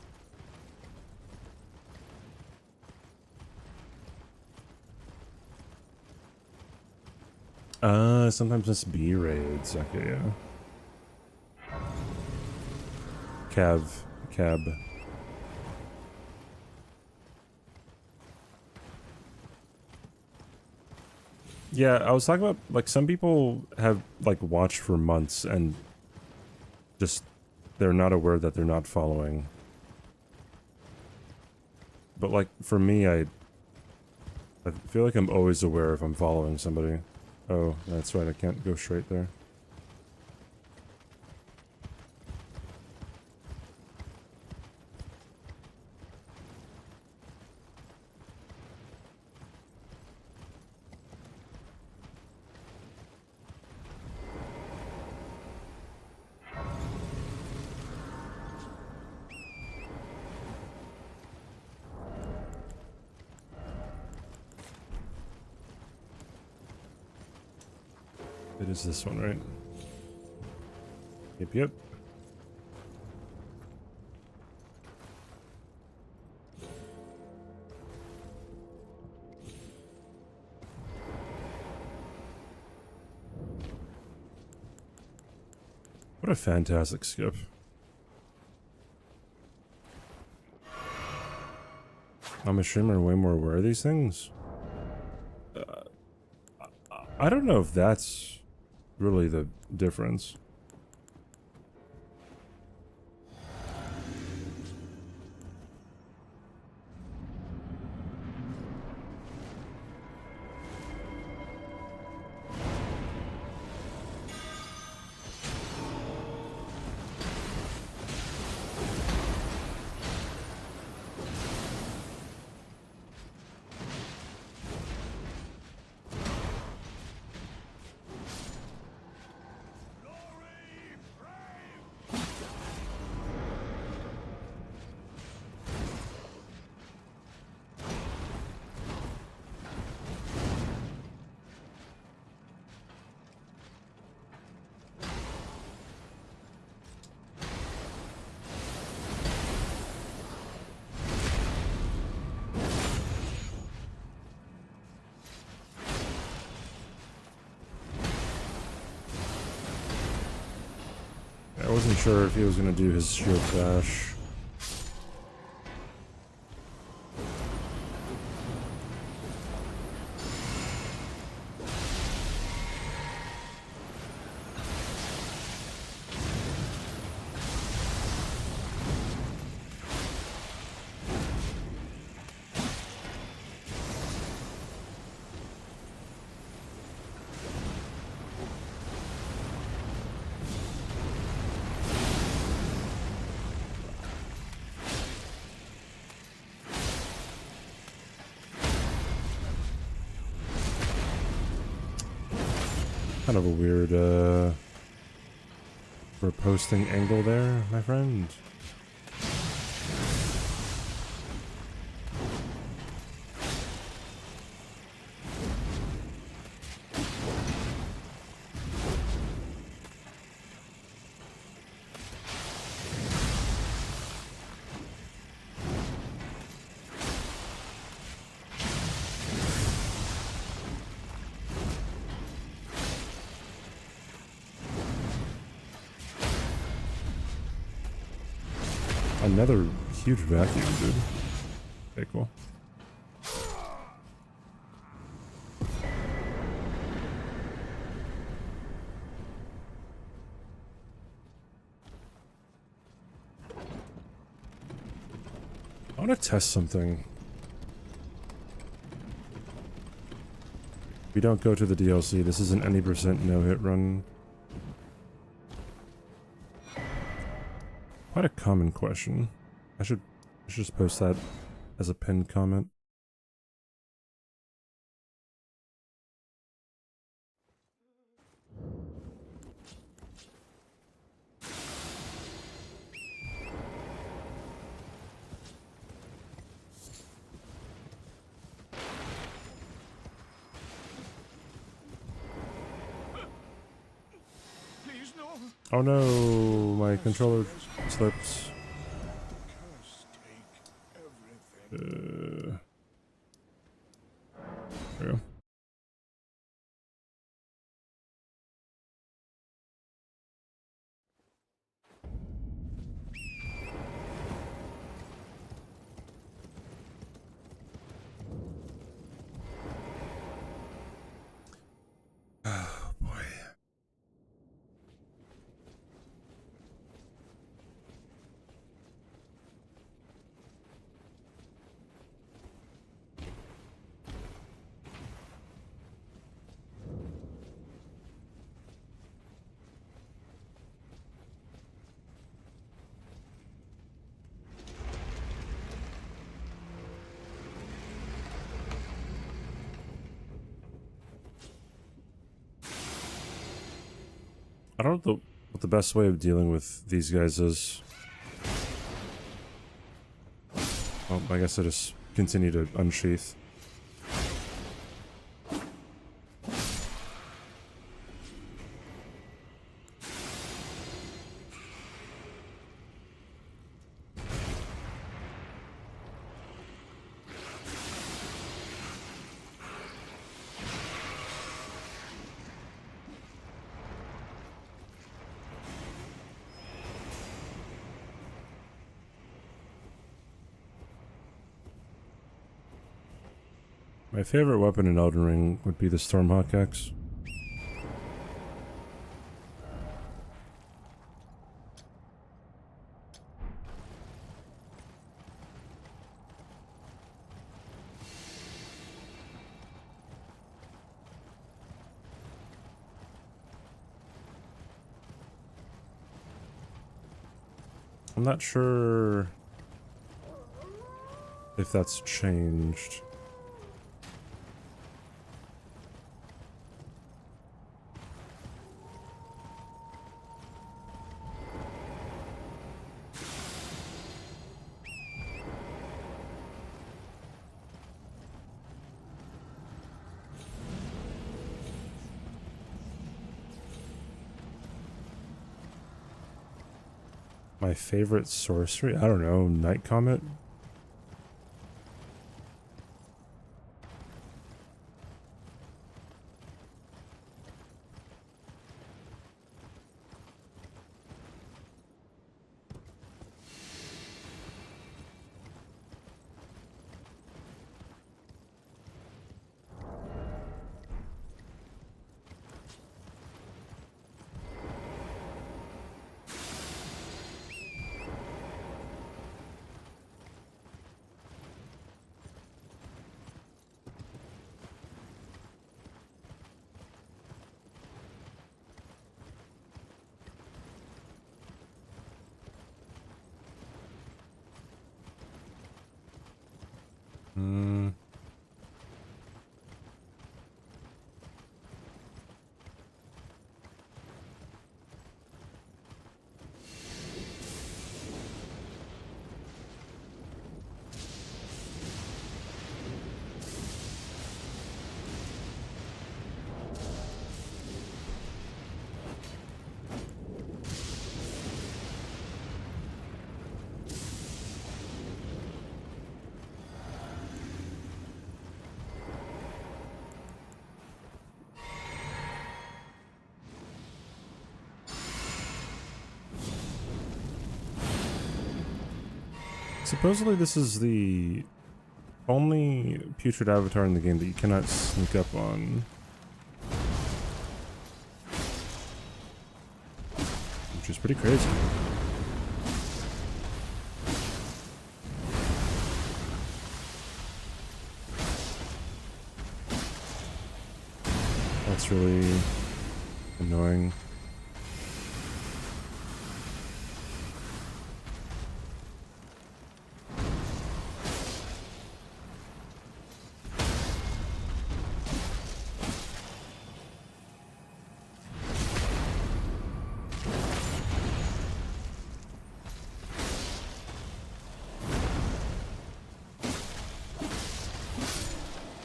Sometimes it's B raids. Okay, yeah. Cab. Yeah, I was talking about, like, some people have, like, watched for months and just, they're not aware that they're not following. But, like, for me, I feel like I'm always aware if I'm following somebody. Oh, that's right, I can't go straight there. It is this one, right? Yep. What a fantastic skip. I'm a streamer way more aware of these things. I don't know if that's really the difference. I wasn't sure if he was going to do his shield dash. Kind of a weird, riposting angle there, my friend. Another huge vacuum, dude. Okay, cool. I want to test something. We don't go to the DLC. This is an any percent no-hit run. Quite a common question. I should just post that as a pinned comment. Please, no. Oh no, my controller slipped. There we go. Oh boy. I don't know what the best way of dealing with these guys is. Well, I guess I just continue to unsheath. My favorite weapon in Elden Ring would be the Stormhawk axe. I'm not sure if that's changed. My favorite sorcery? I don't know, Night Comet? Hmm. Supposedly this is the only putrid avatar in the game that you cannot sneak up on. Which is pretty crazy. That's really annoying.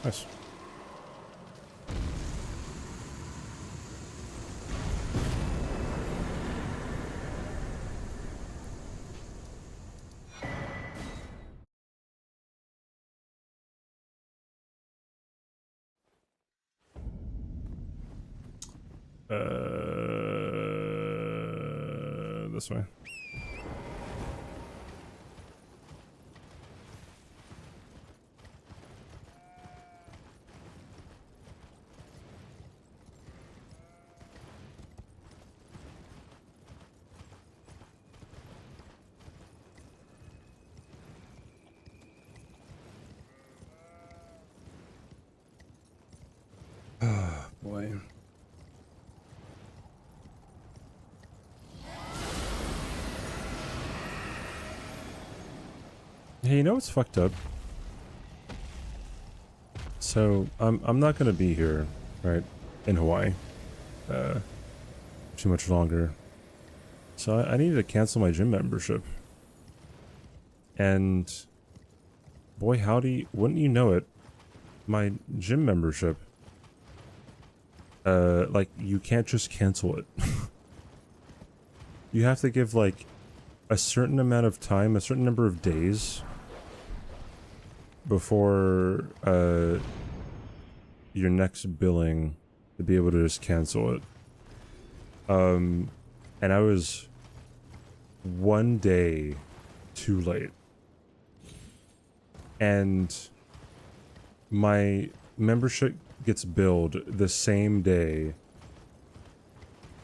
Nice. This way. Oh, boy. Hey, you know what's fucked up? So, I'm not gonna be here, right, in Hawaii, too much longer. So I need to cancel my gym membership. And boy howdy, wouldn't you know it, my gym membership, like, you can't just cancel it. You have to give, like, a certain amount of time, a certain number of days before, your next billing to be able to just cancel it. And I was 1 day too late. And my membership gets billed the same day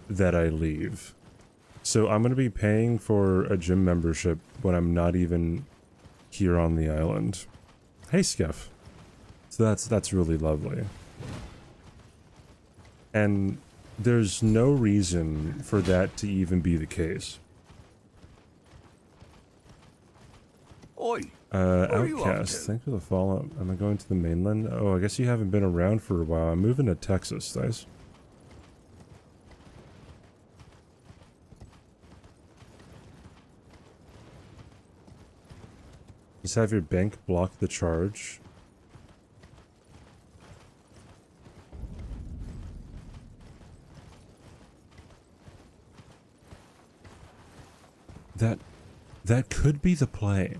that I leave. So I'm going to be paying for a gym membership when I'm not even here on the island. Hey, Skeff. So that's really lovely. And there's no reason for that to even be the case. Oi, are you up Outcast, to? thanks for the follow-up. Am I going to the mainland? Oh, I guess you haven't been around for a while. I'm moving to Texas, guys. Just have your bank block the charge. That could be the play.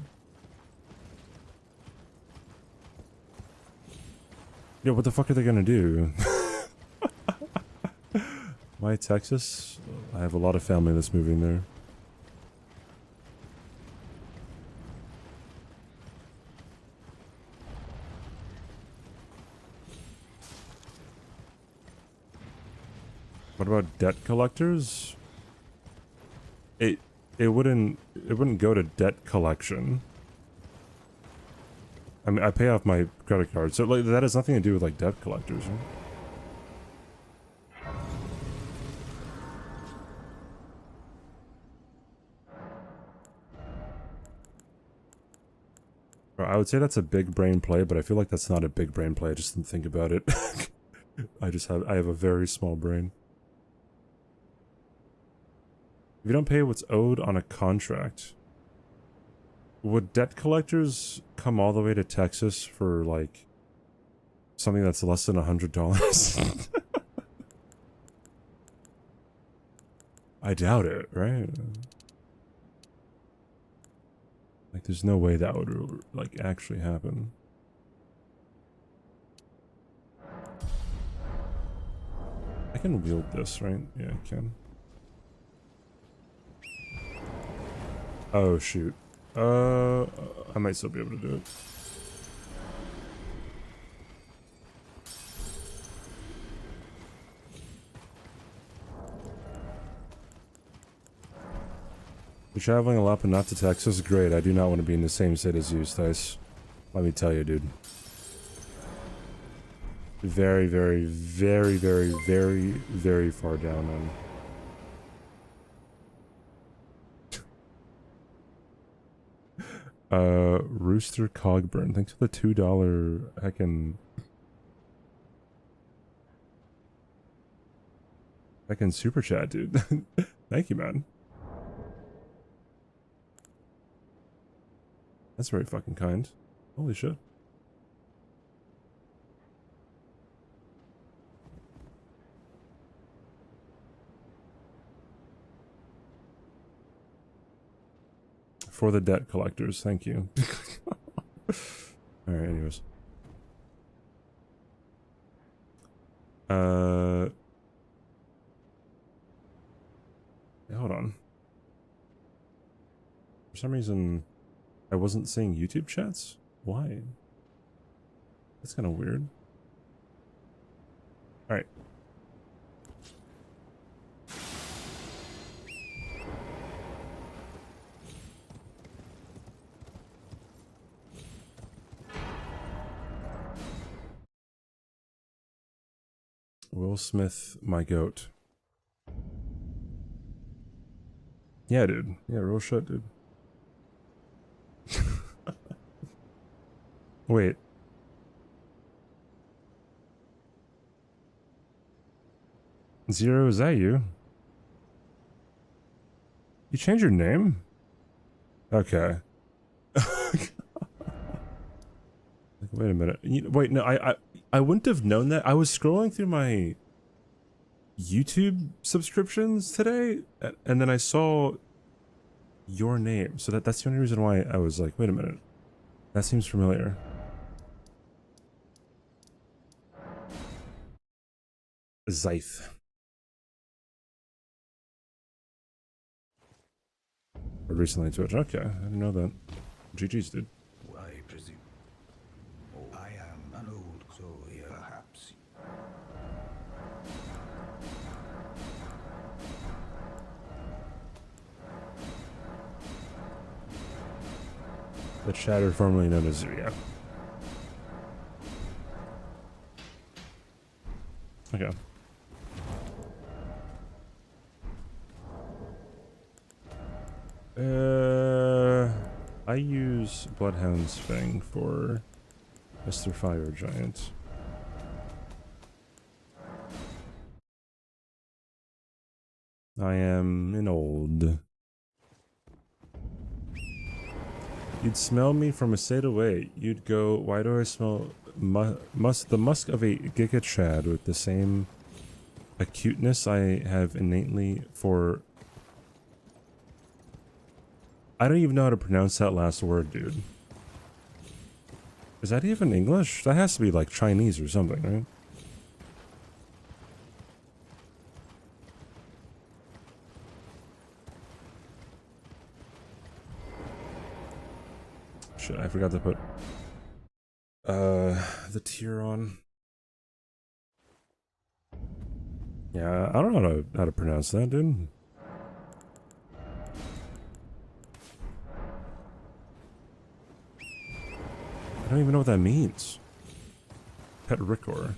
Yeah, what the fuck are they gonna do? Why Texas? I have a lot of family that's moving there. What about debt collectors? It wouldn't go to debt collection. I mean, I pay off my credit card, so like that has nothing to do with like debt collectors, right? I would say that's a big brain play, but I feel like that's not a big brain play. I just didn't think about it. I have a very small brain. If you don't pay what's owed on a contract, would debt collectors come all the way to Texas for like something that's less than $100? I doubt it, right? Like, there's no way that would like actually happen. I can wield this, right? Yeah, I can. Oh shoot. I might still be able to do it. You're traveling a lot but not to Texas? Great, I do not want to be in the same state as you, Stice. Let me tell you, dude. Very, very, very, very, very, very far down, man. Rooster Cogburn, thanks for the $2 heckin' super chat, dude. Thank you, man. That's very fucking kind. Holy shit. For the debt collectors, thank you. Alright, anyways. Hold on. For some reason, I wasn't seeing YouTube chats? Why? That's kind of weird. Alright. Will Smith, my goat. Yeah, dude. Yeah, real shit, dude. Wait. Zero, is that you? You changed your name? Okay. Wait a minute. Wait, no, I wouldn't have known that. I was scrolling through my YouTube subscriptions today, and then I saw your name. So that's the only reason why I was like, wait a minute. That seems familiar. Zyth. Recently Twitch. Okay, I didn't know that. GG's, dude. I presume. Oh, I am an old, so yeah, perhaps. The chatter formerly known as Zuria. Okay. I use Bloodhound's Fang for Mr. Fire Giant. I am an old. You'd smell me from a state away. You'd go, why do I smell the musk of a Giga Chad with the same acuteness I have innately for... I don't even know how to pronounce that last word, dude. Is that even English? That has to be like Chinese or something, right? Shit, I forgot to put the tier on. Yeah, I don't know how to pronounce that, dude. I don't even know what that means. Petrichor.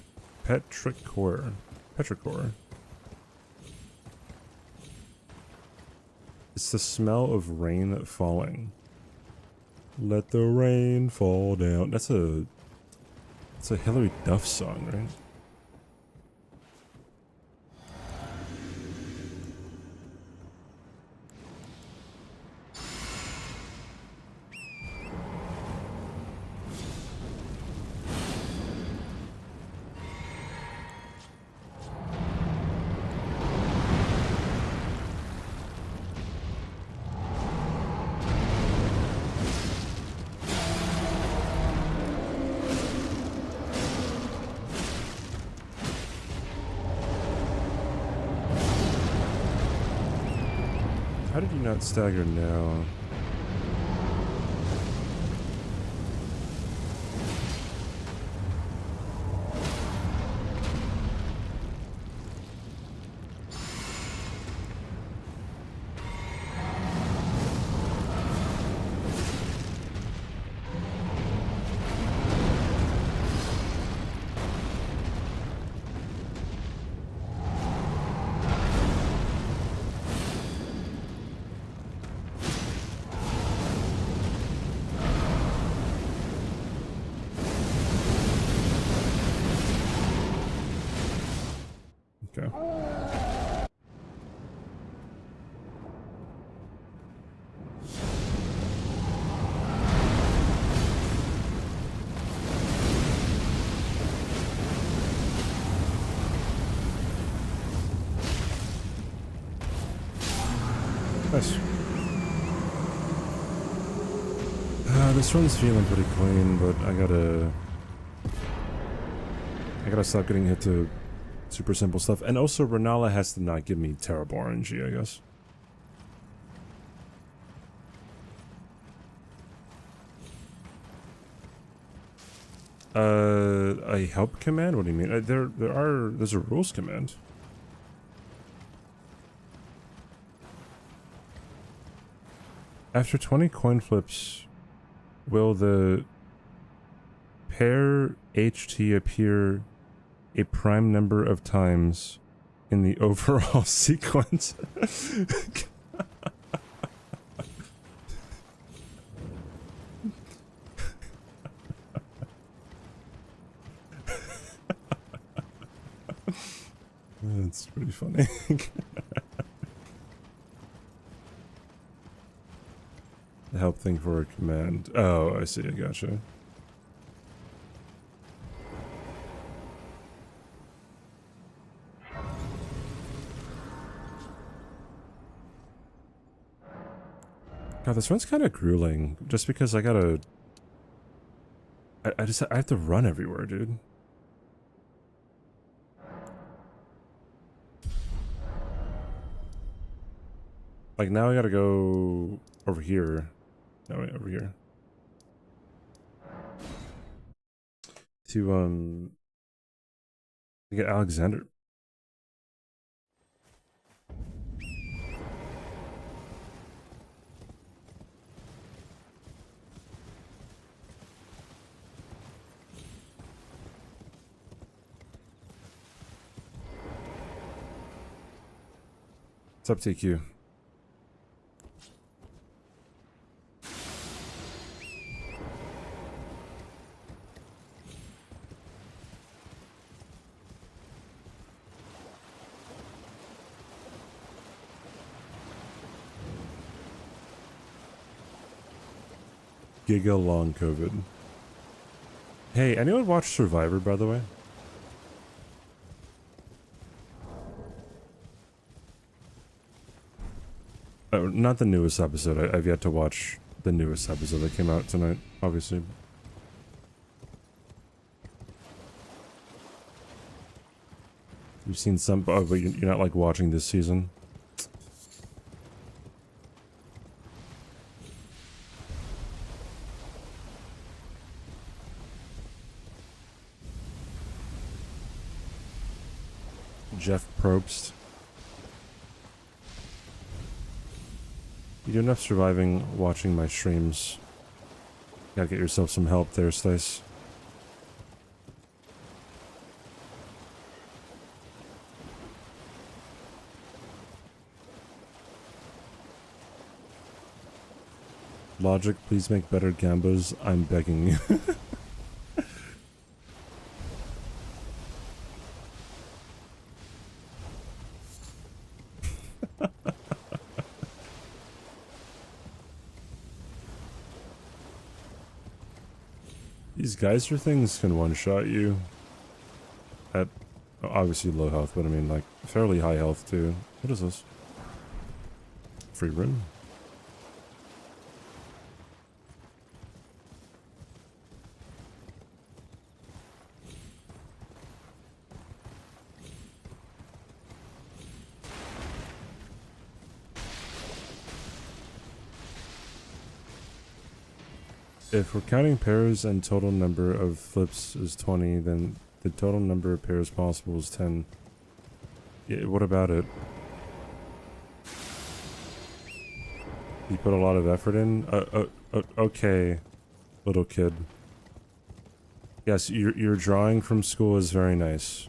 Petrichor. Petrichor. It's the smell of rain falling. Let the rain fall down. That's a Hillary Duff song, right? How did you not stagger now? Okay. Nice. This one's feeling pretty clean, but I gotta stop getting hit to super simple stuff. And also, Renala has to not give me terrible RNG, I guess. A help command? What do you mean? There's a rules command. After 20 coin flips, will the pair HT appear a prime number of times in the overall sequence? That's pretty funny. The help thing for a command. Oh, I see. I gotcha. God, this one's kind of grueling. Just because I gotta... I have to run everywhere, dude. Like, now I gotta go over here. No, wait, over here. To get Alexander. What's up, TQ? giga long COVID. Hey, anyone watch Survivor, by the way? Not the newest episode. I've yet to watch the newest episode that came out tonight, obviously. You've seen some, oh, but you're not like watching this season. Jeff Probst. You do enough surviving watching my streams. Gotta get yourself some help there, Stace. Logic, please make better gambas. I'm begging you. These geyser things can one-shot you at obviously low health, but I mean like fairly high health too. What is this? Free room? If we're counting pairs and total number of flips is 20, then the total number of pairs possible is 10. Yeah, what about it? You put a lot of effort in? Okay, little kid. Yes, your drawing from school is very nice.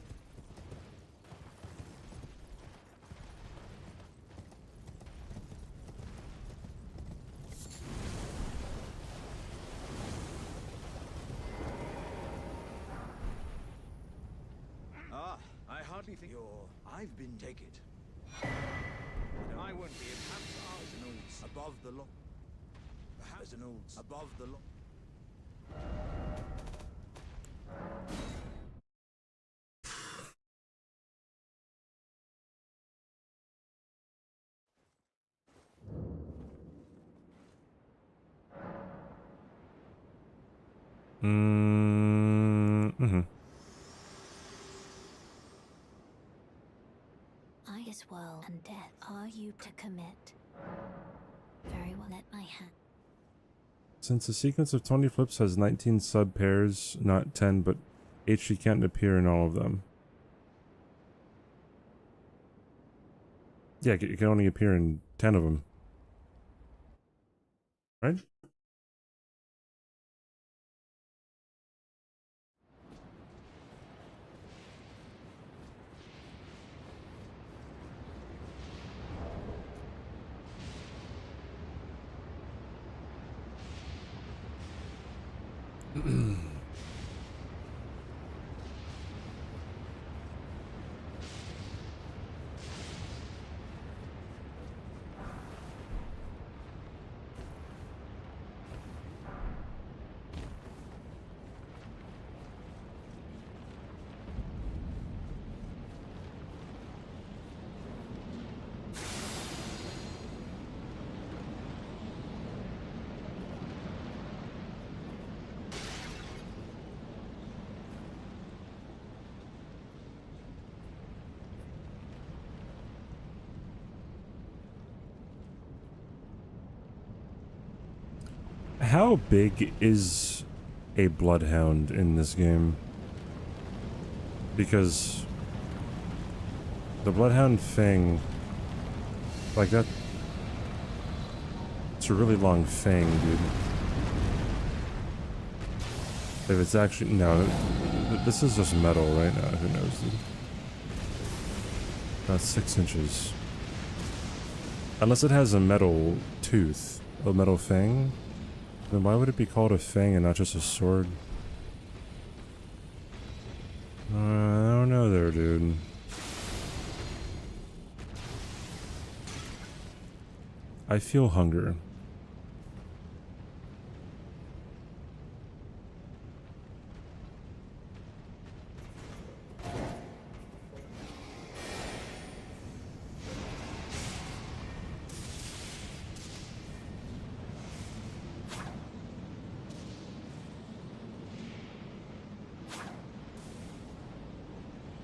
I've been take it. I won't be as an old above the law. As an old above the law. Mm-hmm. I as well and death. Are you to commit? Very well, let my hand. Since the sequence of 20 flips has 19 sub pairs, not 10, but HG can't appear in all of them. Yeah, it can only appear in 10 of them. Right? How big is a bloodhound in this game? Because the bloodhound fang, like that, it's a really long fang, dude. If it's actually, no, this is just metal, right? No, who knows, dude. About 6 inches. Unless it has a metal tooth, a metal fang. Then why would it be called a fang and not just a sword? I don't know there, dude. I feel hunger.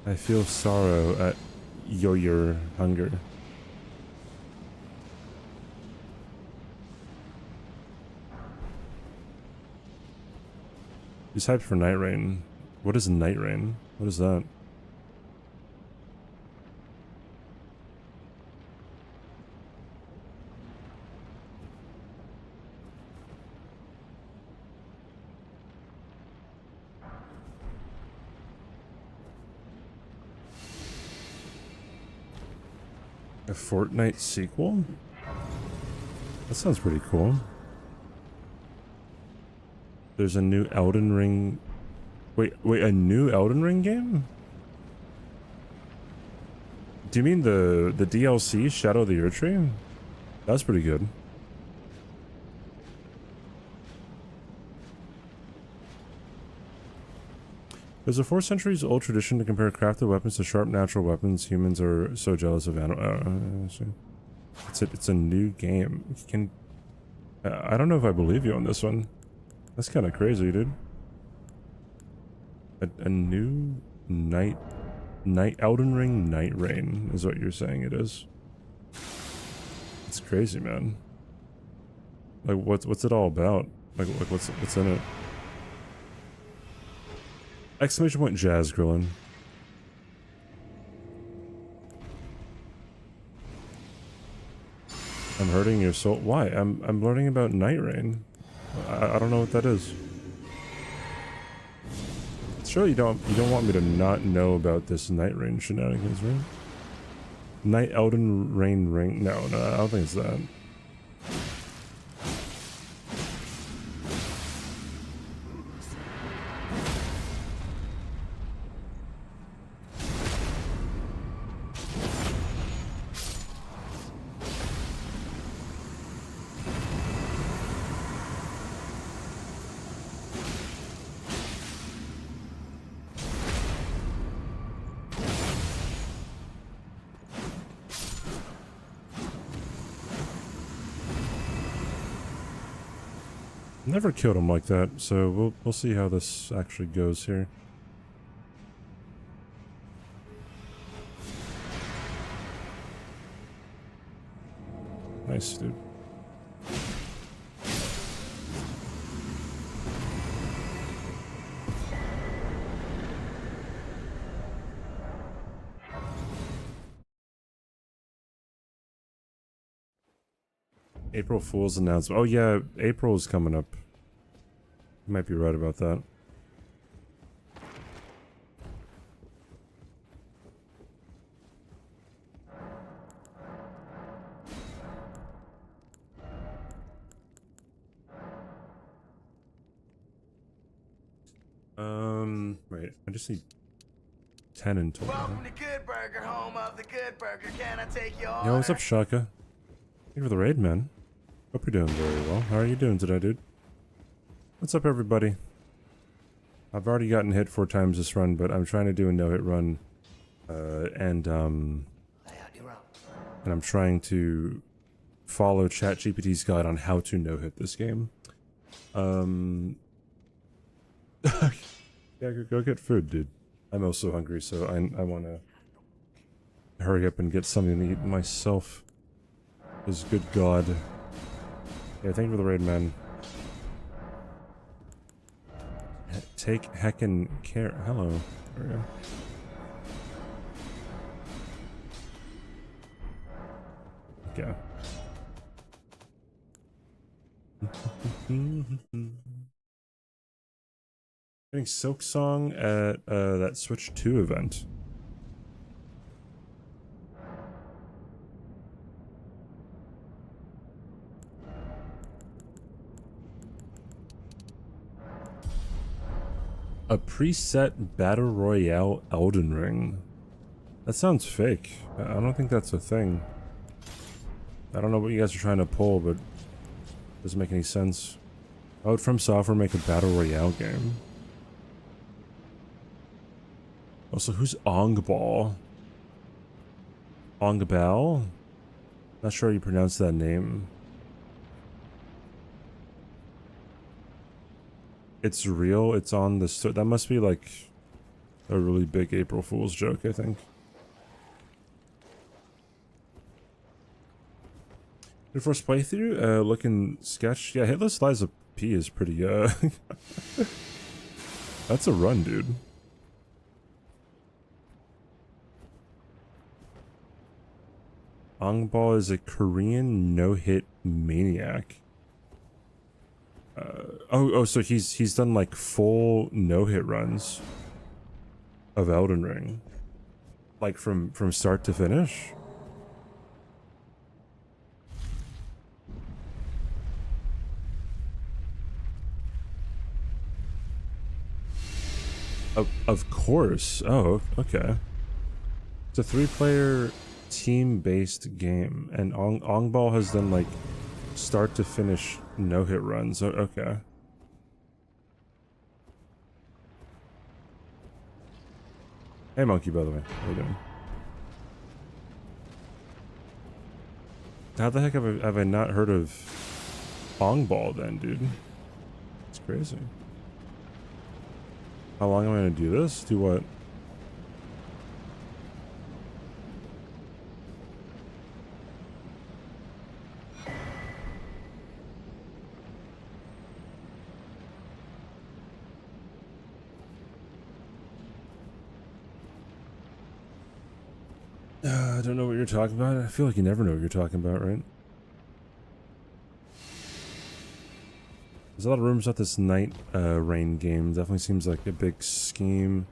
I feel sorrow at your hunger. He's hyped for Night Rain. What is Night Rain? What is that? A Fortnite sequel? That sounds pretty cool. There's a new Elden Ring... Wait, a new Elden Ring game? Do you mean the DLC, Shadow of the Erdtree? That's pretty good. There's a 4 centuries old tradition to compare crafted weapons to sharp natural weapons. Humans are so jealous of animals. It's a new game. I don't know if I believe you on this one. That's kind of crazy, dude. A new night Elden Ring Night Rain is what you're saying it is. It's crazy, man. Like what's it all about? Like what's in it? Exclamation point Jazz Grillin. I'm hurting your soul. Why? I'm learning about Night Rain. I don't know what that is. Surely you don't want me to not know about this Night Rain shenanigans, right? Night Elden Rain Ring? No, I don't think it's that. Never killed him like that, so we'll see how this actually goes here. Nice, dude. April Fool's announcement. Oh yeah, April is coming up. You might be right about that. Wait, I just need 10 in total. Welcome to Good Burger, home of the Good Burger. Can I take your order? Yo, what's up, Shaka? Thank you for the raid, man. Hope you're doing very well. How are you doing today, dude? What's up, everybody? I've already gotten hit 4 times this run, but I'm trying to do a no-hit run. And I'm trying to follow ChatGPT's guide on how to no-hit this game. Yeah, go get food, dude. I'm also hungry, so I want to hurry up and get something to eat myself. Is good God. Yeah, thank you for the raid, man. Take heckin' care. Hello. There we go. Okay. Getting Silk Song at that Switch 2 event. A preset Battle Royale Elden Ring. That sounds fake. I don't think that's a thing. I don't know what you guys are trying to pull, but it doesn't make any sense. Why would From Software make a Battle Royale game? Also, who's Ongbal? Ongbal? Not sure how you pronounce that name. It's real. It's on the store. That must be like a really big April Fool's joke, I think. Your first playthrough, looking sketch. Yeah, Hitless Liza P is pretty, that's a run, dude. Ongball is a Korean no-hit maniac. So he's done like full no-hit runs of Elden Ring, like from start to finish. Of course. Oh, okay. It's a 3-player team-based game, and Ongball has done like start to finish no-hit runs. Okay. Hey, Monkey, by the way. How you doing? How the heck have I not heard of Ongball then, dude? It's crazy. How long am I gonna do this? Do what? I don't know what you're talking about. I feel like you never know what you're talking about, right? There's a lot of rumors about this night rain game. Definitely seems like a big scheme.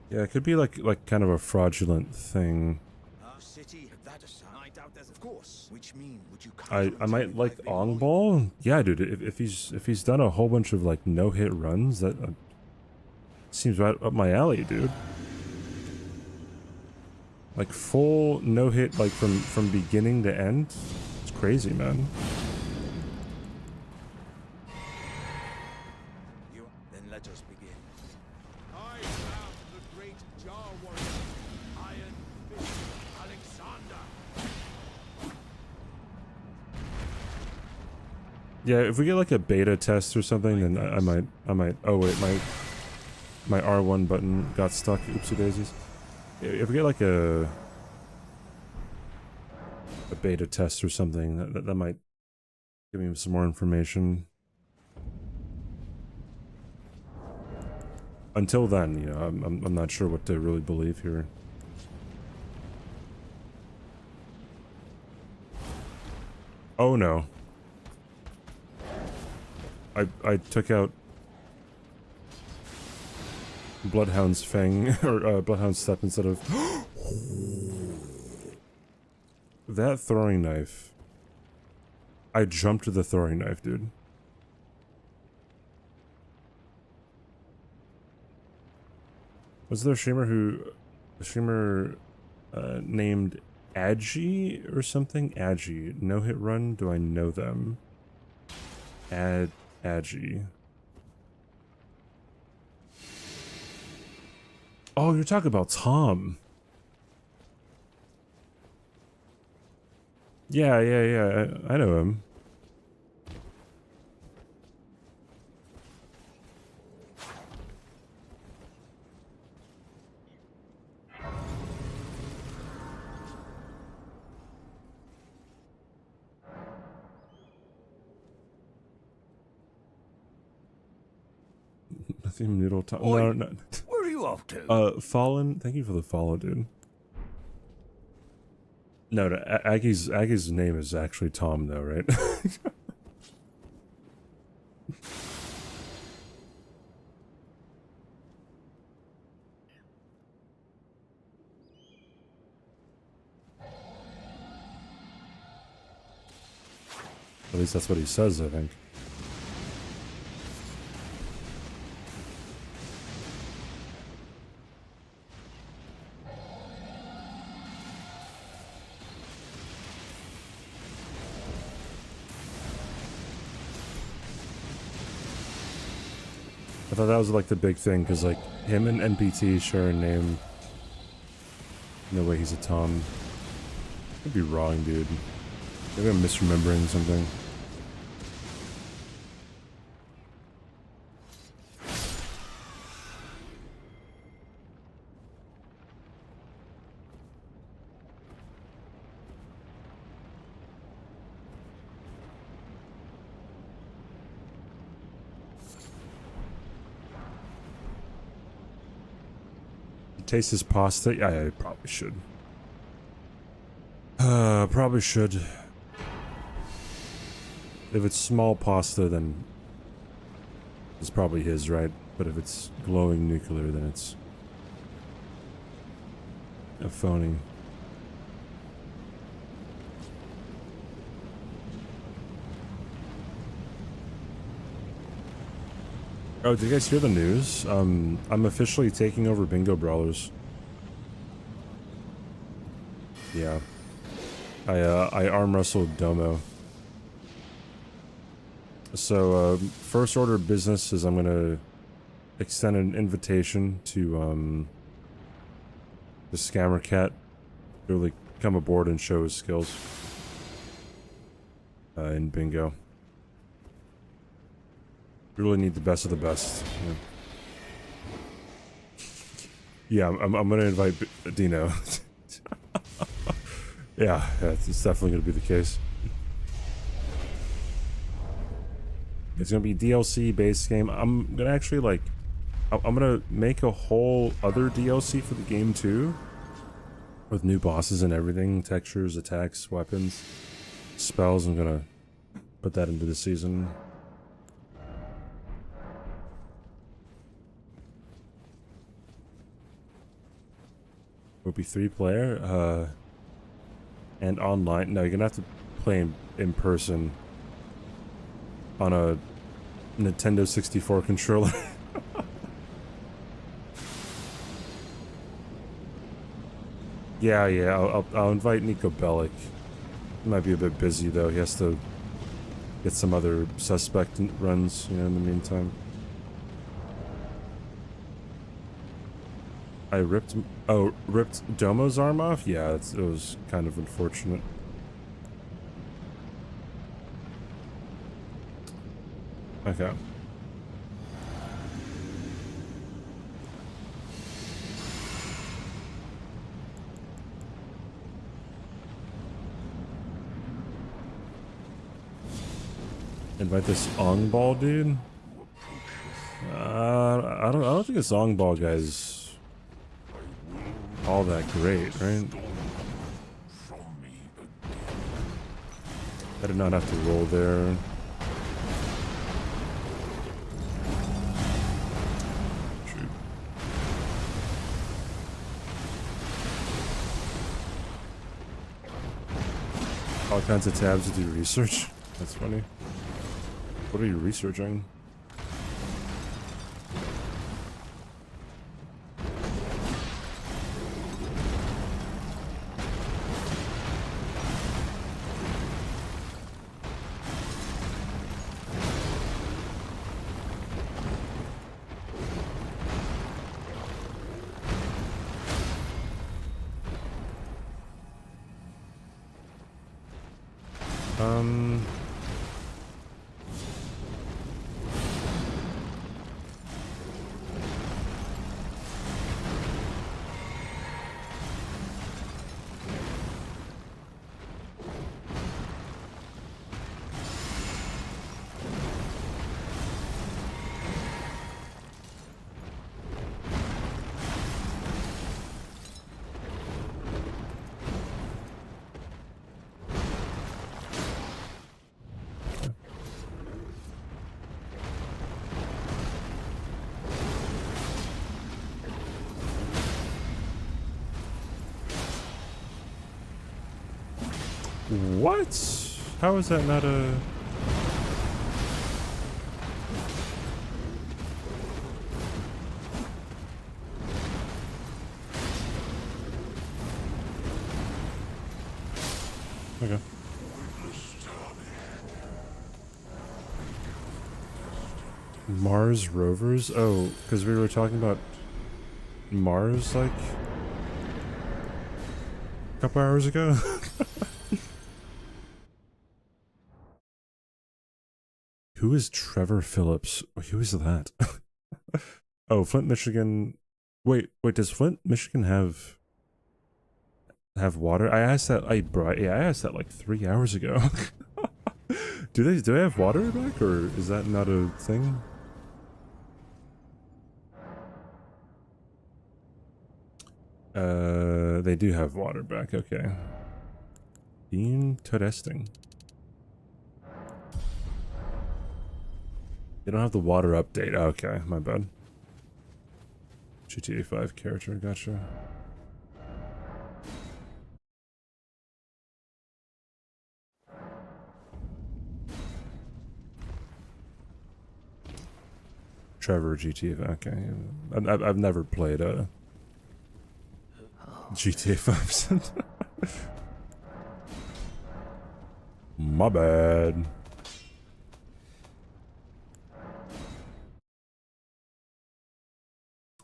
Yeah, it could be like kind of a fraudulent thing. I might like Ongball. Yeah, dude. If he's done a whole bunch of like no-hit runs, that seems right up my alley, dude. Like full no-hit, like from beginning to end. It's crazy, man. Then let us begin. I am the great Jar Warrior, Iron Fist Alexander. Yeah, if we get like a beta test or something, then I might. Oh wait, my R1 button got stuck. Oopsie daisies. If we get like a beta test or something, that might give me some more information. Until then, you know, I'm not sure what to really believe here. Oh no. I took out Bloodhound's Fang, or Bloodhound's Step instead of... That throwing knife. I jumped to the throwing knife, dude. Was there a streamer named Agi or something? Agi. No hit run? Do I know them? Agi. Oh, you're talking about Tom. Yeah. I know him. Nothing noodle Tom. No. Where are you off to? Fallen. Thank you for the follow, dude. No, Aggie's name is actually Tom, though, right? At least that's what he says, I think. I thought that was like the big thing, because like him and NPT share a name. No way he's a Tom. Could be wrong, dude. Maybe I'm misremembering something. taste his pasta? Yeah, I probably should. Probably should. If it's small pasta, then it's probably his, right? But if it's glowing nuclear, then it's a phony. Oh, did you guys hear the news? I'm officially taking over Bingo Brawlers. Yeah. I arm wrestled Domo. So, first order of business is I'm gonna extend an invitation to, the Scammer Cat to really come aboard and show his skills. In Bingo. We really need the best of the best. Yeah, I'm gonna invite Dino. Yeah, it's definitely gonna be the case. It's gonna be DLC based game. I'm gonna actually like, I'm gonna make a whole other DLC for the game too, with new bosses and everything, textures, attacks, weapons, spells. I'm gonna put that into the season. Will be 3-player, and online. No, you're gonna have to play in person on a Nintendo 64 controller. Yeah, I'll invite Nico Bellic. He might be a bit busy though. He has to get some other suspect runs, you know, in the meantime. I ripped Domo's arm off? Yeah, it was kind of unfortunate. Okay. Invite this Ong Ball dude? I don't think this Ong Ball guy's all that great, right? I did not have to roll there. Shoot. All kinds of tabs to do research. That's funny. What are you researching? What? How is that not a... Okay. Mars rovers? Oh, because we were talking about Mars like a couple hours ago. Who is Trevor Phillips? Who is that? Oh, Flint, Michigan. Wait, does Flint, Michigan have water? I asked that. I asked that like 3 hours ago. do they have water back, or is that not a thing? They do have water back. Okay. Interesting. They don't have the water update. Okay, my bad. GTA 5 character, gotcha. Trevor GTA. Okay, I've never played a GTA 5. My bad.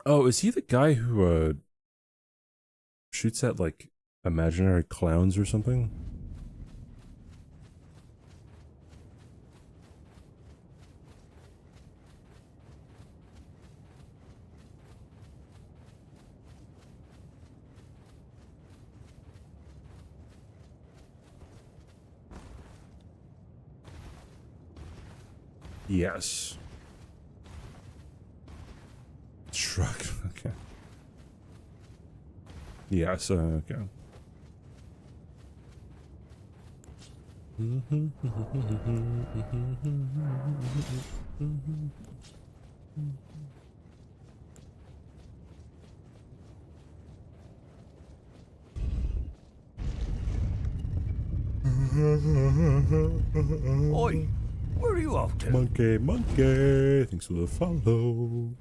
Oh, is he the guy who shoots at like imaginary clowns or something? Yes. Truck. Okay. Yes. Okay. Oi, where are you off to? Monkey, monkey. Thanks for the follow.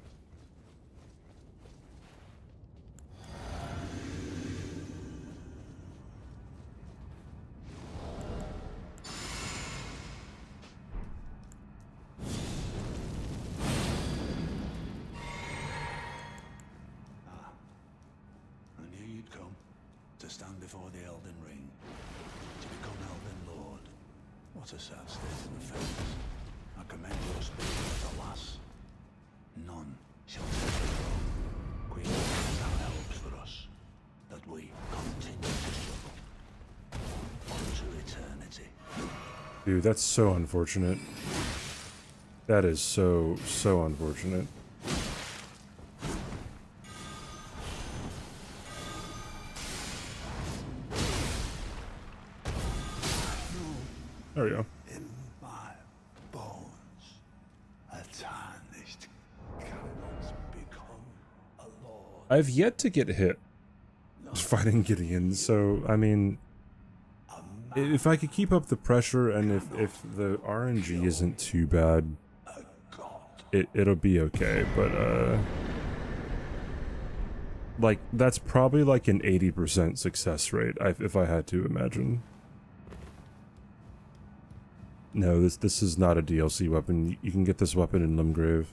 I knew you'd come to stand before the Elden Ring, to become Elden Lord. What a sad state of affairs. I commend your spirit, but alas, none shall take the throne. Queen, that helps for us, that we continue to struggle unto eternity. Dude, that's so unfortunate. That is so unfortunate. There we go. In my bones, a tarnished cannot become a lord. I've yet to get hit fighting Gideon, so I mean, if I could keep up the pressure and if the RNG isn't too bad, it'll be okay. But like that's probably like an 80% success rate if I had to imagine. No, this is not a DLC weapon. You can get this weapon in Limgrave.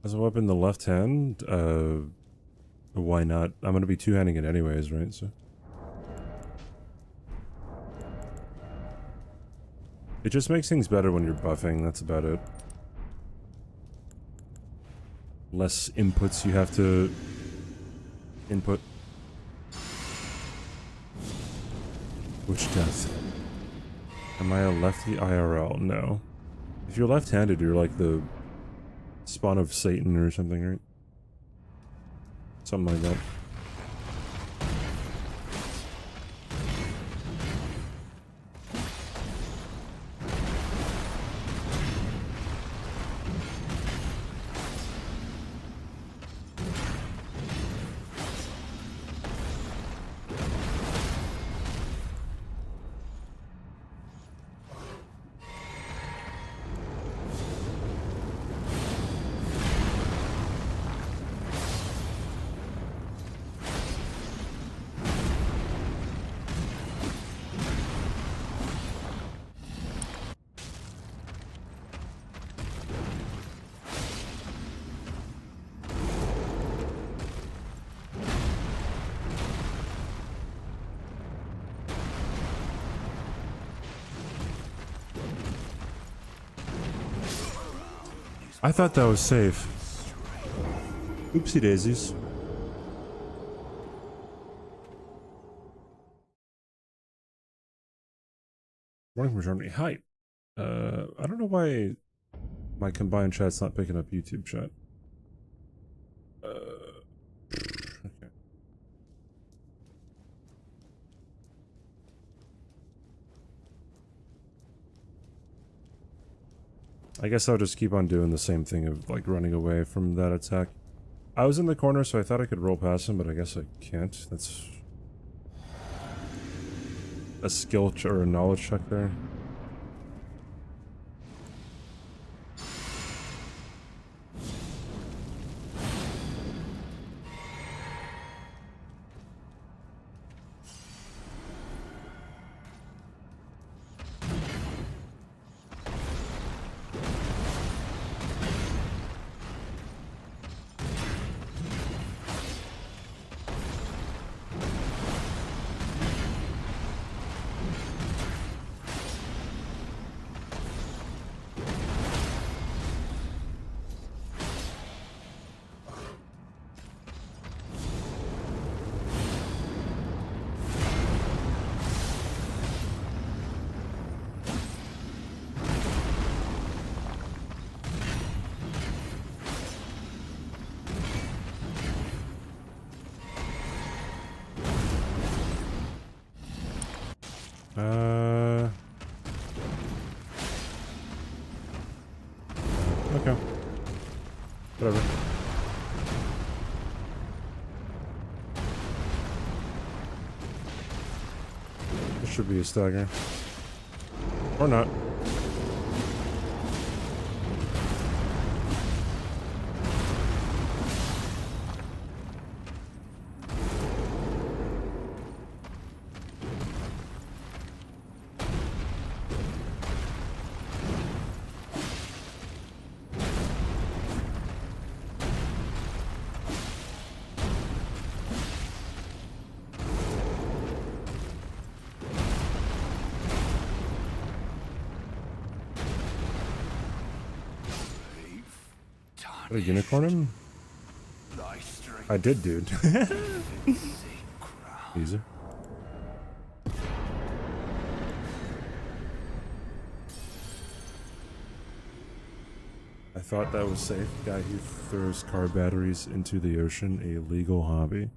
As a weapon in the left hand, why not? I'm gonna be two-handing it anyways, right? So it just makes things better when you're buffing, that's about it. Less inputs you have to input. Which death? Am I a lefty IRL? No. If you're left-handed, you're like the spawn of Satan or something, right? Something like that. I thought that was safe. Oopsie daisies. Morning from Germany. Hi. I don't know why my combined chat's not picking up YouTube chat. Okay. I guess I'll just keep on doing the same thing of like running away from that attack. I was in the corner, so I thought I could roll past him, but I guess I can't. That's a skill or a knowledge check there. Okay. Whatever. This should be a stagger. Or not. Did I unicorn him? I did, dude. Easy. I thought that was safe. Guy who throws car batteries into the ocean, a legal hobby.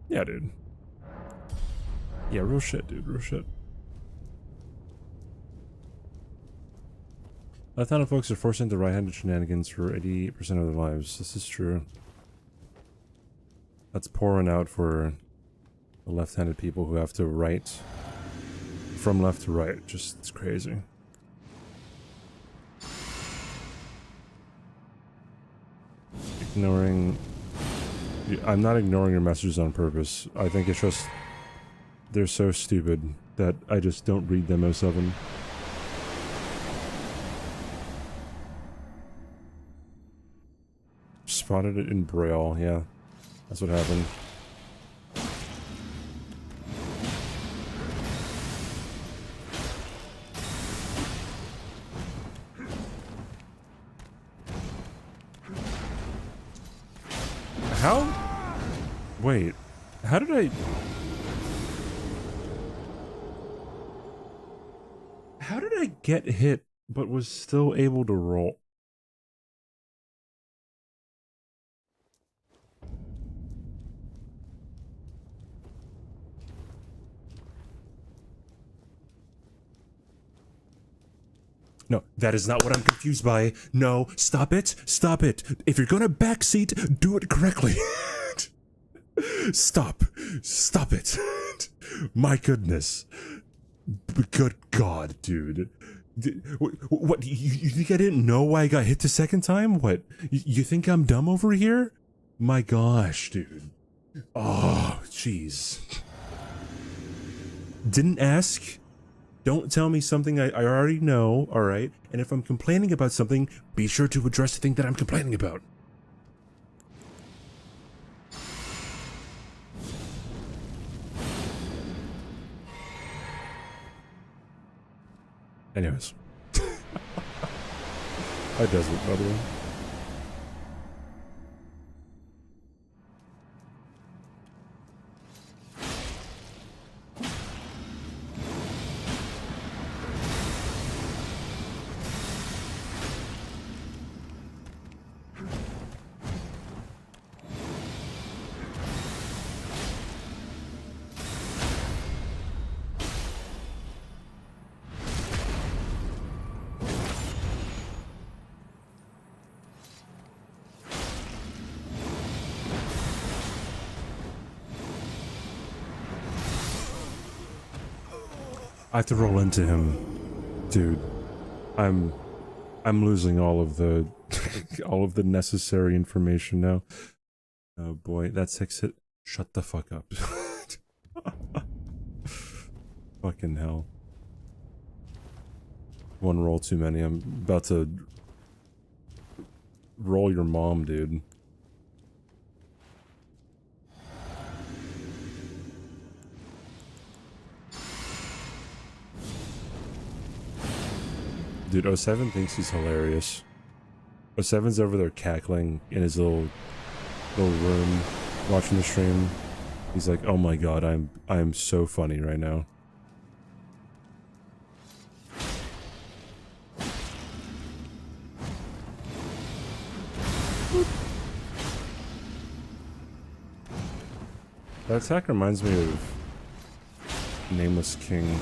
Yeah, dude. Yeah, real shit, dude. Real shit. Left-handed folks are forced into right-handed shenanigans for 88% of their lives. This is true. That's pouring out for the left-handed people who have to write from left to right. Just, it's crazy. Ignoring... I'm not ignoring your messages on purpose. I think it's just... they're so stupid that I just don't read them, most of them. Spotted it in Braille, yeah. That's what happened. How? Wait. How did I... How did I get hit, but was still able to roll? No, that is not what I'm confused by. No, stop it. Stop it. If you're gonna backseat, do it correctly. Stop. Stop it. My goodness. Good God, dude. What, you think I didn't know why I got hit the second time? What, you think I'm dumb over here? My gosh, dude. Oh, jeez. Didn't ask? Don't tell me something I already know, alright? And if I'm complaining about something, be sure to address the thing that I'm complaining about. Anyways. I desert, by the way. I have to roll into him. Dude, I'm losing all of the all of the necessary information now. Oh boy, that 6 hit. Shut the fuck up. Fucking hell. One roll too many. I'm about to roll your mom, dude. Dude, O7 thinks he's hilarious. O7's over there cackling in his little room, watching the stream. He's like, "Oh my god, I'm so funny right now." That attack reminds me of Nameless King.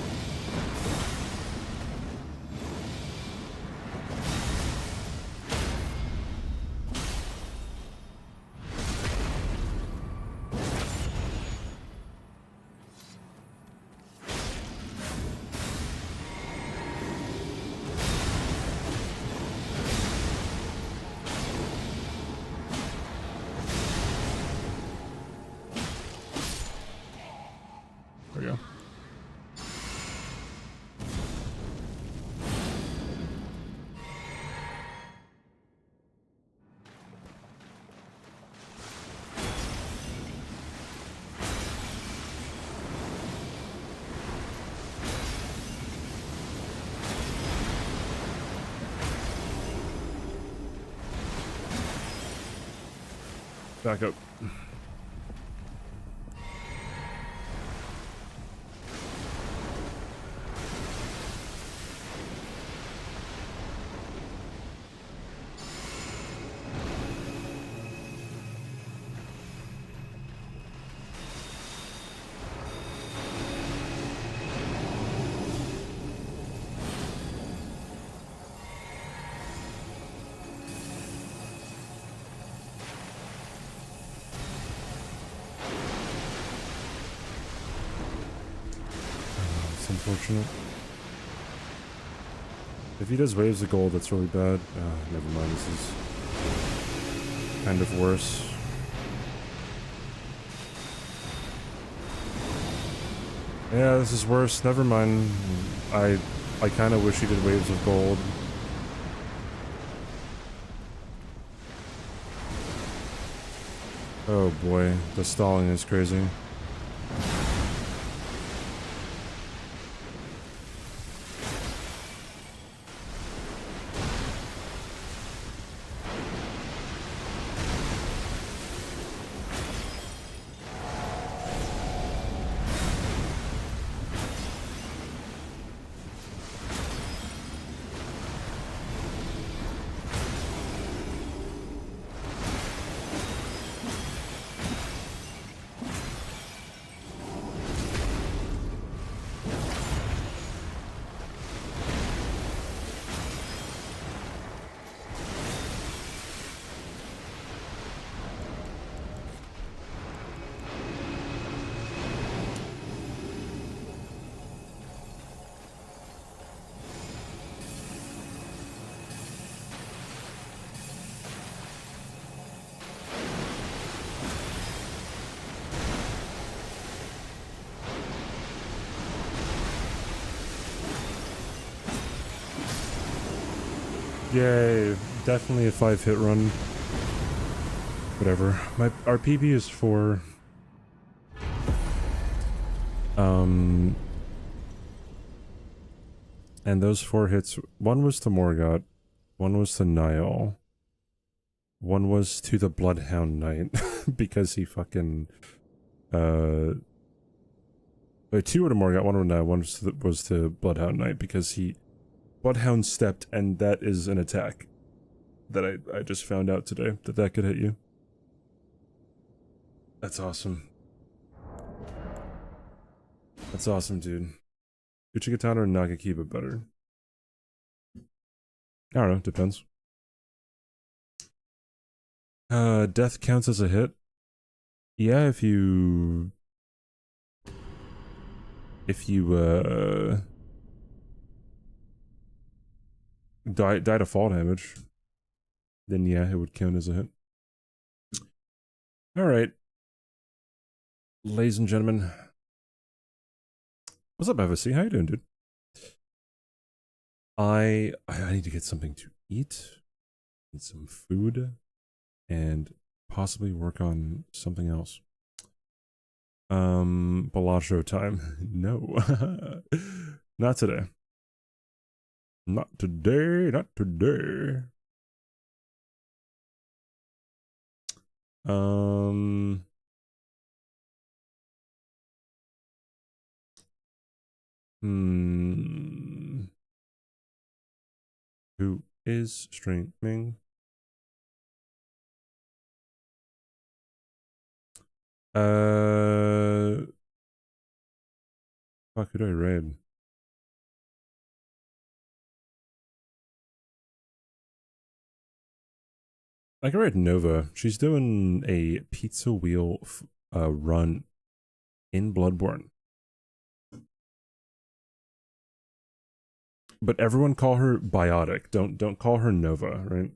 There we go. Back up. Unfortunate. If he does waves of gold, that's really bad. Never mind, this is kind of worse. Yeah, this is worse. Never mind. I kind of wish he did waves of gold. Oh boy, the stalling is crazy. Yay, definitely a 5-hit run. Whatever. Our PB is 4. And those 4 hits, one was to Morgott, one was to Niall, one was to the Bloodhound Knight, because he fucking, wait, 2 were to Morgott, 1 were to Niall, 1 was to Bloodhound Knight, because he Bloodhound stepped, and that is an attack that I just found out today, that could hit you. That's awesome. That's awesome, dude. Uchigatana or Nagakiba better? I don't know, depends. Death counts as a hit? Yeah, if you die to fall damage, then yeah, it would count as a hit. Alright. Ladies and gentlemen. What's up, FSC? How you doing, dude? I need to get something to eat, need some food, and possibly work on something else. Bellagio time. No. Not today. Not today, not today. Who is streaming? Fuck, who do I raid? I can raid Nova. She's doing a pizza wheel run in Bloodborne. But everyone call her Biotic. Don't call her Nova, right?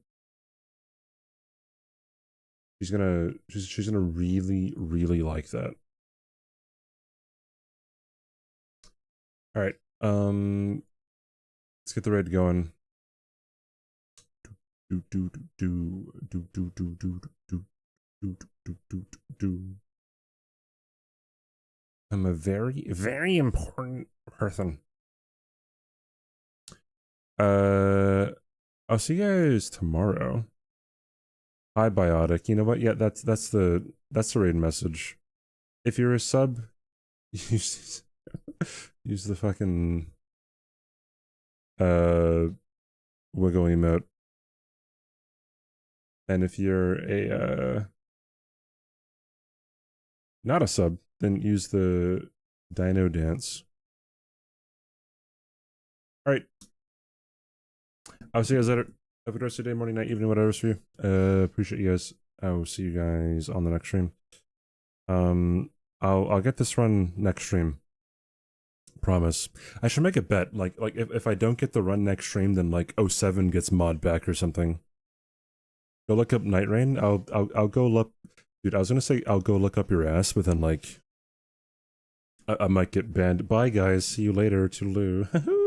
She's gonna really like that. Alright, let's get the raid going. I'm a very important person. I'll see you guys tomorrow. Hi, Biotic. You know what? Yeah, that's the raid message. If you're a sub, use the fucking wiggle emote. And if you're a not a sub, then use the dino dance. Alright. I'll see you guys later. Have a good rest of your day, morning, night, evening, whatever's for you. Appreciate you guys. I will see you guys on the next stream. I'll get this run next stream. Promise. I should make a bet. Like if I don't get the run next stream, then like 07 gets mod back or something. Go look up Night Rain. I'll go look. Dude, I was gonna say I'll go look up your ass, but then like I might get banned. Bye guys. See you later. Toodaloo.